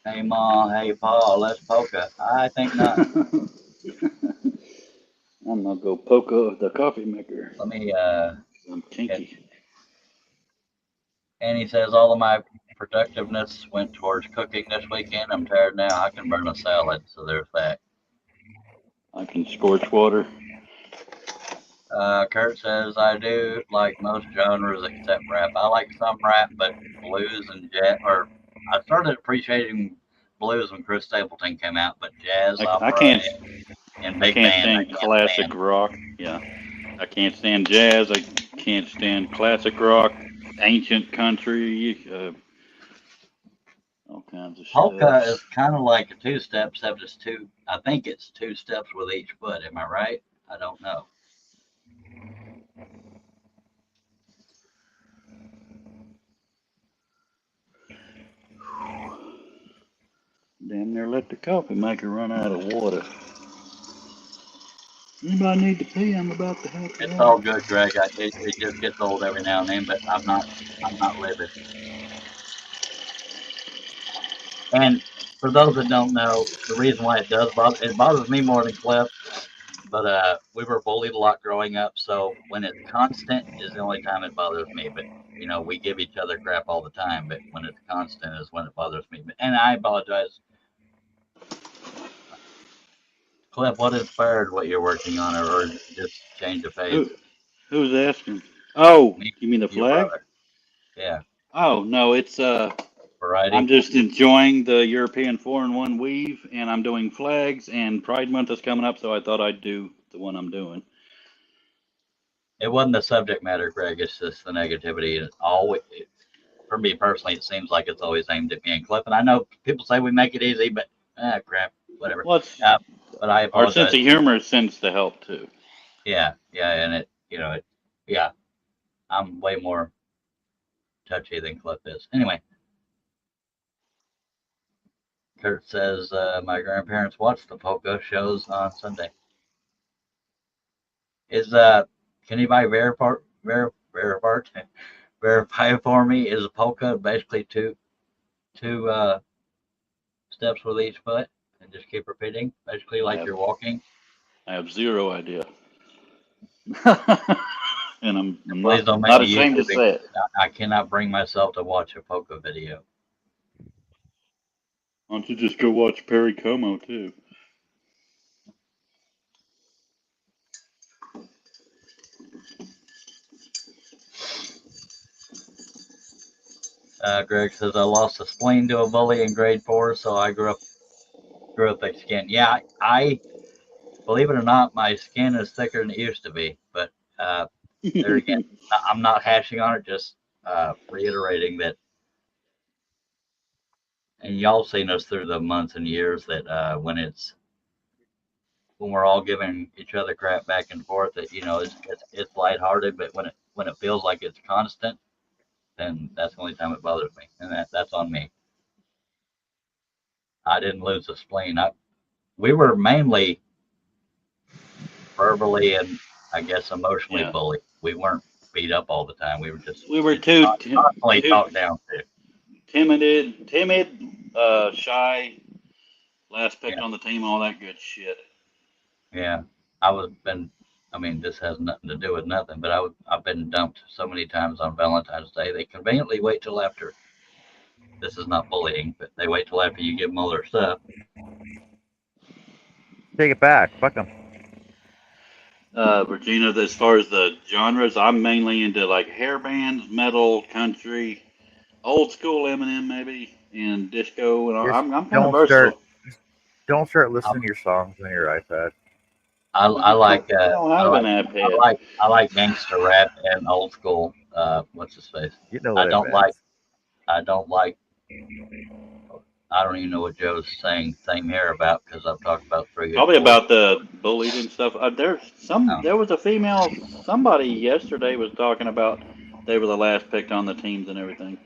Hey, Ma. Hey, Pa. Let's polka. I think not. I'm gonna go poke the coffee maker. Let me, I'm kinky. and he says all of my productiveness went towards cooking this weekend. I'm tired now. I can burn a salad, so there's that. I can scorch water. Kurt says I do like most genres except rap. I like some rap, but blues and jazz. Or I started appreciating blues when Chris Stapleton came out, but jazz, I opera, can't. and I big can't band. stand classic rock. Yeah, I can't stand jazz. I can't stand classic rock, ancient country, all kinds of Polka stuff. is kind of like a two-step, except it's two. I think it's two steps with each foot. Am I right? I don't know. Damn near let the coffee maker run out of water. Anybody need to pee? I'm about to have to. It's all good, Greg. It just gets old every now and then, but I'm not livid. And for those that don't know, the reason why it bothers me more than Cliff. But we were bullied a lot growing up, so when it's constant is the only time it bothers me. But you know, we give each other crap all the time, but when it's constant is when it bothers me. And I apologize. Cliff, what inspired what you're working on, or just change of pace? Who's asking? Oh, Me, you mean the your flag? brother. Yeah, Oh no, it's variety. I'm just enjoying the European 4-in-1 weave, and I'm doing flags, and Pride Month is coming up, so I thought I'd do the one I'm doing. It wasn't the subject matter, Greg. It's just the negativity. And always, for me personally, it seems like it's always aimed at me and Cliff. And I know people say we make it easy, but crap, whatever. Well, But I our sense apologize. of humor tends to help too. Yeah, and I'm way more touchy than Cliff is. Anyway, Kurt says my grandparents watched the polka shows on Sunday. Can anybody verify for me? Is a polka basically two steps with each foot and just keep repeating, basically like you're walking? I have zero idea. And I'm Please don't make not me ashamed to YouTube say it. I cannot bring myself to watch a polka video. Why don't you just go watch Perry Como too? Greg says I lost a spleen to a bully in grade 4, so I grew up thick skin. Yeah, I believe it or not, my skin is thicker than it used to be. But there again, I'm not hashing on it, just reiterating that. And y'all seen us through the months and years that when we're all giving each other crap back and forth, that it's lighthearted, but when it feels like it's constant, then that's the only time it bothers me, and that's on me. I didn't lose the spleen. We were mainly verbally and I guess emotionally bullied. We weren't beat up all the time. We were constantly talked down to. Timid, shy, last picked on the team, all that good shit. Yeah, this has nothing to do with nothing, but I've been dumped so many times on Valentine's Day. They conveniently wait till after. This is not bullying, but they wait till after you give them all their stuff. Take it back. Fuck them. Regina, as far as the genres, I'm mainly into like hair bands, metal, country, old school Eminem maybe, and disco. And I'm kind of versatile. Don't start listening to your songs on your iPad. I like I don't have an iPad. I like gangster rap and old school what's his face? You know I what don't I like. meant. I don't like. I don't even know what Joe's saying. Same here about because I've talked about 3 good Probably boys. about the bullied and stuff. There was a female. Somebody yesterday was talking about they were the last picked on the teams and everything.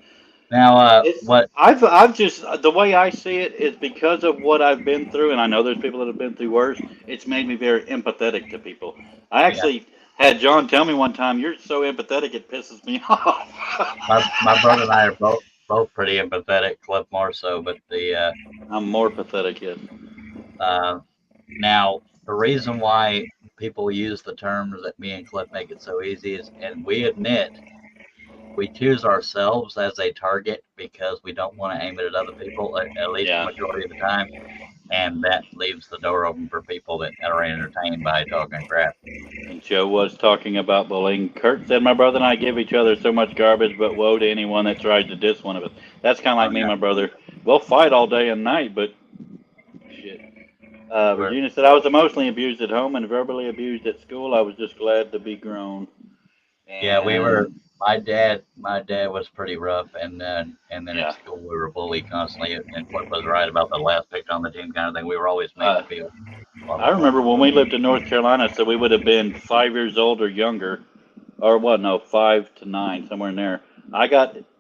Now, It's what? I've just the way I see it is because of what I've been through, and I know there's people that have been through worse. It's made me very empathetic to people. I Yeah, actually had John tell me one time, "You're so empathetic, it pisses me off." my brother and I are both pretty empathetic. Cliff more so, but the I'm more pathetic, yes. uh, now the reason why people use the terms that me and Cliff make it so easy is, and we admit we choose ourselves as a target because we don't want to aim it at other people at least the Yeah. majority of the time, and that leaves the door open for people that are entertained by talking crap. And Joe was talking about bullying. Kurt said, "My brother and I give each other so much garbage, but woe to anyone that tries to diss one of us." That's kind of Oh like me and yeah, my brother. We'll fight all day and night, but shit. we're Regina said, "I was emotionally abused at home and verbally abused at school. I was just glad to be grown." yeah we were. And My dad was pretty rough, and then at yeah, school we were bullied constantly. And Cliff was right about the last picked on the team kind of thing. We were always made to uh, feel blah I blah blah. remember when we lived in North Carolina, so we would have been 5 years old or younger, or what? No, 5 to 9, somewhere in there.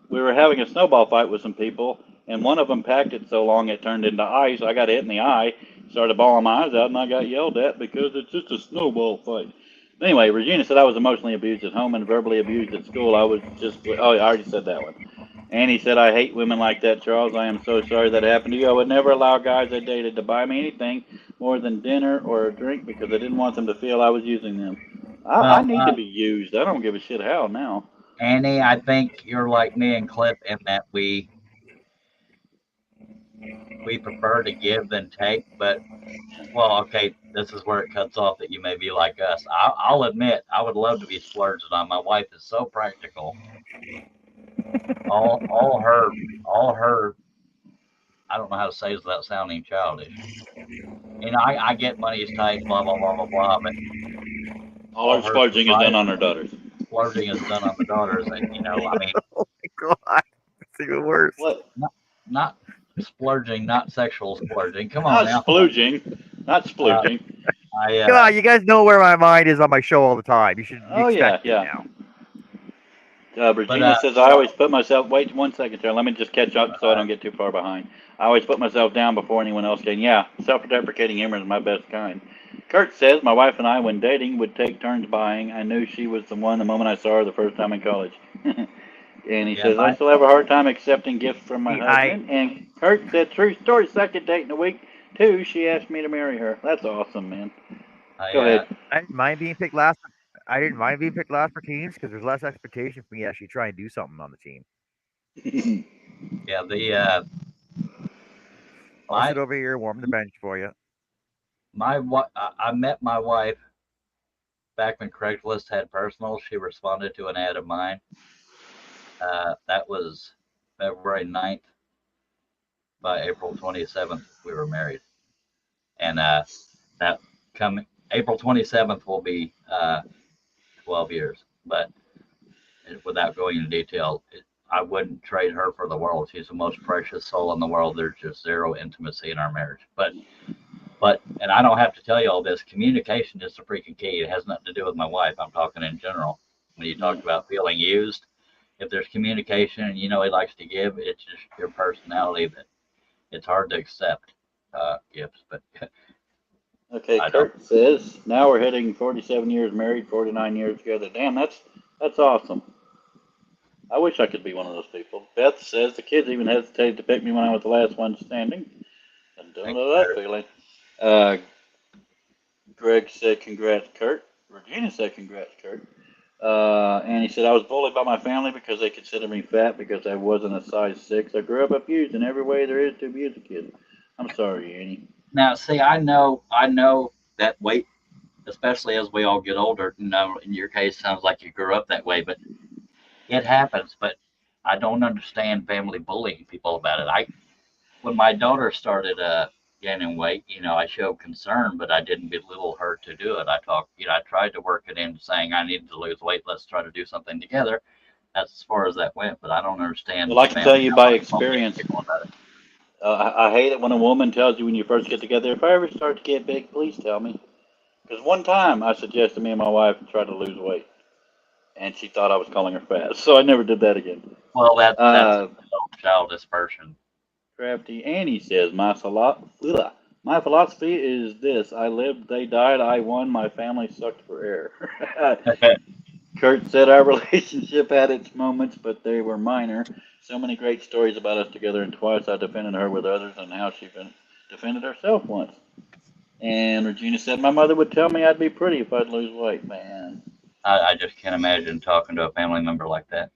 We were having a snowball fight with some people, and one of them packed it so long it turned into ice. I got hit in the eye, started bawling my eyes out, and I got yelled at because it's just a snowball fight. Anyway, Regina said I was emotionally abused at home and verbally abused at school. I was just, oh, I already said that one. And he said, I hate women like that, Charles. I am so sorry that happened to you. I would never allow guys I dated to buy me anything more than dinner or a drink because I didn't want them to feel I was using them. I Well, need to be used. I don't give a shit how now. Annie, I think you're like me and Cliff in that we prefer to give than take. But well, okay, this is where it cuts off that you may be like us. I'll admit I would love to be splurged on. My wife is so practical. All her. I don't know how to say this without sounding childish. I get money is tight, blah blah blah blah blah, but All all our her splurging is done on our daughters. splurging is done on the daughters, and I mean, Oh my god, it's even worse. What? not splurging, not sexual splurging. Come on Not now. splooging. Not Uh, splooging. I God, you guys know where my mind is on my show all the time. You should Oh, expect yeah, it yeah. now. Regina says, I always put myself, wait 1 second, Charlie. Let me just catch up so I don't get too far behind. I always put myself down before anyone else can. Yeah, self-deprecating humor is my best kind. Kurt says, my wife and I, when dating, would take turns buying. I knew she was the one the moment I saw her the first time in college. And he Yeah, says, I still have a hard time accepting gifts from my See, husband. And Kurt said, true story, second date in a week. 2, she asked me to marry her. That's awesome, man. Go ahead. I didn't mind being picked last. I didn't mind being picked last for teams because there's less expectation for me to actually try and do something on the team. yeah, I'll sit over here, warm the bench for you. I met my wife back when Craigslist had personal. She responded to an ad of mine. That was February 9th. By April 27th, we were married. And that coming April 27th will be 12 years. But without going into detail, I wouldn't trade her for the world. She's the most precious soul in the world. There's just zero intimacy in our marriage. But and I don't have to tell you all this. Communication is the freaking key. It has nothing to do with my wife. I'm talking in general. When you talk about feeling used, if there's communication and he likes to give, it's just your personality that it's hard to accept gifts. But Okay, Kurt says, now we're hitting 47 years married, 49 years together. Damn, that's awesome. I wish I could be one of those people. Beth says the kids even hesitated to pick me when I was the last one standing. I don't know that feeling. Greg said, congrats, Kurt. Regina said, congrats, Kurt. And he said, I was bullied by my family because they considered me fat because I wasn't a size 6. I grew up abused in every way there is to abuse a kid. I'm sorry, Annie. Now, see, I know that weight, especially as we all get older. In your case, sounds like you grew up that way, but it happens. But I don't understand family bullying people about it. When my daughter started gaining weight, I showed concern, but I didn't belittle her to do it. I tried to work it in, saying I needed to lose weight. Let's try to do something together. that's as far as that went. But I don't understand. Well, I can family tell you by members experience. about it. I hate it when a woman tells you when you first get together, if I ever start to get big, please tell me. Because one time I suggested me and my wife try to lose weight, and she thought I was calling her fat, so I never did that again. Well, that's Uh, child dispersion. Crafty Annie says, my philosophy is this: I lived, they died, I won, my family sucked for air. Kurt said our relationship had its moments, but they were minor. So many great stories about us together, and twice I defended her with others and how she defended herself once. And Regina said, my mother would tell me I'd be pretty if I'd lose weight. Man. I just can't imagine talking to a family member like that.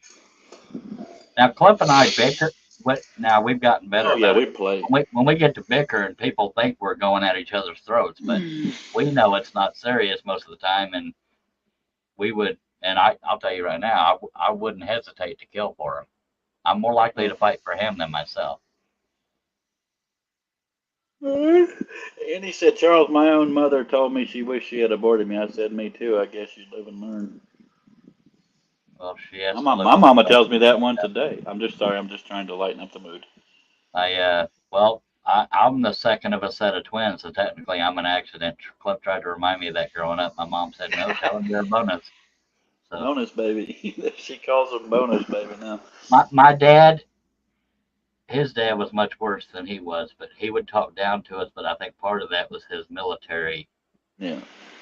Now, Cliff and I bicker. Now, we've gotten better. Oh, yeah, about we it. play. When we get to bicker and people think we're going at each other's throats, but we know it's not serious most of the time. And we would, and I'll tell you right now, I wouldn't hesitate to kill for him. I'm more likely to fight for him than myself. And he said, Charles, my own mother told me she wished she had aborted me. I said, me too. I guess you live and learn. Well, she has. My mama tells me that once a day. I'm just sorry. I'm just trying to lighten up the mood. I'm the second of a set of twins, so technically I'm an accident. Cliff tried to remind me of that growing up. My mom said, no, tell him you're a bonus. So, bonus baby. She calls him bonus baby now. My dad, his dad was much worse than he was, but he would talk down to us. But I think part of that was his military. Yeah.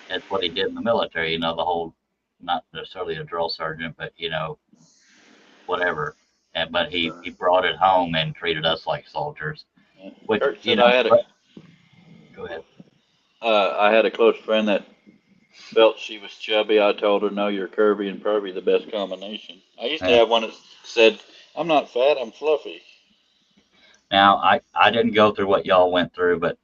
That's what he did in the military, the whole, not necessarily a drill sergeant, but, whatever. But he brought it home and treated us like soldiers. Yeah. Which, Kurt said go ahead. I had a close friend that felt she was chubby. I told her, no, you're curvy and pervy, the best combination. I used to have one that said, I'm not fat, I'm fluffy. Now, I didn't go through what y'all went through, but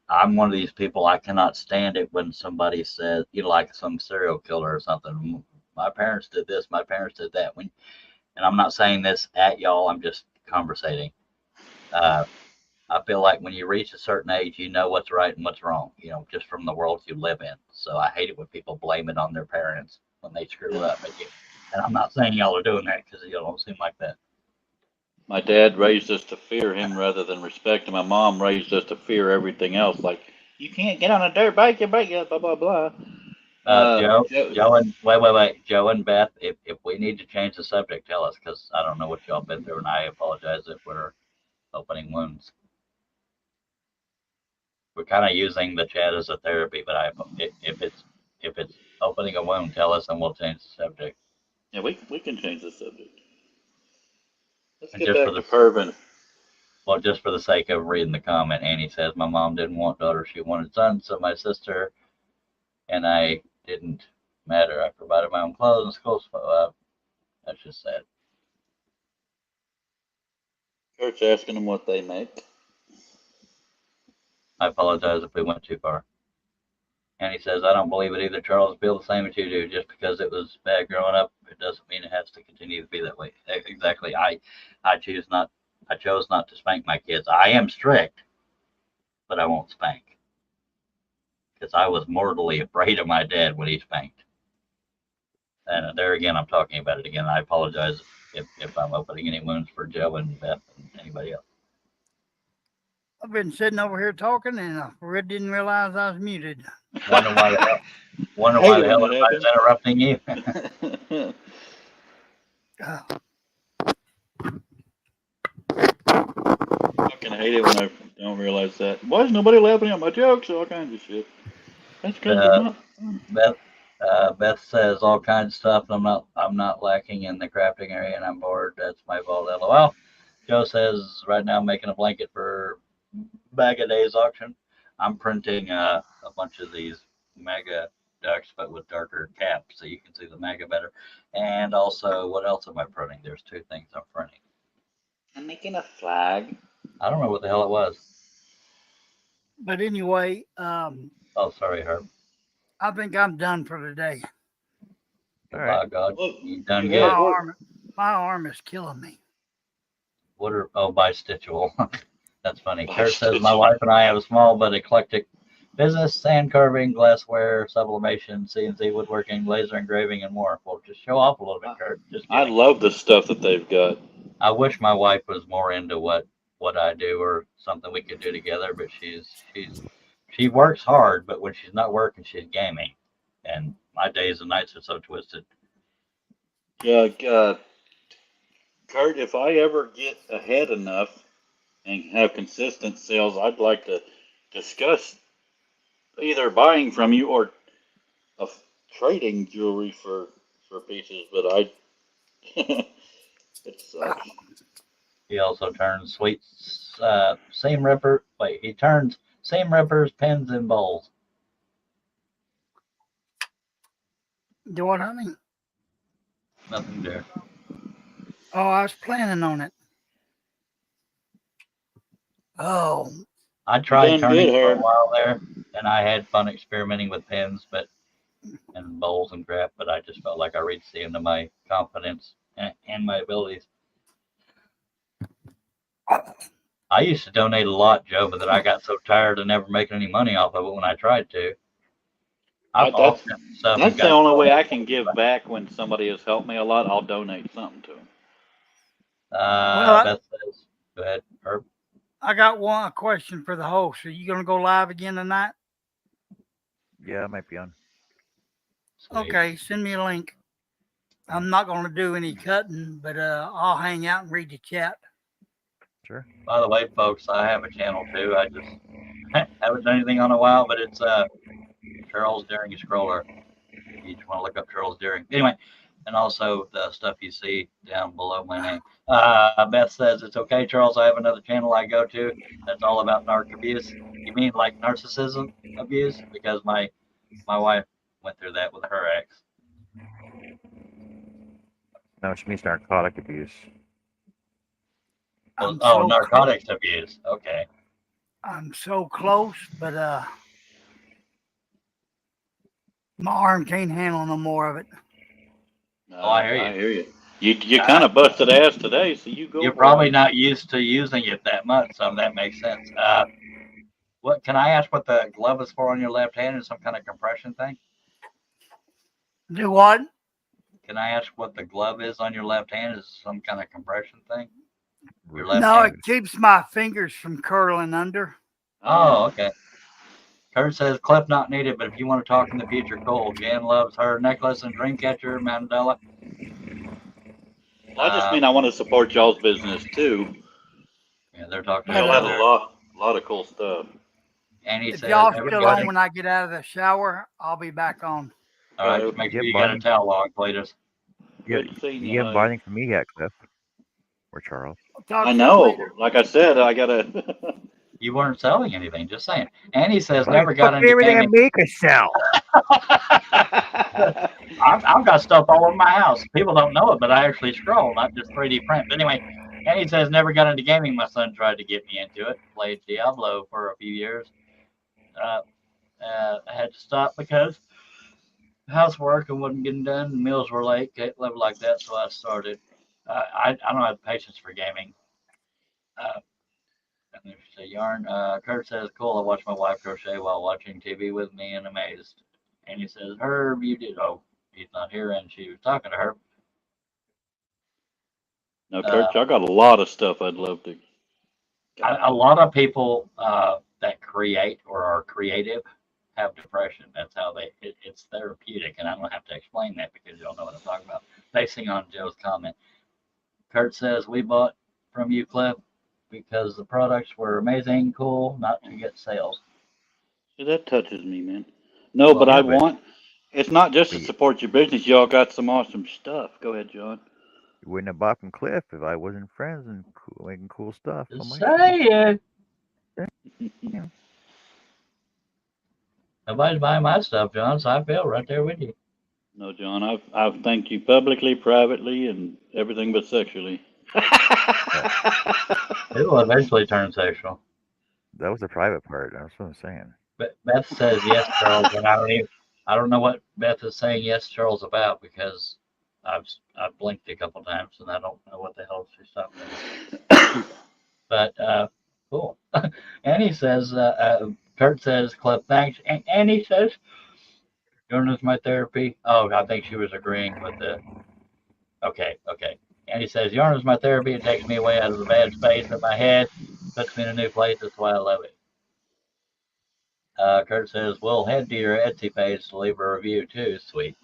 I'm one of these people, I cannot stand it when somebody says, like some serial killer or something. My parents did this, my parents did that. And I'm not saying this at y'all, I'm just conversating. I feel like when you reach a certain age, you know what's right and what's wrong, just from the world you live in. So I hate it when people blame it on their parents when they screw up. And I'm not saying y'all are doing that because y'all don't seem like that. My dad raised us to fear him rather than respect him. My mom raised us to fear everything else. Like, you can't get on a dirt bike, you break it, blah, blah, blah. Joe and wait. Joe and Beth, if we need to change the subject, tell us, because I don't know what y'all been through, and I apologize if we're opening wounds. We're kind of using the chat as a therapy, but if it's opening a wound, tell us and we'll change the subject. Yeah, we can change the subject. Let's And get just back to Pervin. Well, just for the sake of reading the comment, Annie says, my mom didn't want daughters, she wanted sons, so my sister and I didn't matter. I provided my own clothes and school. That's just sad. Kurt's asking them what they make. I apologize if we went too far. And he says, I don't believe it either, Charles. Feel the same as you do. Just because it was bad growing up, it doesn't mean it has to continue to be that way. Exactly. I chose not to spank my kids. I am strict, but I won't spank. Because I was mortally afraid of my dad when he spanked. And there again, I'm talking about it again. I apologize if I'm opening any wounds for Joe and Beth and anybody else. I've been sitting over here talking and I didn't realize I was muted. Wonder why the hell I was interrupting you. Fucking hate it when I don't realize that. Why is nobody laughing at my jokes? All kinds of shit. That's good. Beth says all kinds of stuff. I'm not lacking in the crafting area, and I'm bored. That's my fault. LOL. Joe says right now I'm making a blanket for Bag a Days auction. I'm printing a bunch of these mega ducks, but with darker caps, so you can see the mega better. And also, what else am I printing? There's two things I'm printing. I'm making a flag. I don't know what the hell it was. But anyway, oh, sorry, Herb. I think I'm done for today. All right. Oh, God, you've done My good. arm is killing me. Bistitchal. That's funny. Kurt says, my wife and I have a small but eclectic Business, sand carving, glassware, sublimation, CNC woodworking, laser engraving, and more. Well, just show off a little bit, Kurt. Just I kidding. love the stuff that they've got. I wish my wife was more into what I do or something we could do together, but she works hard, but when she's not working, she's gaming, and my days and nights are so twisted. Yeah, Kurt, if I ever get ahead enough and have consistent sales, I'd like to discuss either buying from you or trading jewelry for pieces. But it sucks. He also turns seam ripper. Wait, he turns seam rippers, pins, and bowls. Do what, honey? Nothing there. Oh, I was planning on it. Oh, I tried Done turning good, for a Herb. while there, and I had fun experimenting with pins, and bowls and crap. But I just felt like I reached the end of my confidence and my abilities. I used to donate a lot, Joe, but then I got so tired of never making any money off of it when I tried to. That's the only way I can give back when somebody has helped me a lot. I'll donate something to them. Beth says, go ahead, Herb. I got a question for the host. Are you going to go live again tonight? Yeah, I might be on. Sweet. Okay, send me a link. I'm not going to do any cutting, but I'll hang out and read the chat. Sure. By the way, folks, I have a channel too. I just haven't done anything on a while, but it's Charles Deering Scroller. If you just want to look up Charles Deering. Anyway, and also the stuff you see down below my name. Beth says, it's okay, Charles. I have another channel I go to that's all about narc abuse. You mean like narcissism abuse? Because my wife went through that with her ex. No, she means narcotic abuse. Narcotics abuse. Okay. I'm so close, but my arm can't handle no more of it. Oh, I hear you. You kind of busted ass today, so you go. You're probably not used to using it that much, so that makes sense. What can I ask? What the glove is for on your left hand? Is some kind of compression thing? Do what? Can I ask what the glove is on your left hand? Is some kind of compression thing? Your No, left hand? it keeps my fingers from curling under. Oh, okay. Kurt says clip not needed, but if you want to talk in the future, cool. Jan loves her necklace and Dreamcatcher Mandela. I just mean I want to support y'all's business too. Yeah, they're talking Y'all about have a lot of cool stuff. And he If says, y'all still on when I get out of the shower, I'll be back on. all right, just make sure you got a towel on, Cletus. Good seeing You haven't bought anything from me yet, Cliff. Or Charles. I know. Like I said, I gotta. You weren't selling anything, just saying. And he says never got into everything gaming. I make I sell. I've got stuff all over my house. People don't know it, but I actually scroll, not just 3D print. But anyway, and he says never got into gaming. My son tried to get me into it. Played Diablo for a few years. I had to stop because housework and wasn't getting done. Meals were late, level like that. So I started. I don't have patience for gaming. Say yarn. Kurt says, cool. I watched my wife crochet while watching TV with me and amazed. And he says, Herb, you did. Oh, he's not here, and she was talking to her. No, Kurt, y'all got a lot of stuff I'd love to. A lot of people that create or are creative have depression. That's how it's therapeutic, and I don't have to explain that because you don't know what I'm talking about. Basing on Joe's comment, Kurt says, we bought from you, Cliff, because the products were amazing, cool, not to get sales. See, that touches me, man. No, but I want. It's not just to support your business. Y'all got some awesome stuff. Go ahead, John. You wouldn't have bought from Cliff if I wasn't friends and making cool stuff. Say it. Yeah. Nobody's buying my stuff, John, so I feel right there with you. No, John, I've thanked you publicly, privately, and everything but sexually. It will eventually turn sexual. That was the private part. That's what I'm saying. But Beth says yes, Charles, and I don't know what Beth is saying yes, Charles, about because I've blinked a couple times and I don't know what the hell she's talking about. But cool. And he says Kurt says, Cliff, thanks. And Annie says, journalist my therapy. Oh, I think she was agreeing with the. Okay. Annie says, yarn is my therapy. It takes me away out of the bad space in my head, puts me in a new place. That's why I love it. Kurt says, we'll head to your Etsy page to leave a review too. Sweet.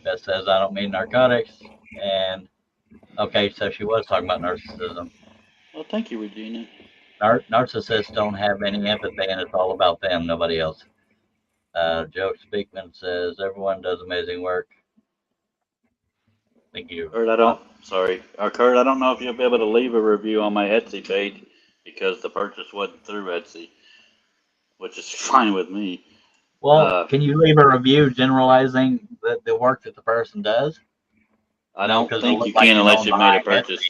Beth says, I don't mean narcotics. And okay, so she was talking about narcissism. Well, thank you, Regina. Narcissists don't have any empathy, and it's all about them, nobody else. Joe Speakman says, everyone does amazing work. Thank you. Kurt, Kurt, I don't know if you'll be able to leave a review on my Etsy page because the purchase wasn't through Etsy, which is fine with me. Well, can you leave a review generalizing the work that the person does? I don't think you can unless you've made a purchase.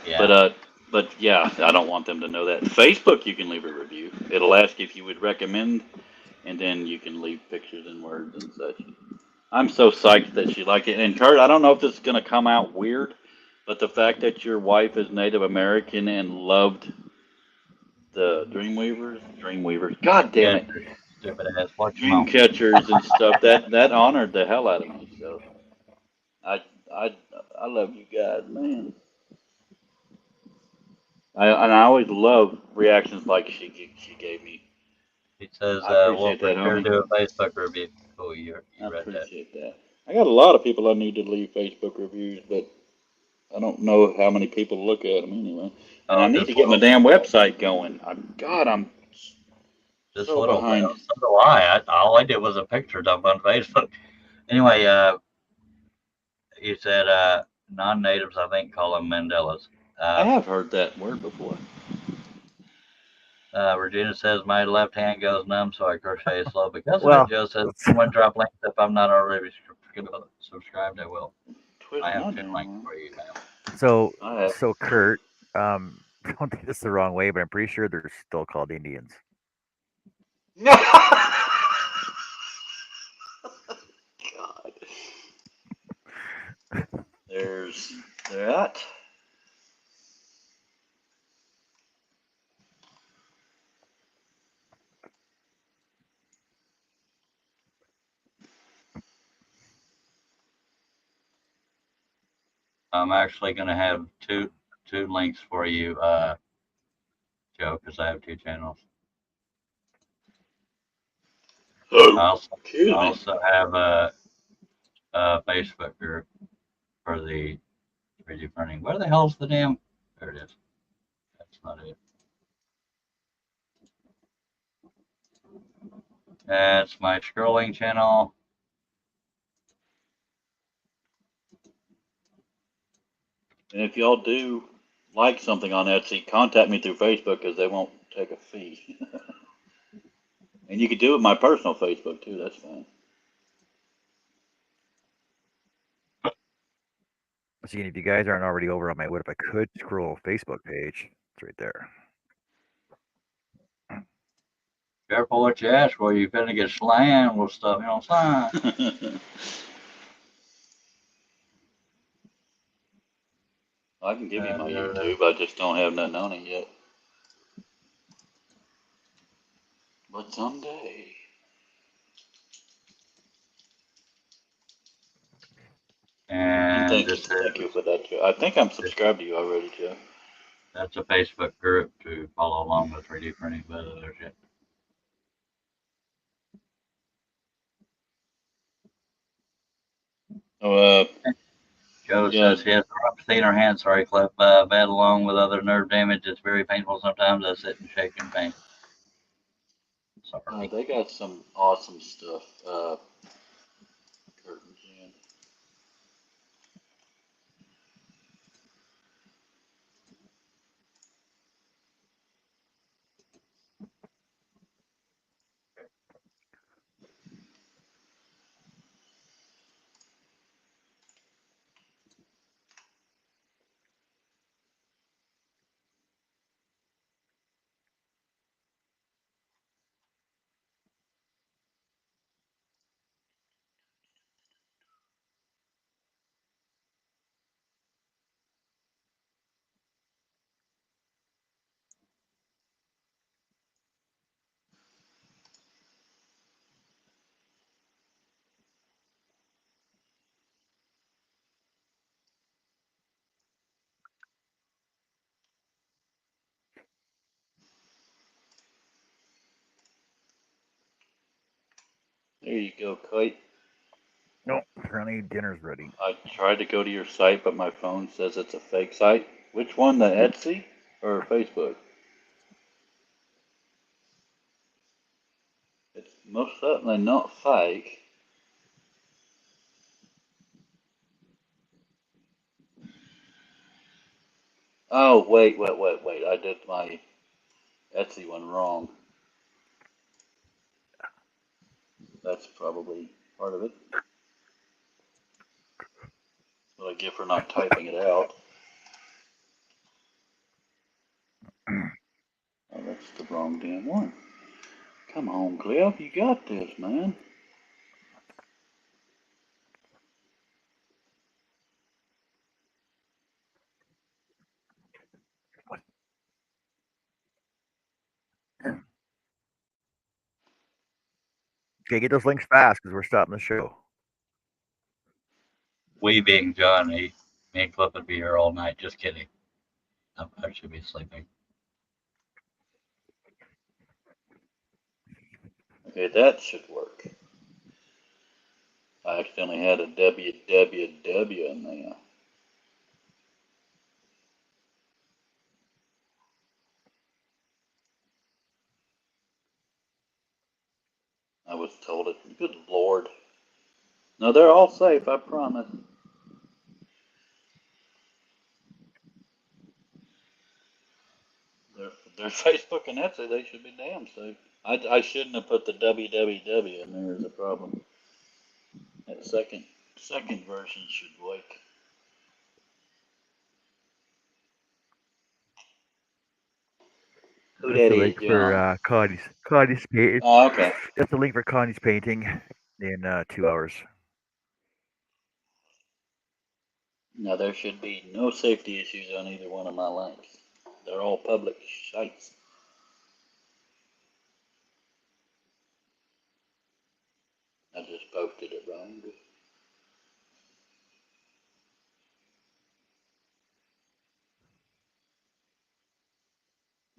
Yeah. But yeah, I don't want them to know that. Facebook, you can leave a review. It'll ask if you would recommend, and then you can leave pictures and words and such. I'm so psyched that she liked it. And Kurt, I don't know if this is going to come out weird, but the fact that your wife is Native American and loved the Dreamweavers, God damn it, Stupid ass. dream catchers and stuff, that honored the hell out of me. So I love you guys, man. I always love reactions like she gave me. He says, I appreciate we'll that, sure homie. do a Facebook review. Oh, you I read that. appreciate that. I got a lot of people I need to leave Facebook reviews, but I don't know how many people look at them anyway. And I need to get my damn website going. I'm This so little behind. thing. So do I. All I did was a picture dump on Facebook. Anyway, you said non-natives, I think, call them Mandelas. I have heard that word before. Regina says my left hand goes numb, so I crochet slow because Well, of it. Joe says someone drop links if I'm not already subscribed. I will. I have 2 links for you, ma'am. So Kurt, don't take this the wrong way, but I'm pretty sure they're still called Indians. God. There's that. I'm actually going to have two links for you, Joe, because I have 2 channels. I also have a Facebook group for the 3D printing. Where the hell's the damn? There it is. That's not it. That's my scrolling channel. And if y'all do like something on Etsy, contact me through Facebook because they won't take a fee. And you could do it my personal Facebook too. That's fine. So if you guys aren't already over on my What If I Could Scroll Facebook page, it's right there. Careful what you ask for. You're going to get slammed with stuff you don't sign. I can give you my YouTube. I just don't have nothing on it yet. But someday. And thank you for that, Joe. I think I'm subscribed to you already, Joe. That's a Facebook group to follow along with 3D printing, but other shit. Joe says he has neuropathy in her hand. Sorry, Cliff. Bad along with other nerve damage. It's very painful sometimes. I sit and shake in pain. Sorry. They got some awesome stuff. Kurt and Jen. There you go, Kite. No, apparently dinner's ready. I tried to go to your site, but my phone says it's a fake site. Which one, the Etsy or Facebook? It's most certainly not fake. Oh, wait. I did my Etsy one wrong. That's probably part of it. What I get for not typing it out. Oh, that's the wrong damn one. Come on, Cliff. You got this, man. Okay, get those links fast because we're stopping the show. We being Johnny, me and Cliff would be here all night. Just kidding. I should be sleeping. Okay, that should work. I accidentally had a www in there. I was told it. Good Lord. No, they're all safe, I promise. They're Facebook and Etsy. They should be damn safe. I shouldn't have put the www in there as a problem. That second version should work. Who That's that the is, link John? for Connie's painting. Oh, okay. That's the link for Connie's painting in 2 hours. Now there should be no safety issues on either one of my links. They're all public sites. I just posted it wrong.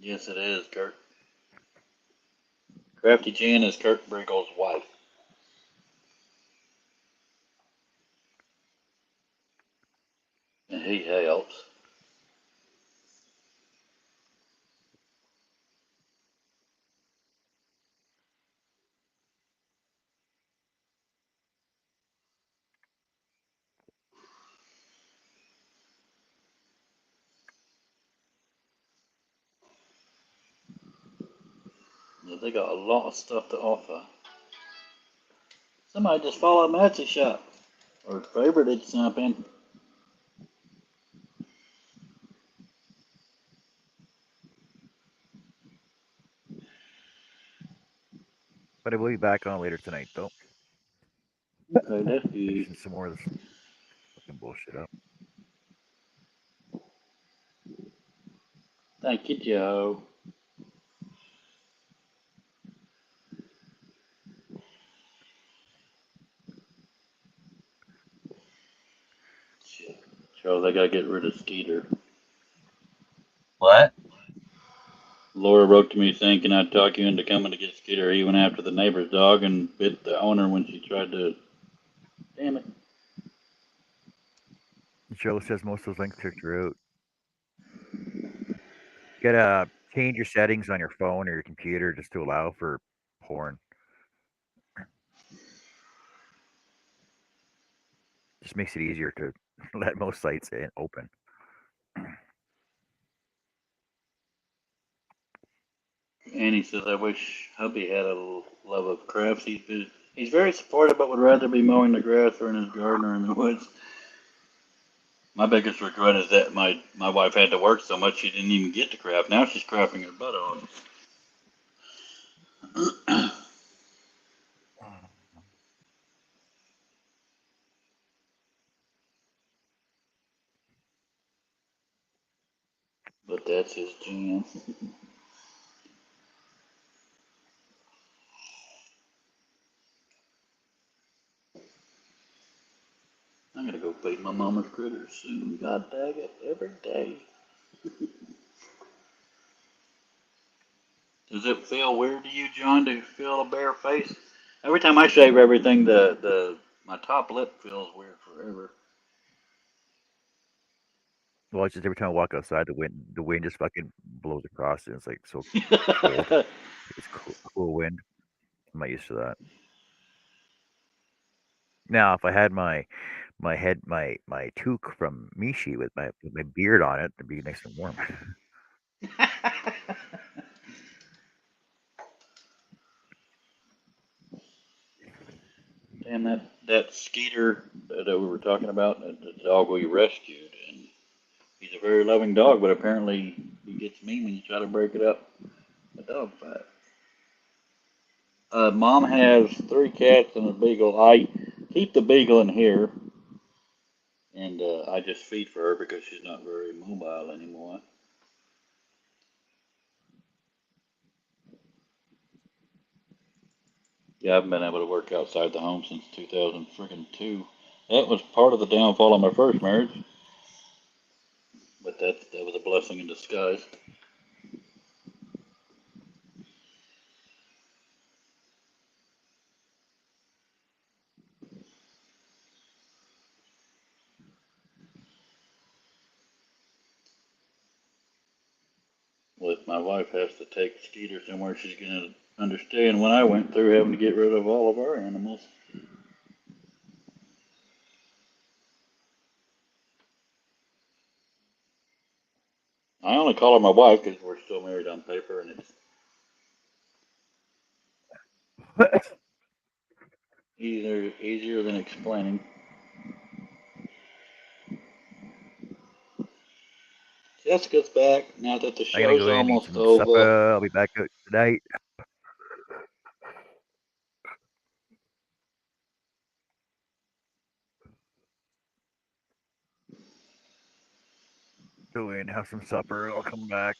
Yes, it is, Kurt. Crafty Jen is Kurt Briegle's wife. And he helps. They got a lot of stuff to offer. Somebody just followed my Etsy shop. Or favorited something. But I will be back on later tonight, though. Okay, that's good. Finishing some more of this fucking bullshit up. Thank you, Joe. Joe, they gotta get rid of Skeeter. What? Laura wrote to me saying, can I talk you into coming to get Skeeter? He went after the neighbor's dog and bit the owner when she tried to... Damn it. Joe says most of those links are out. You gotta change your settings on your phone or your computer just to allow for porn. Just makes it easier to let most sites open. Annie says, I wish hubby had a love of crafts. He's very supportive, but would rather be mowing the grass or in his garden or in the woods. My biggest regret is that my wife had to work so much she didn't even get to craft. Now she's crafting her butt off. But that's his jam. I'm gonna go feed my mama's critters soon. God dang it, every day. Does it feel weird to you, John, to feel a bare face Every time I shave everything, my top lip feels weird forever. Well, it's just every time I walk outside, the wind just fucking blows across, and it's like so cold. It's cool wind. I'm not used to that. Now, if I had my toque from Mishi with my beard on it, it'd be nice and warm. And that Skeeter that we were talking about, the dog we rescued, and he's a very loving dog, but apparently he gets mean when you try to break it up. A dog fight. Mom has 3 cats and a beagle. I keep the beagle in here, and I just feed for her because she's not very mobile anymore. Yeah, I haven't been able to work outside the home since 2002. That was part of the downfall of my first marriage, but that was a blessing in disguise. Well, if my wife has to take Skeeter somewhere, she's going to understand what I went through having to get rid of all of our animals. I only call her my wife because we're still married on paper, and it's easier than explaining. Jessica's back now that the I gotta show's go in and eat almost some over. supper. I'll be back out tonight. Go in, have some supper. I'll come back.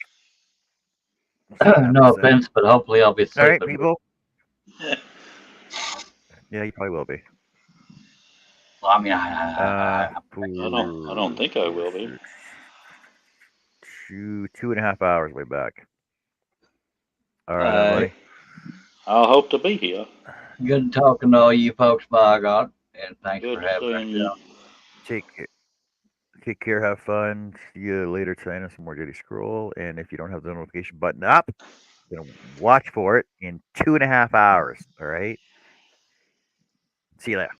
We'll see what No happens then. offense, but hopefully I'll be All right, sleeping. people. Yeah, you probably will be. Well, I mean, I don't think I will be. 2.5 hours way back. All right, everybody. I'll hope to be here. Good talking to all you folks, by God, and thanks Good for having seeing us. you. Take care. Have fun. See you later tonight on some more Daily Scroll. And if you don't have the notification button up, you're gonna watch for it in 2.5 hours. All right. See you later.